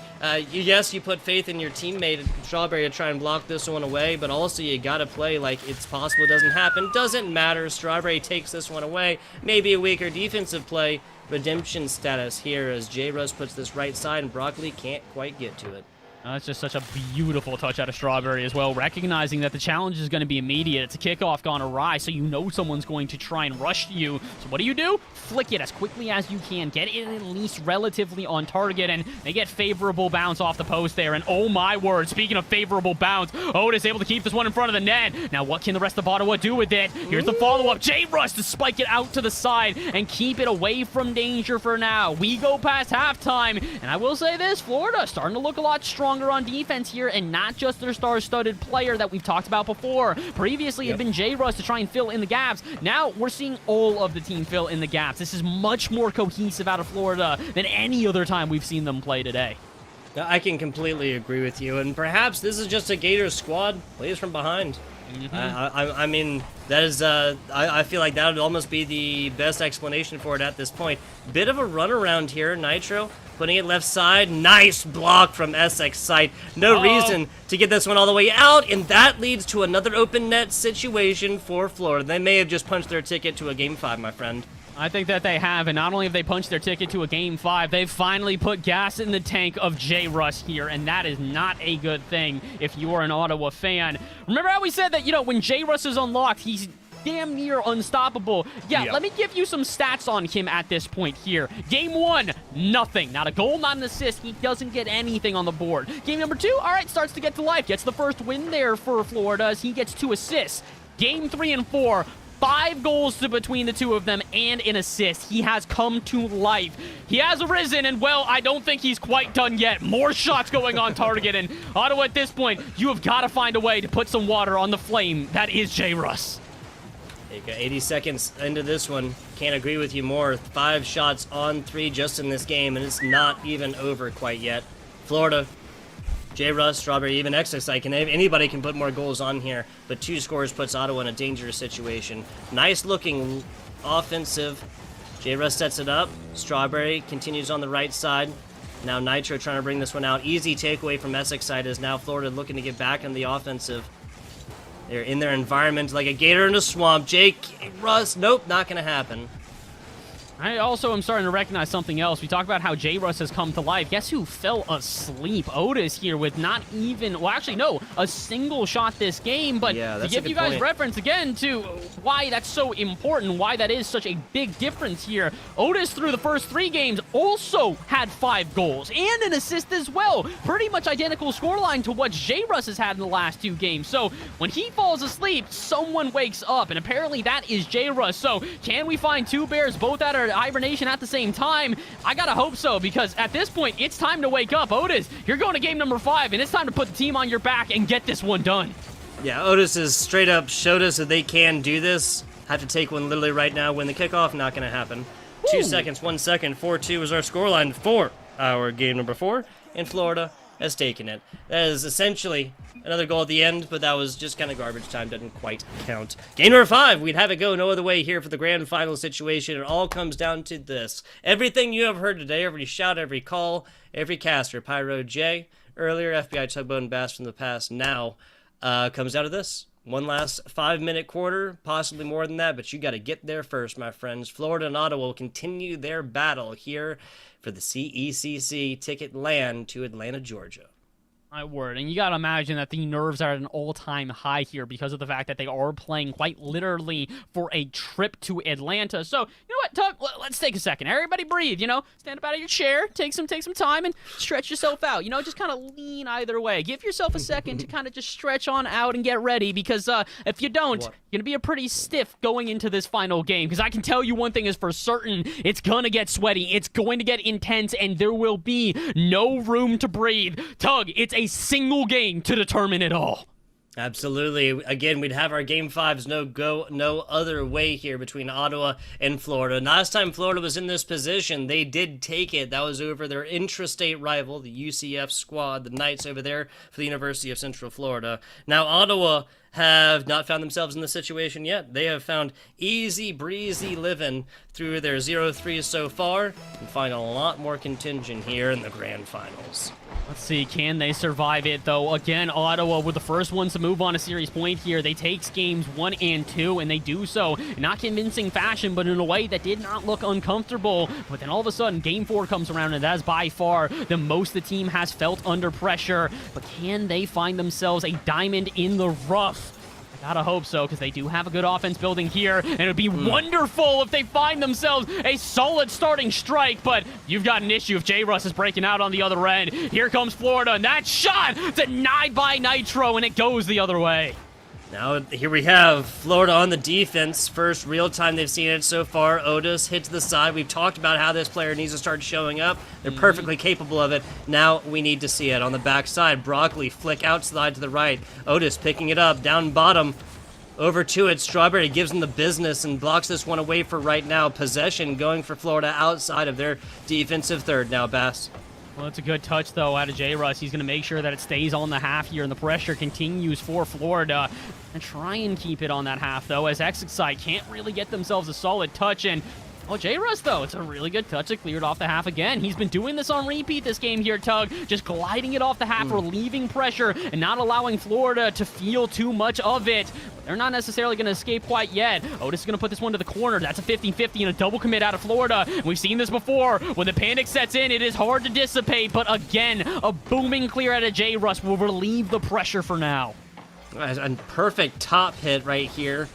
Yes, you put faith in your teammate Strawberry to try and block this one away, but also you gotta play like it's possible it doesn't happen. Doesn't matter, Strawberry takes this one away. Maybe a weaker defensive play. Redemption status here as J-Ruz puts this right side and Broccoli can't quite get to it. That's just such a beautiful touch out of Strawberry as well, recognizing that the challenge is going to be immediate. It's a kickoff gone awry, so you know someone's going to try and rush you. So what do? Flick it as quickly as you can. Get it at least relatively on target, and they get favorable bounce off the post there. And oh my word, speaking of favorable bounce, Otis able to keep this one in front of the net. Now what can the rest of Ottawa do with it? Here's the follow-up. J-Rush to spike it out to the side and keep it away from danger for now. We go past halftime, and I will say this, Florida starting to look a lot stronger on defense here, and not just their star-studded player that we've talked about before. Previously, it had been J-Rush to try and fill in the gaps. Now, we're seeing all of the team fill in the gaps. This is much more cohesive out of Florida than any other time we've seen them play today. I can completely agree with you, and perhaps this is just a Gators squad plays from behind. That is, I feel like that would almost be the best explanation for it at this point. Bit of a runaround here, Nitro. Putting it left side. Nice block from SX side. No reason to get this one all the way out, and that leads to another open net situation for Florida. They may have just punched their ticket to a Game 5, my friend. I think that they have, and not only have they punched their ticket to a Game 5, they've finally put gas in the tank of J-Russ here, and that is not a good thing if you are an Ottawa fan. Remember how we said that, you know, when J-Russ is unlocked, he's damn near unstoppable. Yeah, let me give you some stats on him at this point here. Game 1, nothing. Not a goal, not an assist. He doesn't get anything on the board. Game number 2, all right, starts to get to life. Gets the first win there for Florida as he gets 2 assists. Game 3 and 4, 5 goals between the two of them and an assist. He has come to life. He has arisen, and, well, I don't think he's quite done yet. More shots going on target, and Ottawa at this point, you have got to find a way to put some water on the flame. That is J-Russ. You got 80 seconds into this one. Can't agree with you more. 5 shots on 3 just in this game, and it's not even over quite yet. Florida, J-Russ, Strawberry, even XXI, anybody can put more goals on here, but 2 scores puts Ottawa in a dangerous situation. Nice looking offensive. J-Russ sets it up. Strawberry continues on the right side. Now Nitro trying to bring this one out. Easy takeaway from Essex side is now Florida looking to get back on the offensive. They're in their environment like a gator in a swamp. J-Russ, nope, not going to happen. I also am starting to recognize something else. We talked about how J-Russ has come to life. Guess who fell asleep? Otis here with not even, well, actually, no, a single shot this game. But to give you guys reference again to why that's so important, why that is such a big difference here, Otis through the first 3 games also had 5 goals and an assist as well. Pretty much identical scoreline to what J-Russ has had in the last 2 games. So when he falls asleep, someone wakes up, and apparently that is J-Russ. So can we find 2 Bears both that are hibernation at the same time? I gotta hope so, because at this point, it's time to wake up. Otis, you're going to game number 5, and it's time to put the team on your back and get this one done. Yeah, Otis has straight up showed us that they can do this. Have to take one literally right now. Win the kickoff, not gonna happen. 2 seconds, 1 second, 4-2 is our scoreline for our game number 4, and Florida has taken it. That is essentially another goal at the end, but that was just kind of garbage time. Doesn't quite count. Game number 5, we'd have it go no other way here for the grand final situation. It all comes down to this. Everything you have heard today, every shout, every call, every caster, Pyro J, earlier, FBI Tugboat and Bass from the past, now comes out of this. One last 5-minute quarter, possibly more than that, but you got to get there first, my friends. Florida and Ottawa will continue their battle here for the CECC ticket land to Atlanta, Georgia. My word, and you gotta imagine that the nerves are at an all-time high here because of the fact that they are playing quite literally for a trip to Atlanta. So, you know what, Tug, let's take a second. Everybody breathe, you know? Stand up out of your chair, take some time, and stretch yourself out. You know, just kind of lean either way. Give yourself a second to kind of just stretch on out and get ready, because if you don't, you're gonna be a pretty stiff going into this final game, because I can tell you one thing is for certain, it's gonna get sweaty, it's going to get intense, and there will be no room to breathe. Tug, it's a single game to determine it all. Absolutely. Again, we'd have our Game 5s no other way here between Ottawa and Florida. Last time Florida was in this position, they did take it. That was over their intrastate rival, the UCF squad, the Knights over there for the University of Central Florida. Now, Ottawa have not found themselves in this situation yet. They have found easy breezy living through their 0-3 so far and find a lot more contingent here in the grand finals. Let's see, can they survive it, though? Again, Ottawa were the first ones to move on a series point here. They take games 1 and 2, and they do so in not convincing fashion, but in a way that did not look uncomfortable. But then all of a sudden, Game 4 comes around, and that is by far the most the team has felt under pressure. But can they find themselves a diamond in the rough? Gotta hope so, because they do have a good offense building here, and it would be wonderful if they find themselves a solid starting strike, but you've got an issue if J-Russ is breaking out on the other end. Here comes Florida, and that shot denied by Nitro, and it goes the other way. Now, here we have Florida on the defense. First real time they've seen it so far. Otis hits the side. We've talked about how this player needs to start showing up. They're perfectly capable of it. Now we need to see it on the backside. Broccoli flick outside to the right. Otis picking it up, down bottom. Over to it. Strawberry gives him the business and blocks this one away for right now. Possession going for Florida outside of their defensive third now, Bass. Well, that's a good touch, though, out of J-Russ. He's going to make sure that it stays on the half here, and the pressure continues for Florida. And try and keep it on that half, though, as Exxside can't really get themselves a solid touch. And oh, J-Russ, though, it's a really good touch. It cleared off the half again. He's been doing this on repeat this game here, Tug. Just gliding it off the half, relieving pressure, and not allowing Florida to feel too much of it. But they're not necessarily going to escape quite yet. Otis is going to put this one to the corner. That's a 50-50 and a double commit out of Florida. We've seen this before. When the panic sets in, it is hard to dissipate. But again, a booming clear out of J-Russ will relieve the pressure for now. A perfect top hit right here.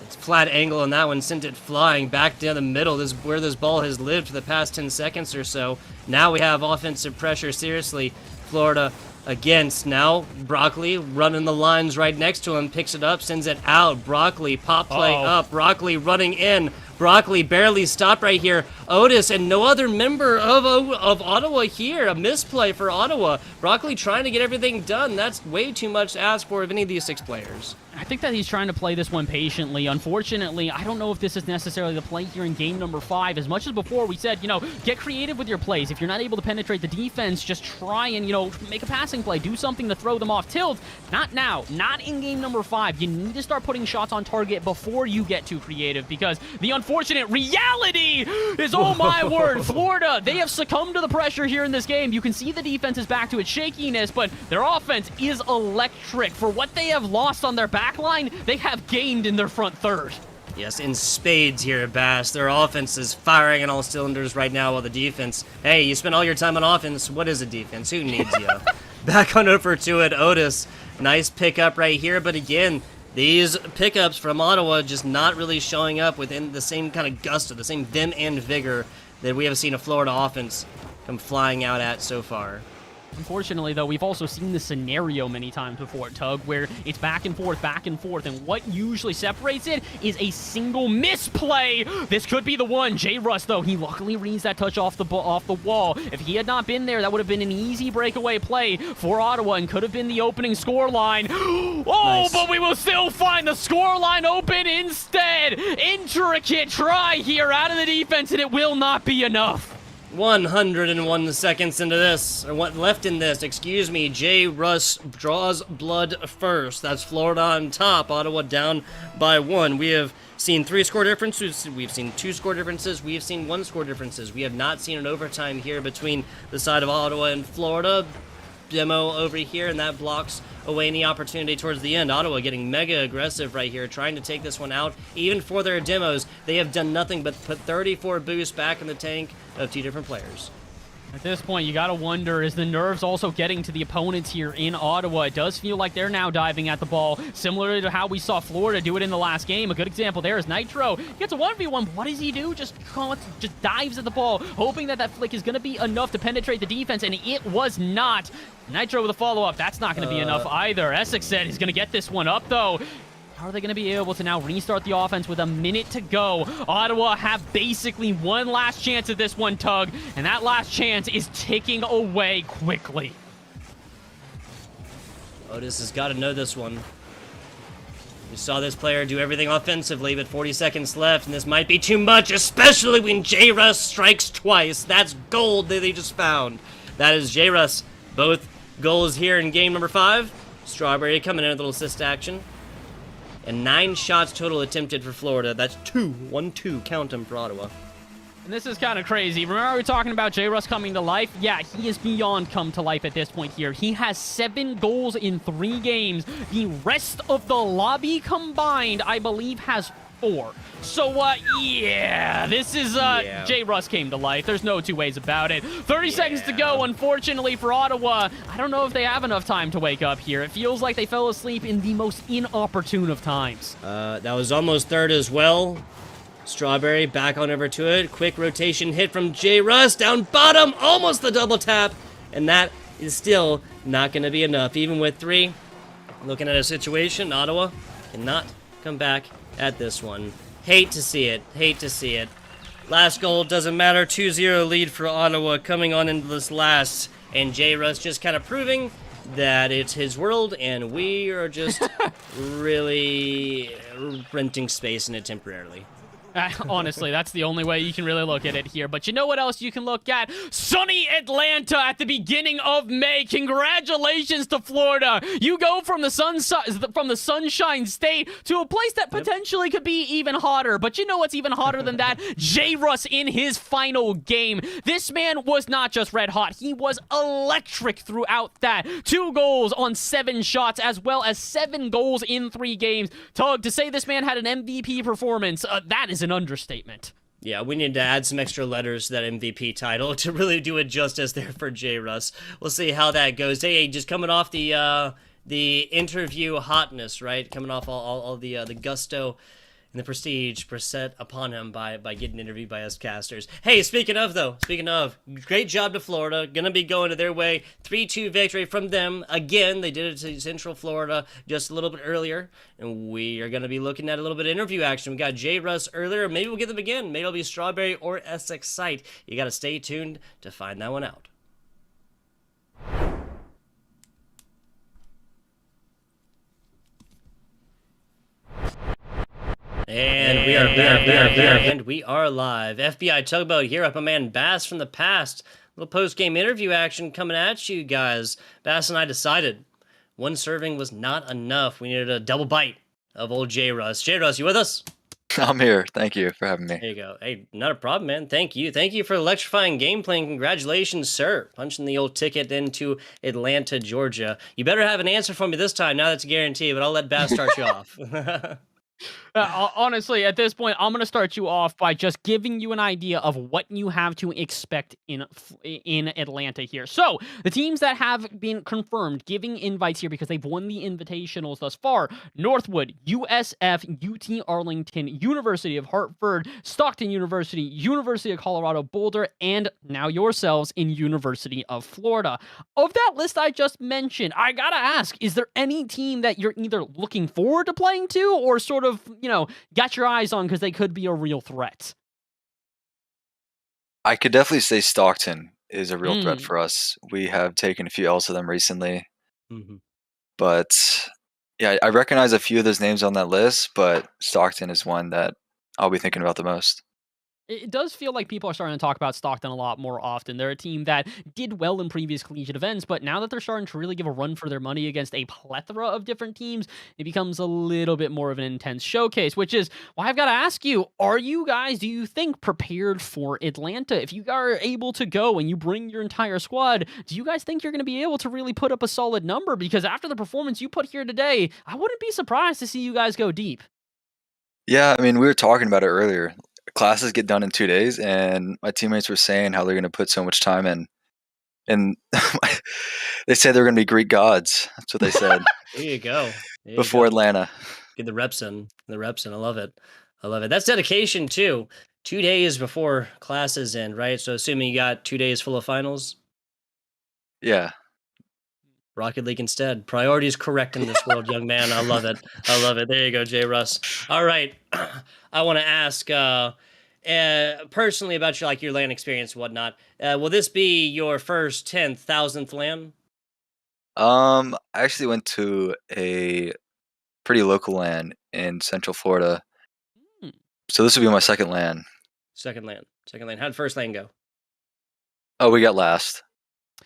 Flat angle on that one sent it flying back down the middle. This is where this ball has lived for the past 10 seconds or so. Now we have offensive pressure, seriously. Florida against now. Broccoli running the lines right next to him. Picks it up, sends it out. Broccoli, pop play up. Broccoli running in. Broccoli barely stopped right here. Otis and no other member of Ottawa here. A misplay for Ottawa. Broccoli trying to get everything done. That's way too much to ask for of any of these 6 players. I think that he's trying to play this one patiently. Unfortunately, I don't know if this is necessarily the play here in game number 5. As much as before we said, get creative with your plays. If you're not able to penetrate the defense, just try and, make a passing play. Do something to throw them off tilt. Not now. Not in game number 5. You need to start putting shots on target before you get too creative, because the unfortunate reality is, oh my word, Florida, they have succumbed to the pressure here in this game. You can see the defense is back to its shakiness, but their offense is electric. For what they have lost on their back line, they have gained in their front third. Yes, in spades here at Bass. Their offense is firing on all cylinders right now, while the defense, hey, you spend all your time on offense, what is a defense? Who needs you? Back on over to it, Otis. Nice pickup right here, but again, these pickups from Ottawa just not really showing up within the same kind of gusto, the same vim and vigor that we have seen a Florida offense come flying out at so far. Unfortunately, though, we've also seen this scenario many times before, Tug, where it's back and forth, and what usually separates it is a single misplay. This could be the one. J-Russ, though, he luckily reads that touch off the wall. If he had not been there, that would have been an easy breakaway play for Ottawa and could have been the opening scoreline. Nice. But we will still find the scoreline open instead. Intricate try here out of the defense, and it will not be enough. 101 seconds into this, or what left in this, excuse me. J-Russ draws blood first. That's Florida on top, Ottawa down by 1. We have seen 3 score differences, we've seen 2 score differences, we have seen 1 score differences. We have not seen an overtime here between the side of Ottawa and Florida. Demo over here, and that blocks away any opportunity towards the end. Ottawa getting mega aggressive right here, trying to take this one out. Even for their demos, they have done nothing but put 34 boosts back in the tank of 2 different players. At this point, you gotta wonder, is the nerves also getting to the opponents here in Ottawa? It does feel like they're now diving at the ball, similar to how we saw Florida do it in the last game. A good example there is Nitro. He gets a 1v1. What does he do? Just dives at the ball, hoping that flick is gonna be enough to penetrate the defense, and it was not. Nitro with a follow-up. That's not gonna be enough either. Essex said he's gonna get this one up, though. How are they going to be able to now restart the offense with a minute to go? Ottawa have basically one last chance at this one, Tug, and that last chance is ticking away quickly. Otis has got to know this one. We saw this player do everything offensively, but 40 seconds left, and this might be too much, especially when J-Russ strikes twice. That's gold that they just found. That is J-Russ. Both goals here in game number 5. Strawberry coming in with a little assist action. And 9 shots total attempted for Florida. That's 1-2, count them for Ottawa. And this is kind of crazy. Remember we were talking about J-Russ coming to life? Yeah, he is beyond come to life at this point here. He has 7 goals in 3 games. The rest of the lobby combined, I believe, has 4. So, yeah, this is, J-Russ came to life. There's no 2 ways about it. 30 seconds to go, unfortunately, for Ottawa. I don't know if they have enough time to wake up here. It feels like they fell asleep in the most inopportune of times. That was almost third as well. Strawberry back on over to it. Quick rotation hit from J-Russ. Down bottom, almost the double tap. And that is still not going to be enough. Even with 3, looking at a situation, Ottawa cannot come back at this one. Hate to see it. Hate to see it. Last goal, doesn't matter. 2-0 lead for Ottawa coming on into this last. And J-Russ just kind of proving that it's his world and we are just really renting space in it temporarily. Honestly, that's the only way you can really look at it here. But you know what else you can look at? Sunny Atlanta at the beginning of May. Congratulations to Florida. You go from the Sunshine State to a place that potentially could be even hotter. But you know what's even hotter than that? J. Russ in his final game. This man was not just red hot. He was electric throughout that. 2 goals on 7 shots, as well as 7 goals in 3 games. Tug, to say this man had an MVP performance, that is an understatement. Yeah, we need to add some extra letters to that MVP title to really do it justice there for J. Russ. We'll see how that goes. Hey, just coming off the interview hotness, right? Coming off all the gusto and the prestige set upon him by getting interviewed by us casters. Hey, speaking of, great job to Florida. Going to be going to their way. 3-2 victory from them. Again, they did it to Central Florida just a little bit earlier. And we are going to be looking at a little bit of interview action. We got J. Russ earlier. Maybe we'll get them again. Maybe it'll be Strawberry or Essex Sight. You got to stay tuned to find that one out. And we are live. FBI Tugboat here with my man Bass from the past. Little post-game interview action coming at you guys. Bass and I decided one serving was not enough. We needed a double bite of old J. Russ. J. Russ, you with us? I'm here. Thank you for having me. There you go. Hey, not a problem, man. Thank you. Thank you for electrifying gameplay, and congratulations, sir. Punching the old ticket into Atlanta, Georgia. You better have an answer for me this time. Now that's a guarantee, but I'll let Bass start you off. Honestly, at this point, I'm going to start you off by just giving you an idea of what you have to expect in Atlanta here. So, the teams that have been confirmed giving invites here because they've won the invitationals thus far: Northwood, USF, UT Arlington, University of Hartford, Stockton University, University of Colorado Boulder, and now yourselves in University of Florida. Of that list I just mentioned, I gotta ask, is there any team that you're either looking forward to playing to or sort of, got your eyes on because they could be a real threat? I could definitely say Stockton is a real threat for us. We have taken a few L's to them recently. Mm-hmm. But yeah, I recognize a few of those names on that list, but Stockton is one that I'll be thinking about the most. It does feel like people are starting to talk about Stockton a lot more often. They're a team that did well in previous collegiate events, but now that they're starting to really give a run for their money against a plethora of different teams, it becomes a little bit more of an intense showcase, which is why I've got to ask you, are you guys, do you think, prepared for Atlanta? If you are able to go and you bring your entire squad, do you guys think you're going to be able to really put up a solid number? Because after the performance you put here today, I wouldn't be surprised to see you guys go deep. Yeah, I mean, we were talking about it earlier. Classes get done in 2 days, and my teammates were saying how they're going to put so much time in. And they said they're going to be Greek gods. That's what they said. There you go. Before Atlanta. Get the reps in. I love it. That's dedication, too. 2 days before classes end, right? So assuming you got 2 days full of finals? Yeah. Rocket League instead. Priorities correct in this world, young man. I love it. There you go, J. Russ. All right. I want to ask personally about your LAN experience and whatnot. Will this be your first 10,000th LAN? I actually went to a pretty local LAN in Central Florida. So this will be my second LAN. Second LAN. How'd first LAN go? Oh, we got last.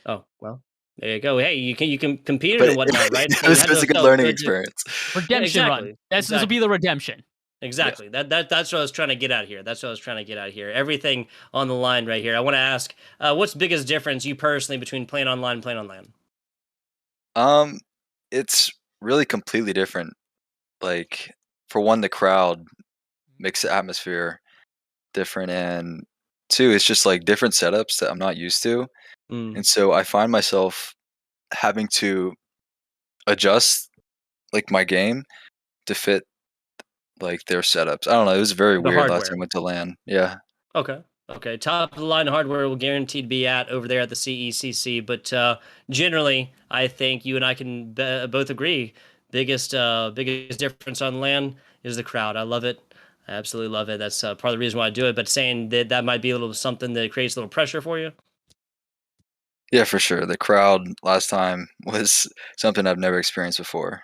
Oh, well. There you go. Hey, you can compete and whatnot, right? It was a good learning experience. Redemption run. This will be the redemption. Exactly. Yeah. That's what I was trying to get out here. Everything on the line right here. I want to ask, what's the biggest difference you personally between playing online and playing on LAN? It's really completely different. Like, for one, the crowd makes the atmosphere different, and two, it's just like different setups that I'm not used to. And so I find myself having to adjust like my game to fit like their setups. I don't know. It was very weird hardware. Last time I went to LAN. Yeah. Okay. Top of the line hardware will guaranteed to be at over there at the CECC. But generally, I think you and I can both agree biggest difference on LAN is the crowd. I love it. I absolutely love it. That's part of the reason why I do it. But saying that might be a little something that creates a little pressure for you. Yeah, for sure. The crowd last time was something I've never experienced before.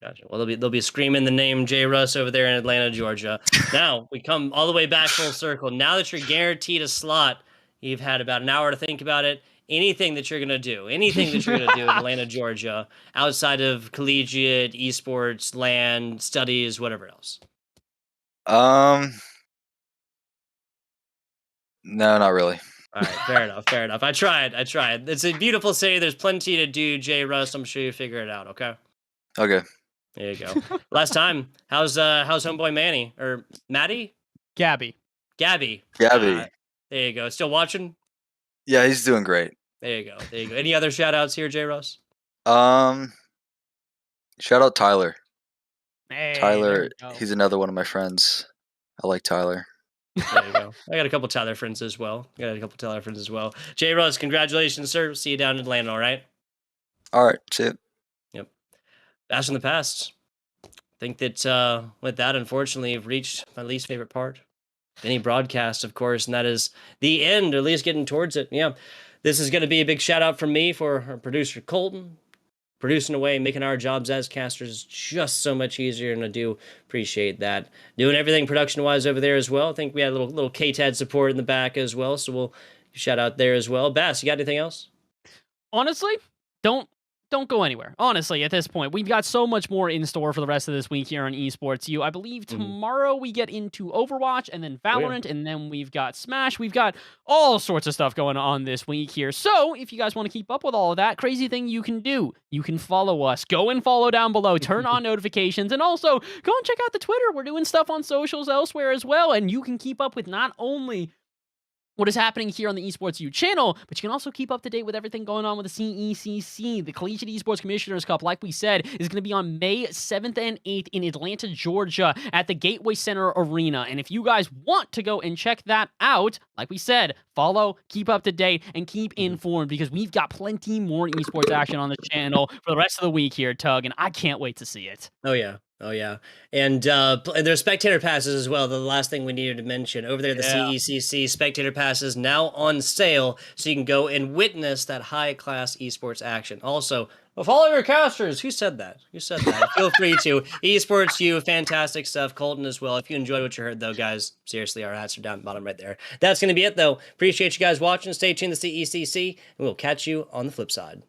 Gotcha. Well, they'll be screaming the name Jay Russ over there in Atlanta, Georgia. Now we come all the way back full circle. Now that you're guaranteed a slot, you've had about an hour to think about it. Anything that you're gonna do in Atlanta, Georgia, outside of collegiate, esports, land, studies, whatever else. No, not really. All right, fair enough. I tried. It's a beautiful city. There's plenty to do, Jay Russ. I'm sure you figure it out. Okay. Okay. There you go. Last time, how's homeboy Manny or Maddie? Gabby. Gabby. Gabby. There you go. Still watching? Yeah, he's doing great. There you go. Any other shout outs here, Jay Russ? Shout out Tyler. Hey, Tyler, there we go. he's another one of my friends. I like Tyler. There you go. I got a couple Tyler friends as well. Jay Russ, congratulations, sir. See you down in Atlanta, all right? All right, see ya. Yep. Blast from the past. I think that with that, unfortunately, we've reached my least favorite part. Any broadcast, of course, and that is the end, or at least getting towards it. Yeah. This is going to be a big shout out from me for our producer, Colton, producing away, making our jobs as casters just so much easier, and I do appreciate that. Doing everything production-wise over there as well. I think we had a little KTAD support in the back as well, so we'll shout out there as well. Bass, you got anything else? Honestly, don't go anywhere. Honestly, at this point, we've got so much more in store for the rest of this week here on Esports U. I believe tomorrow we get into Overwatch and then Valorant, and then we've got Smash. We've got all sorts of stuff going on this week here. So if you guys want to keep up with all of that, crazy thing you can do, you can follow us. Go and follow down below. Turn on notifications, and also go and check out the Twitter. We're doing stuff on socials elsewhere as well, and you can keep up with not only what is happening here on the Esports U channel, but you can also keep up to date with everything going on with the CECC. The Collegiate Esports Commissioners Cup, like we said, is going to be on May 7th and 8th in Atlanta, Georgia at the Gateway Center Arena. And if you guys want to go and check that out, like we said, follow, keep up to date, and keep informed, because we've got plenty more esports action on the channel for the rest of the week here, Tug, and I can't wait to see it. Oh, yeah. And there's spectator passes as well. The last thing we needed to mention over there, the CECC spectator passes now on sale, so you can go and witness that high-class esports action. Also, follow your casters. Who said that? Feel free to. Esports U, fantastic stuff. Colton as well. If you enjoyed what you heard, though, guys, seriously, our hats are down the bottom right there. That's going to be it, though. Appreciate you guys watching. Stay tuned to CECC, and we'll catch you on the flip side.